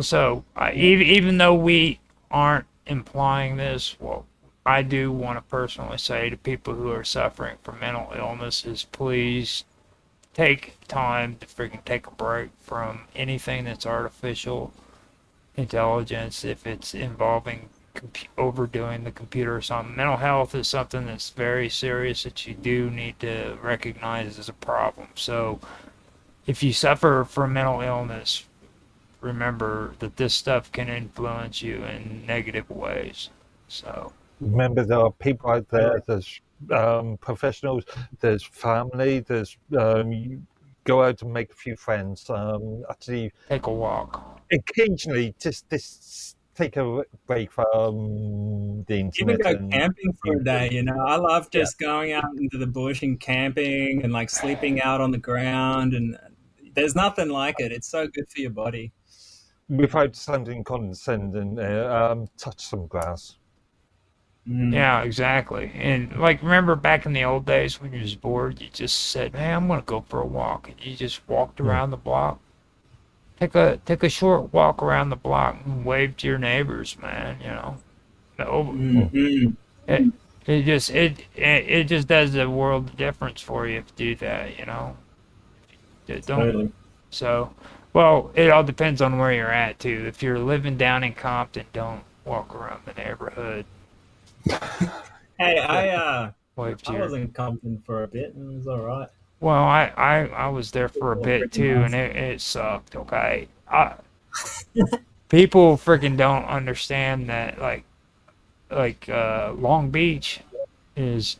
So even though we aren't implying this, well, I do want to personally say to people who are suffering from mental illnesses, please take time to freaking take a break from anything that's artificial intelligence if it's involving overdoing the computer or something. Mental health is something that's very serious that you do need to recognize as a problem. So if you suffer from mental illness, remember that this stuff can influence you in negative ways. So remember, there are people out there, there's professionals, there's family, there's you go out and make a few friends, actually take a walk occasionally, just take a break from the internet. Even go camping for a day, I love just going out into the bush and camping and like sleeping out on the ground, and there's nothing like it. It's so good for your body. Without sounding condescending, touch some grass. Yeah, exactly. And like, remember back in the old days when you was bored, you just said, "Man, I'm gonna go for a walk," and you just walked around the block. Take a short walk around the block and wave to your neighbors, man. It just does a world of difference for you if you do that. Totally. So, well, it all depends on where you're at too. If you're living down in Compton, don't walk around the neighborhood. Hey, I was in Compton for a bit, and it was all right. Well, I was there for a bit too, and it sucked. Okay, people freaking don't understand that. Like Long Beach is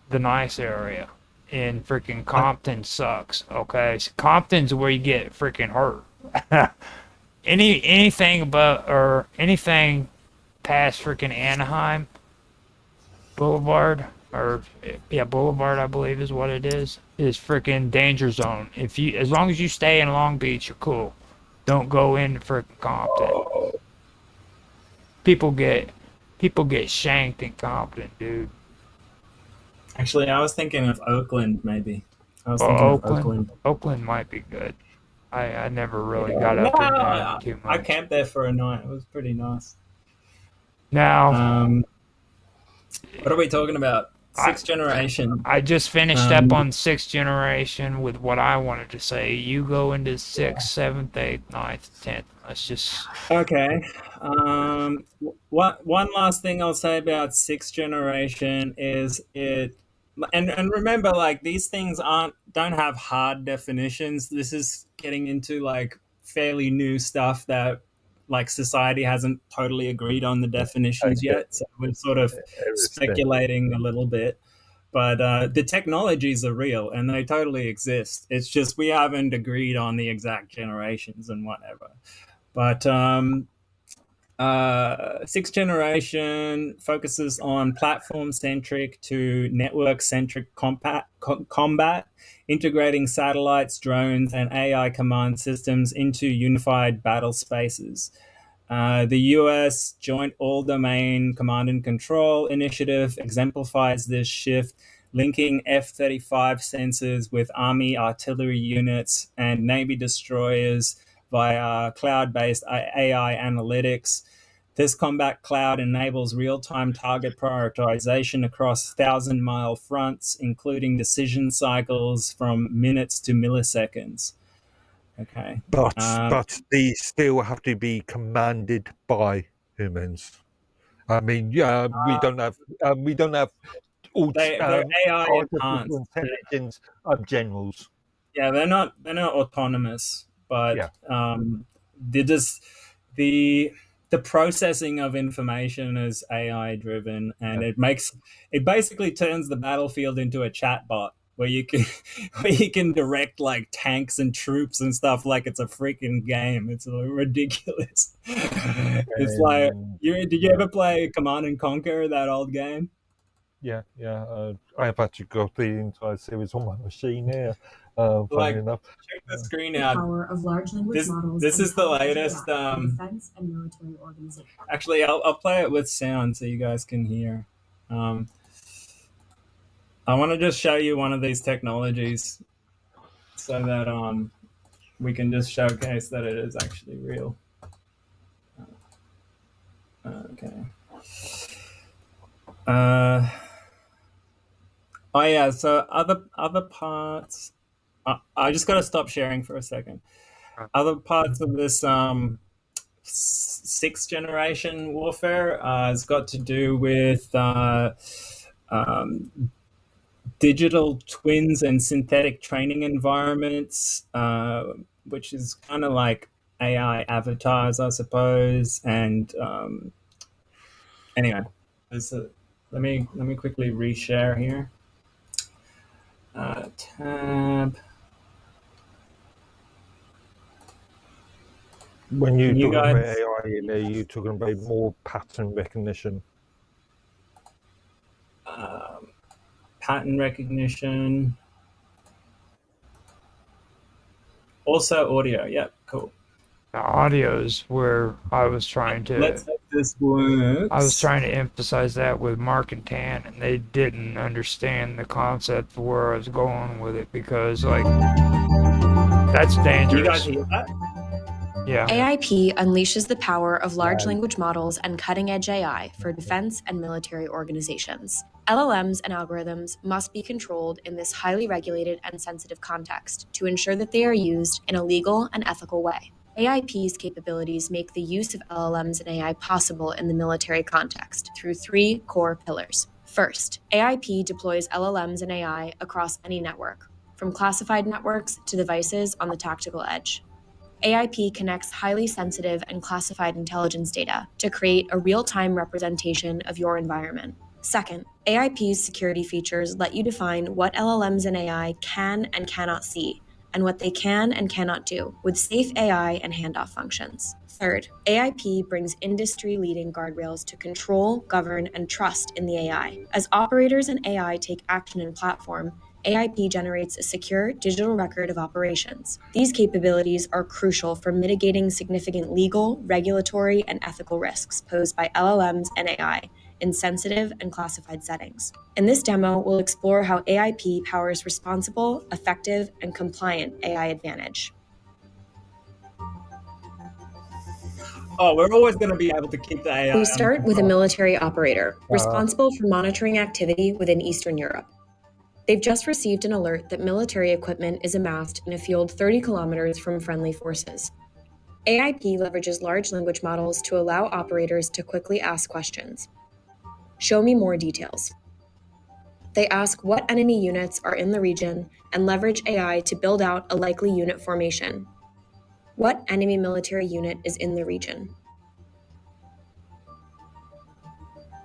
the nice area, and freaking Compton sucks. Okay, so Compton's where you get freaking hurt. anything past freaking Anaheim Boulevard, Boulevard, I believe is what it is freaking danger zone. As long as you stay in Long Beach, you're cool. Don't go into freaking Compton. People get shanked in Compton, dude. Actually, I was thinking of Oakland, maybe. Oakland. Oakland might be good. I never really got up in there too much. I camped there for a night. It was pretty nice. Now, what are we talking about? Sixth generation. I just finished up on 6th generation with what I wanted to say. You go into 6th, 7th, 8th, 9th, 10th. Let's just... Okay. One last thing I'll say about 6th generation is and remember, like, these things don't have hard definitions. This is getting into like fairly new stuff that like society hasn't totally agreed on the definitions yet. So we're sort of speculating a little bit. But the technologies are real and they totally exist. It's just we haven't agreed on the exact generations and whatever. But 6th generation focuses on platform-centric to network-centric combat, integrating satellites, drones, and AI command systems into unified battle spaces. The US Joint All-Domain Command and Control Initiative exemplifies this shift, linking F-35 sensors with Army artillery units and Navy destroyers via cloud-based AI analytics. This combat cloud enables real-time target prioritization across 1,000-mile fronts, including decision cycles from minutes to milliseconds. Okay. But these still have to be commanded by humans. I mean, yeah, we don't have all they're AI artificial intelligence generals. Yeah, they're not autonomous, but the processing of information is AI driven, and it basically turns the battlefield into a chatbot where you can direct like tanks and troops and stuff like it's a freaking game. It's ridiculous. It's like did you ever play Command and Conquer, that old game? Yeah. I've actually got the entire series on my machine here. Funny enough. Check the screen out. Power of large language models. This is the latest. Defense and military organization. Actually, I'll play it with sound so you guys can hear. I want to just show you one of these technologies so that we can just showcase that it is actually real. Okay. Oh yeah. So other parts. I just got to stop sharing for a second. Other parts of this 6th generation warfare has got to do with digital twins and synthetic training environments, which is kind of like AI avatars, I suppose. And anyway, let me quickly reshare here. Tab. When you're talking about AI, you're talking about more pattern recognition. Pattern recognition. Also audio. Yep, cool. The audio's where I was trying to... Let's hope this works. I was trying to emphasize that with Mark and Tan, and they didn't understand the concept for where I was going with it, because, like, that's dangerous. You guys hear that? Yeah. AIP unleashes the power of large language models and cutting-edge AI for defense and military organizations. LLMs and algorithms must be controlled in this highly regulated and sensitive context to ensure that they are used in a legal and ethical way. AIP's capabilities make the use of LLMs and AI possible in the military context through 3 core pillars. First, AIP deploys LLMs and AI across any network, from classified networks to devices on the tactical edge. AIP connects highly sensitive and classified intelligence data to create a real-time representation of your environment. Second, AIP's security features let you define what LLMs and AI can and cannot see, and what they can and cannot do, with safe AI and handoff functions. Third, AIP brings industry-leading guardrails to control, govern, and trust in the AI. As operators and AI take action in platform, AIP generates a secure digital record of operations. These capabilities are crucial for mitigating significant legal, regulatory, and ethical risks posed by LLMs and AI in sensitive and classified settings. In this demo, we'll explore how AIP powers responsible, effective, and compliant AI advantage. Oh, we're always going to be able to keep the AI. We start with a military operator responsible for monitoring activity within Eastern Europe. They've just received an alert that military equipment is amassed in a field 30 kilometers from friendly forces. AIP leverages large language models to allow operators to quickly ask questions. Show me more details. They ask what enemy units are in the region and leverage AI to build out a likely unit formation. What enemy military unit is in the region?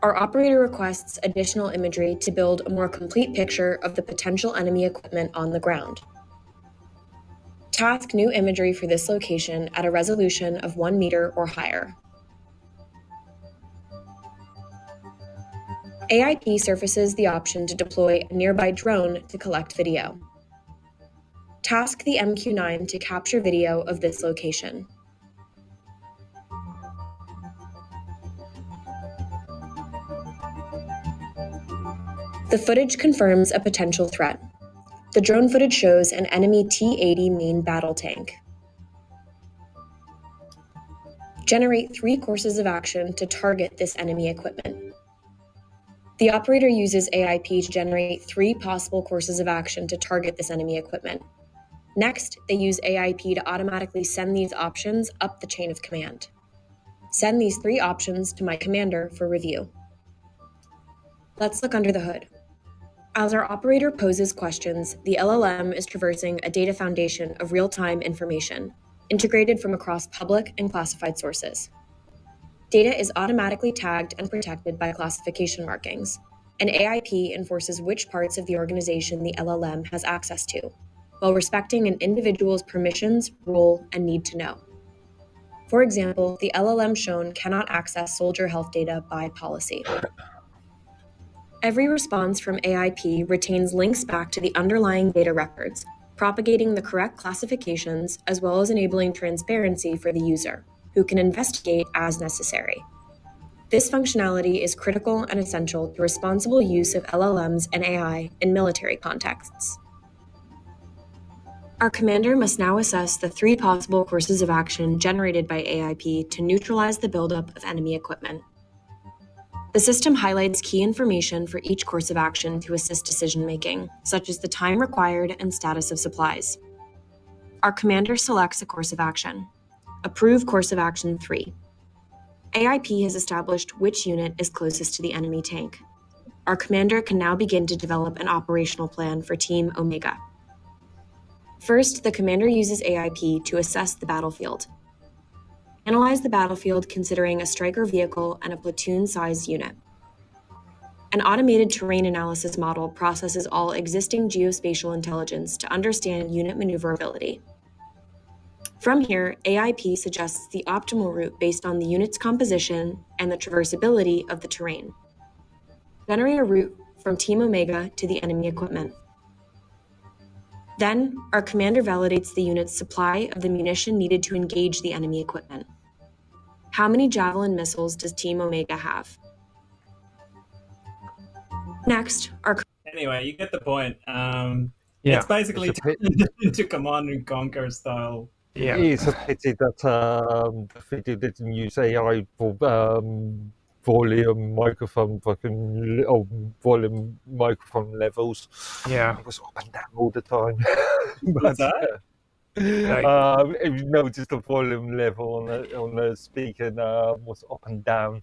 Our operator requests additional imagery to build a more complete picture of the potential enemy equipment on the ground. Task new imagery for this location at a resolution of 1 meter or higher. AIP surfaces the option to deploy a nearby drone to collect video. Task the MQ-9 to capture video of this location. The footage confirms a potential threat. The drone footage shows an enemy T-80 main battle tank. Generate 3 courses of action to target this enemy equipment. The operator uses AIP to generate 3 possible courses of action to target this enemy equipment. Next, they use AIP to automatically send these options up the chain of command. Send these 3 options to my commander for review. Let's look under the hood. As our operator poses questions, the LLM is traversing a data foundation of real-time information, integrated from across public and classified sources. Data is automatically tagged and protected by classification markings, and AIP enforces which parts of the organization the LLM has access to, while respecting an individual's permissions, role, and need to know. For example, the LLM shown cannot access soldier health data by policy. Every response from AIP retains links back to the underlying data records, propagating the correct classifications as well as enabling transparency for the user, who can investigate as necessary. This functionality is critical and essential to responsible use of LLMs and AI in military contexts. Our commander must now assess the 3 possible courses of action generated by AIP to neutralize the buildup of enemy equipment. The system highlights key information for each course of action to assist decision-making, such as the time required and status of supplies. Our commander selects a course of action. Approve course of action 3. AIP has established which unit is closest to the enemy tank. Our commander can now begin to develop an operational plan for Team Omega. First, the commander uses AIP to assess the battlefield. Analyze the battlefield considering a striker vehicle and a platoon-sized unit. An automated terrain analysis model processes all existing geospatial intelligence to understand unit maneuverability. From here, AIP suggests the optimal route based on the unit's composition and the traversability of the terrain. Generate a route from Team Omega to the enemy equipment. Then, our commander validates the unit's supply of the munition needed to engage the enemy equipment. How many Javelin missiles does Team Omega have? Next, Anyway, you get the point. Yeah. It's basically turned into Command and Conquer style. Yeah. It is a pity that the video didn't use AI for volume microphone volume microphone levels. Yeah. It was up and down all the time. What's that? If you noticed the volume level on the speaker was up and down.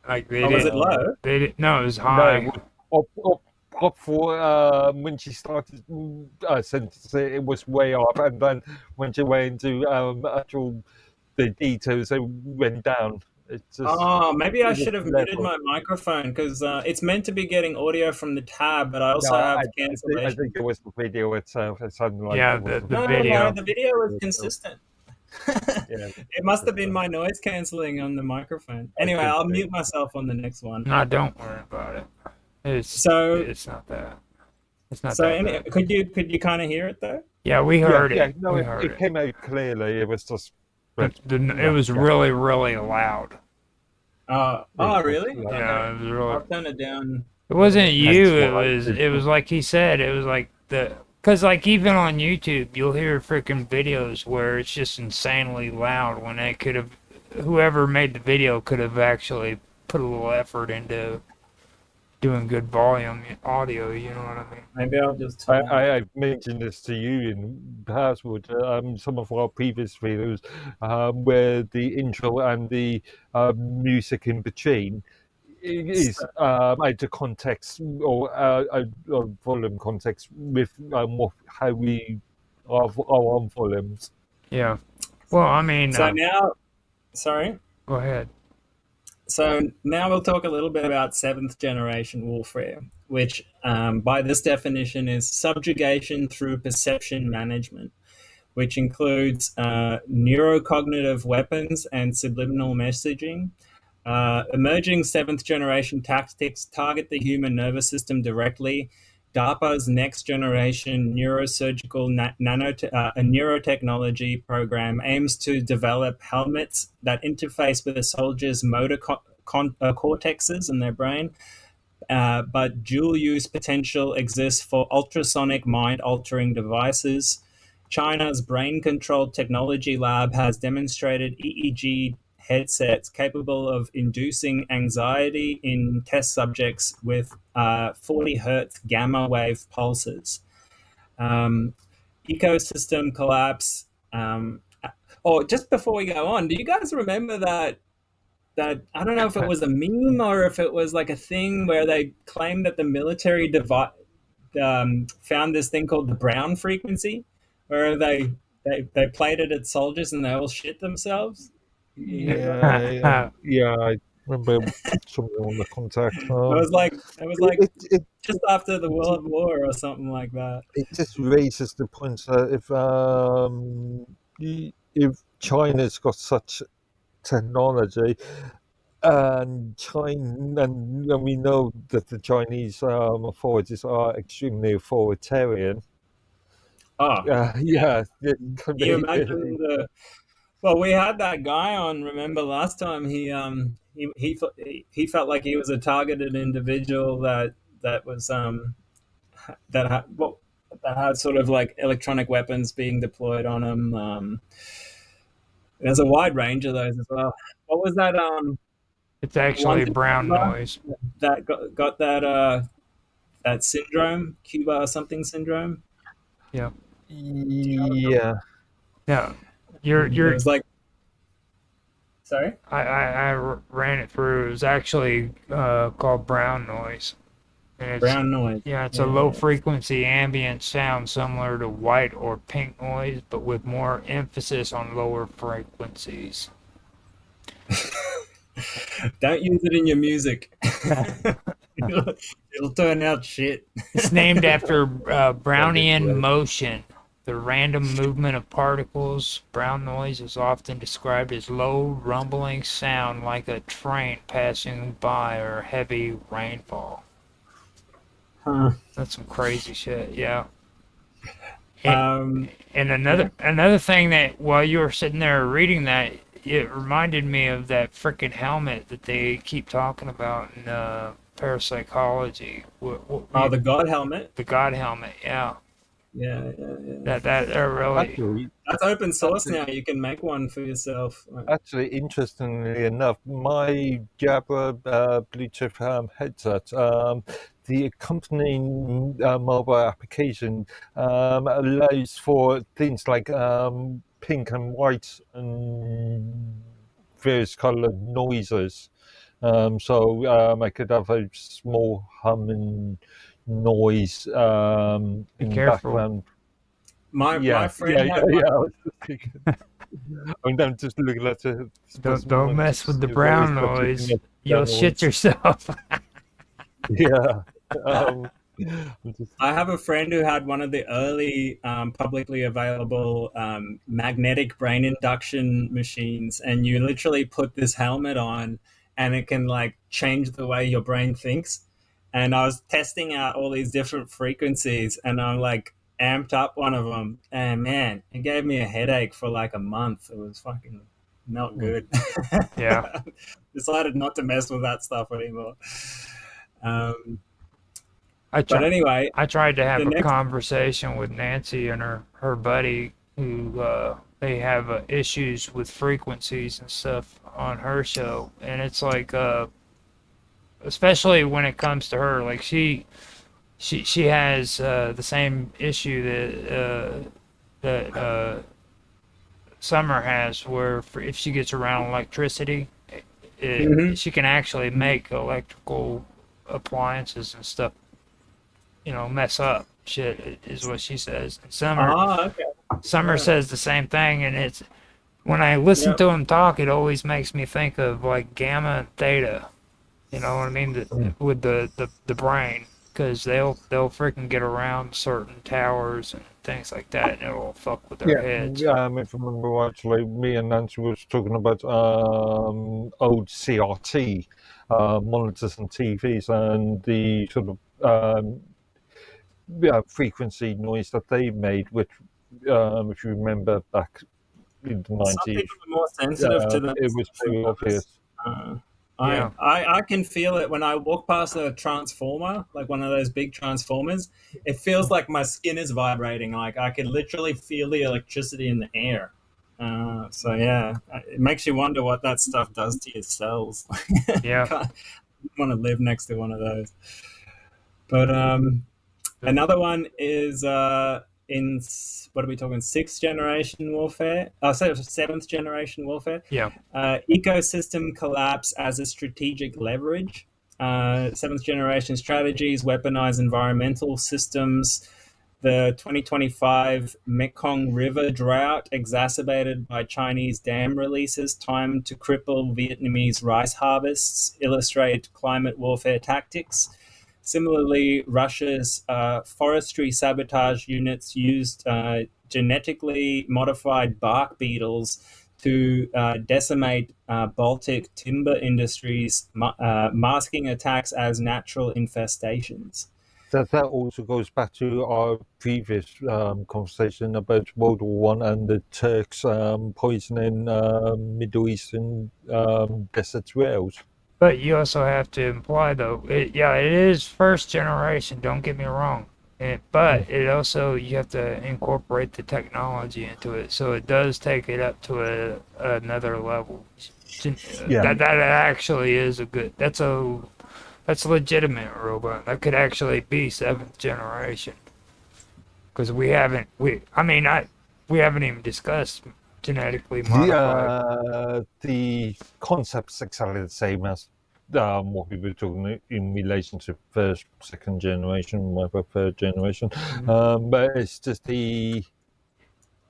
Like was it low? No, it was high. No, up for when she started sentences, it was way up, and then when she went into actual the details, it went down. It's just, maybe I should have muted my microphone because it's meant to be getting audio from the tab, but I also have cancellation. I think it was the video itself. It sounded like the video. No, the video was consistent. It must have been my noise cancelling on the microphone. Anyway, I'll mute myself on the next one. No, don't worry about it. It's not that. It's not so. that. Could you kind of hear it though? Yeah, we heard it. Yeah, no, we it came out clearly. It was just. It was really, really loud. Really? Yeah, it was really. I'll turn it down. It wasn't you. It was like he said. It was like because like even on YouTube, you'll hear freaking videos where it's just insanely loud when it could have whoever made the video could have actually put a little effort into doing good volume audio. You know what I mean? Maybe I'll just. I've mentioned this to you in past with some of our previous videos, where the intro and the music in between is out of context or volume context with how we our own volumes. Yeah. Well, I mean, So now, sorry. Go ahead. So now we'll talk a little bit about seventh generation warfare, which by this definition is subjugation through perception management, which includes neurocognitive weapons and subliminal messaging. Emerging seventh generation tactics target the human nervous system directly. DARPA's next generation neurosurgical neurotechnology program aims to develop helmets that interface with a soldier's motor cortexes in their brain, but dual use potential exists for ultrasonic mind altering devices. China's brain controlled technology lab has demonstrated EEG headsets capable of inducing anxiety in test subjects with 40 hertz gamma wave pulses. Ecosystem collapse. Just before we go on, do you guys remember that I don't know if it was a meme or if it was like a thing where they claimed that the military found this thing called the Brown frequency, where they played it at soldiers and they all shit themselves? Yeah, I remember something on the contact. It was like just after the World War or something like that. It just raises the point that if China's got such technology, and we know that the Chinese authorities are extremely authoritarian. Yeah. Can you imagine well, we had that guy on. Remember last time he felt like he was a targeted individual that was that had sort of like electronic weapons being deployed on him. There's a wide range of those as well. What was that? It's actually brown noise. That got that syndrome, Cuba or something syndrome. Yeah. Yeah. Yeah. You're. It was like. Sorry. I ran it through. It was actually called brown noise. And brown noise. Yeah, it's a low frequency ambient sound similar to white or pink noise, but with more emphasis on lower frequencies. Don't use it in your music. It'll turn out shit. It's named after Brownian motion, the random movement of particles. Brown noise is often described as low rumbling sound like a train passing by or heavy rainfall. That's some crazy shit, yeah. And another thing that while you were sitting there reading that, it reminded me of that freaking helmet that they keep talking about in parapsychology. The God helmet. The God helmet, yeah. Yeah. That really. Actually, that's open source now. You can make one for yourself. Actually, interestingly enough, my Jabra Bluetooth headset, the accompanying mobile application allows for things like pink and white and various colored noises. So I could have a small humming noise in the background. My friend I'm just looking at it. Don't mess with the brown noise. You'll shit yourself. Yeah. I have a friend who had one of the early publicly available magnetic brain induction machines, and you literally put this helmet on and it can like change the way your brain thinks. And I was testing out all these different frequencies and I'm like amped up one of them, and man, it gave me a headache for like a month. It was fucking not good. Yeah. Decided not to mess with that stuff anymore. I tried to have a conversation with Nancy and her buddy who they have issues with frequencies and stuff on her show, and it's like especially when it comes to her, like she has the same issue that Summer has, where if she gets around electricity, she can actually make electrical appliances and stuff, mess up shit, is what she says. And Summer says the same thing, and it's when I listen to him talk, it always makes me think of like gamma and theta. You know what I mean? With the brain, because they'll freaking get around certain towers and things like that, and it'll fuck with their heads. Yeah, if I remember rightly, me and Nancy was talking about old CRT monitors and TVs and the sort of frequency noise that they made, which, if you remember back in the 90s, some people are more sensitive to them. It was very obvious. I can feel it when I walk past a transformer, like one of those big transformers. It feels like my skin is vibrating. Like I could literally feel the electricity in the air. So yeah, it makes you wonder what that stuff does to your cells. Yeah, I want to live next to one of those. But another one is in what are we talking? Sixth generation warfare? Seventh generation warfare. Yeah. Ecosystem collapse as a strategic leverage. Seventh generation strategies weaponize environmental systems. The 2025 Mekong River drought, exacerbated by Chinese dam releases timed to cripple Vietnamese rice harvests, illustrate climate warfare tactics. Similarly, Russia's forestry sabotage units used genetically modified bark beetles to decimate Baltic timber industries, masking attacks as natural infestations. That also goes back to our previous conversation about World War One and the Turks poisoning Middle Eastern desert rails. But you also have to imply, though, it is first generation, don't get me wrong. But it also, you have to incorporate the technology into it. So it does take it up to another level. That actually is that's a legitimate robot. That could actually be seventh generation. Because we haven't even discussed genetically modified. The concept's exactly the same as what we were talking in relation to first, second generation, third generation. But it's just the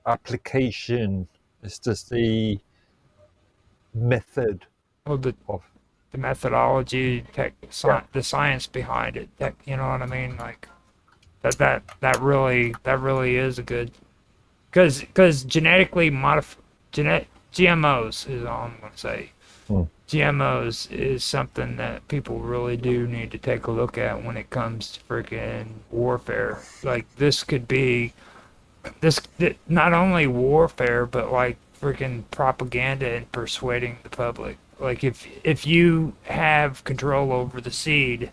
application. It's just the method the methodology, the science behind it. You know what I mean? Like that really is a good, because genetically modified GMOs is all I'm gonna say. GMOs is something that people really do need to take a look at when it comes to freaking warfare. Like this could be not only warfare, but like freaking propaganda and persuading the public. Like if you have control over the seed,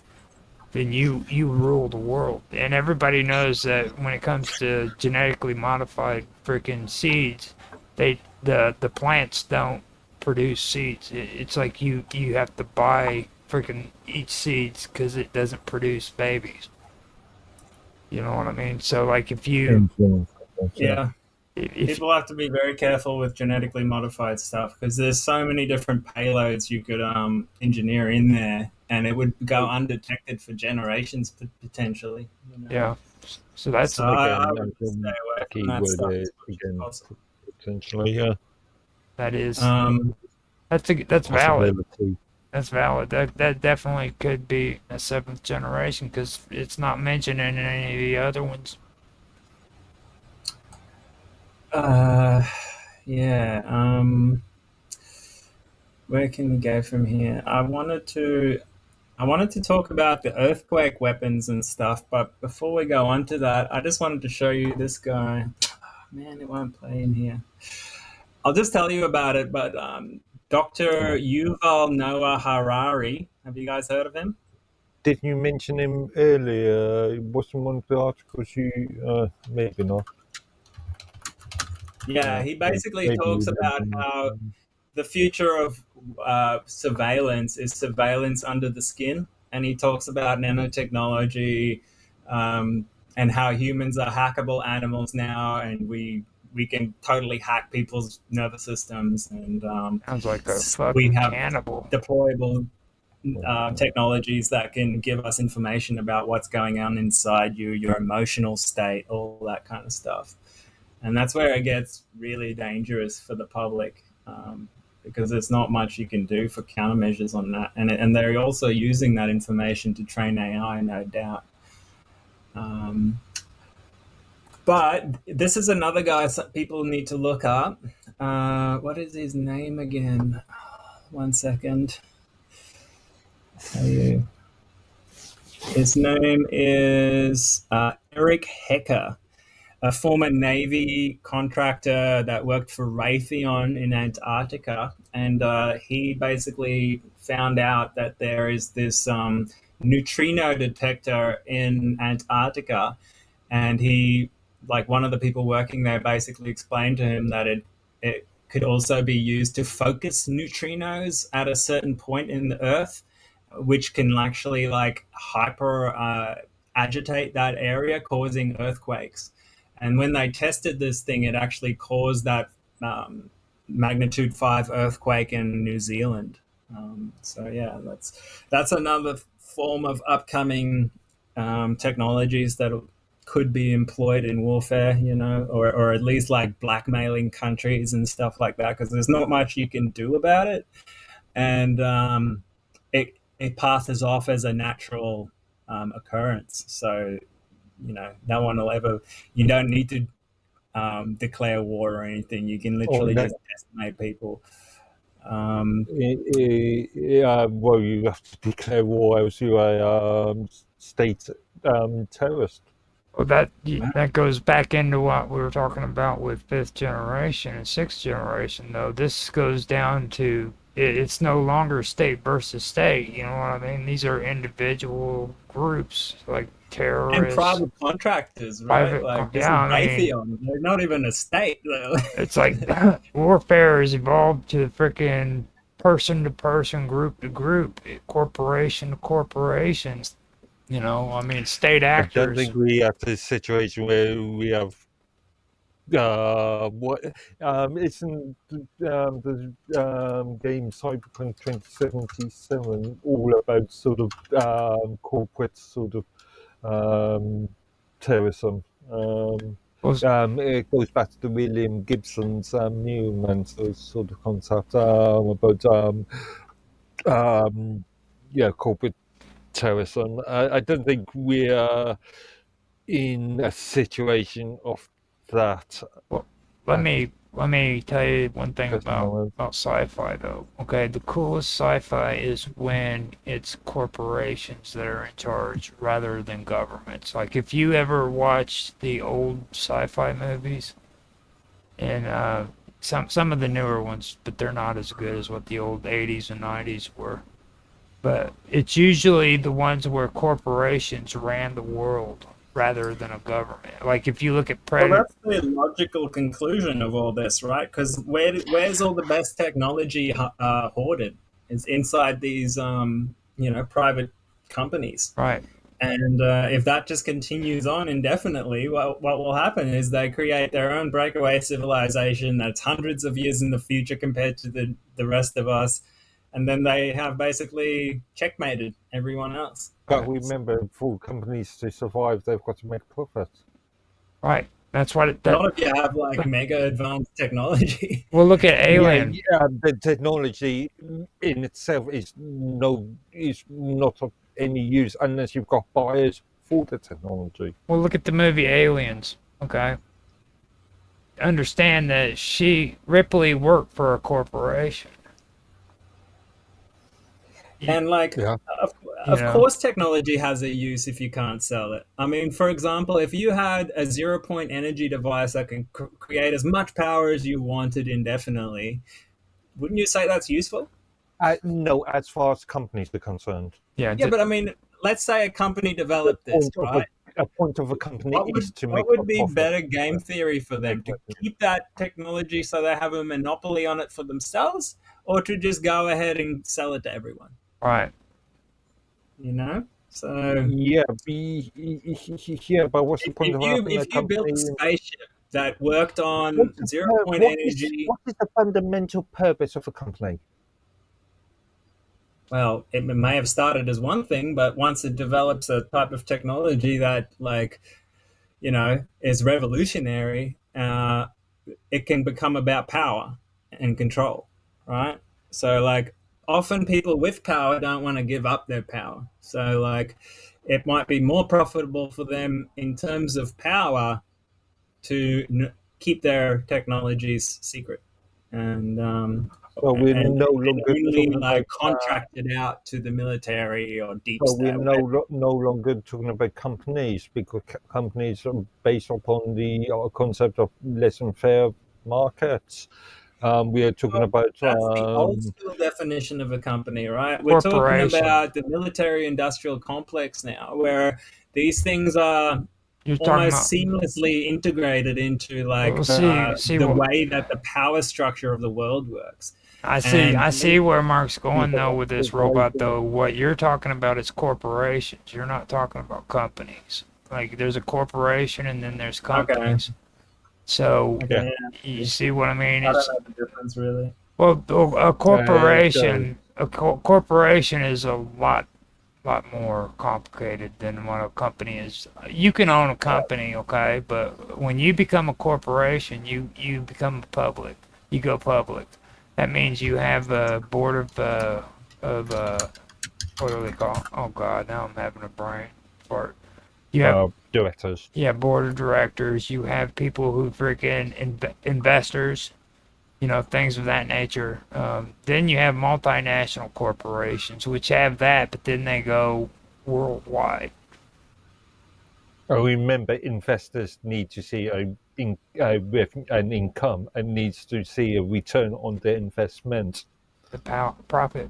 then you rule the world. And everybody knows that when it comes to genetically modified freaking seeds, the plants don't produce seeds. It's like you have to buy freaking each seeds because it doesn't produce babies. You know what I mean? So like if you people have to be very careful with genetically modified stuff because there's so many different payloads you could engineer in there, and it would go undetected for generations potentially. Yeah. So that's I would stay away from that stuff. Potentially, yeah. That is. That's valid. That's valid. That definitely could be a seventh generation because it's not mentioned in any of the other ones. Where can we go from here? I wanted to talk about the earthquake weapons and stuff, but before we go on to that, I just wanted to show you this guy. Man, it won't play in here. I'll just tell you about it, but Dr. Yuval Noah Harari, have you guys heard of him? Didn't you mention him earlier? It wasn't one of the articles you... maybe not. Yeah, he basically talks about how the future of surveillance is surveillance under the skin, and he talks about nanotechnology and how humans are hackable animals now, and we can totally hack people's nervous systems, and Sounds like a we fucking have cannibal. deployable technologies that can give us information about what's going on inside you, your emotional state, all that kind of stuff. And that's where it gets really dangerous for the public, because there's not much you can do for countermeasures on that. And they're also using that information to train AI, no doubt. But this is another guy people need to look up. What is his name again? 1 second. Tell you. His name is Eric Hecker, a former Navy contractor that worked for Raytheon in Antarctica. And he basically found out that there is this neutrino detector in Antarctica. And he, like one of the people working there, basically explained to him that it could also be used to focus neutrinos at a certain point in the Earth, which can actually like hyper agitate that area, causing earthquakes. And when they tested this thing, it actually caused that magnitude 5 earthquake in New Zealand. So yeah, that's another form of upcoming technologies that could be employed in warfare, you know, or at least like blackmailing countries and stuff like that, because there's not much you can do about it. And it passes off as a natural occurrence. So, you know, no one will ever, you don't need to declare war or anything. You can literally just estimate people. Well, you have to declare war, else you are a state terrorist. Well, that goes back into what we were talking about with 5th generation and 6th generation, though. This goes down to it's no longer state versus state. You know what I mean? These are individual groups like terrorists and private contractors, right? Like this is Raytheon. They're not even a state. It's like warfare has evolved to freaking person to person, group to group, corporation to corporations. You know, I mean, state actors. I don't think we have this situation where we have isn't the game Cyberpunk 2077 all about sort of corporate sort of terrorism? It goes back to the William Gibson's Neuromancer sort of concept about corporate terrorism. I don't think we're in a situation of that. Well, let me tell you one thing about sci-fi, though. Okay, the coolest sci-fi is when it's corporations that are in charge rather than governments. Like if you ever watched the old sci-fi movies, and some of the newer ones, but they're not as good as what the old 80s and 90s were. But it's usually the ones where corporations ran the world rather than a government. Like if you look at Predator. Well, that's the logical conclusion of all this, right? Because where's all the best technology hoarded? It's inside these, private companies. Right. And if that just continues on indefinitely, what will happen is they create their own breakaway civilization that's hundreds of years in the future compared to the rest of us. And then they have basically checkmated everyone else. But remember, for companies to survive, they've got to make profits. Right. That's what not if you have like mega advanced technology. Well, look at Alien. Yeah, the technology in itself is not of any use unless you've got buyers for the technology. Well, look at the movie Aliens. Okay. Understand that Ripley worked for a corporation. And of course technology has a use if you can't sell it. I mean, for example, if you had a 0-point energy device that can create as much power as you wanted indefinitely, wouldn't you say that's useful? No, as far as companies are concerned. Yeah, but I mean, let's say a company developed this, right? a point of a company is to make what would a be profit. better game theory for them? To keep that technology so they have a monopoly on it for themselves, or to just go ahead and sell it to everyone? Right. You know? So yeah, but what's the point of having a if you built a company? spaceship that worked on What zero-point energy, is the fundamental purpose of a company? well, it may have started as one thing, but once it develops a type of technology that, like, you know, is revolutionary, it can become about power and control, right? So, like, often people with power don't want to give up their power. So, like, it might be more profitable for them in terms of power to keep their technologies secret and So we're and no longer only talking like about. contracted out to the military or deep So we're state. no longer talking about companies, because companies are based upon the concept of laissez-faire markets. We are talking about. That's the old school definition of a company, right? We're talking Corporation. about the military industrial complex now, where these things are You're talking almost about. seamlessly integrated into like Well, see the what way that the power structure of the world works. I see. And I see where Mark's Yeah, going though with this robot. Though what you're talking about is corporations. You're not talking about companies. Like there's a corporation and then there's okay, companies. So okay, you yeah. see what I mean? I don't It's know the difference really. well, a so corporation. Corporation is a lot more complicated than what a company is. You can own a company, okay, but when you become a corporation, you become public. You go public. That means you have a board of what do they call? Oh God, now I'm having a brain fart. You have directors. board of directors. You have people who freaking investors. You know, things of that nature. Then you have multinational corporations, which have that, but then they go worldwide. Remember, investors need to see an income and needs to see a return on their investment. The profit.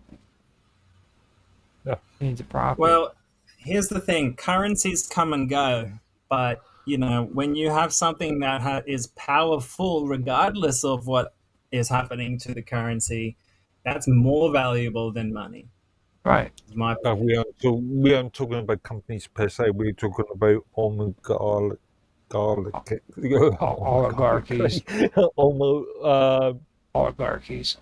Yeah. Needs a profit. Well, here's the thing: currencies come and go, but you know, when you have something that is powerful, regardless of what is happening to the currency, that's more valuable than money. Right. My we aren't talking about companies per se. We're talking about Oligarchies. Oligarchies.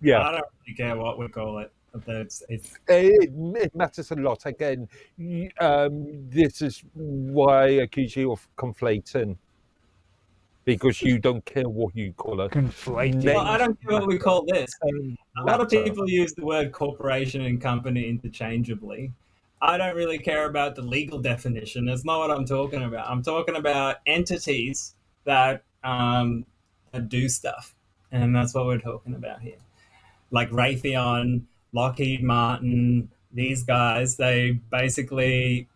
Yeah. I don't really care what we call it. It's It matters a lot. Again, this is why I accuse you of conflating, because you don't care what you call it. Conflating. well, I don't care what we call this. A lot of Matter. people use the word corporation and company interchangeably. I don't really care about the legal definition. That's not what I'm talking about. I'm talking about entities that do stuff, and that's what we're talking about here. Like Raytheon, Lockheed Martin, these guys, they basically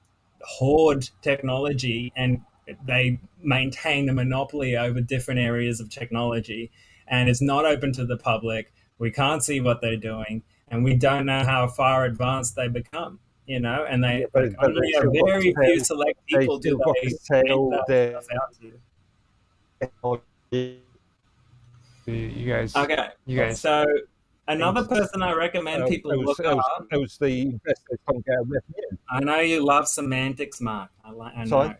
hoard technology and they maintain a monopoly over different areas of technology. And it's not open to the public. We can't see what they're doing, and we don't know how far advanced they become. You know, and they only a very few select people do they sell that stuff out to. You guys. Okay. You guys. So another person I recommend people look up. The investors don't get revenue. I know you love semantics, Mark. I know. Sorry?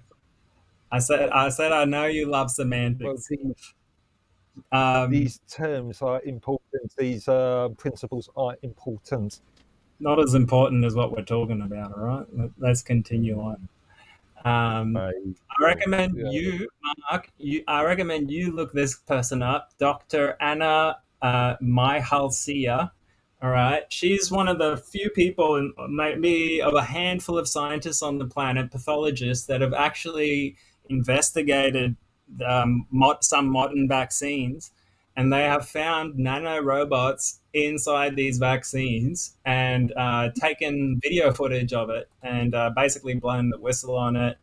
I said I know you love semantics. These terms are important. These principles are important. Not as important as what we're talking about. All right, let's continue on. I recommend you, Mark. I recommend you look this person up, Dr. Anna Mihalcea. All right, she's one of the few people, maybe of a handful of scientists on the planet, pathologists, that have actually investigated some modern vaccines, and they have found nanorobots inside these vaccines and taken video footage of it and basically blown the whistle on it.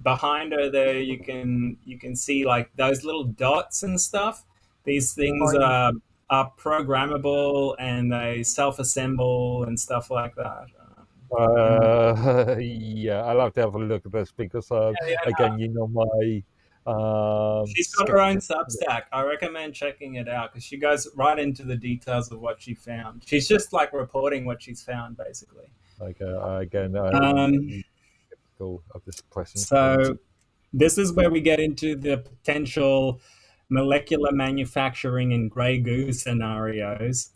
Behind her there, you can see like those little dots and stuff. These things are programmable and they self-assemble and stuff like that. Yeah, I'll have to have a look at this because, again, my she's got her own Substack. I recommend checking it out because she goes right into the details of what she found. She's just like reporting what she's found, basically. Again, skeptical of this present. So this is where we get into the potential molecular manufacturing and grey goo scenarios,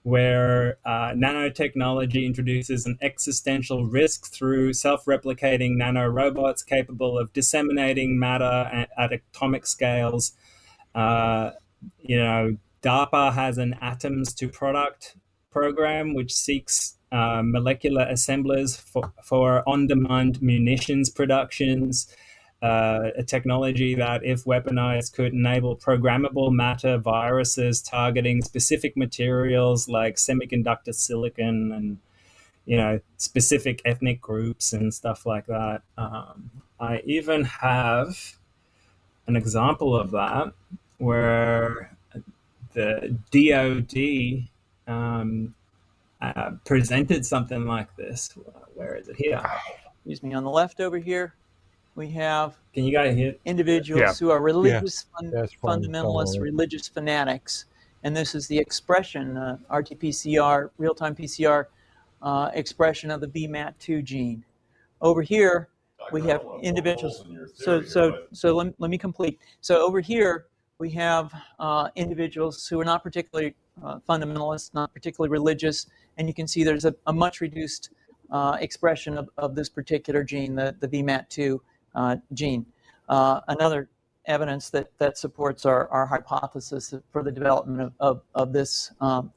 where nanotechnology introduces an existential risk through self-replicating nanorobots capable of disseminating matter at atomic scales. DARPA has an atoms to product program which seeks molecular assemblers for on-demand munitions productions. A technology that, if weaponized, could enable programmable matter viruses targeting specific materials like semiconductor silicon and specific ethnic groups and stuff like that. I even have an example of that where the DoD presented something like this. Where is it here? Excuse me. On the left over here, we have Can you guys hear? individuals who are religious fundamentalists, religious fanatics, and this is the expression, RT-PCR, real-time PCR expression of the VMAT2 gene. Over here, we have individuals. So let me complete. So over here, we have individuals who are not particularly fundamentalist, not particularly religious, and you can see there's a much reduced expression of this particular gene, the VMAT2 gene. Another evidence that supports our hypothesis for the development of this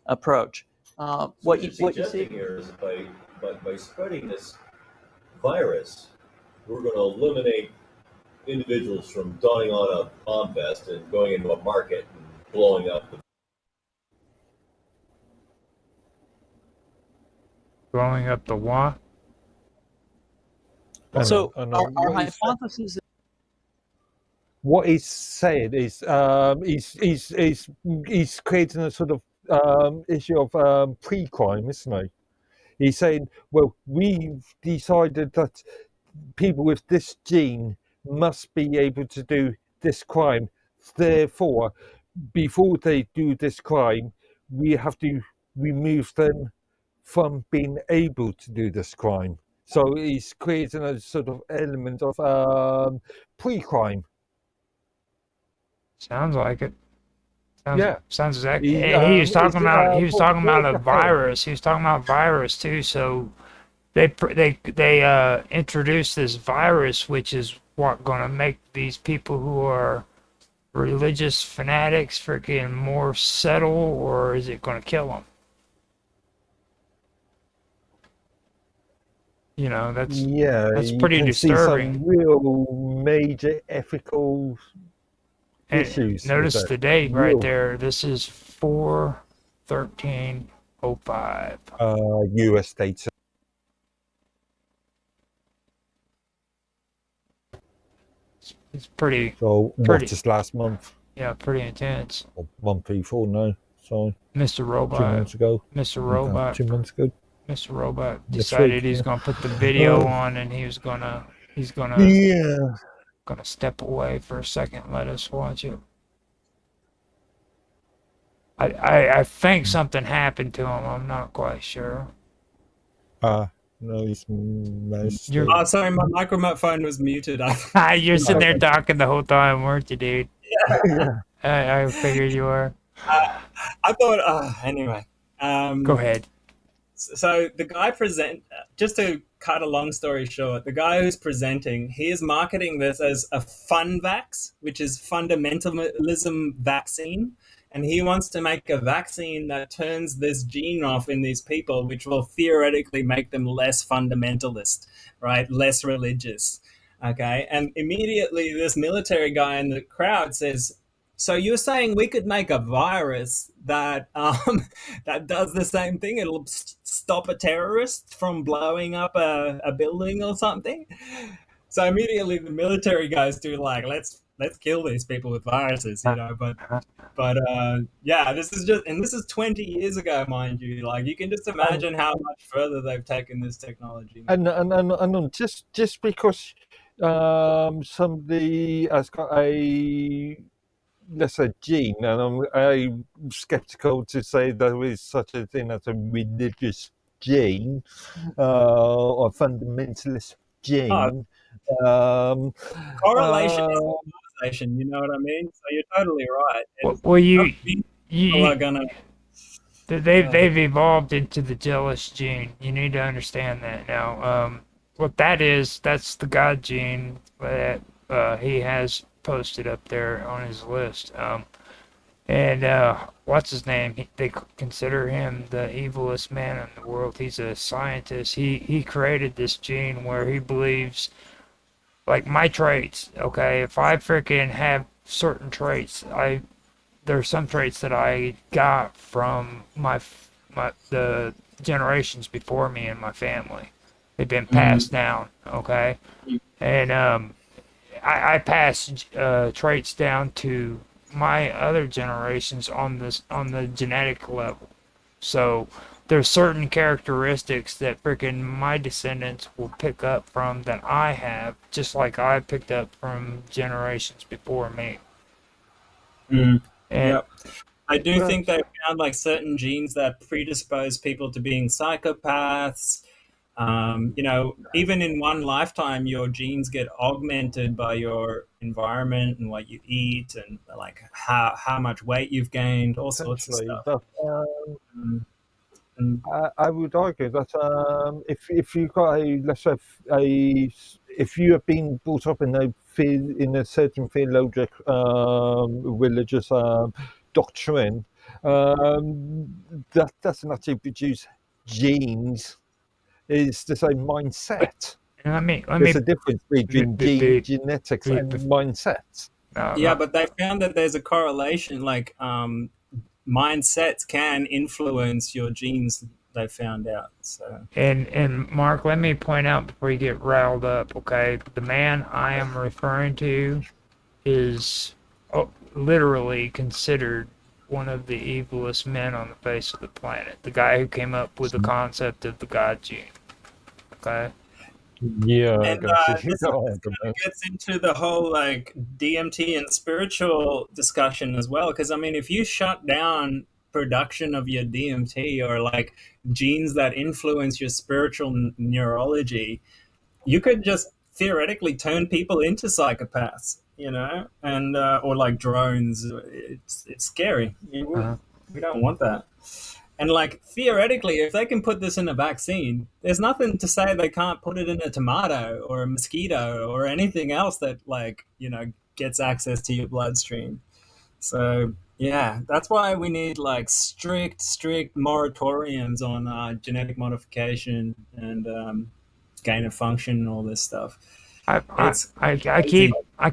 approach. What you see here is by spreading this virus, we're going to eliminate individuals from donning on a bomb vest and going into a market and blowing up the. Blowing up the what? So our hypothesis is what he's saying is he's creating a sort of issue of pre-crime, isn't he? He's saying, well, we've decided that people with this gene must be able to do this crime. Therefore, before they do this crime, we have to remove them from being able to do this crime. So he's creating a sort of element of pre-crime. Sounds like it. Sounds exactly. He was talking about a virus. He was talking about virus too. So they introduced this virus, which is what going to make these people who are religious fanatics freaking more settle, or is it going to kill them? That's pretty disturbing. See some real major ethical issues. Notice the date right there. This is 4/13/05. U.S. data. It's pretty. So just last month? Yeah, pretty intense. Or month before, no. Sorry. Mr. Robot. 2 months ago. Mr. Robot. 2 months ago. Mr. Robot decided he's gonna put the video on, and he's gonna step away for a second. Let us watch it. I think something happened to him. I'm not quite sure. No, he's nice. Sorry, my microphone was muted. You're sitting there talking the whole time, weren't you, dude? Yeah. I figured you were. I thought. Anyway. Go ahead. So the guy just to cut a long story short, the guy who's presenting, he is marketing this as a FunVax, which is fundamentalism vaccine. And he wants to make a vaccine that turns this gene off in these people, which will theoretically make them less fundamentalist, right? Less religious, okay? And immediately this military guy in the crowd says, so you're saying we could make a virus that that does the same thing? It'll stop a terrorist from blowing up a building or something? So immediately the military guys do let's let's kill these people with viruses, But yeah, this is 20 years ago, mind you. Like, you can just imagine how much further they've taken this technology. And just because somebody has got a, let's say, gene, and I'm skeptical to say there is such a thing as a religious gene or fundamentalist gene. Correlation is causation, you know what I mean? So you're totally right. Well, are gonna. They've evolved into the jealous gene. You need to understand that now. What that is, that's the God gene that he has posted up there on his list. And what's his name? They consider him the evilest man in the world. He's a scientist. He created this gene where he believes, like my traits. Okay, if I freaking have certain traits, there's some traits that I got from the generations before me in my family. They've been passed down. Okay, and I pass traits down to my other generations on the genetic level. So there's certain characteristics that freaking my descendants will pick up from that I have, just like I picked up from generations before me. Yep. I do think they found like certain genes that predispose people to being psychopaths. Even in one lifetime, your genes get augmented by your environment and what you eat, and like how much weight you've gained, all sorts of stuff. I would argue that if you got let's say if you have been brought up in a certain theologic religious doctrine, that doesn't actually produce genes. It's the same mindset. There's a difference between genetics and mindset. But they found that there's a correlation. Like mindsets can influence your genes. They found out. So. And Mark, let me point out before you get riled up. Okay, the man I am referring to is literally considered one of the evilest men on the face of the planet. The guy who came up with the concept of the God gene. Okay. Yeah, and this gets into the whole like DMT and spiritual discussion as well. Because I mean, if you shut down production of your DMT or like genes that influence your spiritual neurology, you could just theoretically turn people into psychopaths, and or like drones. It's scary. We don't want that. And like theoretically, if they can put this in a vaccine, there's nothing to say they can't put it in a tomato or a mosquito or anything else that gets access to your bloodstream. So yeah, that's why we need like strict moratoriums on genetic modification and gain of function and all this stuff. I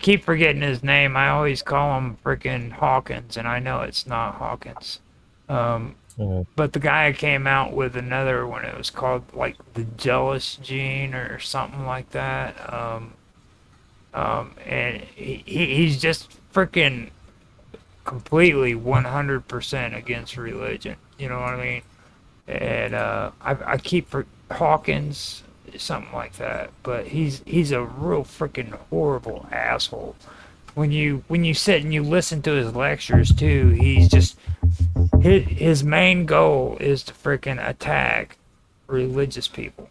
keep forgetting his name. I always call him freaking Hawkins, and I know it's not Hawkins. But the guy came out with another one. It was called like the jealous gene or something like that. And he's just freaking completely 100% against religion. You know what I mean? And I keep Hawkins, something like that. But he's a real freaking horrible asshole. When you sit and you listen to his lectures too, he's just his main goal is to freaking attack religious people.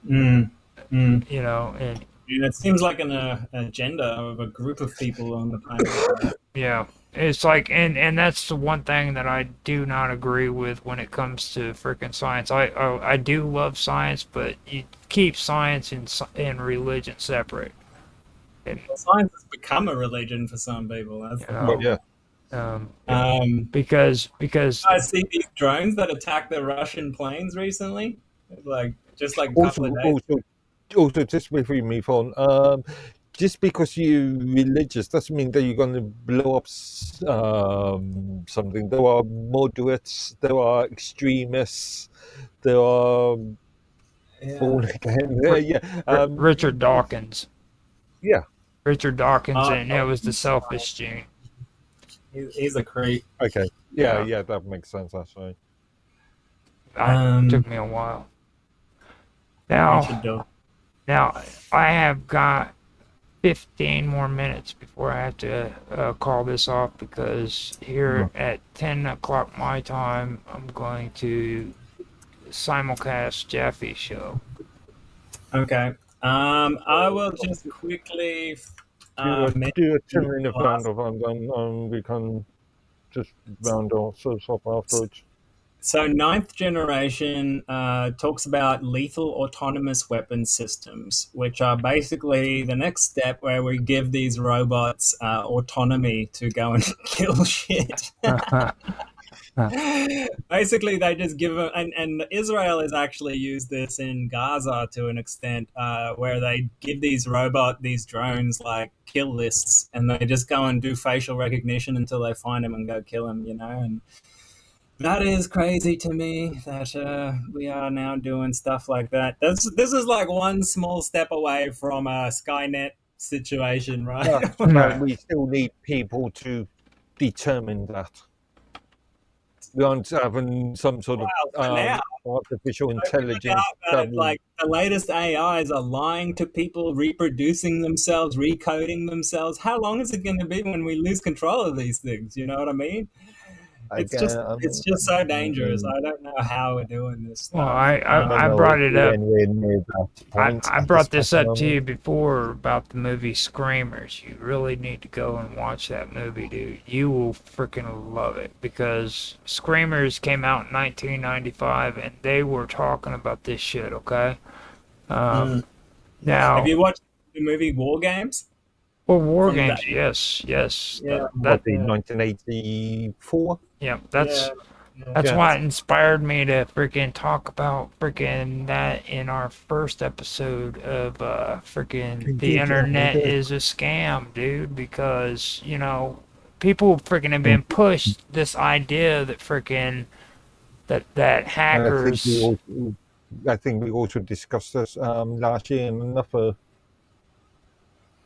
And it seems like an agenda of a group of people on the planet. Yeah, it's like, and that's the one thing that I do not agree with when it comes to freaking science. I do love science, but you keep science and religion separate. And science has become a religion for some people. That's because I see these drones that attacked the Russian planes recently, just a couple of days. Also, just before you move on, just because you're religious doesn't mean that you're going to blow up something. There are moderates, there are extremists, there are Richard Dawkins. Yeah. Richard Dawkins, and it was the selfish gene. He's a creep. Okay. Yeah, that makes sense, actually. It took me a while. Now, I have got 15 more minutes before I have to call this off, because here at 10 o'clock my time, I'm going to simulcast Jaffe's show. Okay. I will just quickly do a 10-minute roundup, and then we can just round ourselves up afterwards. So 9th generation talks about lethal autonomous weapon systems, which are basically the next step where we give these robots autonomy to go and kill shit. Basically, they just give them, and Israel has actually used this in Gaza to an extent, where they give these drones like kill lists, and they just go and do facial recognition until they find them and go kill them, and that is crazy to me that we are now doing stuff like that. This is like one small step away from a Skynet situation, right? But we still need people to determine that. We aren't having some sort of artificial intelligence. Like the latest AIs are lying to people, reproducing themselves, recoding themselves. How long is it going to be when we lose control of these things? You know what I mean? It's just so dangerous. I don't know how we're doing this stuff. Well, I brought it up. I brought this up to you before about the movie Screamers. You really need to go and watch that movie, dude. You will freaking love it, because Screamers came out in 1995, and they were talking about this shit. Okay. Now, have you watched the movie War Games? Well, War Games, yes. Yeah, what, the 1984? Yeah, that's why it inspired me to freaking talk about freaking that in our first episode of freaking the internet is a scam, dude, because, people freaking have been pushed this idea that freaking that hackers. I think we also discussed this last year in another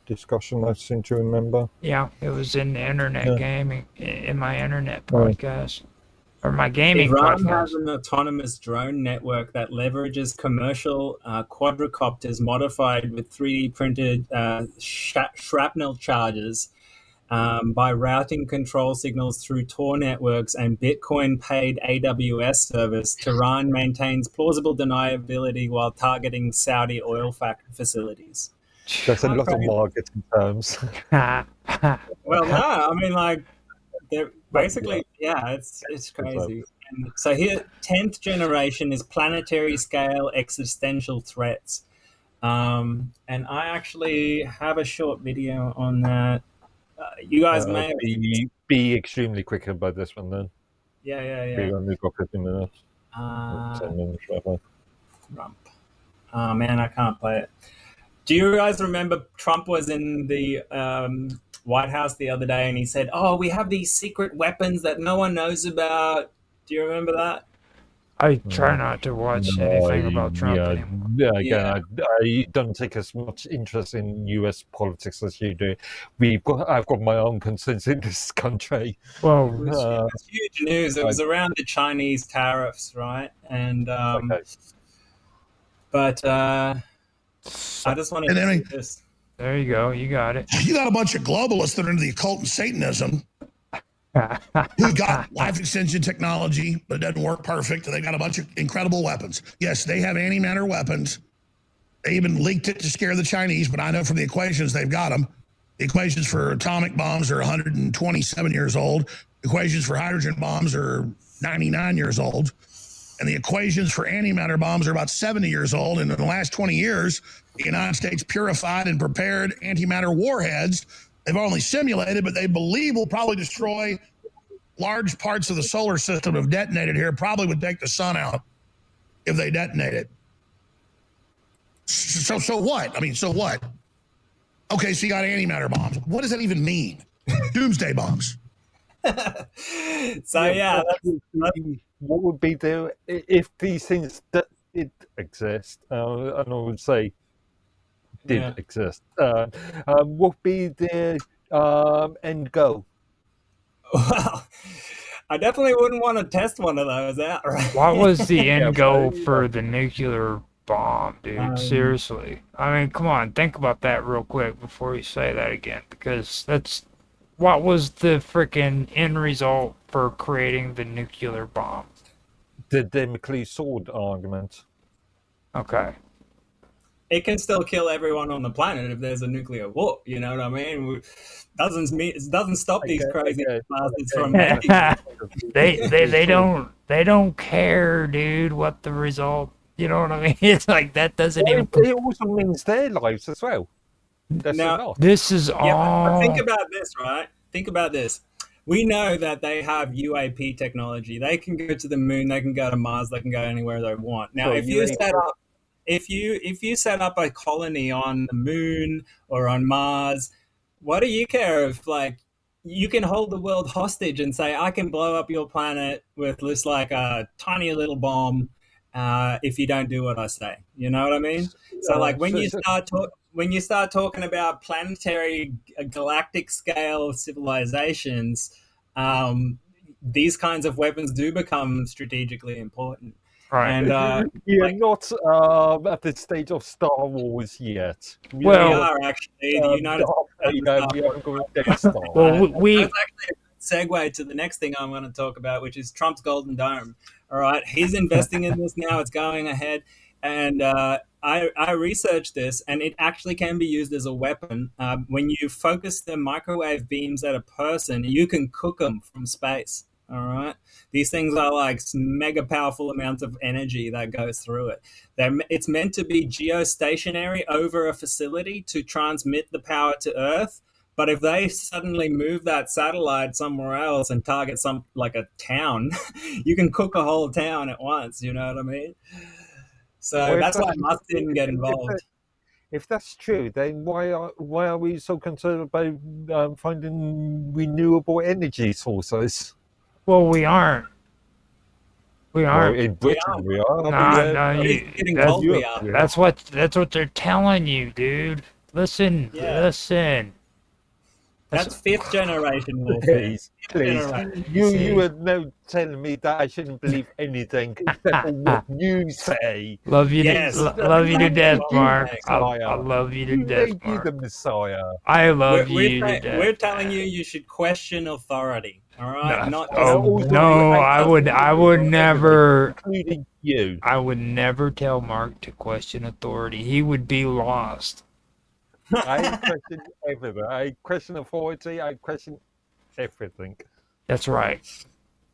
discussion, I seem to remember. Yeah, it was in the internet gaming, in my internet podcast, or my gaming Iran podcast. has an autonomous drone network that leverages commercial quadricopters modified with 3D printed shrapnel charges by routing control signals through Tor networks and Bitcoin-paid AWS service. Tehran maintains plausible deniability while targeting Saudi oil facilities. That's a lot of marketing terms. Well, no, I mean, like, they're basically, it's crazy. And so here, 10th generation is planetary scale existential threats. And I actually have a short video on that. You guys may be extremely quick about this one then. Yeah. We only got 15 minutes. 10 minutes, rather. Trump. Oh, man, I can't play it. Do you guys remember Trump was in the White House the other day and he said, we have these secret weapons that no one knows about? Do you remember that? I try not to watch anything about Trump anymore. I don't take as much interest in US politics as you do. I've got my own concerns in this country. Well, it was huge news. It was around the Chinese tariffs, right? And but I just wanted to say this. There you go. You got it. You got a bunch of globalists that are into the occult and Satanism who got life extension technology, but it doesn't work perfect. And they got a bunch of incredible weapons. Yes, they have antimatter weapons. They even leaked it to scare the Chinese, but I know from the equations they've got them. The equations for atomic bombs are 127 years old. Equations for hydrogen bombs are 99 years old. And the equations for antimatter bombs are about 70 years old. And in the last 20 years, the United States purified and prepared antimatter warheads. They've only simulated, but they believe will probably destroy large parts of the solar system if detonated here. Probably would take the sun out if they detonate it. So what? I mean, so what? Okay, so you got antimatter bombs. What does that even mean? Doomsday bombs. So yeah, what would be there if these things that it exist? And I would say did exist. What be the end goal? Well, I definitely wouldn't want to test one of those out, right? What was the end goal for the nuclear bomb, dude? Seriously. I mean, come on, think about that real quick before you say that again, because that's what was the freaking end result for creating the nuclear bomb? The Damocles sword argument. Okay. It can still kill everyone on the planet if there's a nuclear war. You know what I mean? It doesn't stop these crazy bastards from making. They don't care, dude. What the result? You know what I mean? It's like that doesn't even. It also means their lives as well. Now, this is all. But think about this, right? Think about this. We know that they have UAP technology. They can go to the moon. They can go to Mars. They can go anywhere they want. Now, if you set up a colony on the moon or on Mars, what do you care if, like, you can hold the world hostage and say, I can blow up your planet with just like a tiny little bomb if you don't do what I say. You know what I mean? So, like, when you start talking about planetary, galactic scale civilizations, these kinds of weapons do become strategically important. Right. And you're not at the stage of Star Wars yet. We are actually the United States. Well, that's actually a segue to the next thing I'm going to talk about, which is Trump's Golden Dome. All right, he's investing in this now. It's going ahead, and I researched this, and it actually can be used as a weapon. When you focus the microwave beams at a person, you can cook them from space. All right. These things are like mega powerful amounts of energy that goes through it. It's meant to be geostationary over a facility to transmit the power to Earth. But if they suddenly move that satellite somewhere else and target some, like a town, you can cook a whole town at once. You know what I mean? So that's why Musk didn't get involved. If that's true, then why are we so concerned about finding renewable energy sources? Well, we aren't. We aren't. Well, in Britain, we are. That's what they're telling you, dude. Listen. That's fifth generation warfare. Please. You are now telling me that I shouldn't believe anything except for what you say. Love you to death, Mark. I love you to death, Mark. You're the Messiah. I love you to death. We're telling you should question authority. All right. I would never. Including you. I would never tell Mark to question authority. He would be lost. I question everything. I question authority. I question everything. That's right.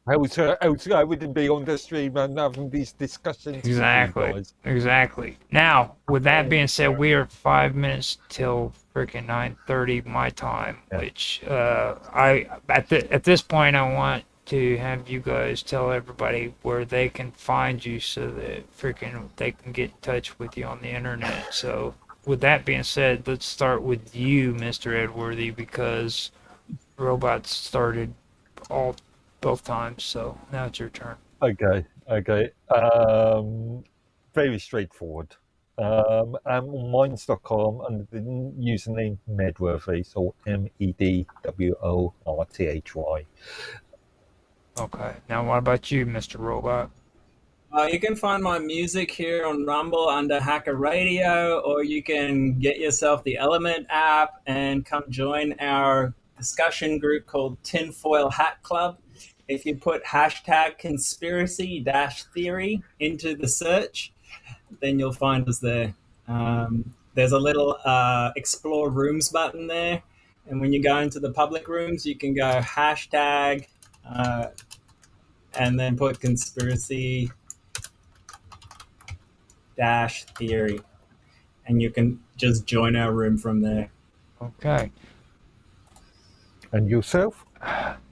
I wouldn't be on the stream and having these discussions. Exactly. Now, with that being said, we are 5 minutes till freaking 9:30 my time. Which at this point I want to have you guys tell everybody where they can find you so that freaking they can get in touch with you on the internet. So. With that being said, let's start with you, Mr. Edworthy, because robots started both times, so now it's your turn. Okay. Very straightforward. I'm on Minds.com under the username Medworthy, so Medworthy. Okay. Now, what about you, Mr. Robot? You can find my music here on Rumble under Hacker Radio, or you can get yourself the Element app and come join our discussion group called Tinfoil Hat Club. If you put hashtag conspiracy-theory into the search, then you'll find us there. There's a little explore rooms button there. And when you go into the public rooms, you can go hashtag and then put conspiracy-theory, and you can just join our room from there. Okay. And yourself?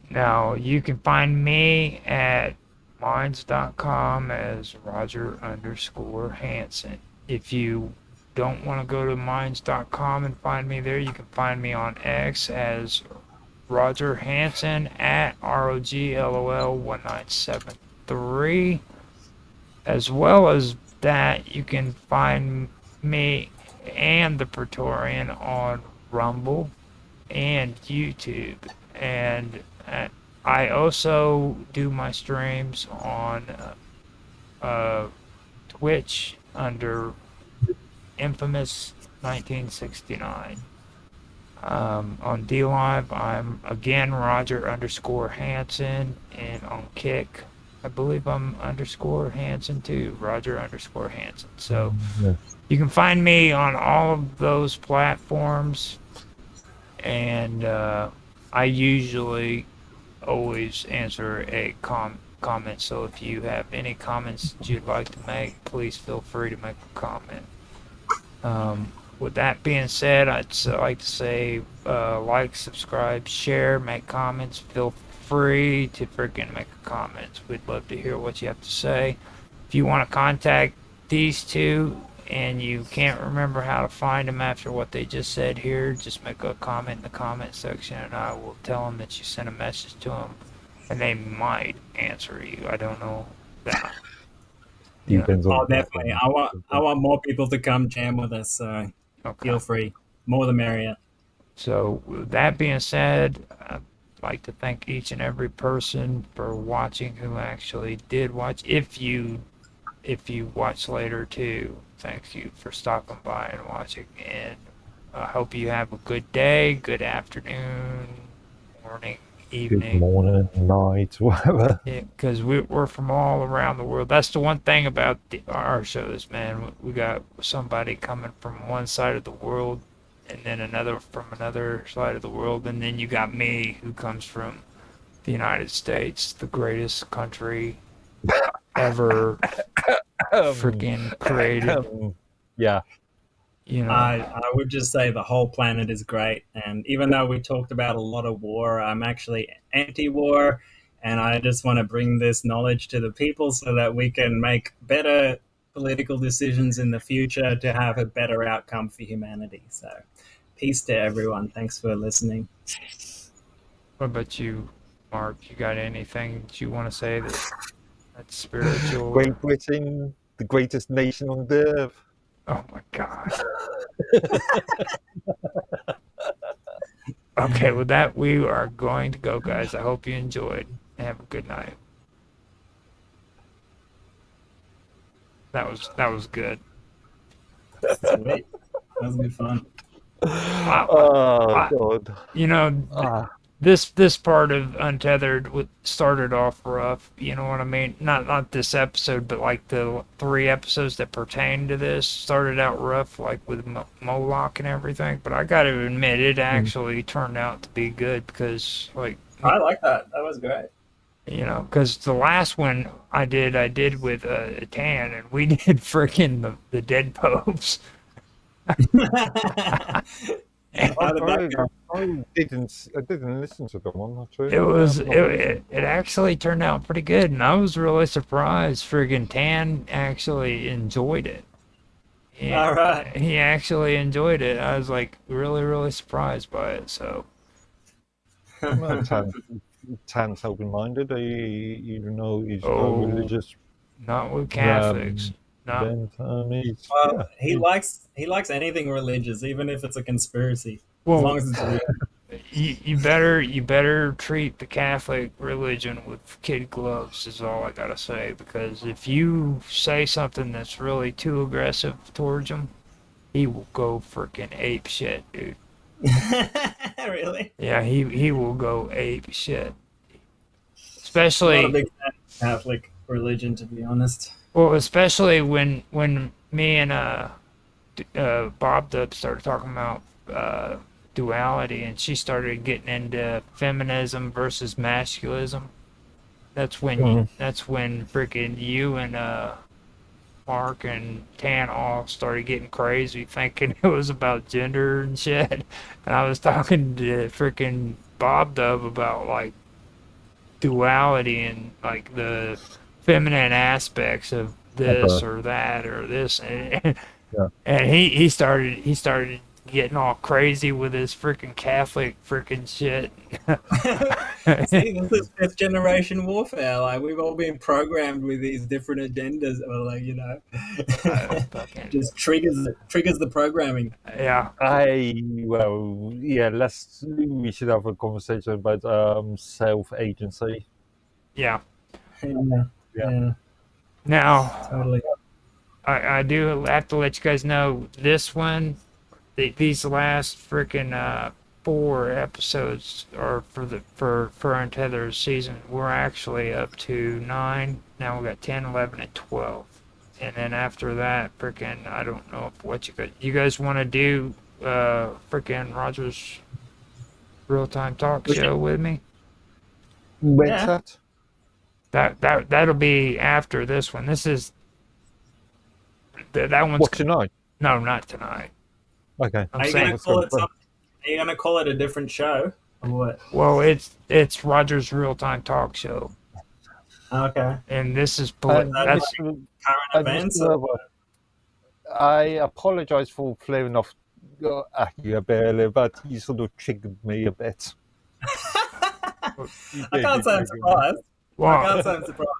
Now, you can find me at minds.com as Roger_Hanson. If you don't want to go to minds.com and find me there, you can find me on X as Roger Hanson at ROGLOL1973. As well as that, you can find me and the Praetorian on Rumble and YouTube. And I also do my streams on Twitch under Infamous 1969. On DLive, I'm again Roger _Hanson, and on Kick, I believe I'm _Hanson too, Roger _Hanson. So you can find me on all of those platforms, and I usually always answer a comment. So if you have any comments that you'd like to make, please feel free to make a comment. With that being said, I'd like to say like, subscribe, share, make comments. Feel free to freaking make a comment. We'd love to hear what you have to say. If you want to contact these two and you can't remember how to find them after what they just said here, just make a comment in the comment section and I will tell them that you sent a message to them, and they might answer you. I don't know that. Oh, definitely. I want more people to come jam with us, so feel free. More the merrier. So with that being said, I'd like to thank each and every person for watching who actually did watch. If you watch later too, thank you for stopping by and watching, and I hope you have a good day, good afternoon, morning, evening. Good morning, night, whatever. Yeah, because we're from all around the world. That's the one thing about our shows, man. We got somebody coming from one side of the world, and then another from another side of the world, and then you got me who comes from the United States, the greatest country ever freaking created. Yeah. You know, I would just say the whole planet is great, and even though we talked about a lot of war, I'm actually anti-war, and I just want to bring this knowledge to the people so that we can make better political decisions in the future to have a better outcome for humanity. So peace to everyone. Thanks for listening. What about you, Mark? You got anything that you want to say that's spiritual? Great Britain, the greatest nation on the earth. Oh my God. Okay, with that, we are going to go, guys. I hope you enjoyed. Have a good night. That was good. Sweet. That was good fun. God. You know, this part of Untethered started off rough. You know what I mean? Not this episode, but like the 3 episodes that pertain to this started out rough, like with Moloch and everything. But I got to admit, it actually turned out to be good because, like, I like that. That was great. You know, because the last one I did with Tan, and we did freaking the dead popes. I didn't listen to the one. It actually turned out pretty good, and I was really surprised. Friggin' Tan actually enjoyed it. Yeah, all right. He actually enjoyed it. I was like really surprised by it. So. Tan's open-minded. He's not religious. Not with Catholics. He likes anything religious, even if it's a conspiracy. Well, as long as it's real. You better treat the Catholic religion with kid gloves is all I gotta say, because if you say something that's really too aggressive towards him, he will go freaking ape shit, dude. Really? Yeah, he will go ape shit. Especially. I'm not a big fan of Catholic religion, to be honest. Well, especially when me and Bob Dub started talking about duality, and she started getting into feminism versus masculism. That's when freaking you and Mark and Tan all started getting crazy, thinking it was about gender and shit. And I was talking to freaking Bob Dub about like duality and like the feminine aspects of this or that or this, and he started getting all crazy with his freaking Catholic freaking shit. See, this is fifth generation warfare. Like, we've all been programmed with these different agendas, or like, you know, just triggers the programming. Yeah. We should have a conversation about self-agency. Yeah. Yeah. Now, Totally. I do have to let you guys know this one, these last freaking 4 episodes are for Untethered season. We're actually up to 9. Now we got 10, 11, and 12. And then after that, freaking, I don't know what you guys want to do. Freaking Roger's real-time talk show with me. When's that? That'll be after this one. This is that one's. What, tonight? No, not tonight. Okay. Are you gonna call it a different show or what? Well, it's Roger's real-time talk show. Okay. And this is current events. I apologize for flaring off at you a bit earlier, but you sort of triggered me a bit. I can't say I'm surprised. I can't say I'm surprised.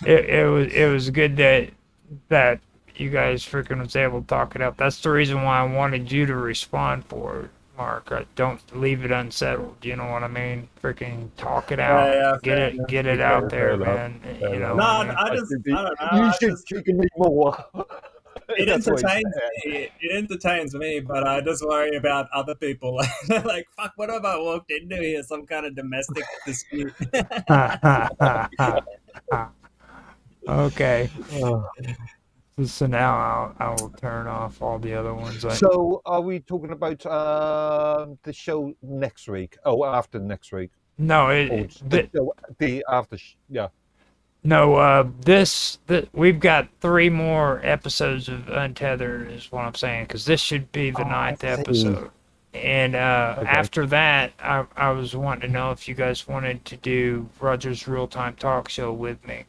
It was good that you guys freaking was able to talk it up. That's the reason why I wanted you to respond for it, Mark. Don't leave it unsettled. You know what I mean? Freaking talk it out. Get it out there, man. You know. No, I don't know. You should trigger me more. It entertains me. It entertains me, but I just worry about other people. Like, fuck, what have I walked into here? Some kind of domestic dispute. Okay. So now I will turn off all the other ones. So are we talking about the show next week? Oh, after next week? No, the after. Yeah. No, we've got 3 more episodes of Untethered, is what I'm saying, because this should be the 9th episode. And after that, I was wanting to know if you guys wanted to do Roger's real-time talk show with me.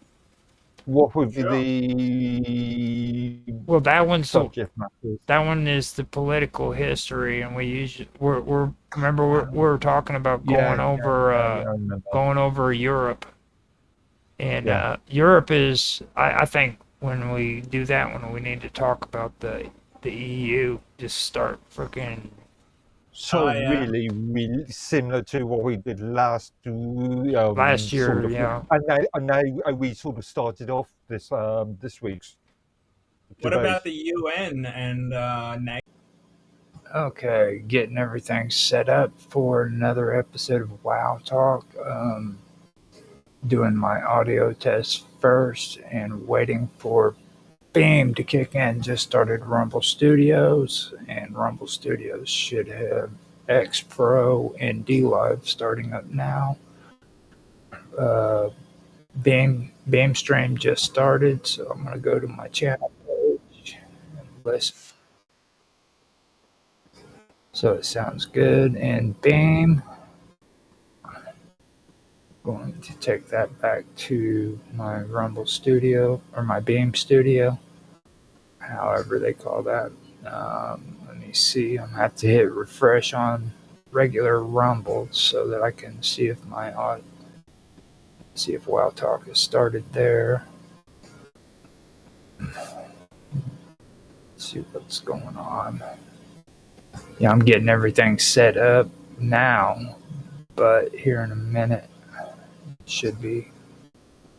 What would be the? Well, that one's subject that one is the political history, and we're talking about going over Europe. And Europe is, I think, when we do that one, we need to talk about the EU. Just start freaking. So really similar to what we did last year. Sort of, yeah. And now we sort of started off this week's. What about the UN and Okay, getting everything set up for another episode of WoW Talk. Doing my audio test first and waiting for Beam to kick in. Just started Rumble Studios, and Rumble Studios should have X Pro and D Live starting up now. Beam stream just started, so I'm gonna go to my channel page and listen. So it sounds good, and Beam. Going to take that back to my Rumble Studio, or my Beam Studio, however they call that. Let me see. I'm gonna have to hit refresh on regular Rumble so that I can see if WoW Talk has started there. Let's see what's going on. Yeah, I'm getting everything set up now, but here in a minute. Should be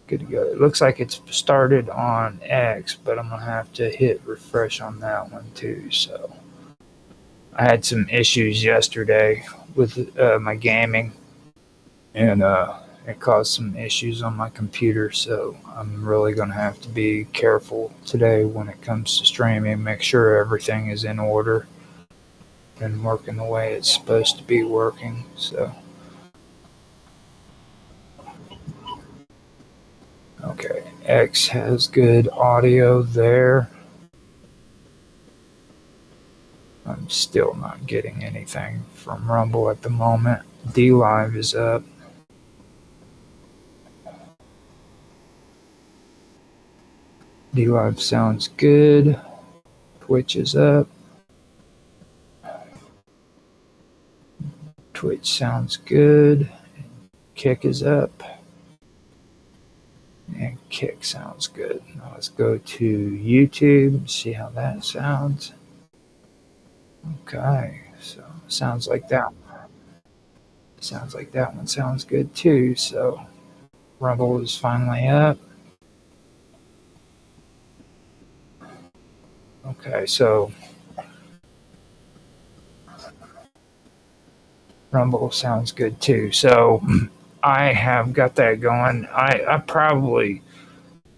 good to go. It looks like it's started on X, but I'm gonna have to hit refresh on that one too. So I had some issues yesterday with my gaming, and it caused some issues on my computer. So I'm really gonna have to be careful today when it comes to streaming. Make sure everything is in order and working the way it's supposed to be working. So. Okay, X has good audio there. I'm still not getting anything from Rumble at the moment. D Live is up. D Live sounds good. Twitch is up. Twitch sounds good. Kick is up. And Kick sounds good. Now let's go to YouTube, see how that sounds. Okay, so sounds like that. Sounds like that one sounds good too. So Rumble is finally up. Okay, so Rumble sounds good too. So I have got that going. I probably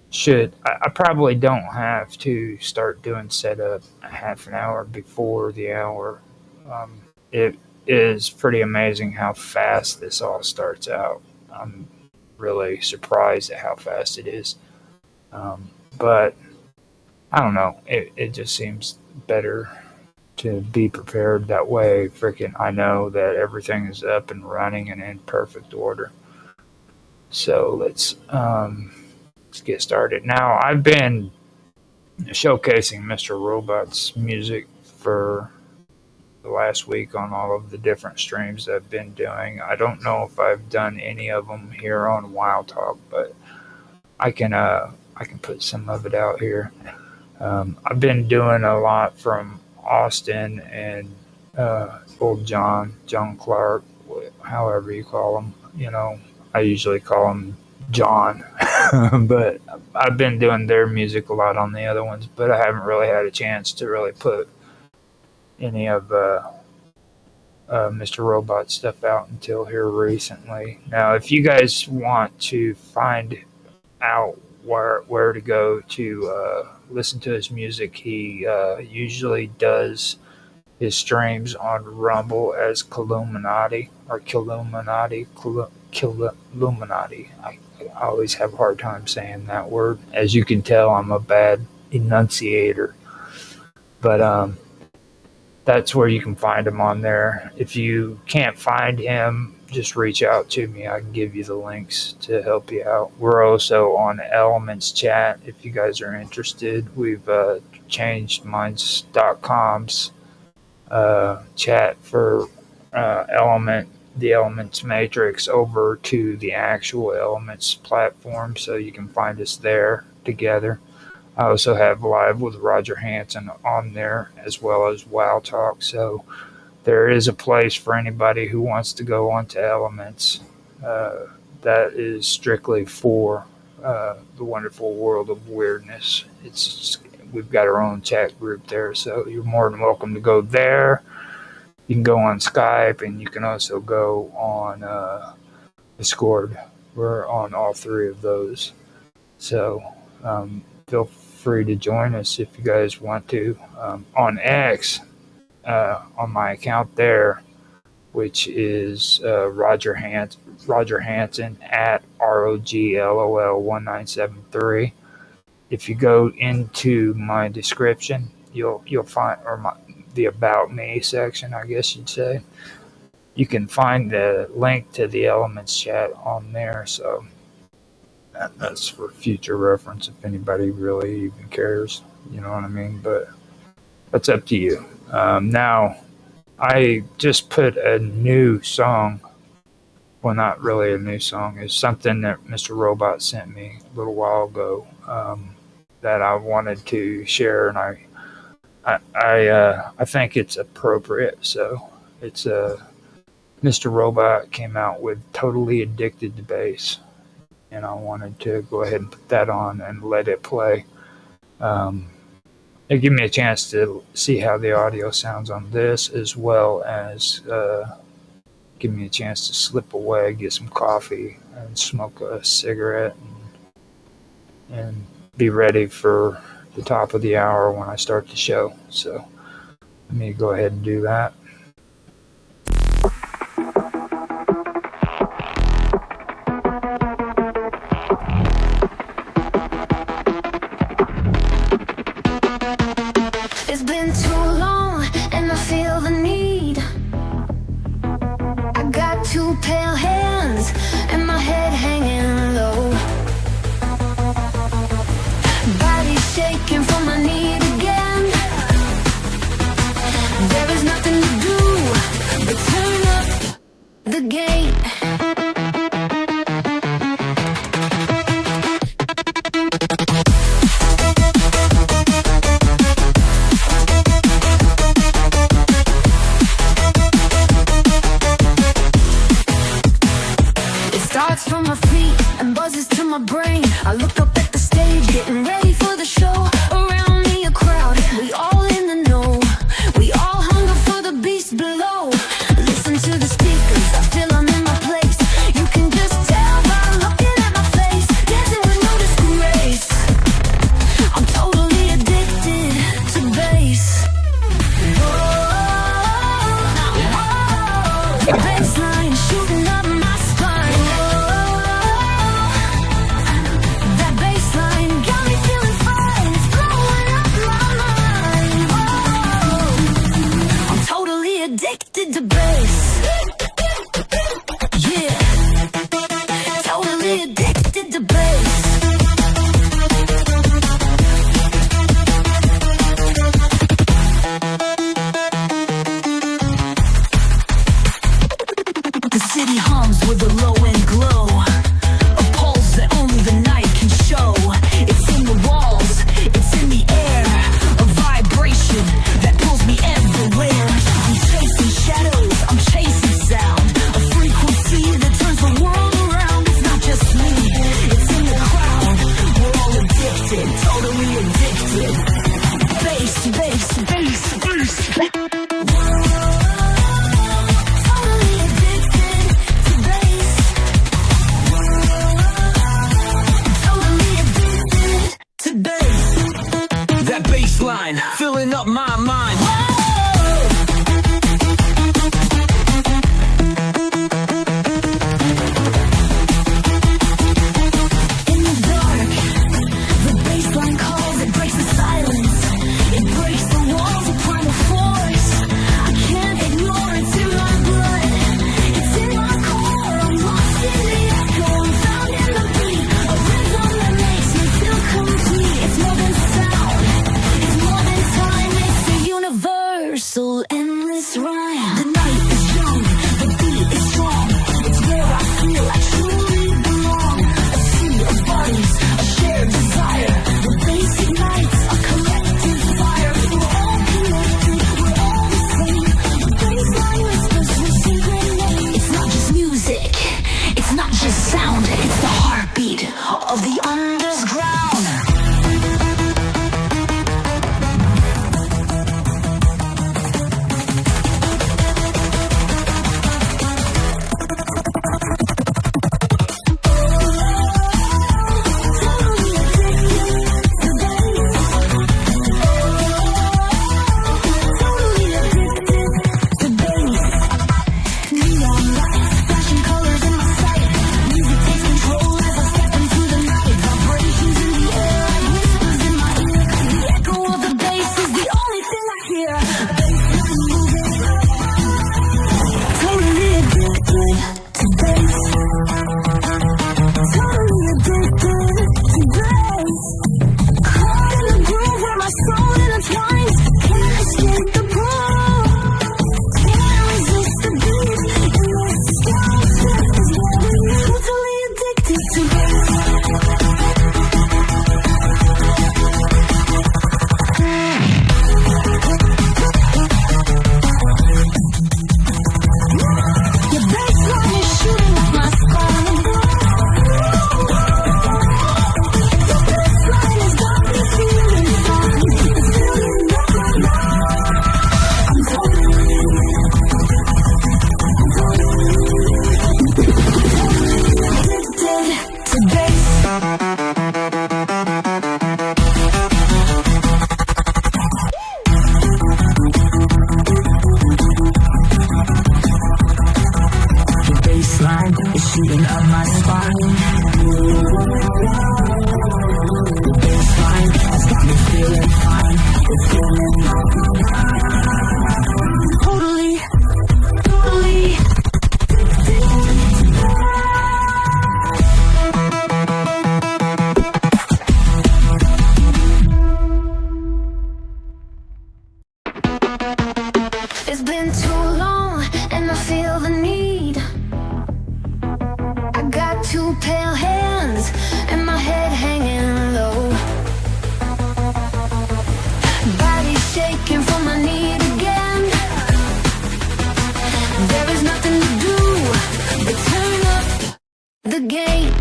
should. I probably don't have to start doing setup a half an hour before the hour. It is pretty amazing how fast this all starts out. I'm really surprised at how fast it is. But I don't know. It just seems better to be prepared that way. Freaking, I know that everything is up and running and in perfect order. So let's get started. Now, I've been showcasing Mr. Robot's music for the last week on all of the different streams I've been doing. I don't know if I've done any of them here on Wild Talk, but I can put some of it out here. I've been doing a lot from Austin and old John Clark, however you call him. You know, I usually call him John, but I've been doing their music a lot on the other ones, but I haven't really had a chance to really put any of Mr. Robot stuff out until here recently. Now, if you guys want to find out where to go to listen to his music, he usually does his streams on Rumble as Killuminati or Killuminati. I always have a hard time saying that word. As you can tell, I'm a bad enunciator. But that's where you can find him on there. If you can't find him, just reach out to me. I can give you the links to help you out. We're also on Elements Chat if you guys are interested. We've changed Minds.com's chat for the Elements Matrix over to the actual Elements platform, so you can find us there together. I also have Live with Roger Hanson on there, as well as Wild Talk, so there is a place for anybody who wants to go onto Elements that is strictly for the wonderful world of weirdness. We've got our own chat group there, so you're more than welcome to go there. You can go on Skype, and you can also go on Discord. We're on all three of those. So feel free to join us if you guys want to. On X, on my account there, which is Roger Hanson at ROGLOL1973. If you go into my description, you'll find, or the About Me section, I guess you'd say, you can find the link to the Elements chat on there. So that's for future reference if anybody really even cares. You know what I mean? But that's up to you. Now, I just put a new song. Well, not really a new song. It's something that Mr. Robot sent me a little while ago that I wanted to share, and I think it's appropriate. So it's Mr. Robot came out with Totally Addicted to Bass, and I wanted to go ahead and put that on and let it play. It gave me a chance to see how the audio sounds on this, as well as give me a chance to slip away, get some coffee, and smoke a cigarette, and be ready for the top of the hour when I start the show. So let me go ahead and do that. It's been too long and I feel the need. I got two pale hands and my head hanging low. Body shaking from my need again. There is nothing to Filling up my mind. In the dark, the bassline calls, it breaks the silence. It breaks the walls of primal force. I can't ignore it, it's in my blood. It's in my core, I'm lost in the echo. I'm found in the beat, a rhythm that makes me feel complete. It's more than sound, it's more than time. It's a universal, endless rhyme. The night is young, the beat is strong. It's where I feel I truly belong. A sea of bodies, a shared desire. The bass ignites a collective fire. We're all connected, we're all the same. The bassline whispers with secret name. It's not just music, it's not just sound. It's the heartbeat of the underground. It's been too long and I feel the need. I got two pale hands and my head hanging low. Body shaking from my need again. There is nothing to do but turn up the gate.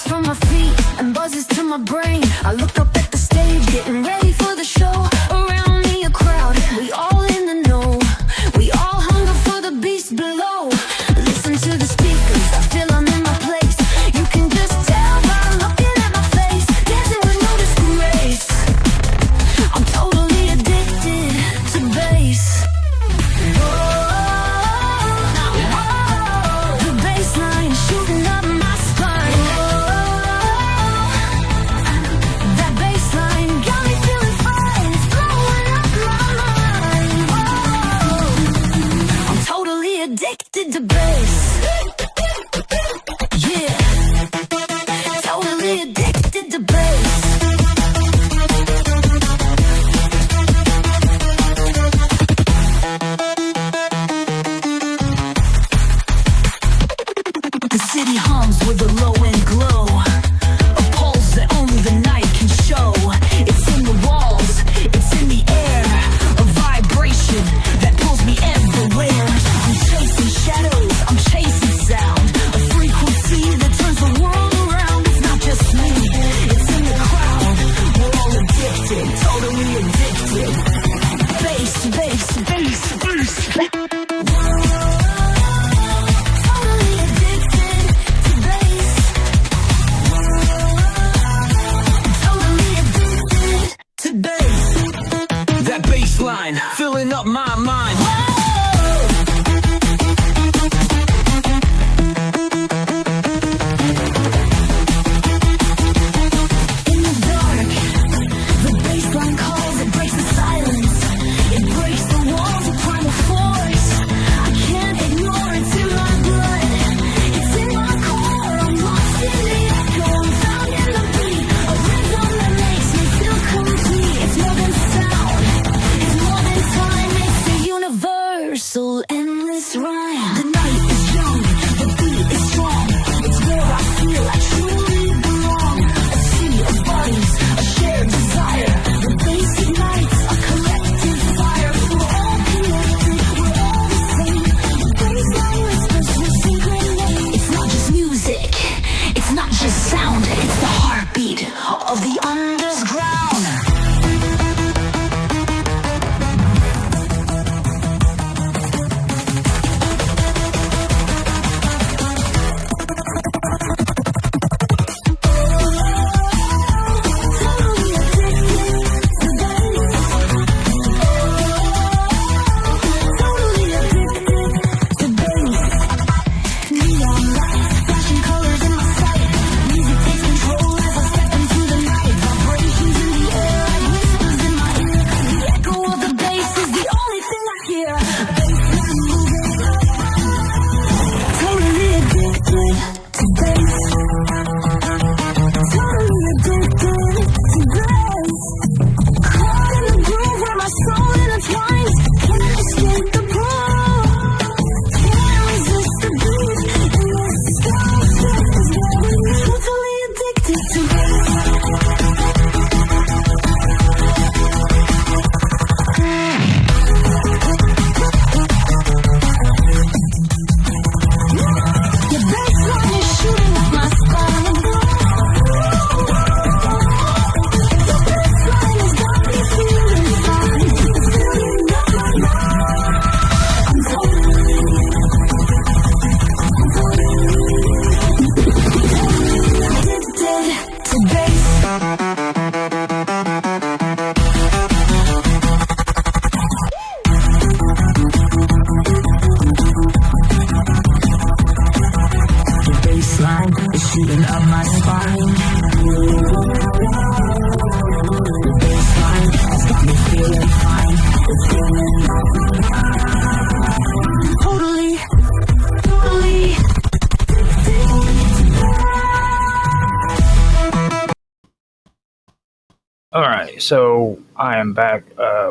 From my feet and buzzes to my brain. I look up at the stage, getting ready for the show. Around me a crowd, we all in the know. We all hunger for the beast below. Listen to the speakers, I feel I'm in my place. You can just tell by looking at my face. Dancing with no disgrace. I'm totally addicted to bass. The bassline shooting up my spine. That bassline got me feeling fine. It's up my mind. In the dark, the bassline calls, it breaks the silence. It breaks the walls of primal force. I can't ignore it, it's in my blood. It's in my core, I'm lost in the echo. I'm found in the beat, a rhythm that makes me feel complete. It's more than sound, it's more than time. It's a universal, endless rhyme. The night is young, the beat is strong. It's where I feel I truly belong. A sea of bodies, a shared desire. The bass ignites a collective fire. We're all connected, we're all the same. The bassline whispers with secret name. It's not just music, it's not just sound. It's the heartbeat of the underground. Totally addicted to bass. Neon lights, flashing colors in my sight. Music takes control as I step into the night. Vibrations in the air like whispers in my ear. The echo of the bass is the only thing I hear. Bassline moving. Totally addicted to bass. Totally addicted to bass. Caught in the groove where my soul intertwines. Can't escape the pull. Can't resist the beat. And this sky shift is very totally addicted to the bassline is shooting up my spine. The bassline has got me feeling fine. It's filling up my mind. I'm totally addicted to bass. The bassline is shooting up my spine. The bassline has got me feeling fine. It's feeling totally, totally. All right, so I am back.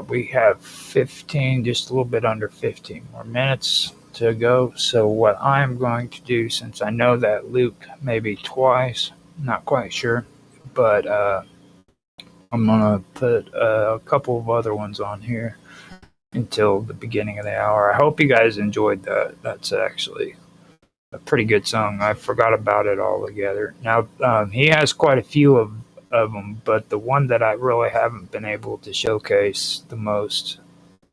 We have 15, just a little bit under 15 more minutes to go. So what I'm going to do, since I know that Luke maybe twice, not quite sure, but I'm gonna put a couple of other ones on here until the beginning of the hour. I hope you guys enjoyed that. That's actually a pretty good song. I forgot about it altogether. Now he has quite a few of them, but the one that I really haven't been able to showcase the most,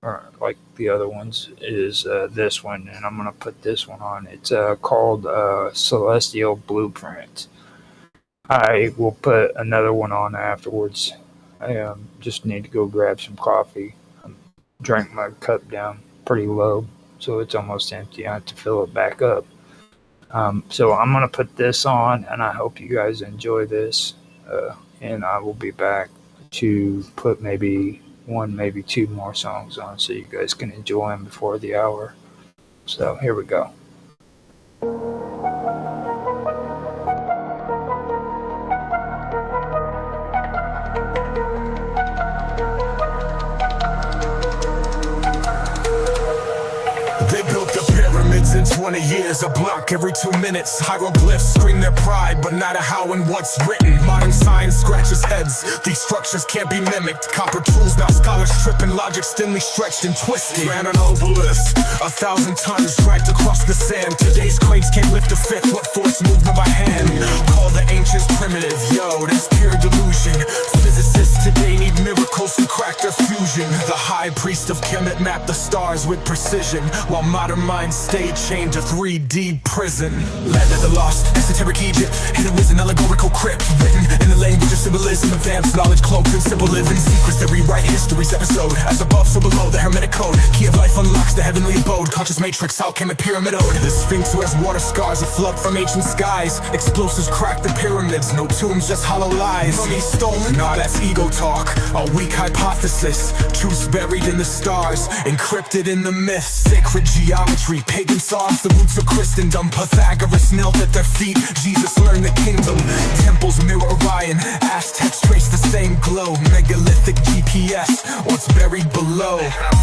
or like the other ones, is this one, and I'm gonna put this one on. It's called Celestial Blueprint. I will put another one on afterwards. I just need to go grab some coffee. Drank my cup down pretty low, so it's almost empty. I have to fill it back up. So I'm gonna put this on, and I hope you guys enjoy this. And I will be back to put maybe one, maybe two more songs on so you guys can enjoy them before the hour. So here we go. They built the pyramids in 20 years, a block every 2 minutes. Hieroglyphs scream their pride, but not a how and what's written. Modern science scratches heads, these structures can't be mimicked. Copper tools, now scholars tripping, logic thinly stretched and twisted. Ran an obelisk, 1,000 tons dragged across the sand. Today's cranes can't lift a fifth, what force movement by hand? Call the ancients primitive, yo, that's pure delusion. Physicists today need miracles to crack their fusion. The high priest of Kemet mapped the stars with precision, while modern minds stay chained to 3D prison. Land of the lost, esoteric Egypt, hidden was an allegorical crypt, written in the language of symbolism, advanced knowledge, cloaked in simple living secrets that rewrite history's episode. As above, so below, the hermetic code. Key of life unlocks the heavenly abode. Conscious matrix, alchemic pyramid ode. The sphinx wears water scars, a flood from ancient skies. Explosives crack the pyramids, no tombs, just hollow lies. Money stolen? Nah, that's ego talk. A weak hypothesis. Truths buried in the stars, encrypted in the myths. Sacred geometry, pagan songs, the roots of Christendom. Pythagoras knelt at their feet, Jesus learned the kingdom. Temples mirror Orion, Aztecs trace the same glow. Megalithic GPS, what's buried below.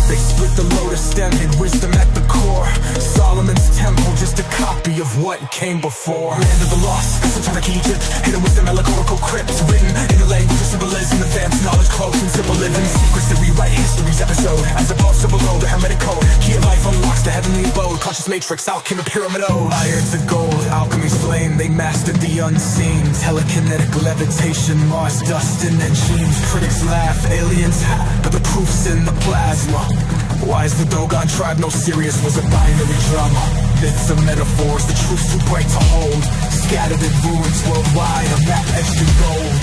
They split the lotus stem, hid wisdom at the core. Solomon's temple, just a copy of what came before. Land of the lost, esoteric Egypt, hidden wisdom, allegorical crypts. Written in the language of symbolism, advanced knowledge, cloaked in simple living secrets that rewrite history's episode. As above, so below, the hermetic code. Key of life unlocks the heavenly abode. Conscious matrix, alchemy pyramid ode. Iron to gold, alchemy's flame, they mastered the unseen. Telekinetic levitation, Mars dust in their genes. Critics laugh, aliens, but the proof's in the plasma. Why is the Dogon tribe no serious? Was a binary drama. Myths of metaphors, the truth's too bright to hold. Scattered in ruins worldwide, a map etched in gold.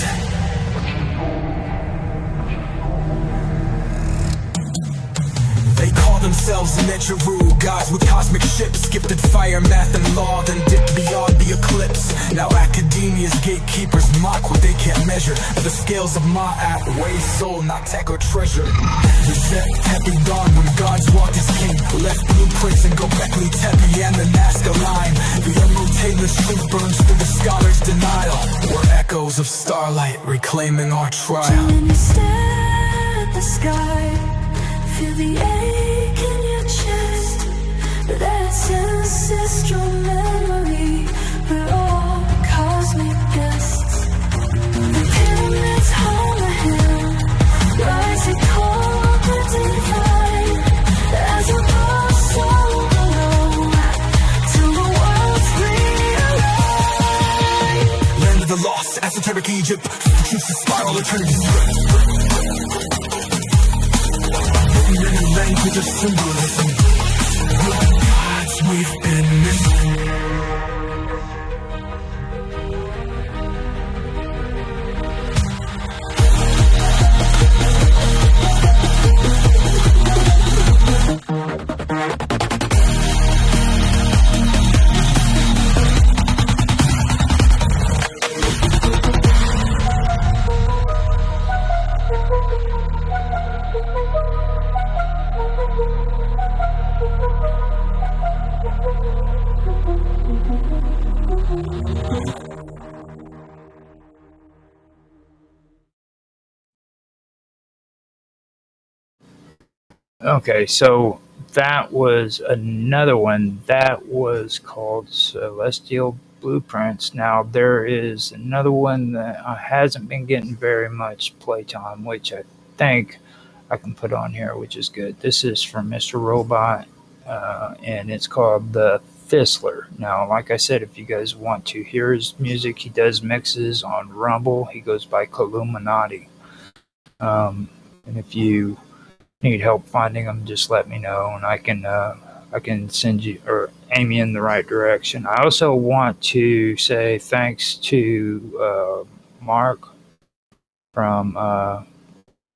They call themselves Negeru, gods with cosmic ships, gifted fire, math, and law, then dip beyond the eclipse. Now academia's gatekeepers mock what they can't measure, but the scales of Ma'at weigh soul, not tech or treasure. The Zep Tepe dawn when gods walked as king, left blueprints in Gobekli Tepe and the Nazca line. The unmutainless truth burns through the scholar's denial. We're echoes of starlight reclaiming our trial. When you stare at the sky, feel the ache in your chest. That's ancestral memory. We're all cosmic guests. The pyramids home a hill, rising cold and divine. As above, so below, till the world's realigned. Land of the lost, esoteric Egypt, truth's the spiral, eternity's in the language of symbolism, the gods we've been missing. Okay, so that was another one that was called Celestial Blueprints. Now there is another one that hasn't been getting very much playtime, which I think I can put on here, which is good. This is from Mr. Robot, and it's called The Thistler. Now, like I said, if you guys want to hear his music, he does mixes on Rumble. He goes by Columinati. And if you need help finding them, just let me know, and I can send you or aim you in the right direction. I also want to say thanks to Mark from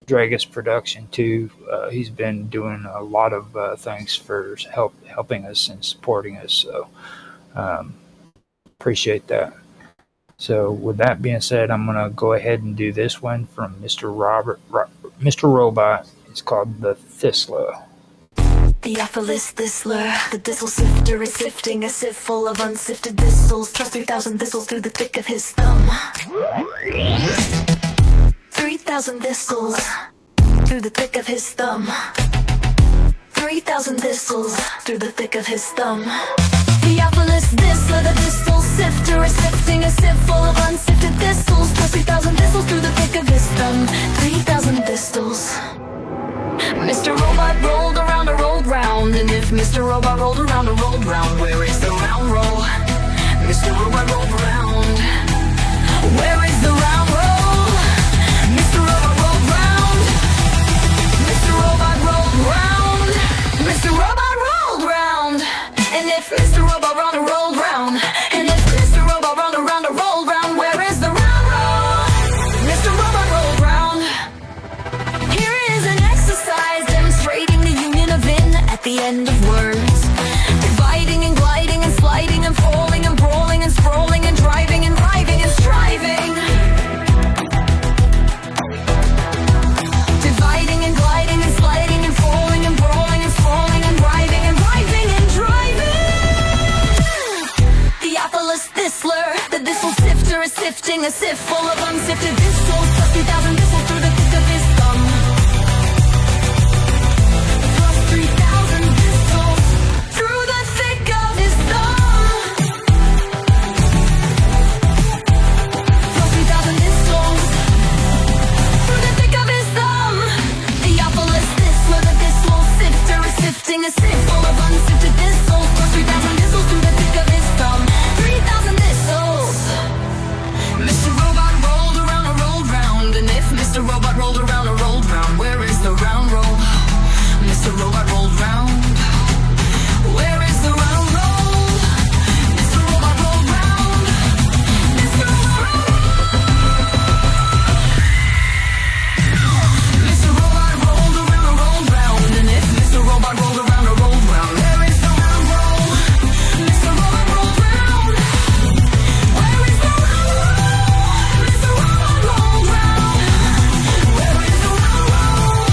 Dragus Production too. He's been doing a lot of things for helping us and supporting us, so appreciate that. So with that being said, I'm gonna go ahead and do this one from Mr. Robot. It's called The Thistler. Theophilus Thistler, the thistle sifter is sifting a sieve full of unsifted thistles. Trust 3,000 thistles through the thick of his thumb. 3,000 thistles through the thick of his thumb. 3,000 thistles through the thick of his thumb. Theophilus Thistler, the thistle sifter is sifting a sieve full of unsifted thistles. Trust 3,000 thistles through the thick of his thumb. 3,000 thistles. Mr. Robot rolled around and rolled round, and if Mr. Robot rolled around and rolled round, where is the round roll? Mr. Robot rolled round. Where is the round roll? Mr. Robot rolled round. Mr. Robot rolled round. Mr. Robot rolled round. And if Mr. Robot rolled and rolled round, and if Mr. Robot rolled around and rolled round, where is the round roll? Mr. sifting a sieve full of unsifted thistles, plus 3,000 thistles through the thick of his thumb. Plus 3,000 thistles through the thick of his thumb. Plus 3,000 thistles through the thick of his thumb. Theophilus Thistler, the thistle sifter, is sifting a sieve full of unsifted thistles, plus 3,000 thistles through the thick of his thumb. 3,000 thistles. Mr. Robot rolled around and rolled round, and if Mr. Robot rolled around and rolled round, where is the round roll? Mr. Robot rolled round. Where is the round roll? Mr. Robot rolled round. Mr. Robot Mr. Robot rolled around and rolled round, and if Mr. Robot rolled around and rolled round, where is the round roll? Mr. Robot rolled round. Where is the round roll? Mr. Robot rolled round. Where is the round roll?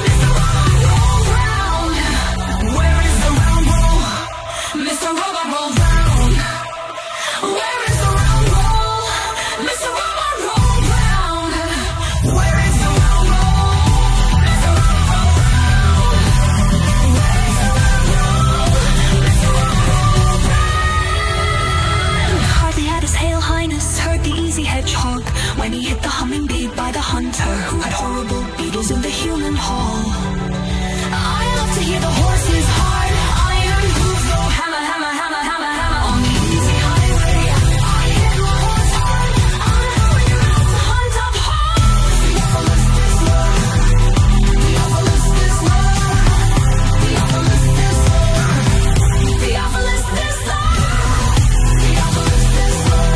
Mr. Robot rolled round. Where is the round roll? Mr. Robot rolled round. Where is the round roll? Mr. Robot rolled round. Where is the round roll? Mr. Robot rolled round. Where is the round roll? Mr. Robot rolled round. Hardly had his Hail Highness heard the easy hedgehog when he hit the hummingbee by the hunter who had horrible beetles in the human hall. I love to hear the horse's hard iron hooves go hammer, hammer, hammer, hammer, hammer on the easy highway. I hit my horse hard. I'm going around to hunt up hogs. Theophilus Thistler. Theophilus Thistler. Theophilus Thistler. Theophilus Thistler. Theophilus Thistler.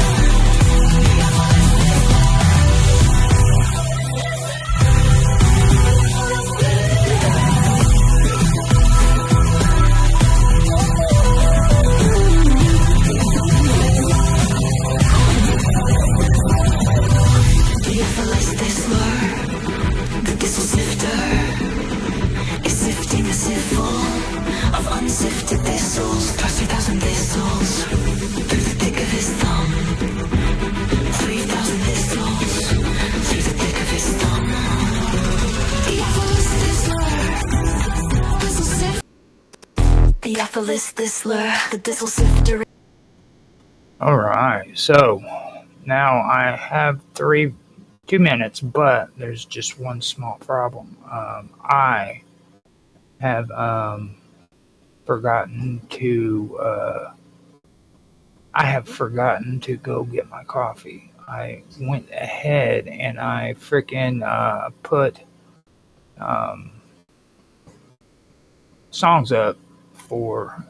Theophilus Thistler, the thistle sifter, is sifting a sieve full of unsifted thistles, plus 3,000 thistles through the thick of his thumb. 3,000 thistles through the thick of his thumb. Theophilus Thistler, thistle sifter. Theophilus Thistler, the thistle sifter. All right, so now I have 2 minutes, but there's just one small problem. I have forgotten to go get my coffee. I went ahead and I freaking put songs up for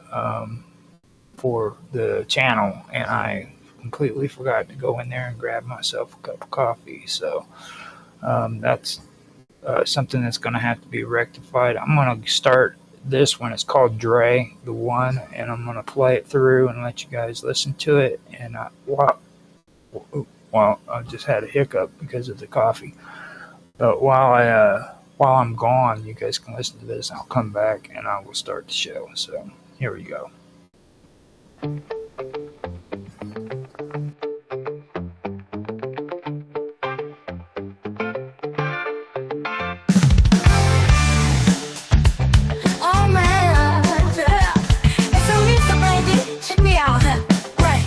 the channel, and I completely forgot to go in there and grab myself a cup of coffee. So that's something that's going to have to be rectified. I'm going to start this one. It's called Dre, the one, and I'm going to play it through and let you guys listen to it. And well, I just had a hiccup because of the coffee. But while I'm gone, you guys can listen to this. I'll come back and I will start the show. So here we go. Oh man, yeah. It's a Lisa, baby. Check me out, right?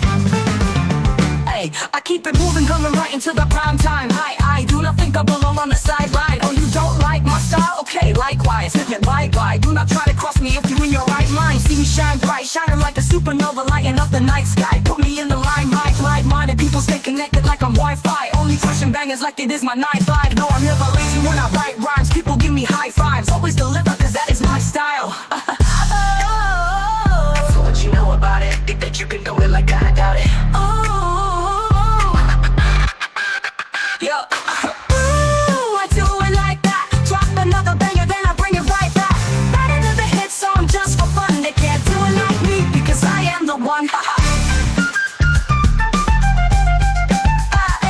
Hey, I keep it moving, coming right into the prime time. I do not think I belong on the sideline. Oh, you don't like my style? Okay, likewise. Bye. Do not try to cross me if you're in your right mind. See me shine bright, shining like a supernova, lighting up the night sky. Put me in the limelight, like-minded people stay connected like I'm Wi-Fi. Only crushing bangers like it is my 9-5. No, I'm never lazy when I write rhymes. People give me high fives. Always deliver, cause that is my style. So what you know about it? Think that you can do it like I doubt it. Yo. I do it like that. Drop another banger, then I bring it right back. Right into the hit song just for fun. They can't do it like me because I am the one. I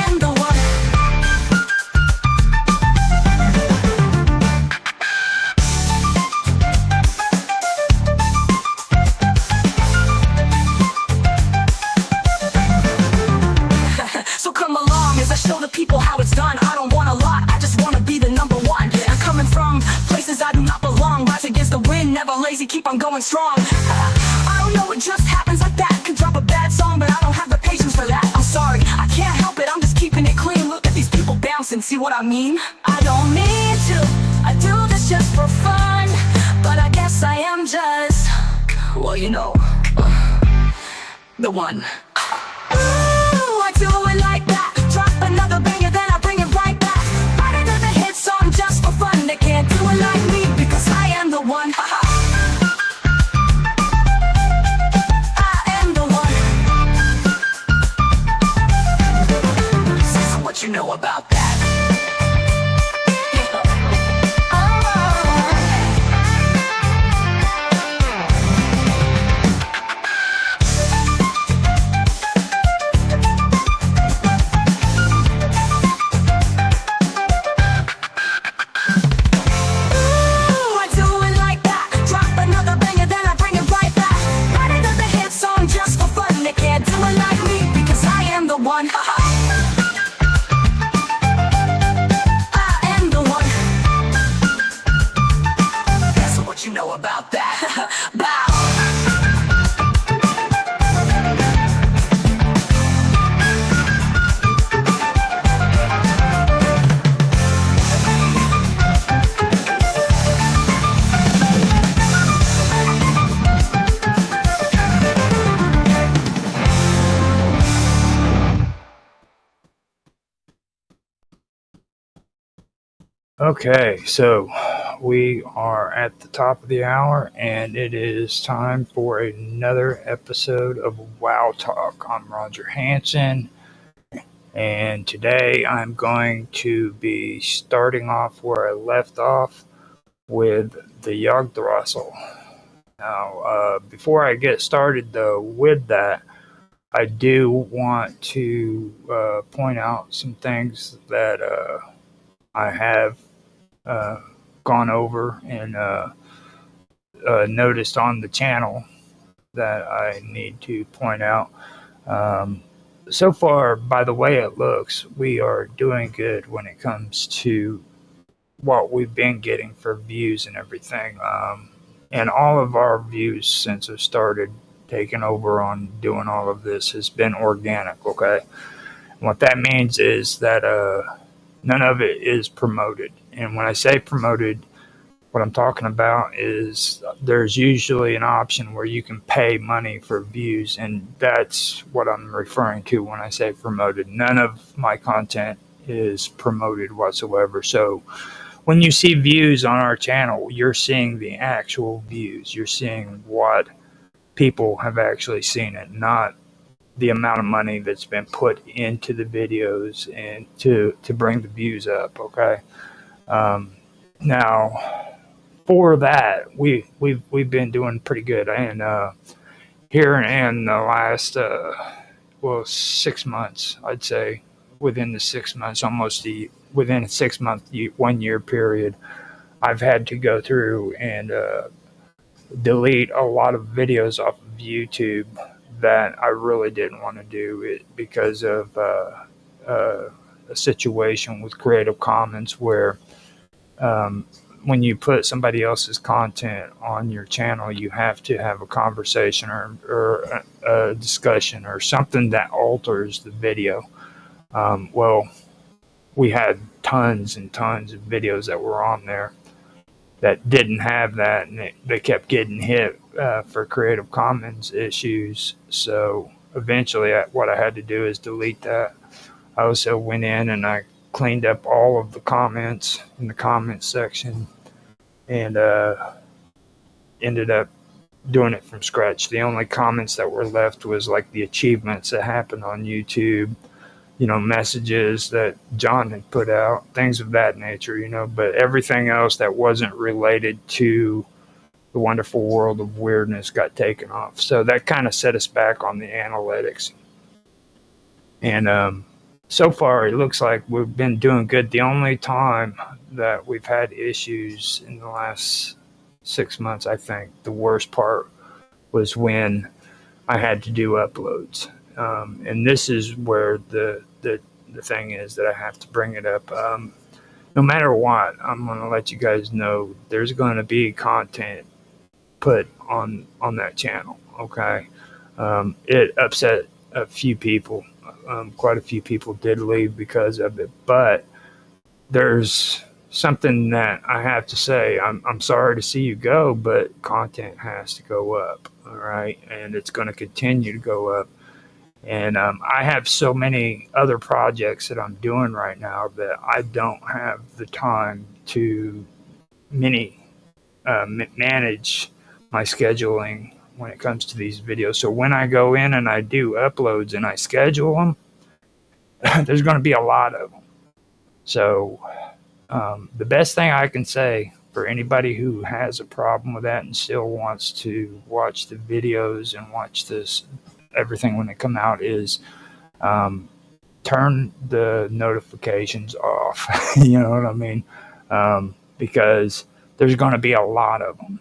am the one. it's done. I don't want a lot, I just want to be the number one. I'm coming from places I do not belong. Rise against the wind, never lazy, keep on going strong. I don't know, it just happens like that. Could drop a bad song, but I don't have the patience for that. I'm sorry, I can't help it, I'm just keeping it clean. Look at these people bouncing, see what I mean? I don't mean to, I do this just for fun, but I guess I am just, well, you know, the one. Ooh, I do it like that. Drop another banger, then I bring it right back. I did the hit song just for fun. They can't do it like me because I am the one. I am the one. So what you know about that? Okay, so we are at the top of the hour, and it is time for another episode of Wow Talk. I'm Roger Hanson, and today I'm going to be starting off where I left off with the Yggdrasil. Now, before I get started, though, with that, I do want to point out some things that I have gone over and noticed on the channel that I need to point out. So far, by the way it looks, we are doing good when it comes to what we've been getting for views and everything. And all of our views since I started taking over on doing all of this has been organic, okay? And what that means is that none of it is promoted. And when I say promoted, what I'm talking about is there's usually an option where you can pay money for views, and that's what I'm referring to when I say promoted. None of my content is promoted whatsoever. So when you see views on our channel, you're seeing the actual views. You're seeing what people have actually seen it, not the amount of money that's been put into the videos and to bring the views up, okay? Now, for that, we've been doing pretty good, and here in the last 6 months, I'd say within the 6 months, within a 6 month 1 year period, I've had to go through and delete a lot of videos off of YouTube that I really didn't want to do it because of a situation with Creative Commons where when you put somebody else's content on your channel, you have to have a conversation or a discussion or something that alters the video. Well, we had tons and tons of videos that were on there that didn't have that, and they kept getting hit for Creative Commons issues. So eventually what I had to do is delete that. I also went in and I cleaned up all of the comments in the comments section and ended up doing it from scratch. The only comments that were left was like the achievements that happened on YouTube, messages that John had put out, things of that nature, but everything else that wasn't related to the wonderful world of weirdness got taken off. So that kind of set us back on the analytics. And so far, it looks like we've been doing good. The only time that we've had issues in the last 6 months, I think the worst part was when I had to do uploads. And this is where the the thing is that I have to bring it up. No matter what, I'm going to let you guys know there's going to be content put on that channel. Okay, it upset a few people. Quite a few people did leave because of it, but there's something that I have to say. I'm sorry to see you go, but content has to go up. All right, and it's going to continue to go up. And I have so many other projects that I'm doing right now that I don't have the time to manage my scheduling when it comes to these videos. So when I go in and I do uploads and I schedule them, there's going to be a lot of them. So the best thing I can say for anybody who has a problem with that and still wants to watch the videos and watch this everything when they come out is turn the notifications off. You know what I mean? Because there's going to be a lot of them.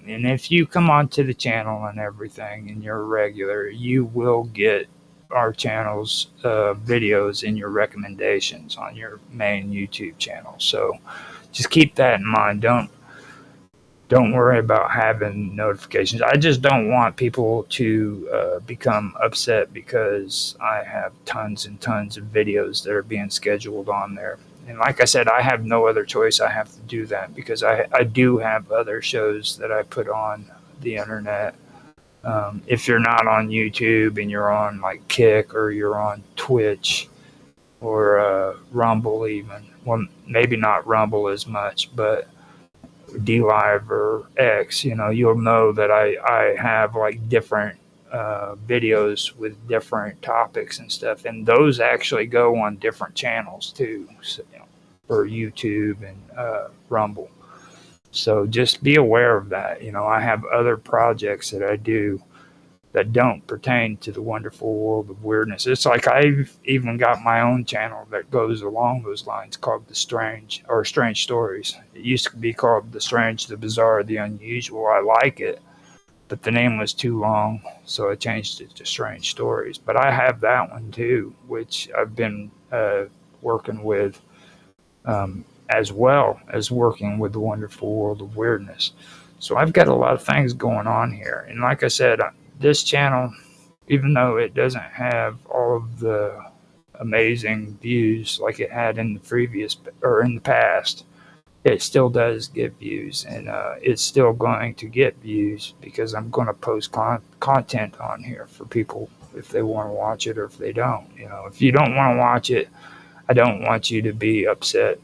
And if you come onto the channel and everything and you're a regular, you will get our channel's videos in your recommendations on your main YouTube channel. So just keep that in mind. Don't worry about having notifications. I just don't want people to become upset because I have tons and tons of videos that are being scheduled on there. And like I said, I have no other choice. I have to do that because I do have other shows that I put on the internet. If you're not on YouTube and you're on like Kick or you're on Twitch or Rumble even, well, maybe not Rumble as much, but DLive or X, you'll know that I have like different videos with different topics and stuff, and those actually go on different channels too, so, for YouTube and Rumble. So just be aware of that. I have other projects that I do that don't pertain to the wonderful world of weirdness. It's like I've even got my own channel that goes along those lines called The Strange, or Strange Stories. It used to be called The Strange, The Bizarre, The Unusual. I like it, but the name was too long, so I changed it to Strange Stories. But I have that one too, which I've been working with, as well as working with the wonderful world of weirdness. So I've got a lot of things going on here. And like I said, this channel, even though it doesn't have all of the amazing views like it had in the previous or in the past, it still does get views, and it's still going to get views because I'm going to post content on here for people if they want to watch it or if they don't. If you don't want to watch it, I don't want you to be upset.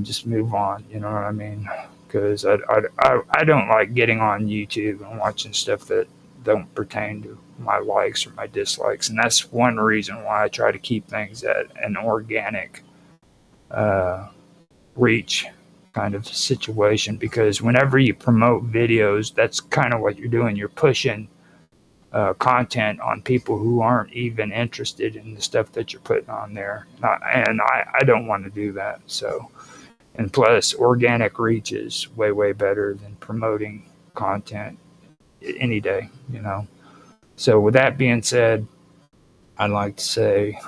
Just move on. You know what I mean? Because I don't like getting on YouTube and watching stuff that don't pertain to my likes or my dislikes, and that's one reason why I try to keep things at an organic reach kind of situation, because whenever you promote videos, that's kind of what you're doing. You're pushing content on people who aren't even interested in the stuff that you're putting on there, and I don't want to do that. So, and plus organic reach is way better than promoting content any day, So with that being said, I'd like to say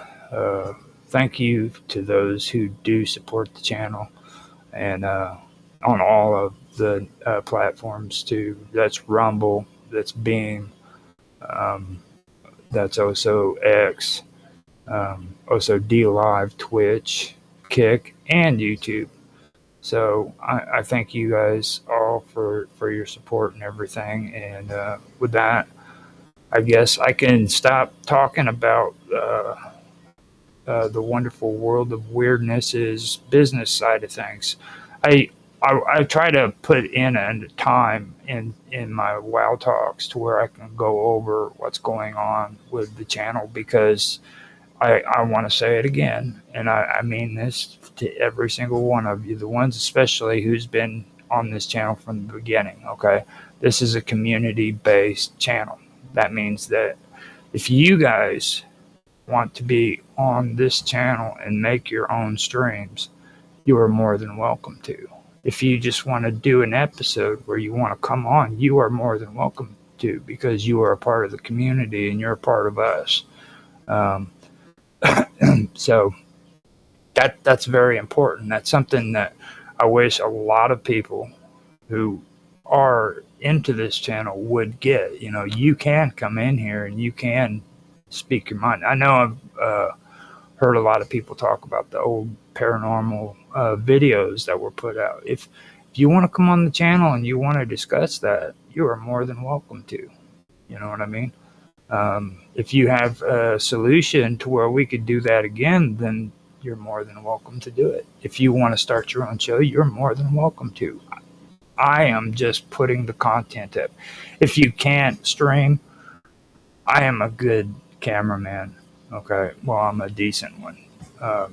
thank you to those who do support the channel, and on all of the platforms too. That's Rumble, that's Beam, that's also X, also DLive, Twitch, Kick, and YouTube. So I thank you guys all for your support and everything. And with that, I guess I can stop talking about the wonderful world of weirdness's business side of things. I try to put in a time in my WoW talks to where I can go over what's going on with the channel, because I want to say it again, and I mean this to every single one of you, the ones especially who's been on this channel from the beginning, okay? This is a community-based channel. That means that if you guys want to be on this channel and make your own streams, you are more than welcome to. If you just want to do an episode where you want to come on, you are more than welcome to, because you are a part of the community and you're a part of us. So that's very important. That's something that I wish a lot of people who are into this channel would get. You know, you can come in here and you can speak your mind. I know I've heard a lot of people talk about the old paranormal videos that were put out. If you want to come on the channel and you want to discuss that, you are more than welcome to. You know what I mean? If you have a solution to where we could do that again, then you're more than welcome to do it. If you want to start your own show, you're more than welcome to. I am just putting the content up. If you can't stream, I am a good cameraman. Okay, well, I'm a decent one.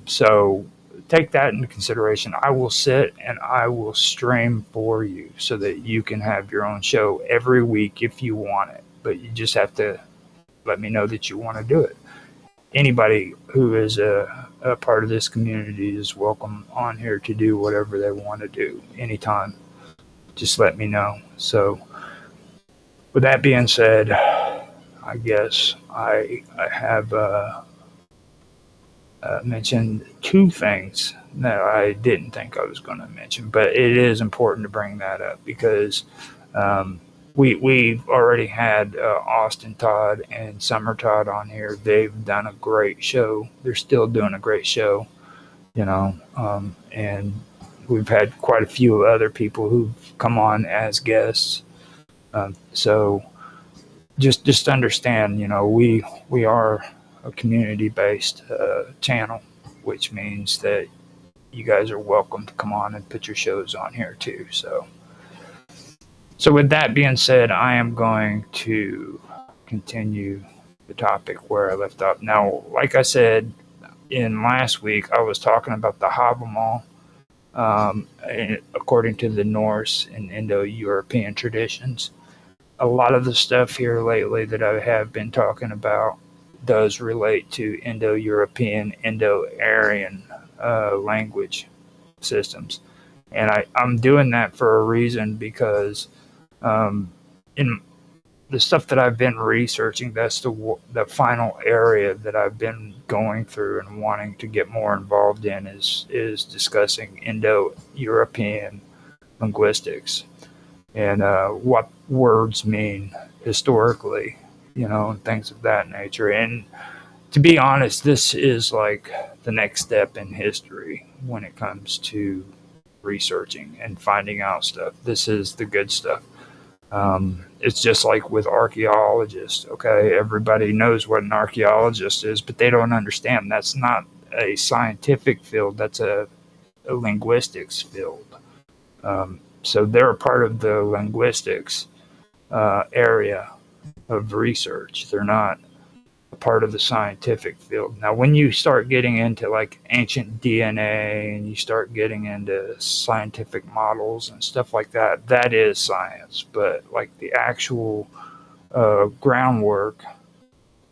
So take that into consideration. I will sit and I will stream for you so that you can have your own show every week if you want it. But you just have to let me know that you want to do it. Anybody who is a part of this community is welcome on here to do whatever they want to do anytime. Just let me know. So with that being said, I guess I have mentioned two things that I didn't think I was going to mention, but it is important to bring that up because we've already had Austin Todd and Summer Todd on here. They've done a great show. They're still doing a great show, you know, and we've had quite a few other people who've come on as guests. So just understand, you know, we are a community-based channel, which means that you guys are welcome to come on and put your shows on here too. So with that being said, I am going to continue the topic where I left off. Now, like I said in last week, I was talking about the Havamal. According to the Norse and Indo-European traditions, a lot of the stuff here lately that I have been talking about does relate to Indo-European, Indo-Aryan language systems. And I'm doing that for a reason because in the stuff that I've been researching, that's the final area that I've been going through and wanting to get more involved in is discussing Indo-European linguistics and what words mean historically, you know, and things of that nature. And to be honest, this is like the next step in history when it comes to researching and finding out stuff. This is the good stuff. It's just like with archaeologists, okay? Everybody knows what an archaeologist is, but they don't understand that's not a scientific field, that's a linguistics field. So they're a part of the linguistics area of research. They're not a part of the scientific field. Now, when you start getting into like ancient DNA and you start getting into scientific models and stuff like that, that is science. But like the actual groundwork,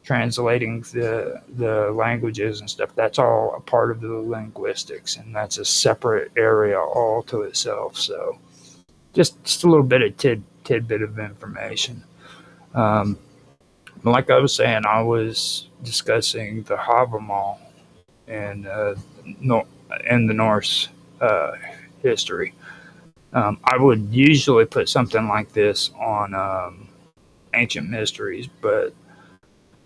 translating the languages and stuff, that's all a part of the linguistics, and that's a separate area all to itself. So just a little bit of tidbit of information. Like I was saying, I was discussing the Havamal and the Norse history. I would usually put something like this on Ancient Mysteries, but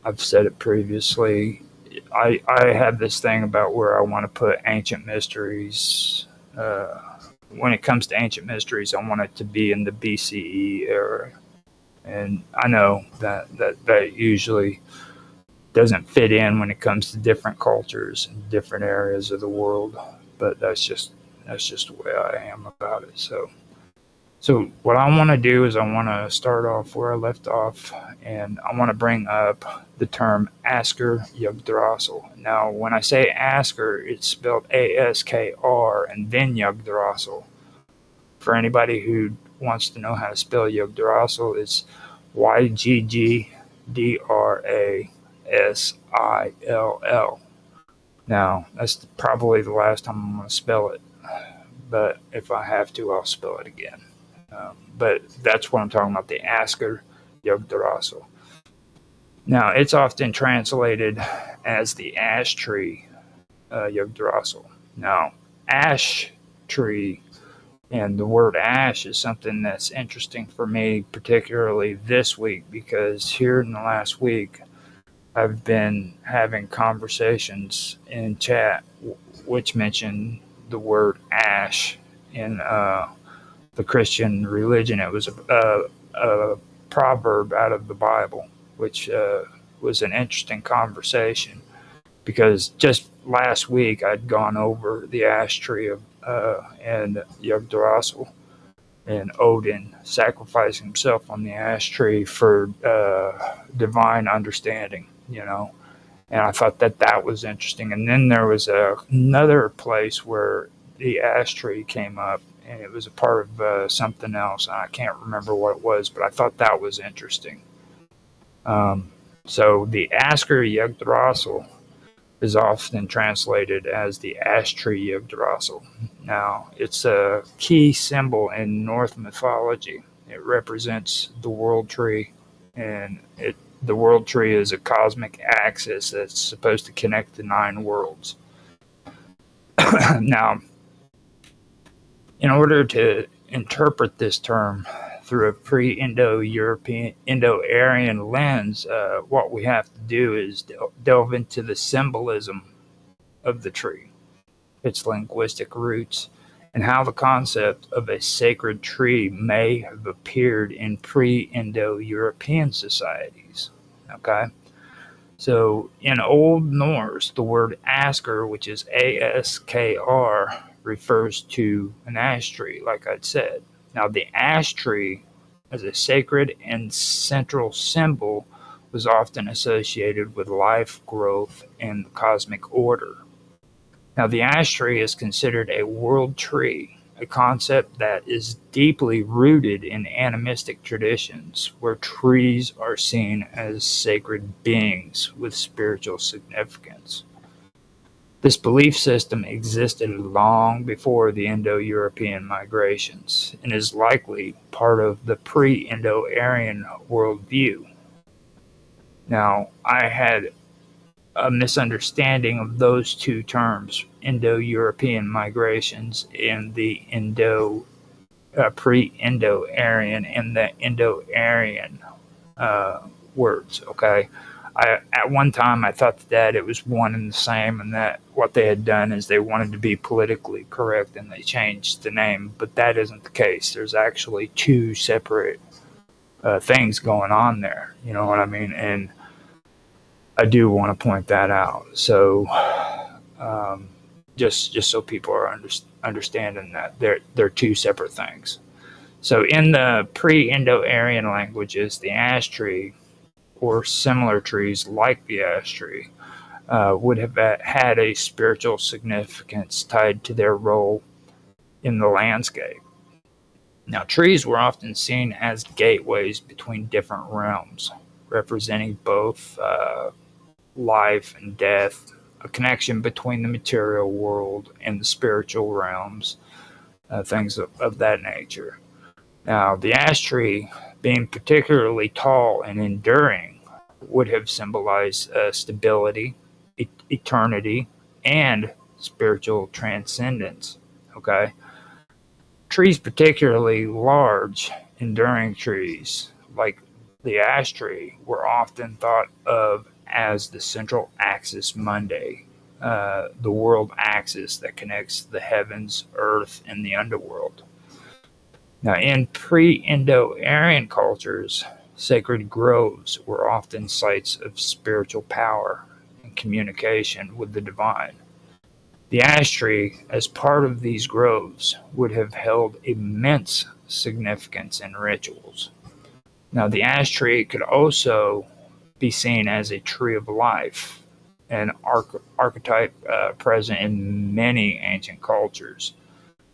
I've said it previously. I have this thing about where I want to put Ancient Mysteries. When it comes to Ancient Mysteries, I want it to be in the BCE era. And I know that usually doesn't fit in when it comes to different cultures and different areas of the world, but that's just the way I am about it. So what I want to do is I want to start off where I left off, and I want to bring up the term Asker Yggdrasil. Now, when I say Asker, it's spelled ASKR and then Yggdrasil. For anybody who wants to know how to spell Yggdrasil, it's YGGDRASILL. Now, that's probably the last time I'm going to spell it, but if I have to, I'll spell it again. But that's what I'm talking about, the Asker Yggdrasil. Now, it's often translated as the ash tree, Yggdrasil. Now, ash tree and the word ash is something that's interesting for me, particularly this week, because here in the last week, I've been having conversations in chat which mention the word ash in the Christian religion. It was a proverb out of the Bible, which was an interesting conversation because just last week I'd gone over the ash tree of and Yggdrasil and Odin sacrificing himself on the ash tree for divine understanding, you know. And I thought that was interesting. And then there was another place where the ash tree came up, and it was a part of something else. I can't remember what it was, but I thought that was interesting. So the Asker Yggdrasil is often translated as the ash tree Yggdrasil. Now, it's a key symbol in Norse mythology. It represents the world tree, and the world tree is a cosmic axis that's supposed to connect the 9 worlds. Now, in order to interpret this term through a pre-Indo-European, Indo-Aryan lens, what we have to do is delve into the symbolism of the tree, its linguistic roots, and how the concept of a sacred tree may have appeared in pre-Indo-European societies. Okay? So in Old Norse, the word asker, which is A-S-K-R, refers to an ash tree, like I'd said. Now, the ash tree, as a sacred and central symbol, was often associated with life, growth, and the cosmic order. Now, the ash tree is considered a world tree, a concept that is deeply rooted in animistic traditions, where trees are seen as sacred beings with spiritual significance. This belief system existed long before the Indo-European migrations and is likely part of the pre-Indo-Aryan worldview. Now, I had a misunderstanding of those two terms, Indo-European migrations and the pre-Indo-Aryan and the Indo-Aryan words, okay? At one time, I thought that it was one and the same, and that what they had done is they wanted to be politically correct and they changed the name, but that isn't the case. There's actually two separate things going on there, you know what I mean? And I do want to point that out. So just so people are understanding that they're two separate things. So in the pre-Indo-Aryan languages, the ash tree or similar trees like the ash tree would have had a spiritual significance tied to their role in the landscape. Now, trees were often seen as gateways between different realms, representing both life and death, a connection between the material world and the spiritual realms, things of that nature. Now, the ash tree, being particularly tall and enduring, would have symbolized stability, eternity, and spiritual transcendence. Okay? Trees, particularly large, enduring trees, like the ash tree, were often thought of as the central axis mundi, the world axis that connects the heavens, earth, and the underworld. Now, in pre-Indo-Aryan cultures, sacred groves were often sites of spiritual power and communication with the divine. The ash tree, as part of these groves, would have held immense significance in rituals. Now, the ash tree could also be seen as a tree of life, an archetype present in many ancient cultures,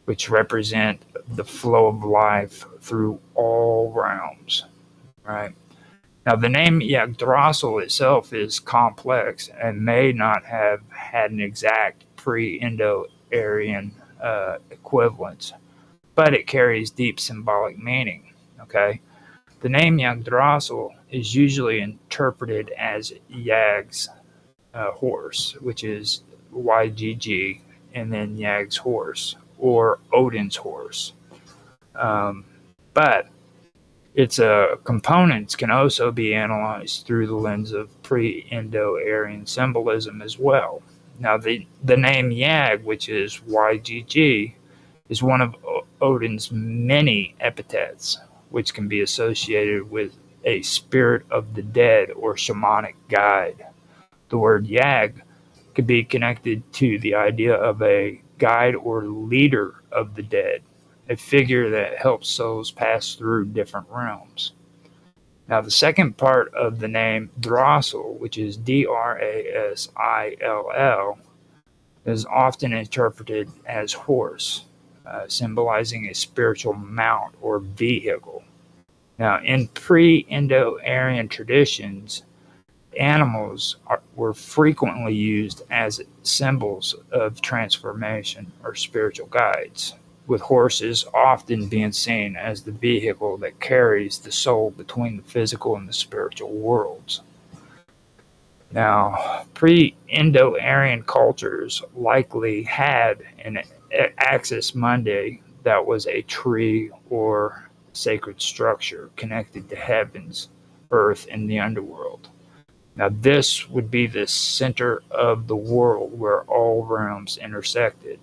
which represent the flow of life through all realms, right? Now, the name Yggdrasil itself is complex and may not have had an exact pre-Indo-Aryan equivalent, but it carries deep symbolic meaning, okay? The name Yggdrasil is usually interpreted as Yag's horse, which is YGG, and then Yag's horse, or Odin's horse. But its components can also be analyzed through the lens of pre-Indo-Aryan symbolism as well. Now, the name Yag, which is YGG, is one of Odin's many epithets, which can be associated with a spirit of the dead or shamanic guide. The word Yag could be connected to the idea of a guide or leader of the dead, a figure that helps souls pass through different realms. Now, the second part of the name Drasil, which is Drasill, is often interpreted as horse, symbolizing a spiritual mount or vehicle. Now, in pre-Indo-Aryan traditions, animals were frequently used as symbols of transformation or spiritual guides, with horses often being seen as the vehicle that carries the soul between the physical and the spiritual worlds. Now, pre-Indo-Aryan cultures likely had an axis mundi that was a tree or sacred structure connected to heavens, earth, and the underworld. Now, this would be the center of the world where all realms intersected.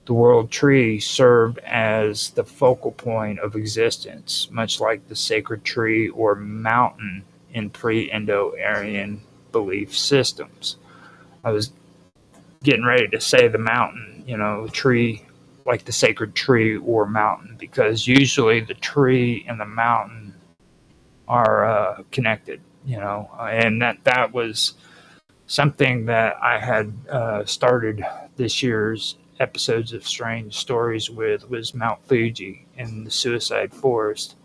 The world tree served as the focal point of existence, much like the sacred tree or mountain in pre-Indo-Aryan belief systems. I was getting ready to say the mountain, tree, like the sacred tree or mountain, because usually the tree and the mountain are connected, and that was something that I had started this year's episodes of Strange Stories with, was Mount Fuji and the Suicide Forest.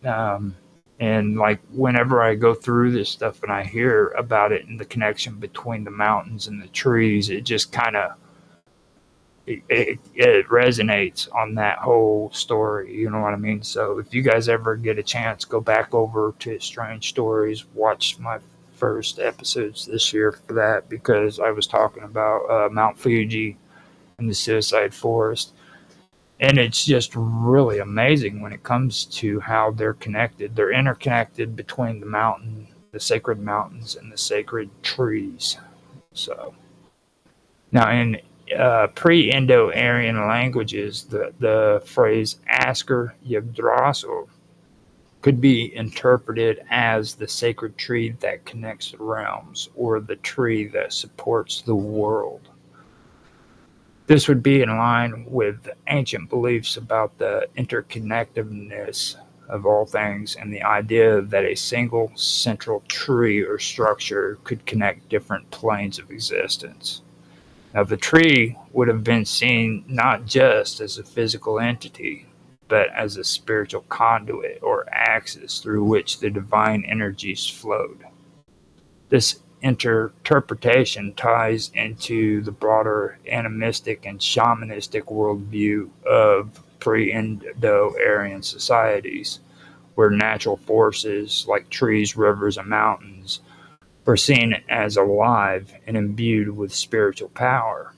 And like whenever I go through this stuff and I hear about it and the connection between the mountains and the trees, it just kind of it resonates on that whole story. You know what I mean? So if you guys ever get a chance, go back over to Strange Stories, watch my first episodes this year for that, because I was talking about Mount Fuji and the Suicide Forest. And it's just really amazing when it comes to how they're connected. They're interconnected between the mountain, the sacred mountains, and the sacred trees. So now in pre-Indo-Aryan languages, the phrase Asker Yggdrasil could be interpreted as the sacred tree that connects the realms, or the tree that supports the world. This would be in line with ancient beliefs about the interconnectedness of all things and the idea that a single central tree or structure could connect different planes of existence. Now, the tree would have been seen not just as a physical entity, but as a spiritual conduit or axis through which the divine energies flowed. This interpretation ties into the broader animistic and shamanistic worldview of pre-Indo-Aryan societies, where natural forces like trees, rivers, and mountains were seen as alive and imbued with spiritual power.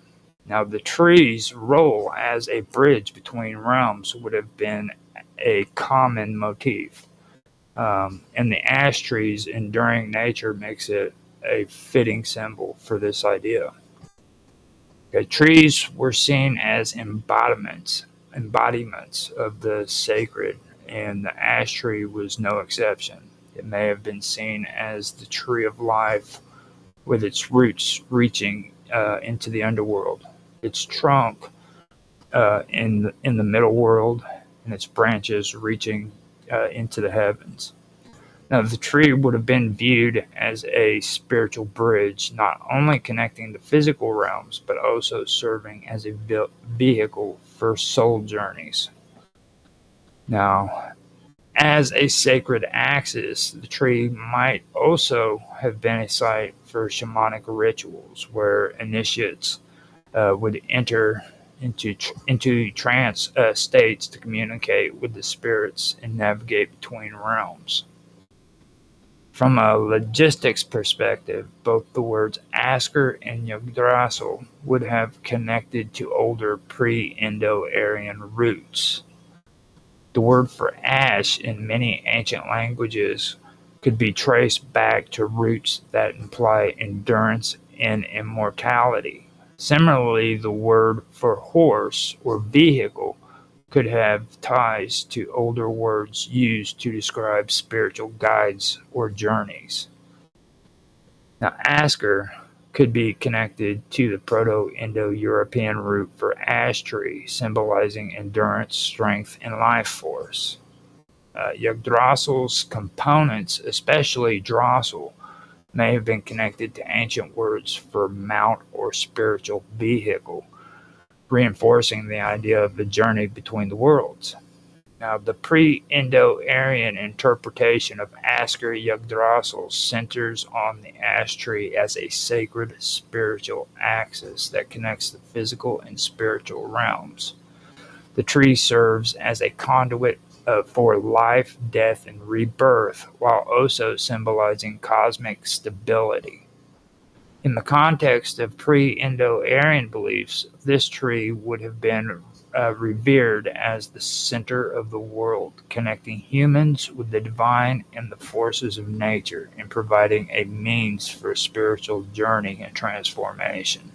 Now, the tree's role as a bridge between realms would have been a common motif, and the ash tree's enduring nature makes it a fitting symbol for this idea. Okay, trees were seen as embodiments of the sacred, and the ash tree was no exception. It may have been seen as the tree of life, with its roots reaching into the underworld, its trunk in the middle world, and its branches reaching into the heavens. Now, the tree would have been viewed as a spiritual bridge, not only connecting the physical realms, but also serving as a vehicle for soul journeys. Now, as a sacred axis, the tree might also have been a site for shamanic rituals, where initiates would enter into trance states to communicate with the spirits and navigate between realms. From a logistics perspective, both the words Asker and Yggdrasil would have connected to older pre-Indo-Aryan roots. The word for ash in many ancient languages could be traced back to roots that imply endurance and immortality. Similarly, the word for horse or vehicle could have ties to older words used to describe spiritual guides or journeys. Now, Asker could be connected to the Proto-Indo-European root for ash tree, symbolizing endurance, strength, and life force. Yggdrasil's components, especially drossel, may have been connected to ancient words for mount or spiritual vehicle, reinforcing the idea of the journey between the worlds. Now, the pre-Indo-Aryan interpretation of Asker Yggdrasil centers on the ash tree as a sacred spiritual axis that connects the physical and spiritual realms. The tree serves as a conduit for life, death, and rebirth, while also symbolizing cosmic stability. In the context of pre-Indo-Aryan beliefs, this tree would have been revered as the center of the world, connecting humans with the divine and the forces of nature, and providing a means for spiritual journey and transformation.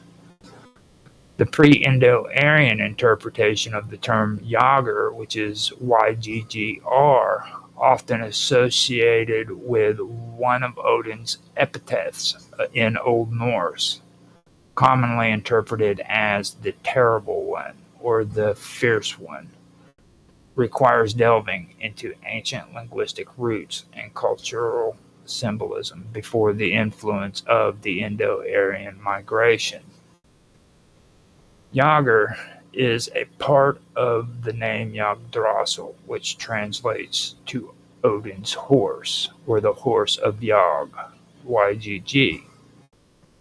The pre-Indo-Aryan interpretation of the term Yager, which is Yggr, often associated with one of Odin's epithets in Old Norse, commonly interpreted as the Terrible One or the Fierce One, requires delving into ancient linguistic roots and cultural symbolism before the influence of the Indo-Aryan migration. Yager is a part of the name Yggdrasil, which translates to Odin's horse, or the horse of Yag, Ygg.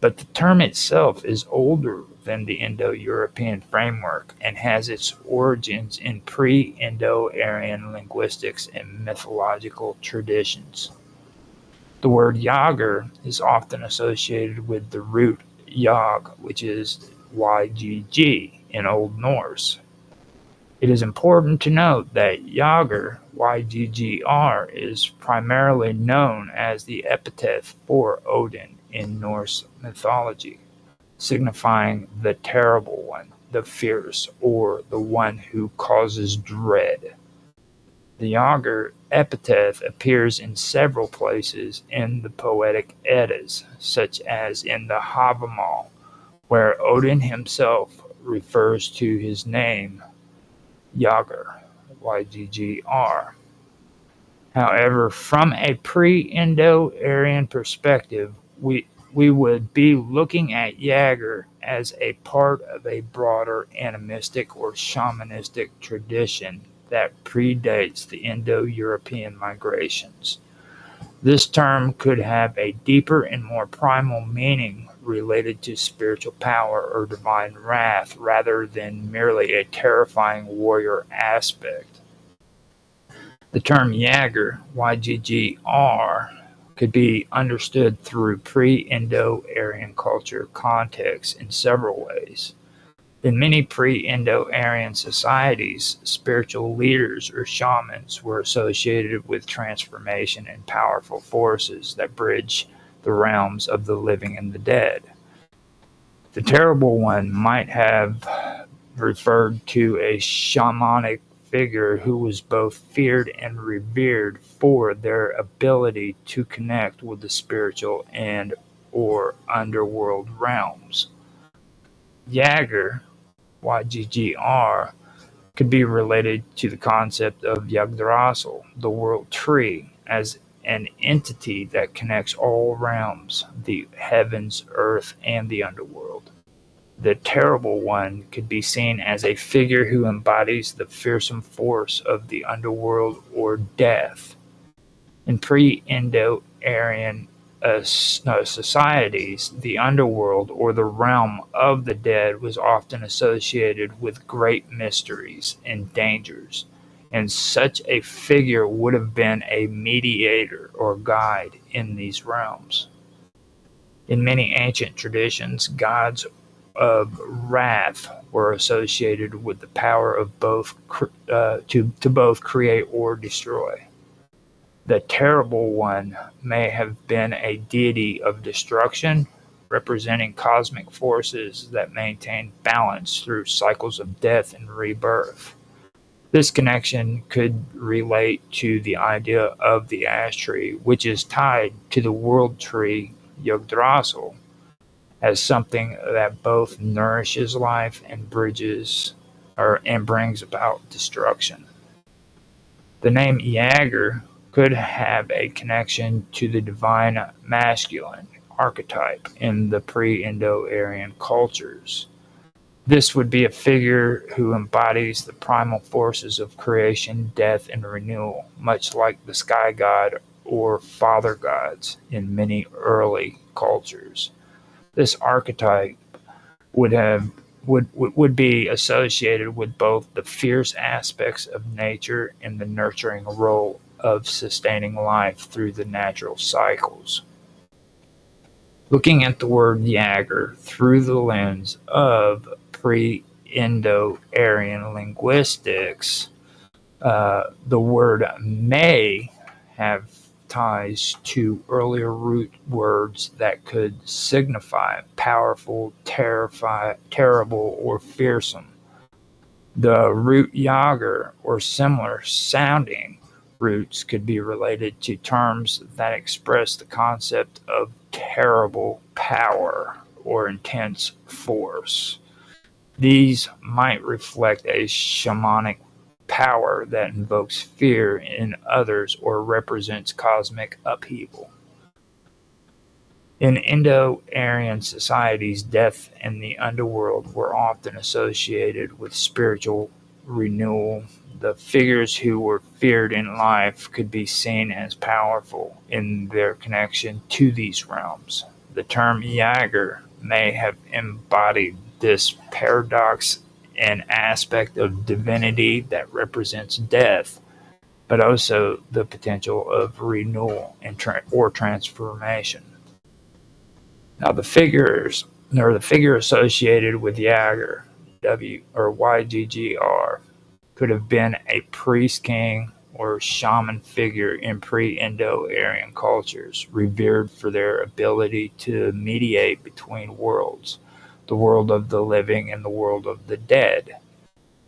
But the term itself is older than the Indo-European framework and has its origins in pre-Indo-Aryan linguistics and mythological traditions. The word Yager is often associated with the root Yag, which is Ygg in Old Norse. It is important to note that Yager, Yggr, is primarily known as the epithet for Odin in Norse mythology, signifying the Terrible One, the Fierce, or the one who causes dread. The Yager epithet appears in several places in the poetic Eddas, such as in the Havamal, where Odin himself refers to his name, Yager, Yggr. However, from a pre-Indo-Aryan perspective, we would be looking at Yager as a part of a broader animistic or shamanistic tradition that predates the Indo-European migrations. This term could have a deeper and more primal meaning related to spiritual power or divine wrath rather than merely a terrifying warrior aspect. The term Yager, Yggr, could be understood through pre-Indo-Aryan culture contexts in several ways. In many pre-Indo-Aryan societies, spiritual leaders or shamans were associated with transformation and powerful forces that bridge the realms of the living and the dead. The Terrible One might have referred to a shamanic figure who was both feared and revered for their ability to connect with the spiritual and or underworld realms. Yager, Yggr, could be related to the concept of Yggdrasil, the world tree, as an entity that connects all realms, the heavens, earth, and the underworld. The Terrible One could be seen as a figure who embodies the fearsome force of the underworld or death. In pre-Indo-Aryan societies, the underworld or the realm of the dead was often associated with great mysteries and dangers, and such a figure would have been a mediator or guide in these realms. In many ancient traditions, gods of wrath were associated with the power of both to both create or destroy. The Terrible One may have been a deity of destruction, representing cosmic forces that maintain balance through cycles of death and rebirth. This connection could relate to the idea of the ash tree, which is tied to the world tree Yggdrasil, as something that both nourishes life and and brings about destruction. The name Jaeger could have a connection to the divine masculine archetype in the pre-Indo-Aryan cultures. This would be a figure who embodies the primal forces of creation, death, and renewal, much like the sky god or father gods in many early cultures. This archetype would be associated with both the fierce aspects of nature and the nurturing role of sustaining life through the natural cycles. Looking at the word Jaeger through the lens of pre-Indo-Aryan linguistics, the word may have ties to earlier root words that could signify powerful, terrible, or fearsome. The root Jager or similar sounding roots could be related to terms that express the concept of terrible power or intense force. These might reflect a shamanic power that invokes fear in others or represents cosmic upheaval. In Indo-Aryan societies, death and the underworld were often associated with spiritual renewal. The figures who were feared in life could be seen as powerful in their connection to these realms. The term Jaeger may have embodied this paradox, an aspect of divinity that represents death, but also the potential of renewal and or transformation. Now, the figure associated with Jaeger, YGGR, could have been a priest king or shaman figure in pre-Indo-Aryan cultures, revered for their ability to mediate between worlds, the world of the living and the world of the dead.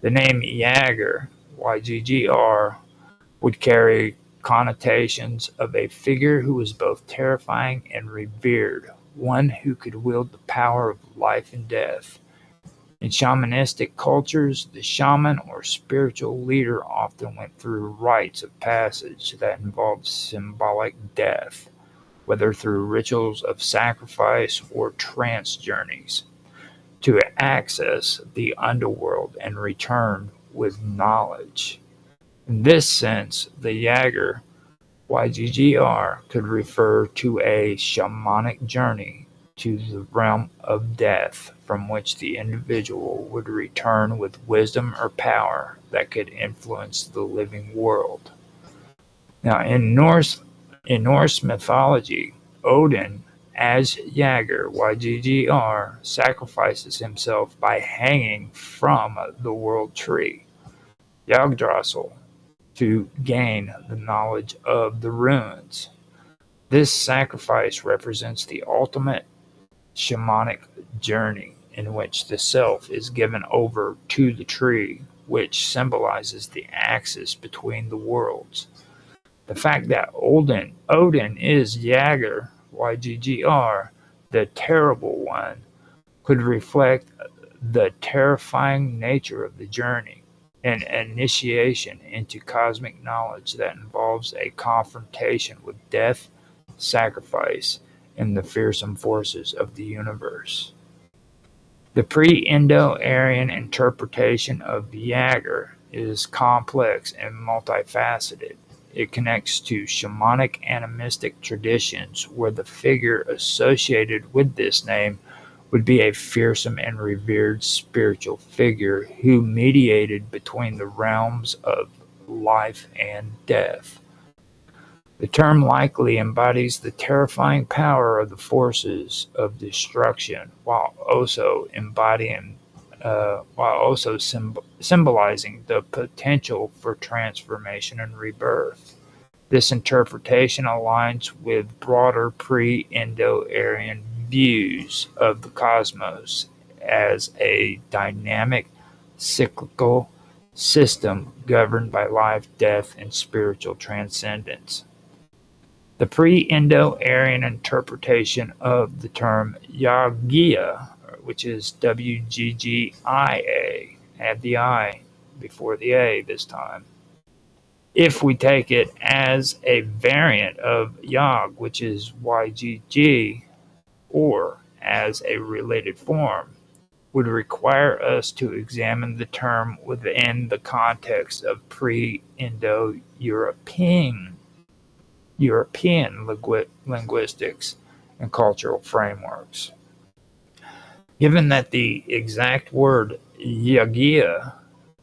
The name Jaeger, YGGR, would carry connotations of a figure who was both terrifying and revered, one who could wield the power of life and death. In shamanistic cultures, the shaman or spiritual leader often went through rites of passage that involved symbolic death, whether through rituals of sacrifice or trance journeys, to access the underworld and return with knowledge. In this sense, the Jaeger, YGGR, could refer to a shamanic journey to the realm of death, from which the individual would return with wisdom or power that could influence the living world. Now, in Norse mythology, Odin, as Jaeger, YGGR, sacrifices himself by hanging from the world tree, Yggdrasil, to gain the knowledge of the runes. This sacrifice represents the ultimate shamanic journey in which the self is given over to the tree, which symbolizes the axis between the worlds. The fact that Odin is Jaeger, YGGR, the Terrible One, could reflect the terrifying nature of the journey, an initiation into cosmic knowledge that involves a confrontation with death, sacrifice, and the fearsome forces of the universe. The pre-Indo-Aryan interpretation of Jaeger is complex and multifaceted. It connects to shamanic animistic traditions where the figure associated with this name would be a fearsome and revered spiritual figure who mediated between the realms of life and death. The term likely embodies the terrifying power of the forces of destruction, while also symbolizing the potential for transformation and rebirth. This interpretation aligns with broader pre-Indo-Aryan views of the cosmos as a dynamic, cyclical system governed by life, death, and spiritual transcendence. The pre-Indo-Aryan interpretation of the term Yagya, which is WGGIA, add the I before the A this time, if we take it as a variant of Yag, which is YGG, or as a related form, would require us to examine the term within the context of pre-Indo-European linguistics and cultural frameworks. Given that the exact word Yaggia,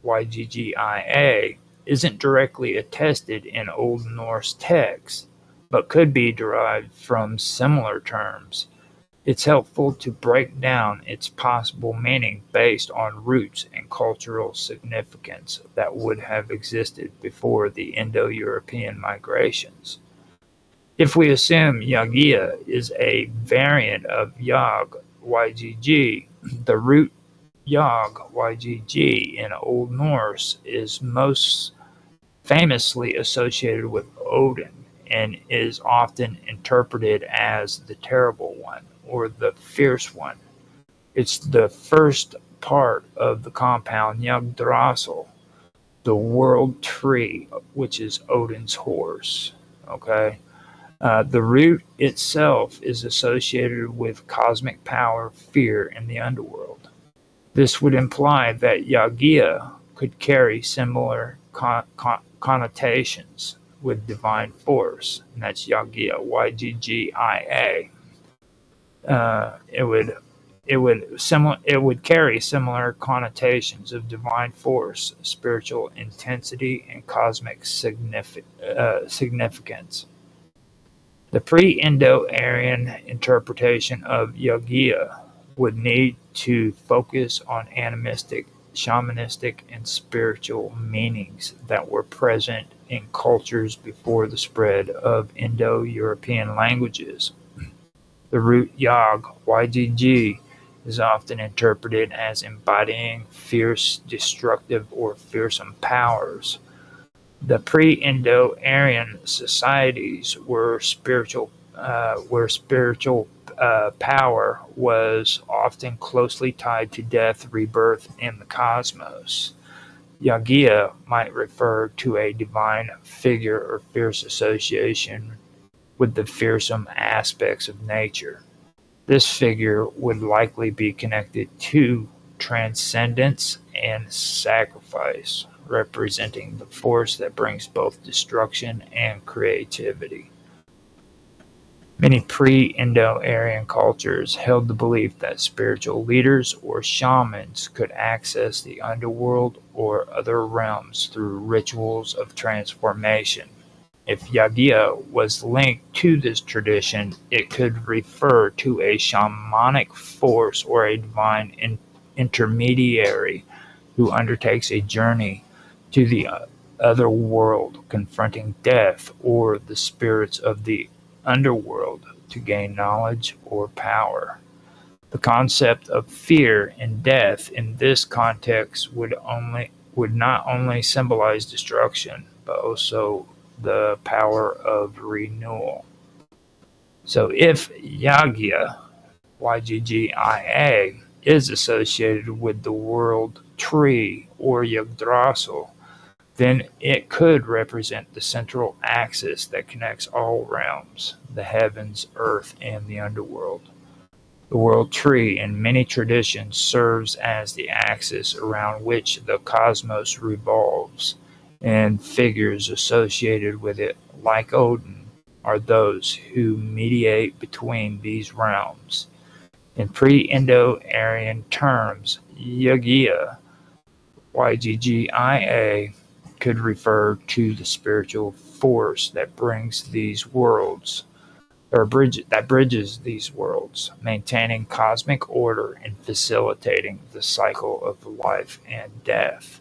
YGGIA, isn't directly attested in Old Norse texts, but could be derived from similar terms, it's helpful to break down its possible meaning based on roots and cultural significance that would have existed before the Indo-European migrations. If we assume Yaggia is a variant of Yag, YGG, the root Yag, YGG in Old Norse is most famously associated with Odin and is often interpreted as the Terrible One or the Fierce One. It's the first part of the compound Yggdrasil, the world tree, which is Odin's horse. Okay? The root itself is associated with cosmic power, fear, and the underworld. This would imply that Yaggia could carry similar connotations with divine force, and that's Yaggia, YGGIA. It would carry similar connotations of divine force, spiritual intensity, and cosmic significance. The pre-Indo-Aryan interpretation of Yaggia would need to focus on animistic, shamanistic, and spiritual meanings that were present in cultures before the spread of Indo-European languages. The root Yag, YGG, is often interpreted as embodying fierce, destructive, or fearsome powers. The pre-Indo-Aryan societies where spiritual power was often closely tied to death, rebirth, and the cosmos. Yaggia might refer to a divine figure or fierce association with the fearsome aspects of nature. This figure would likely be connected to transcendence and sacrifice, representing the force that brings both destruction and creativity. Many pre-Indo-Aryan cultures held the belief that spiritual leaders or shamans could access the underworld or other realms through rituals of transformation. If Yaggia was linked to this tradition, it could refer to a shamanic force or a divine intermediary who undertakes a journey to the other world, confronting death or the spirits of the underworld to gain knowledge or power. The concept of fear and death in this context would not only symbolize destruction, but also the power of renewal. So if Yaggia, YGGIA, is associated with the world tree or Yggdrasil, then it could represent the central axis that connects all realms, the heavens, earth, and the underworld. The world tree in many traditions serves as the axis around which the cosmos revolves, and figures associated with it, like Odin, are those who mediate between these realms. In pre-Indo-Aryan terms, Yaggia, YGGIA, could refer to the spiritual force that brings these worlds, or bridges these worlds, maintaining cosmic order and facilitating the cycle of life and death.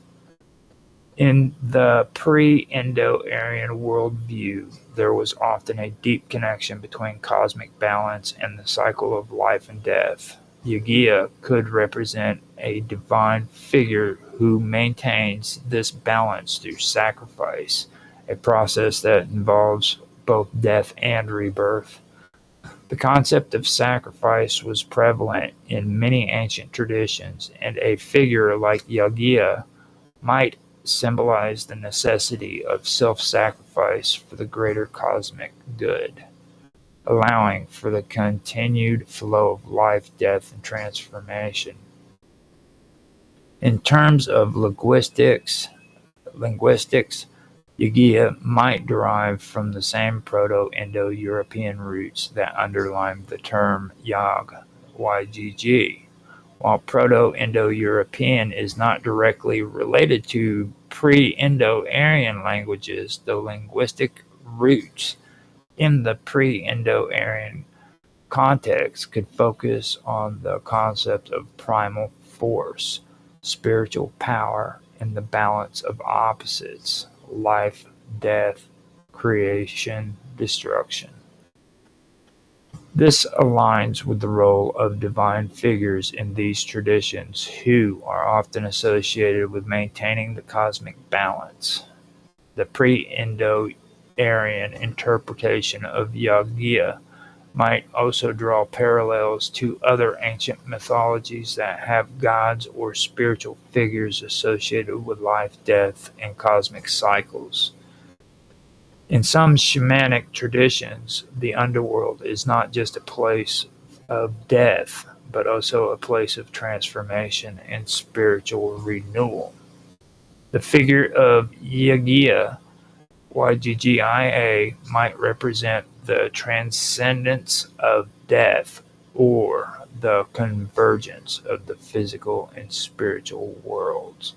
In the pre-Indo-Aryan worldview, there was often a deep connection between cosmic balance and the cycle of life and death. Yagya could represent a divine figure who maintains this balance through sacrifice, a process that involves both death and rebirth. The concept of sacrifice was prevalent in many ancient traditions, and a figure like Yagya might symbolize the necessity of self-sacrifice for the greater cosmic good, allowing for the continued flow of life, death, and transformation. In terms of linguistics, Yagya might derive from the same Proto-Indo-European roots that underlie the term Yag, YGG. While Proto-Indo-European is not directly related to pre-Indo-Aryan languages, the linguistic roots in the pre-Indo-Aryan context could focus on the concept of primal force, spiritual power, and the balance of opposites: life, death, creation, destruction. This aligns with the role of divine figures in these traditions, who are often associated with maintaining the cosmic balance. The pre-Indo-Aryan interpretation of Yagya might also draw parallels to other ancient mythologies that have gods or spiritual figures associated with life, death, and cosmic cycles. In some shamanic traditions, the underworld is not just a place of death, but also a place of transformation and spiritual renewal. The figure of Yagya, YGGIA, might represent the transcendence of death or the convergence of the physical and spiritual worlds.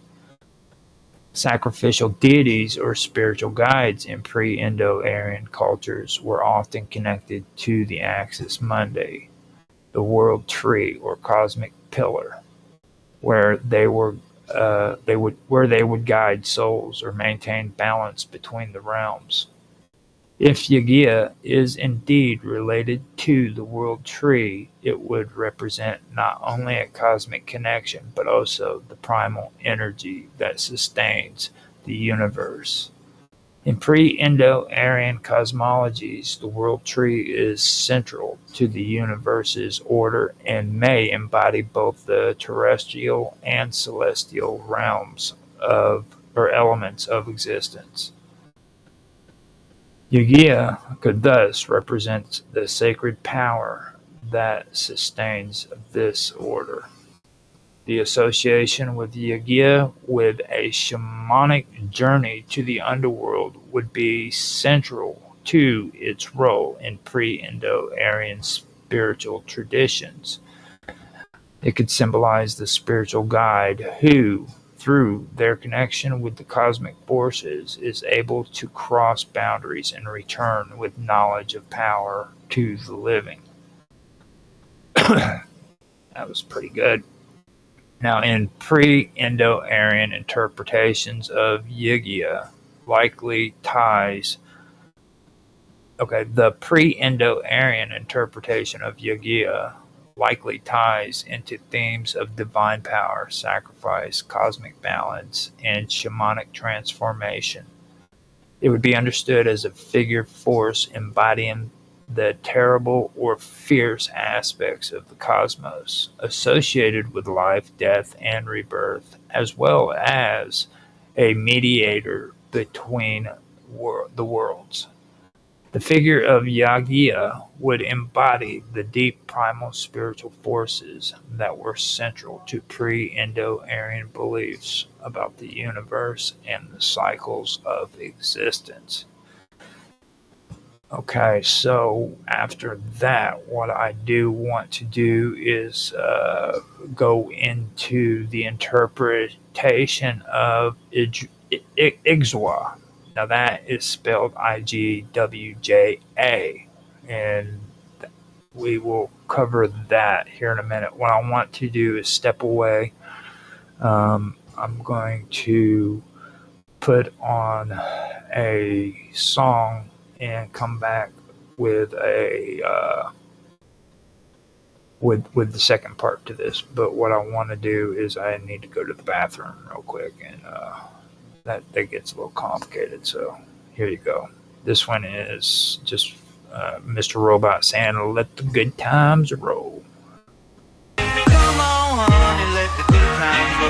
Sacrificial deities or spiritual guides in pre-Indo-Aryan cultures were often connected to the axis mundi, the world tree or cosmic pillar, where they would guide souls or maintain balance between the realms. If Yagya is indeed related to the world tree, it would represent not only a cosmic connection, but also the primal energy that sustains the universe. In pre-Indo-Aryan cosmologies, the world tree is central to the universe's order and may embody both the terrestrial and celestial realms or elements of existence. Yagya could thus represent the sacred power that sustains this order. The association with Yagya with a shamanic journey to the underworld would be central to its role in pre-Indo-Aryan spiritual traditions. It could symbolize the spiritual guide who, through their connection with the cosmic forces, is able to cross boundaries and return with knowledge of power to the living. That was pretty good. Now, in pre-Indo-Aryan interpretations of Yagya, the pre-Indo-Aryan interpretation of Yagya likely ties into themes of divine power, sacrifice, cosmic balance, and shamanic transformation. It would be understood as a figure force embodying the terrible or fierce aspects of the cosmos associated with life, death, and rebirth, as well as a mediator between the worlds. The figure of Yagya would embody the deep primal spiritual forces that were central to pre-Indo-Aryan beliefs about the universe and the cycles of existence. Okay, so after that, what I do want to do is go into the interpretation of Igwa. Now that is spelled Igwja, and we will cover that here in a minute. What I want to do is step away. I'm going to put on a song and come back with a with the second part to this. But what I want to do is I need to go to the bathroom real quick, and that gets a little complicated. So here you go. This one is just Mr. Robot saying, "Let the good times roll." Come on, honey, let the good times roll.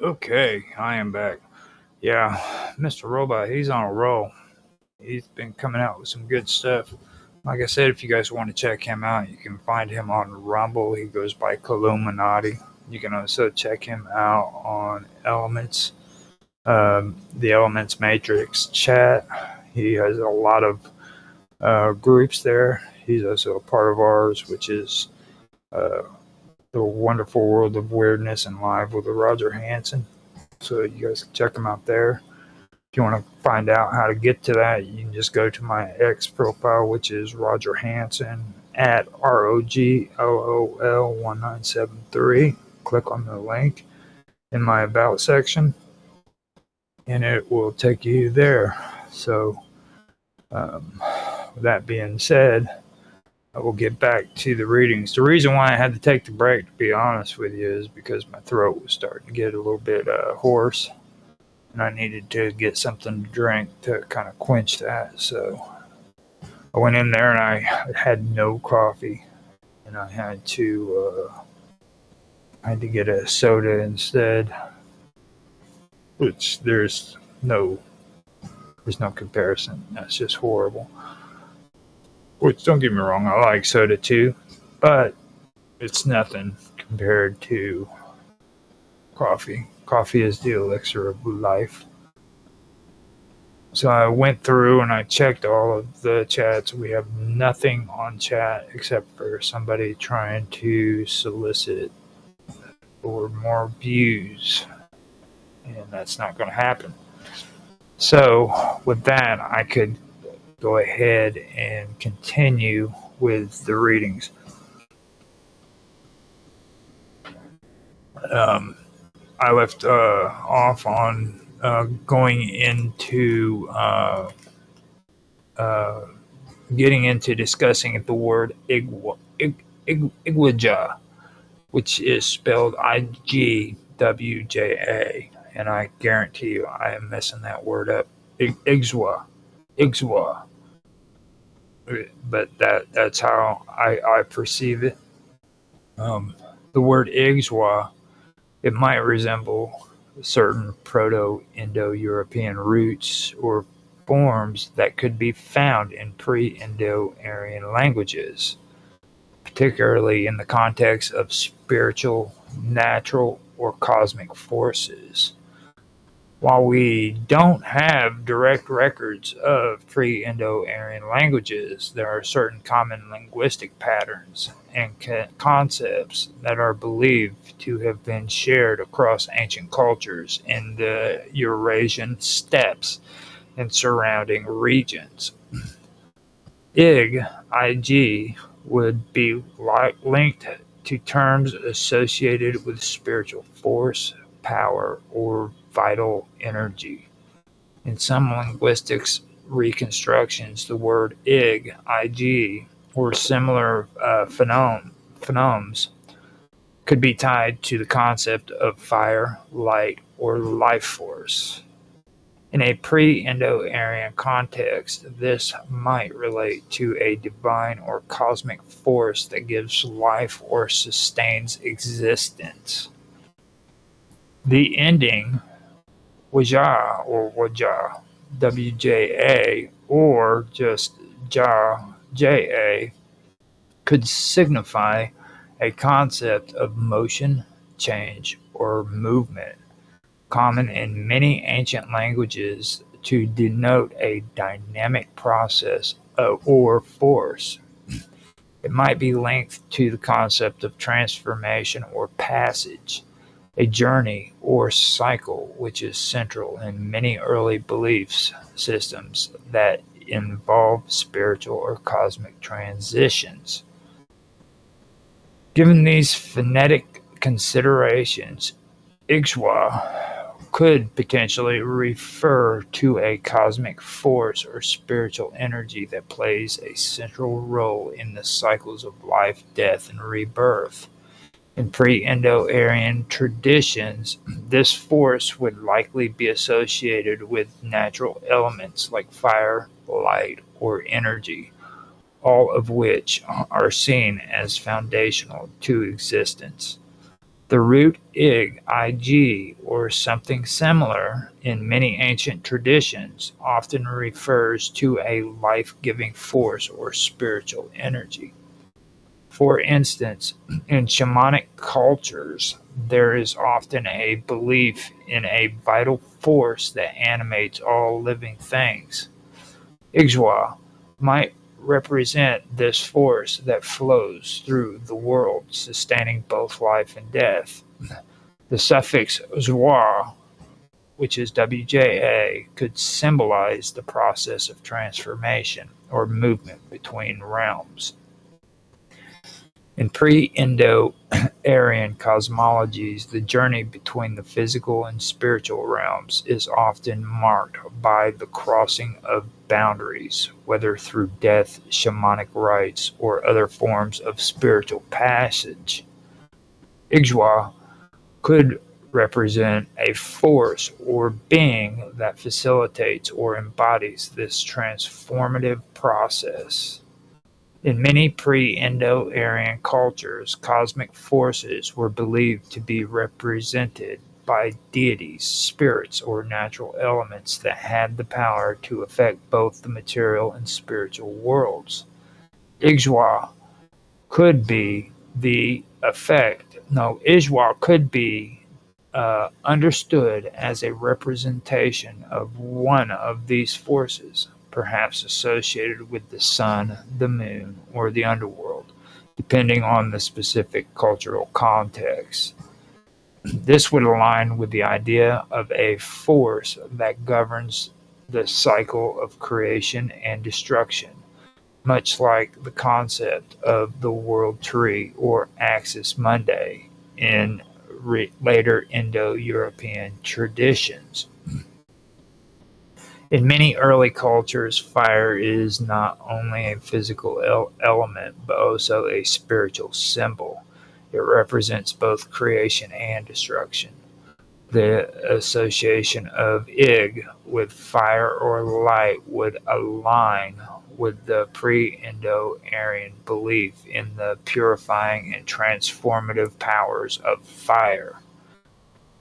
Okay, I am back. Yeah, Mr. Robot, he's on a roll. He's been coming out with some good stuff. Like I said, if you guys want to check him out, you can find him on Rumble. He goes by Columinati. You can also check him out on Elements, the Elements Matrix chat. He has a lot of groups there. He's also a part of ours, which is The Wonderful World of Weirdness and Live with Roger Hanson. So you guys can check him out there. If you want to find out how to get to that, you can just go to my X profile, which is Roger Hanson at ROGLOL1973. Click on the link in my About section, and it will take you there. So, with that being said, I will get back to the readings. The reason why I had to take the break, to be honest with you, is because my throat was starting to get a little bit hoarse, and I needed to get something to drink to kind of quench that. So I went in there and I had no coffee, and I had to get a soda instead, which there's no comparison. That's just horrible. Which, don't get me wrong, I like soda too, but it's nothing compared to coffee. Coffee is the elixir of life. So I went through and I checked all of the chats. We have nothing on chat except for somebody trying to solicit or more views, and that's not going to happen. So with that, I could go ahead and continue with the readings. I left off on going into getting into discussing the word Igwija, which is spelled Igwja, and I guarantee you I am messing that word up. Igzwa, but that's how I perceive it. The word Igzwa, it might resemble certain Proto-Indo-European roots or forms that could be found in pre-Indo-Aryan languages, particularly in the context of spiritual, natural, or cosmic forces. While we don't have direct records of pre-Indo-Aryan languages, there are certain common linguistic patterns and concepts that are believed to have been shared across ancient cultures in the Eurasian steppes and surrounding regions. Ig, would be linked to terms associated with spiritual force, power, or vital energy. In some linguistics reconstructions, the word ig, or similar phonemes could be tied to the concept of fire, light, or life force. In a pre-Indo-Aryan context, this might relate to a divine or cosmic force that gives life or sustains existence. The ending Waja or Waja, WJA, or just JA, could signify a concept of motion, change, or movement, common in many ancient languages to denote a dynamic process or force. It might be linked to the concept of transformation or passage, a journey or cycle which is central in many early belief systems that involve spiritual or cosmic transitions. Given these phonetic considerations, Ixwa could potentially refer to a cosmic force or spiritual energy that plays a central role in the cycles of life, death, and rebirth. In pre-Indo-Aryan traditions, this force would likely be associated with natural elements like fire, light, or energy, all of which are seen as foundational to existence. The root ig, or something similar, in many ancient traditions often refers to a life-giving force or spiritual energy. For instance, in shamanic cultures, there is often a belief in a vital force that animates all living things. Ixwa might represent this force that flows through the world, sustaining both life and death. The suffix zwa, which is WJA, could symbolize the process of transformation or movement between realms. In pre-Indo-Aryan cosmologies, the journey between the physical and spiritual realms is often marked by the crossing of boundaries, whether through death, shamanic rites, or other forms of spiritual passage. Ixwa could represent a force or being that facilitates or embodies this transformative process. In many pre-Indo-Aryan cultures, cosmic forces were believed to be represented by deities, spirits, or natural elements that had the power to affect both the material and spiritual worlds. Ixwa could be understood as a representation of one of these forces, perhaps associated with the sun, the moon, or the underworld, depending on the specific cultural context. This would align with the idea of a force that governs the cycle of creation and destruction, much like the concept of the world tree or axis mundi in later Indo-European traditions. In many early cultures, fire is not only a physical element but also a spiritual symbol. It represents both creation and destruction. The association of Ig with fire or light would align with the pre-Indo-Aryan belief in the purifying and transformative powers of fire.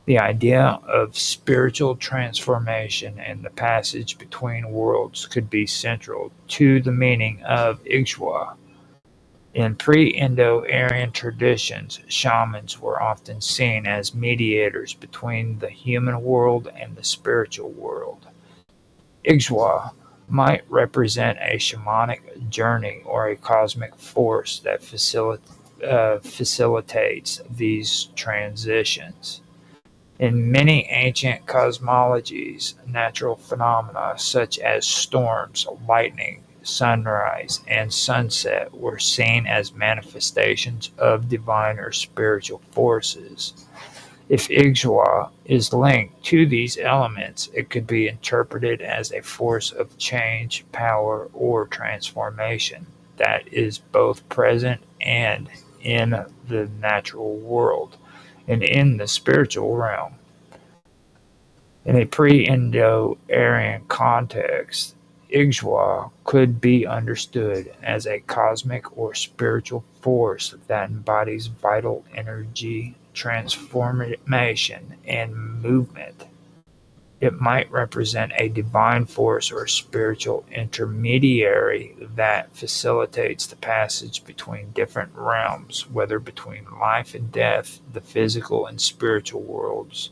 The idea of spiritual transformation and the passage between worlds could be central to the meaning of Igshwa. In pre-Indo-Aryan traditions, shamans were often seen as mediators between the human world and the spiritual world. Igshwa might represent a shamanic journey or a cosmic force that facilitates these transitions. In many ancient cosmologies, natural phenomena such as storms, lightning, sunrise, and sunset were seen as manifestations of divine or spiritual forces. If Igshwa is linked to these elements, it could be interpreted as a force of change, power, or transformation that is both present and in the natural world and in the spiritual realm. In a pre-Indo-Aryan context, Igshwa could be understood as a cosmic or spiritual force that embodies vital energy, transformation, and movement. It might represent a divine force or spiritual intermediary that facilitates the passage between different realms, whether between life and death, the physical and spiritual worlds,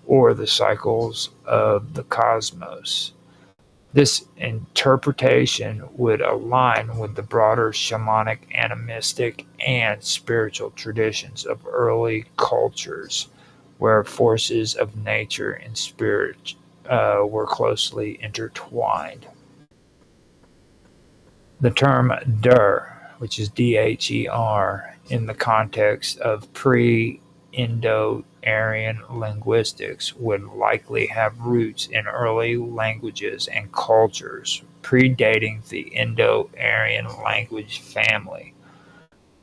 or the cycles of the cosmos. This interpretation would align with the broader shamanic, animistic, and spiritual traditions of early cultures, where forces of nature and spirit were closely intertwined. The term Der, which is Dher, in the context of pre-Indo-Aryan linguistics, would likely have roots in early languages and cultures predating the Indo-Aryan language family.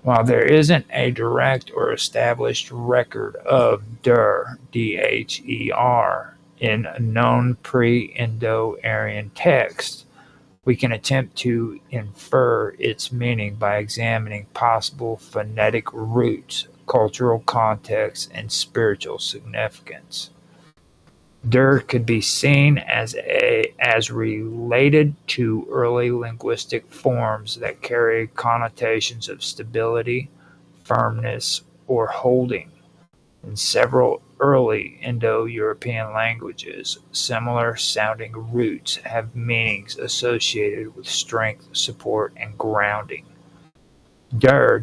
While there isn't a direct or established record of Dher, in known pre-Indo-Aryan texts, we can attempt to infer its meaning by examining possible phonetic roots, cultural context, and spiritual significance. Der could be seen as related to early linguistic forms that carry connotations of stability, firmness, or holding. In several early Indo-European languages, similar sounding roots have meanings associated with strength, support, and grounding. Der,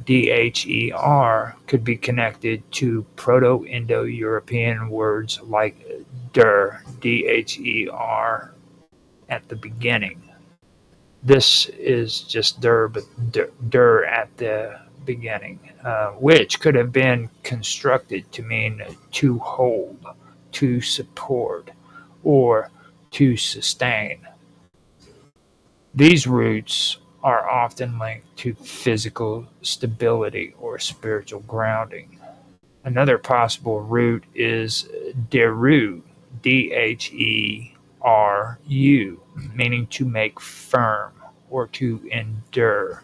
could be connected to Proto-Indo-European words like der, at the beginning. This is just der, but der at the beginning, which could have been constructed to mean to hold, to support, or to sustain. These roots are often linked to physical stability or spiritual grounding. Another possible root is deru, Dheru, meaning to make firm or to endure,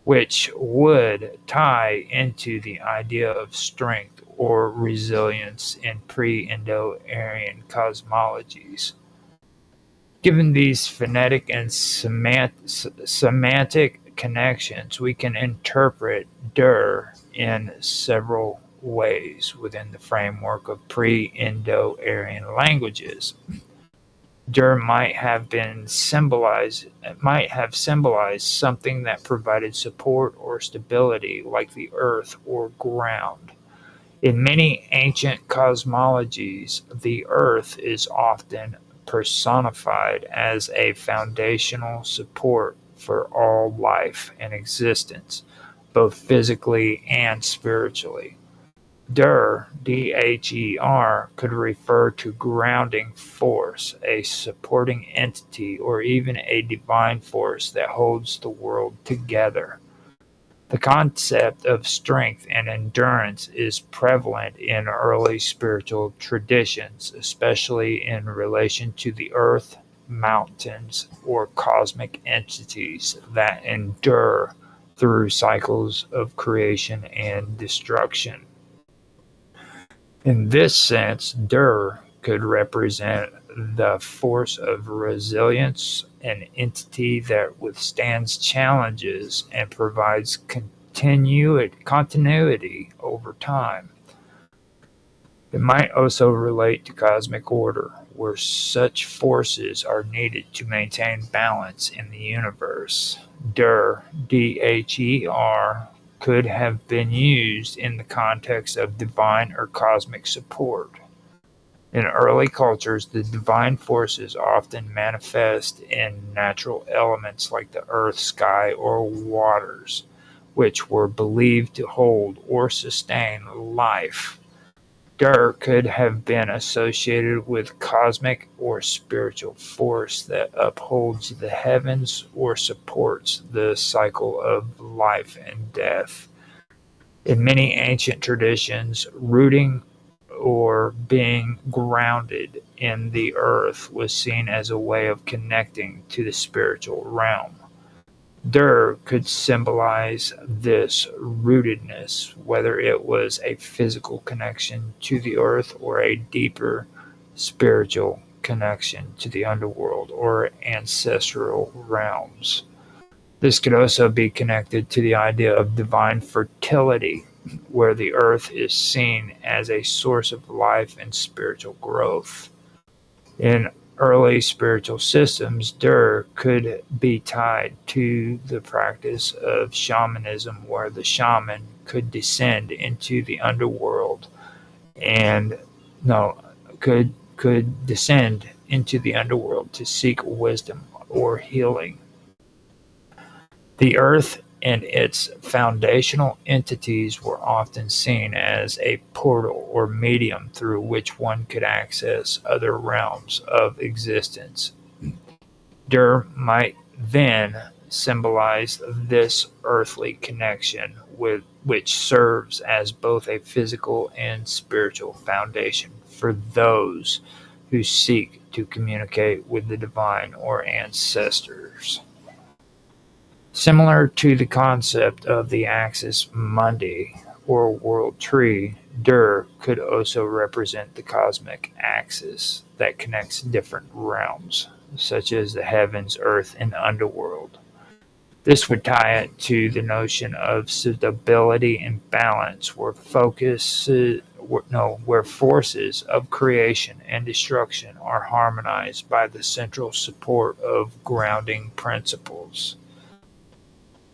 which would tie into the idea of strength or resilience in pre-Indo-Aryan cosmologies. Given these phonetic and semantic connections, we can interpret Der in several ways within the framework of pre-Indo-Aryan languages. Der might have symbolized something that provided support or stability, like the earth or ground. In many ancient cosmologies, the Earth is often personified as a foundational support for all life and existence, both physically and spiritually. Dher, could refer to grounding force, a supporting entity, or even a divine force that holds the world together. The concept of strength and endurance is prevalent in early spiritual traditions, especially in relation to the earth, mountains, or cosmic entities that endure through cycles of creation and destruction. In this sense, Dur could represent the force of resilience, an entity that withstands challenges and provides continuity over time. It might also relate to cosmic order, where such forces are needed to maintain balance in the universe. Dher, could have been used in the context of divine or cosmic support. In early cultures, the divine forces often manifest in natural elements like the earth, sky, or waters, which were believed to hold or sustain life. Dur could have been associated with cosmic or spiritual force that upholds the heavens or supports the cycle of life and death. In many ancient traditions, rooting or being grounded in the earth was seen as a way of connecting to the spiritual realm. Dur could symbolize this rootedness, whether it was a physical connection to the earth or a deeper spiritual connection to the underworld or ancestral realms. This could also be connected to the idea of divine fertility, where the earth is seen as a source of life and spiritual growth. In early spiritual systems, Dur could be tied to the practice of shamanism, where the shaman could descend into the underworld and no could descend into the underworld to seek wisdom or healing. The earth and its foundational entities were often seen as a portal or medium through which one could access other realms of existence. Dur might then symbolize this earthly connection with which serves as both a physical and spiritual foundation for those who seek to communicate with the divine or ancestors. Similar to the concept of the axis mundi or world tree, Dur could also represent the cosmic axis that connects different realms, such as the heavens, earth, and the underworld. This would tie it to the notion of stability and balance, where forces of creation and destruction are harmonized by the central support of grounding principles.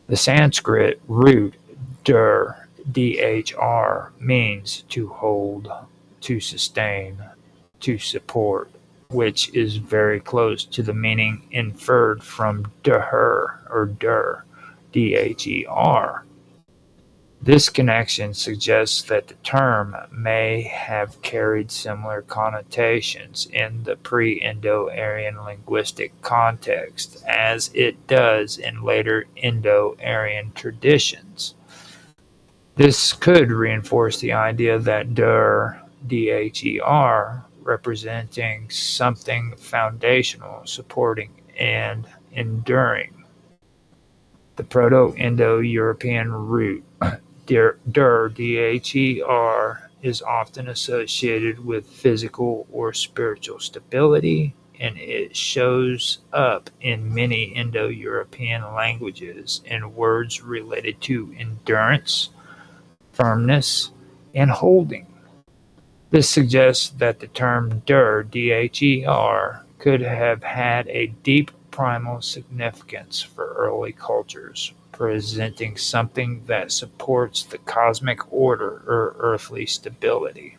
The Sanskrit root Dhr means to hold, to sustain, to support, which is very close to the meaning inferred from Dher or Dur, Dher. This connection suggests that the term may have carried similar connotations in the pre-Indo-Aryan linguistic context as it does in later Indo-Aryan traditions. This could reinforce the idea that Dher, representing something foundational, supporting, and enduring. The Proto-Indo-European root Dhr, is often associated with physical or spiritual stability, and it shows up in many Indo-European languages in words related to endurance, firmness, and holding. This suggests that the term Dhr, could have had a deep primal significance for early cultures, representing something that supports the cosmic order or earthly stability.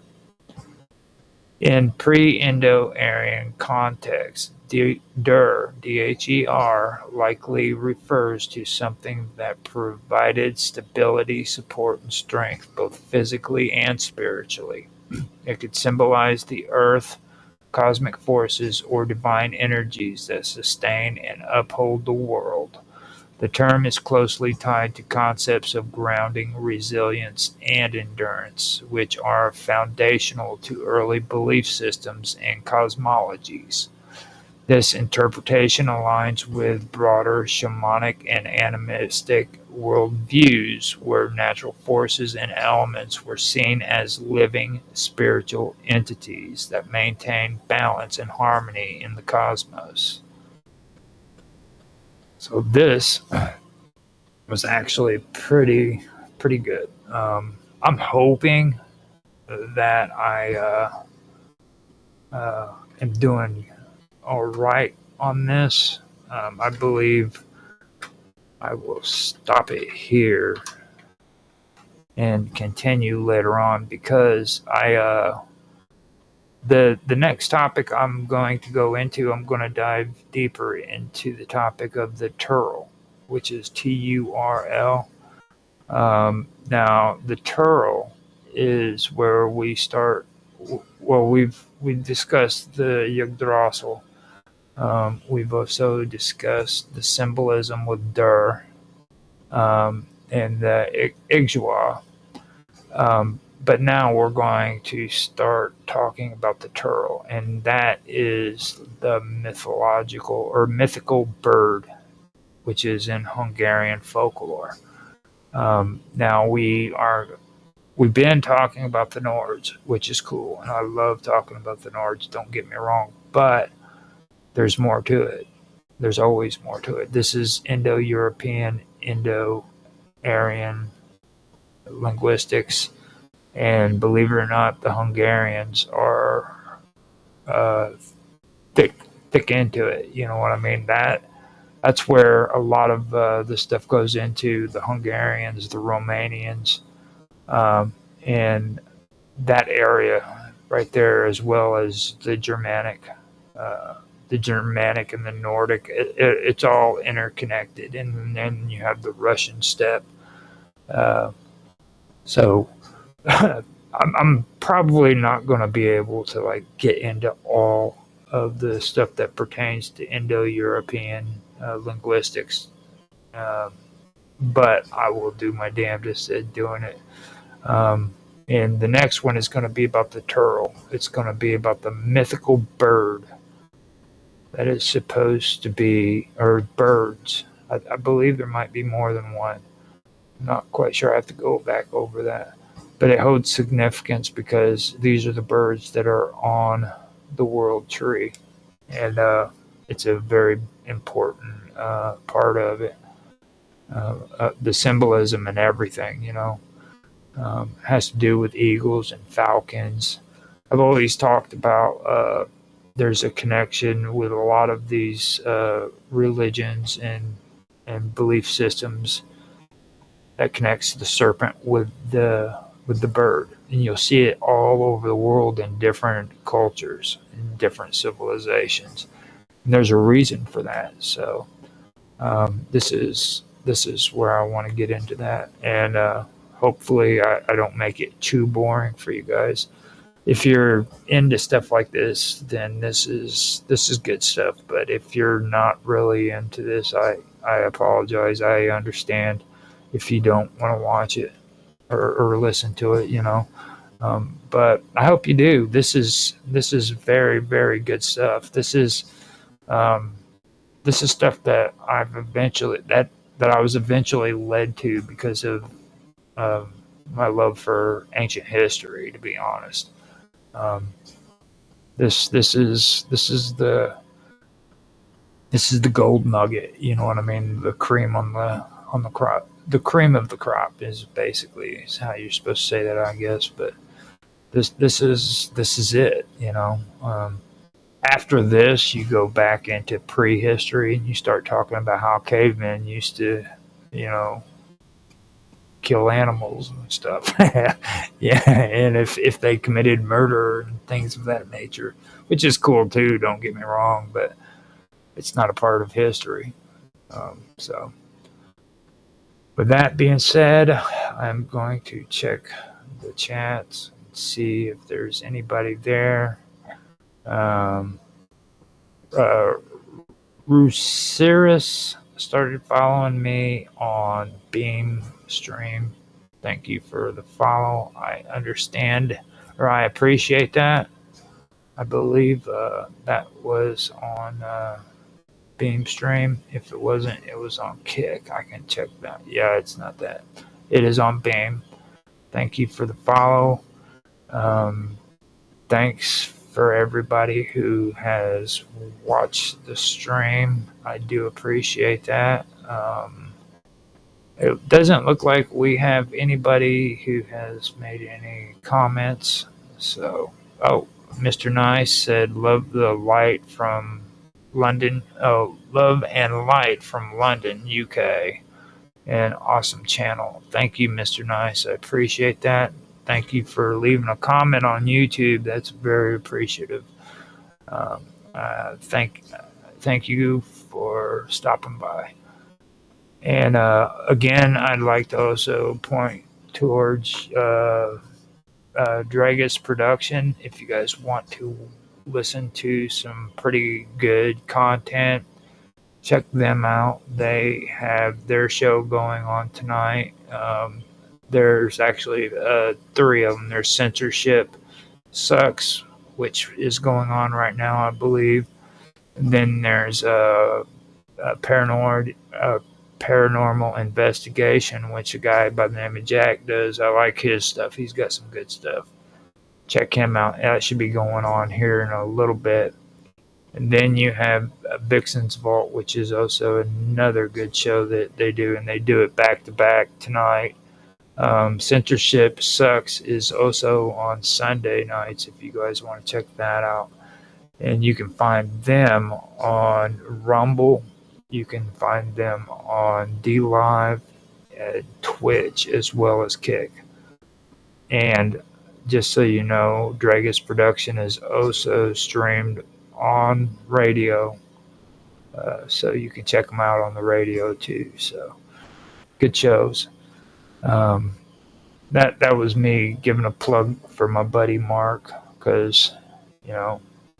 In pre-Indo-Aryan context, Der, D-H-E-R, likely refers to something that provided stability, support, and strength, both physically and spiritually. It could symbolize the earth, cosmic forces, or divine energies that sustain and uphold the world. The term is closely tied to concepts of grounding, resilience, and endurance, which are foundational to early belief systems and cosmologies. This interpretation aligns with broader shamanic and animistic worldviews, where natural forces and elements were seen as living spiritual entities that maintain balance and harmony in the cosmos. So this was actually pretty good. I'm hoping that I am doing all right on this. I believe I will stop it here and continue later on, because the next topic I'm going to go into, I'm going to dive deeper into the topic of the Turl, which is Turl. Now the Turl is where we start. Well, we've discussed the Yggdrasil. We've also discussed the symbolism with Der and the Igwa. But now we're going to start talking about the Turl, and that is the mythical bird, which is in Hungarian folklore. Now we've been talking about the Nords, which is cool, and I love talking about the Nords, don't get me wrong, but there's more to it. There's always more to it. This is Indo-European, Indo-Aryan linguistics, and believe it or not, the Hungarians are thick into it. You know what I mean? That's where a lot of this stuff goes into. The Hungarians, the Romanians, and that area right there, as well as the Germanic and the Nordic. It's all interconnected, and then you have the Russian steppe. So I'm probably not going to be able to like get into all of the stuff that pertains to Indo-European linguistics, but I will do my damnedest at doing it. And the next one is going to be about the Turl. It's going to be about the mythical bird that is supposed to be, or birds. I believe there might be more than one. I'm not quite sure. I have to go back over that. But it holds significance because these are the birds that are on the world tree. And it's a very important part of it. The symbolism and everything, has to do with eagles and falcons. I've always talked about there's a connection with a lot of these religions and belief systems that connects the serpent with the bird, and you'll see it all over the world in different cultures, in different civilizations, and there's a reason for that. So this is where I want to get into that, and hopefully I don't make it too boring for you guys. If you're into stuff like this, then this is good stuff. But if you're not really into this, I apologize. I understand if you don't want to watch it or listen to it, but I hope you do. This is very, very good stuff. This is stuff that I was eventually led to because of my love for ancient history, to be honest. This is the gold nugget, you know what I mean? The cream on the crop. The cream of the crop is how you're supposed to say that, I guess. But this is it, After this, you go back into prehistory and you start talking about how cavemen used to kill animals and stuff. Yeah, and if they committed murder and things of that nature, which is cool too, don't get me wrong, but it's not a part of history. So with that being said, I'm going to check the chats and see if there's anybody there. Ruceris started following me on Beam Stream. Thank you for the follow. I understand, or I appreciate that. I believe that was on Beam Stream. If it wasn't, it was on Kick. I can check that. Yeah, it's not that. It is on Beam. Thank you for the follow. Thanks for everybody who has watched the stream. I do appreciate that. It doesn't look like we have anybody who has made any comments. So, Mr. Nice said, love the light from London. Oh, love and light from London, UK. An awesome channel. Thank you, Mr. Nice. I appreciate that. Thank you for leaving a comment on YouTube. That's very appreciative. Thank you for stopping by. And again, I'd like to also point towards Dragus Production. If you guys want to listen to some pretty good content, check them out. They have their show going on tonight. There's actually 3 of them. There's Censorship Sucks, which is going on right now, I believe. And then there's Paranormal Investigation, which a guy by the name of Jack does. I like his stuff. He's got some good stuff. Check him out. That should be going on here in a little bit. And then you have Vixen's Vault, which is also another good show that they do, and they do it back to back tonight. Censorship Sucks is also on Sunday nights if you guys want to check that out. And you can find them on Rumble. You can find them on DLive, Twitch, as well as Kick. And just so you know, Dragus Production is also streamed on radio. So you can check them out on the radio too. So good shows. That was me giving a plug for my buddy Mark, because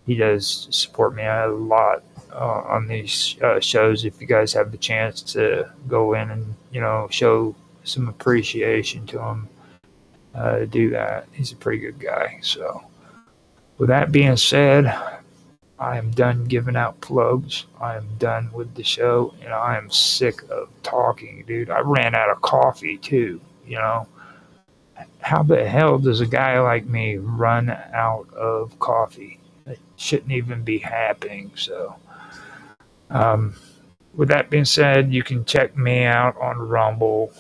he does support me a lot on these shows. If you guys have the chance to go in and show some appreciation to him, do that. He's a pretty good guy. So with that being said, I am done giving out plugs. I am done with the show, and I am sick of talking, dude. I ran out of coffee too. How the hell does a guy like me run out of coffee? It shouldn't even be happening. So with that being said, you can check me out on Rumble,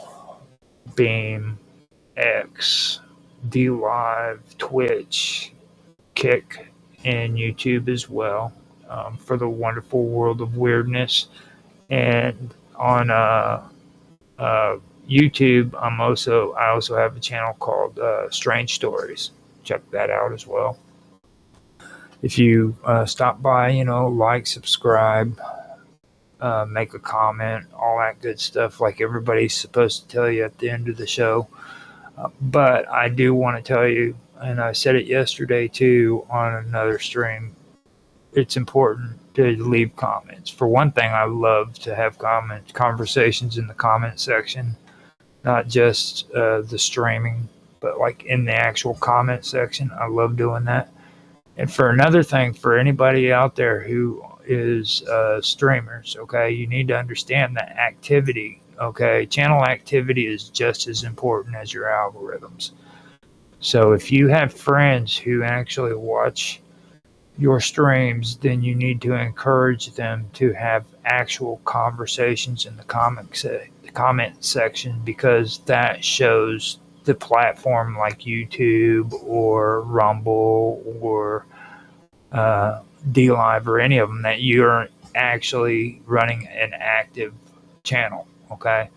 Beam, X, DLive, Twitch, Kick, and YouTube as well, for the wonderful world of weirdness. And on YouTube, I also have a channel called Strange Stories. Check that out as well. If you stop by, like, subscribe, make a comment, all that good stuff, like everybody's supposed to tell you at the end of the show. But I do want to tell you, and I said it yesterday too on another stream, it's important to leave comments. For one thing, I love to have conversations in the comment section, not just the streaming, but like in the actual comment section. I love doing that. And for another thing, for anybody out there who is streamers, okay, you need to understand that activity, okay? Channel activity is just as important as your algorithms. So if you have friends who actually watch your streams, then you need to encourage them to have actual conversations in the comment section, because that shows the platform like YouTube or Rumble or DLive or any of them that you're actually running an active channel, okay?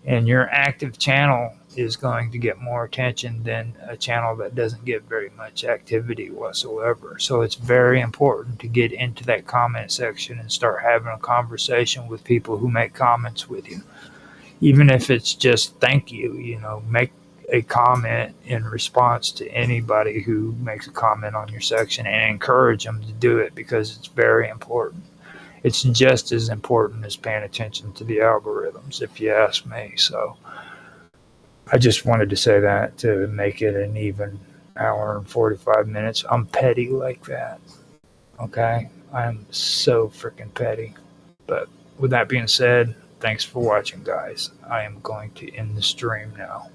And your active channel is going to get more attention than a channel that doesn't get very much activity whatsoever. So it's very important to get into that comment section and start having a conversation with people who make comments with you. Even if it's just thank you, make a comment in response to anybody who makes a comment on your section and encourage them to do it, because it's very important. It's just as important as paying attention to the algorithms, if you ask me. So I just wanted to say that to make it an even hour and 45 minutes. I'm petty like that. Okay? I'm so freaking petty. But with that being said, thanks for watching, guys. I am going to end the stream now.